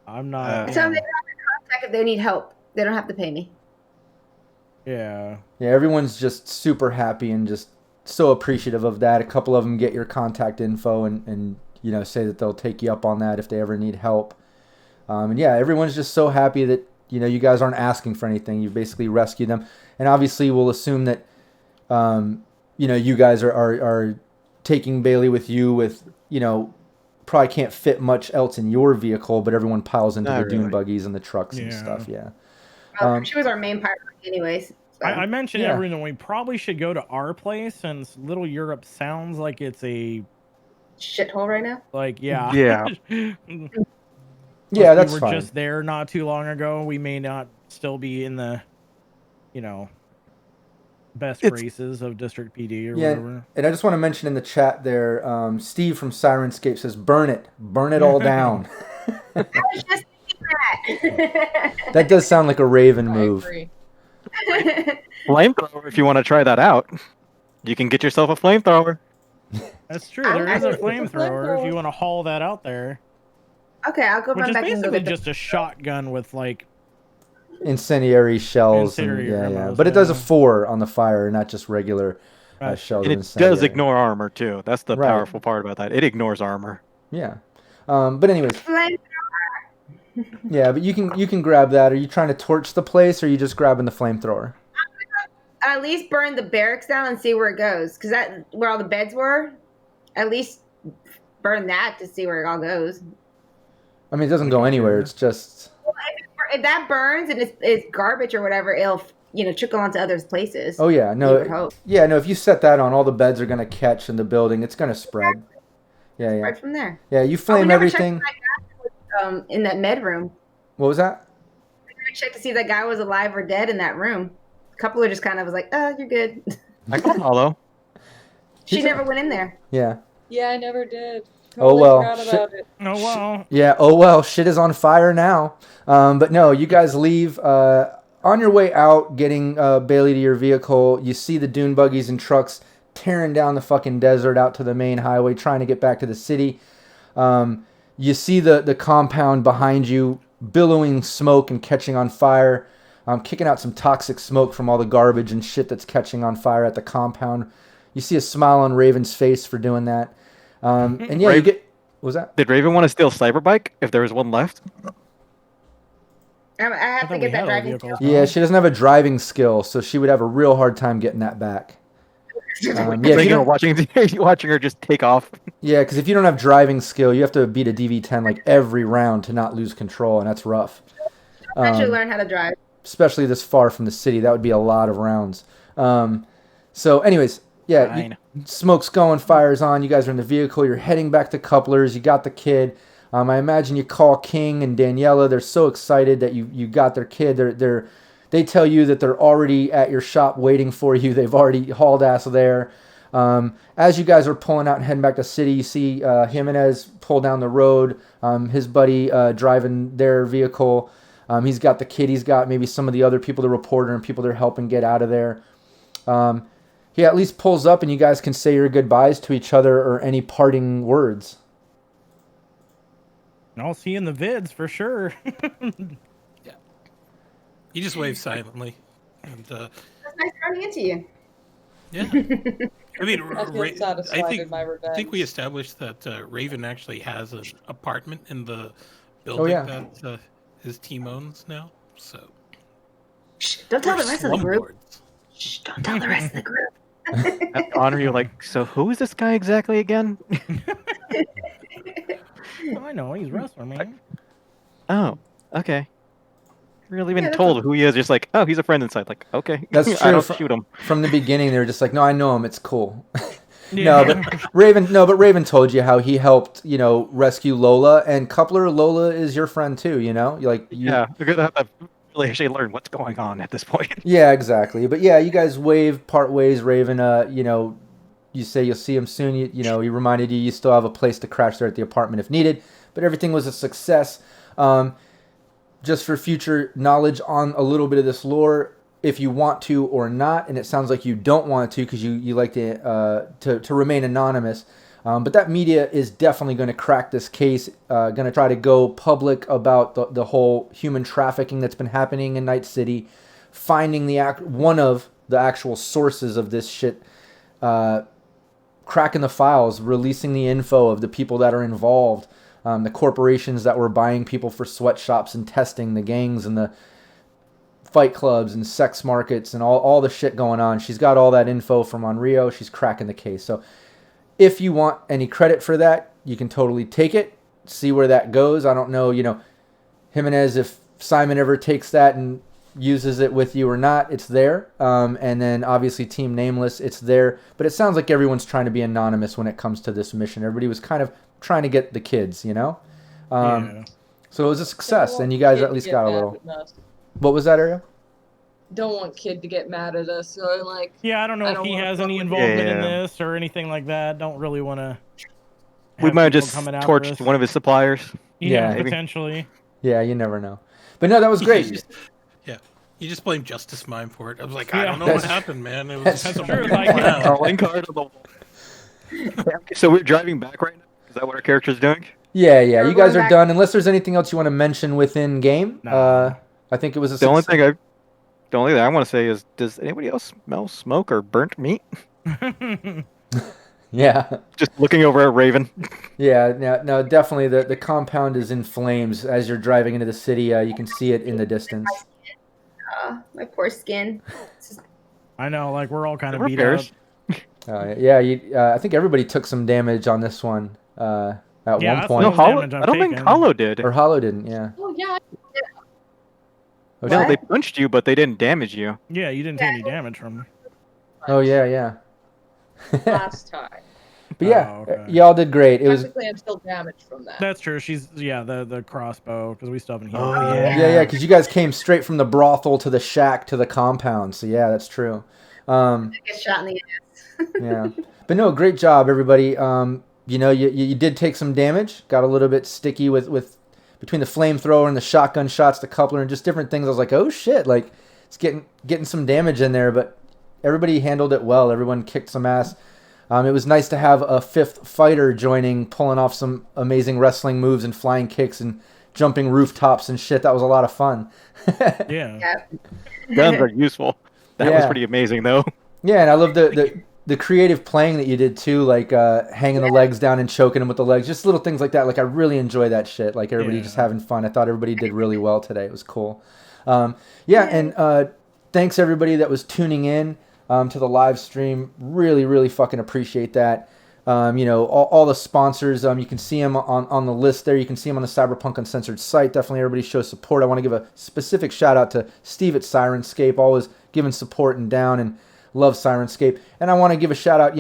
I'm not. Tell them they don't have to contact if they need help. They don't have to pay me. Yeah. Yeah, everyone's just super happy and just so appreciative of that. A couple of them get your contact info and say that they'll take you up on that if they ever need help. And yeah, everyone's just so happy that you guys aren't asking for anything. You've basically rescued them, and obviously we'll assume that you guys are taking Bailey with you with probably can't fit much else in your vehicle, but everyone piles into the dune buggies and the trucks and stuff. Yeah. She was our main pirate, anyways. So. I mentioned everyone. We probably should go to our place since Little Europe sounds like it's a shithole right now. Yeah, that's we were fine. just there not too long ago. We may not still be in the, best graces of District PD or whatever. And I just want to mention in the chat there, Steve from Sirenscape says, burn it all down. I was just thinking that. That does sound like a Raven move. Flamethrower, if you want to try that out. You can get yourself a flamethrower. That's true. There is a flamethrower if you want to haul that out there. Okay, I'll go run back and go basically get just a shotgun with incendiary shells. But it does a 4 on the fire, not just regular shells. And it does ignore armor too. That's the powerful part about that. It ignores armor. Yeah. But anyways. Yeah, but you can grab that. Are you trying to torch the place, or are you just grabbing the flamethrower? At least burn the barracks down and see where it goes, because that where all the beds were. At least burn that to see where it all goes. I mean, it doesn't go anywhere. It's just. Well, if that burns and it's garbage or whatever, it'll trickle onto other places. Oh yeah, no, yeah, no. If you set that on, all the beds are gonna catch in the building. It's gonna spread. Yeah. Right from there. Yeah, you flame everything. In that med room. What was that? I checked to see if that guy was alive or dead in that room. A couple of just kind of was like, "Oh, you're good." I can follow. She never went in there. Yeah. Yeah, I never did. Totally forgot about it. Oh well. Yeah. Oh well. Shit is on fire now. But no, you guys leave. On your way out, getting Bailey to your vehicle, you see the dune buggies and trucks tearing down the fucking desert out to the main highway, trying to get back to the city. You see the compound behind you billowing smoke and catching on fire, kicking out some toxic smoke from all the garbage and shit that's catching on fire at the compound. You see a smile on Raven's face for doing that. And yeah, you get... What was that? Did Raven want to steal Cyberbike if there was one left? I have to get that driving skill. Yeah, she doesn't have a driving skill, so she would have a real hard time getting that back. You're watching her just take off. Yeah, because if you don't have driving skill, you have to beat a DV10 like every round to not lose control, and that's rough. I should learn how to drive. Especially this far from the city, that would be a lot of rounds. So, anyways, yeah, smoke's going, fire's on. You guys are in the vehicle. You're heading back to Couplers. You got the kid. I imagine you call King and Daniela. They're so excited that you got their kid. They tell you that they're already at your shop waiting for you. They've already hauled ass there. As you guys are pulling out and heading back to the city, you see Jimenez pull down the road. His buddy driving their vehicle. He's got the kid. He's got maybe some of the other people, the reporter and people they're helping get out of there. He at least pulls up and you guys can say your goodbyes to each other or any parting words. I'll see you in the vids for sure. Yeah. He just waves silently. And, It's nice running into you. yeah. I mean, I feel satisfied in my revenge. I think we established that Raven actually has an apartment in the building that his team owns now. So Shh, don't tell the rest of the group. slumlords. Shh, don't tell the rest of the group. Honor, you're like, so who is this guy exactly again? Oh, I know, he's a wrestler, man. Oh, okay. Really been Yeah, that's told who he is. Just like, oh, he's a friend inside. Like, okay, That's I true. don't shoot him. From the beginning, they were just like, no, I know him. It's cool. Yeah. But Raven told you how he helped, rescue Lola, and Coupler, Lola is your friend too, Yeah, we're gonna have to really actually learn what's going on at this point. Yeah, exactly. But yeah, you guys part ways. Raven, you say you'll see him soon. He reminded you still have a place to crash there at the apartment if needed. But everything was a success. Just for future knowledge on a little bit of this lore, if you want to or not, and it sounds like you don't want to because you like to remain anonymous. But that media is definitely going to crack this case, going to try to go public about the whole human trafficking that's been happening in Night City, finding one of the actual sources of this shit, cracking the files, releasing the info of the people that are involved, the corporations that were buying people for sweatshops and testing, the gangs and the fight clubs and sex markets and all the shit going on. She's got all that info from Onryo. She's cracking the case. So if you want any credit for that, you can totally take it, see where that goes. I don't know, Jimenez, if Simon ever takes that and uses it with you or not, it's there. And then obviously Team Nameless, it's there. But it sounds like everyone's trying to be anonymous when it comes to this mission. Everybody was kind of trying to get the kids, Yeah. So it was a success, and you guys at least got a little. What was that, Ariel? Don't want Kid to get mad at us. So like, Yeah, I don't know if he has any involvement in this or anything like that. Don't really want to. We might have just torched one of his suppliers. Yeah, maybe. potentially. Yeah, you never know. But no, that was great. You just blamed Justice Mime for it. I was like, Yeah. I don't know what happened, man. It was That's some true, weird like, clown. Calling card on the wall. So we're driving back right now? Is that what our character's doing? Yeah. We're You guys going are back- done. Unless there's anything else you want to mention within game. Nah. I think it was a The only success. thing I want to say is, does anybody else smell smoke or burnt meat? Yeah. Just looking over at Raven. Yeah. No, definitely the compound is in flames as you're driving into the city. You can see it in the distance. My poor skin. I know, like we're all kind of We're beat bears. up. I think everybody took some damage on this one at Yeah, one that's point. No, Most Hollow. damage I've I don't think taken. Hollow did. Or Hollow didn't, yeah. Oh yeah, Oh, No, What? they punched you, but they didn't damage you. Yeah, you didn't take any damage from me. Oh, yeah. last time. But yeah, Oh, okay. y'all did great. It was Technically, I'm still damaged from that. That's true. She's the crossbow because we still haven't healed. Oh, her. yeah, because you guys came straight from the brothel to the shack to the compound. So yeah, that's true. Get shot in the ass. Yeah, but no, great job, everybody. You did take some damage. Got a little bit sticky with between the flamethrower and the shotgun shots, the coupler, and just different things. I was like, oh shit, like it's getting some damage in there, but everybody handled it well. Everyone kicked some ass. It was nice to have a fifth fighter joining, pulling off some amazing wrestling moves and flying kicks and jumping rooftops and shit. That was a lot of fun. Yeah. Yeah. Guns are useful. That was Yeah. pretty amazing, though. Yeah, and I love the creative playing that you did too, like hanging the legs down and choking them with the legs, just little things like that. Like I really enjoy that shit. Like everybody Yeah. just having fun. I thought everybody did really well today. It was cool. And thanks everybody that was tuning in to the live stream. Really, really fucking appreciate that. All the sponsors, you can see them on the list there. You can see them on the Cyberpunk Uncensored site. Definitely everybody shows support. I want to give a specific shout out to Steve at Sirenscape, always giving support and down, and love Sirenscape. And I want to give a shout out,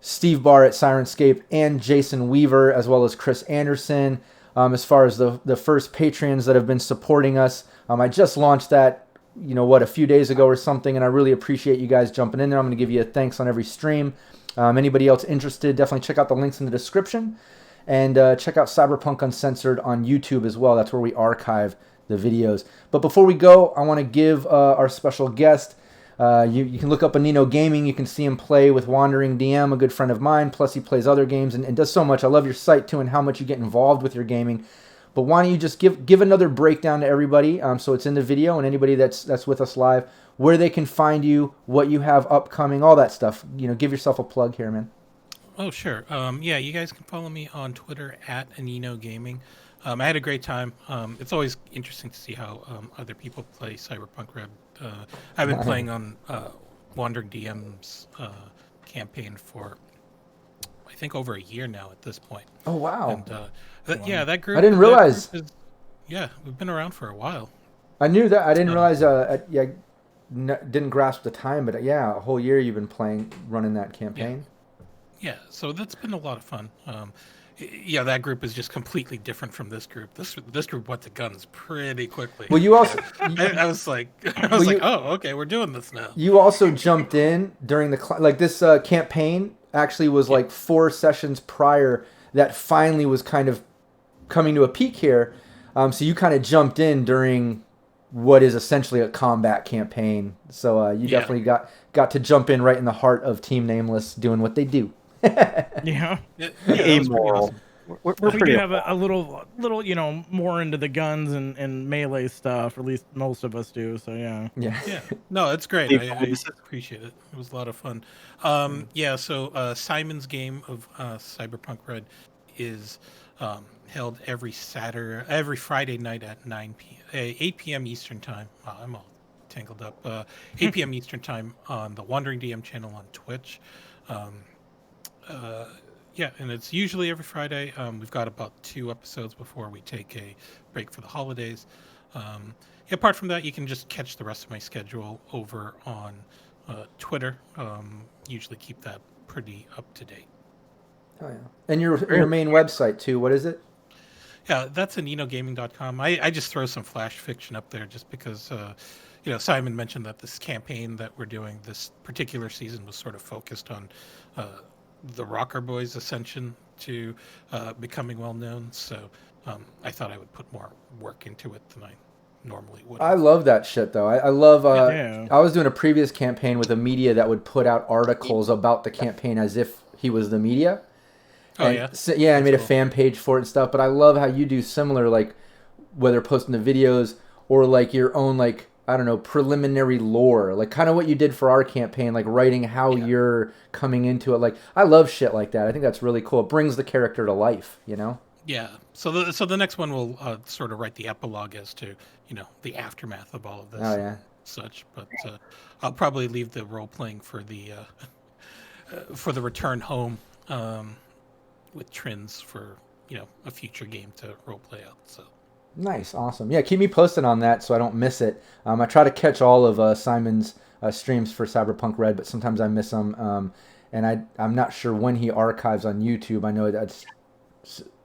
Steve Barr at Sirenscape, and Jason Weaver, as well as Chris Anderson. As far as the first Patreons that have been supporting us, I just launched that, a few days ago or something, and I really appreciate you guys jumping in there. I'm going to give you a thanks on every stream. Anybody else interested, definitely check out the links in the description, and check out Cyberpunk Uncensored on YouTube as well. That's where we archive the videos. But before we go, I want to give our special guest. You can look up Anino Gaming. You can see him play with Wandering DM, a good friend of mine. Plus, he plays other games and does so much. I love your site, too, and how much you get involved with your gaming. But why don't you just give another breakdown to everybody, so it's in the video, and anybody that's with us live, where they can find you, what you have upcoming, all that stuff. Give yourself a plug here, man. Oh, sure. Yeah, you guys can follow me on Twitter at Anino Gaming. I had a great time. It's always interesting to see how other people play Cyberpunk RED. I've been playing on Wandering DM's campaign for, I think, over a year now at this point. Oh, wow. And yeah, that group. I didn't realize. Yeah, we've been around for a while. I knew that. I didn't realize. Didn't grasp the time, but yeah, a whole year you've been running that campaign. Yeah, so that's been a lot of fun. Yeah, that group is just completely different from this group. This group went to guns pretty quickly. Well, you also, I was like, oh, okay, we're doing this now. You also jumped in during this campaign. Actually, was like 4 sessions prior that finally was kind of coming to a peak here. So you kind of jumped in during what is essentially a combat campaign. So you definitely got to jump in right in the heart of Team Nameless doing what they do. Yeah. Amoral. Awesome. We're We pretty do have a little, more into the guns and melee stuff. Or at least most of us do. So yeah. Yeah. No, it's great. I appreciate it. It was a lot of fun. Yeah. So Simon's game of Cyberpunk RED is held every Friday night at 8 p.m. Eastern time. Wow, I'm all tangled up. 8 p.m. Eastern time on the Wandering DM channel on Twitch. Yeah, and it's usually every Friday. We've got about 2 episodes before we take a break for the holidays. Apart from that, you can just catch the rest of my schedule over on Twitter. Usually keep that pretty up to date. Oh yeah, and your main website too. What is it? Yeah, that's aninogaming.com. I just throw some flash fiction up there just because, Simon mentioned that this campaign that we're doing this particular season was sort of focused on the Rocker Boys' ascension to becoming well known. So I thought I would put more work into it than I normally would. I love that shit though. I love. I was doing a previous campaign with a media that would put out articles about the campaign as if he was the media. Oh, and, yeah? Yeah, I made a fan page for it and stuff. But I love how you do similar, like whether posting the videos or like your own, like, I don't know, preliminary lore, like kind of what you did for our campaign, like writing how you're coming into it. Like, I love shit like that. I think that's really cool. It brings the character to life, Yeah. So the next one will sort of write the epilogue as to, the aftermath of all of this. Oh, yeah. And such, but I'll probably leave the role playing for the return home with Trins for, a future game to role play out. So. Nice, awesome. Yeah, keep me posted on that so I don't miss it. I try to catch all of Simon's streams for Cyberpunk RED, but sometimes I miss them. And I'm not sure when he archives on YouTube. I know that's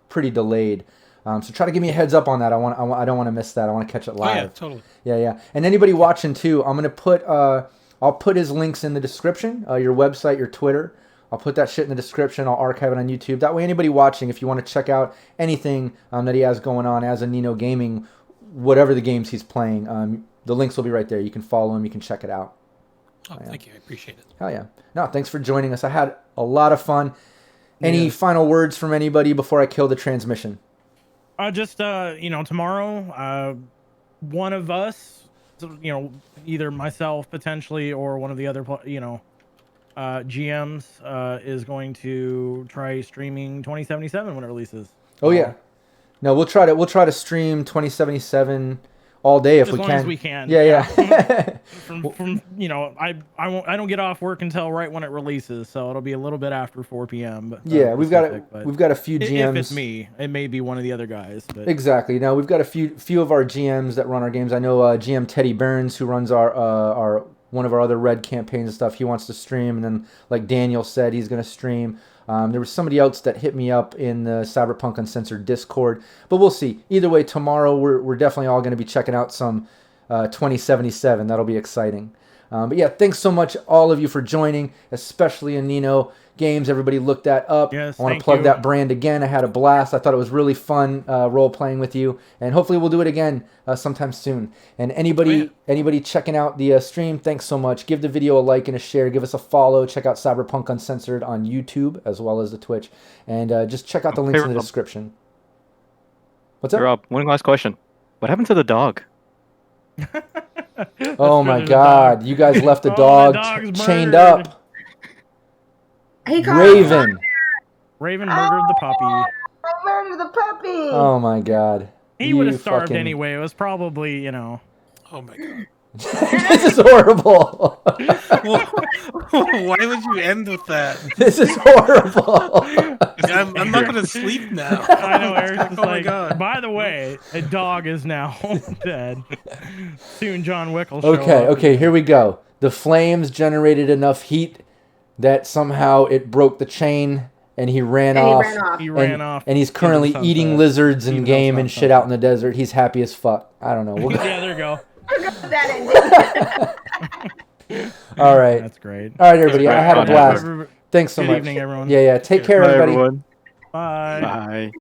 pretty delayed. So try to give me a heads up on that. I don't want to miss that. I want to catch it live. Oh, yeah, totally. Yeah. And anybody watching too, I'm gonna put I'll put his links in the description. Your website, your Twitter. I'll put that shit in the description. I'll archive it on YouTube. That way, anybody watching, if you want to check out anything that he has going on as Anino Gaming, whatever the games he's playing, the links will be right there. You can follow him. You can check it out. Oh, thank you. I appreciate it. Hell yeah. No, thanks for joining us. I had a lot of fun. Any final words from anybody before I kill the transmission? Just tomorrow, one of us, either myself potentially or one of the other, GMs is going to try streaming 2077 when it releases. Oh yeah, no, we'll try to stream 2077 all day if we can. As long as we can. Yeah. from I don't get off work until right when it releases, so it'll be a little bit after 4 p.m. But, yeah, we've got a few GMs. If it's me, it may be one of the other guys. But exactly. Now we've got a few of our GMs that run our games. I know GM Teddy Burns, who runs our one of our other Red campaigns and stuff. He wants to stream, and then like Daniel said, he's going to stream. There was somebody else that hit me up in the Cyberpunk Uncensored Discord, but we'll see. Either way, tomorrow we're definitely all going to be checking out some 2077. That'll be exciting. But yeah, thanks so much all of you for joining, especially Anino Games. Everybody look that up. Yes, I want thank to plug you. that brand again. I had a blast. I thought it was really fun role playing with you, and hopefully we'll do it again sometime soon. And anybody checking out the stream, thanks so much. Give the video a like and a share. Give us a follow. Check out Cyberpunk Uncensored on YouTube as well as the Twitch, and just check out the links in the description. What's up? Hey, Rob, one last question. What happened to the dog? Oh my God! You guys left the dog chained up. He caught Raven. Raven murdered the puppy. I murdered the puppy. Oh my God. He would have You starved fucking- anyway. It was probably, you know. Oh my god. This is horrible. Why would you end with that? This is horrible. I'm not gonna sleep now. I know, Eric's just Oh my like, god. by the way, a dog is now dead. Soon John Wick will show up. Okay, here we go. The flames generated enough heat that somehow it broke the chain and he ran And he off. ran off. He ran off. And he's into currently the eating sunset. lizards and Even game though and it's shit not out in the desert. He's happy as fuck. I don't know. We'll go- Yeah, there you go. That ended. All right. That's great. All right, everybody. I had a Good blast. Thanks so Good much. evening, everyone. Yeah. Take care, Bye, everybody. everyone. Bye. Bye.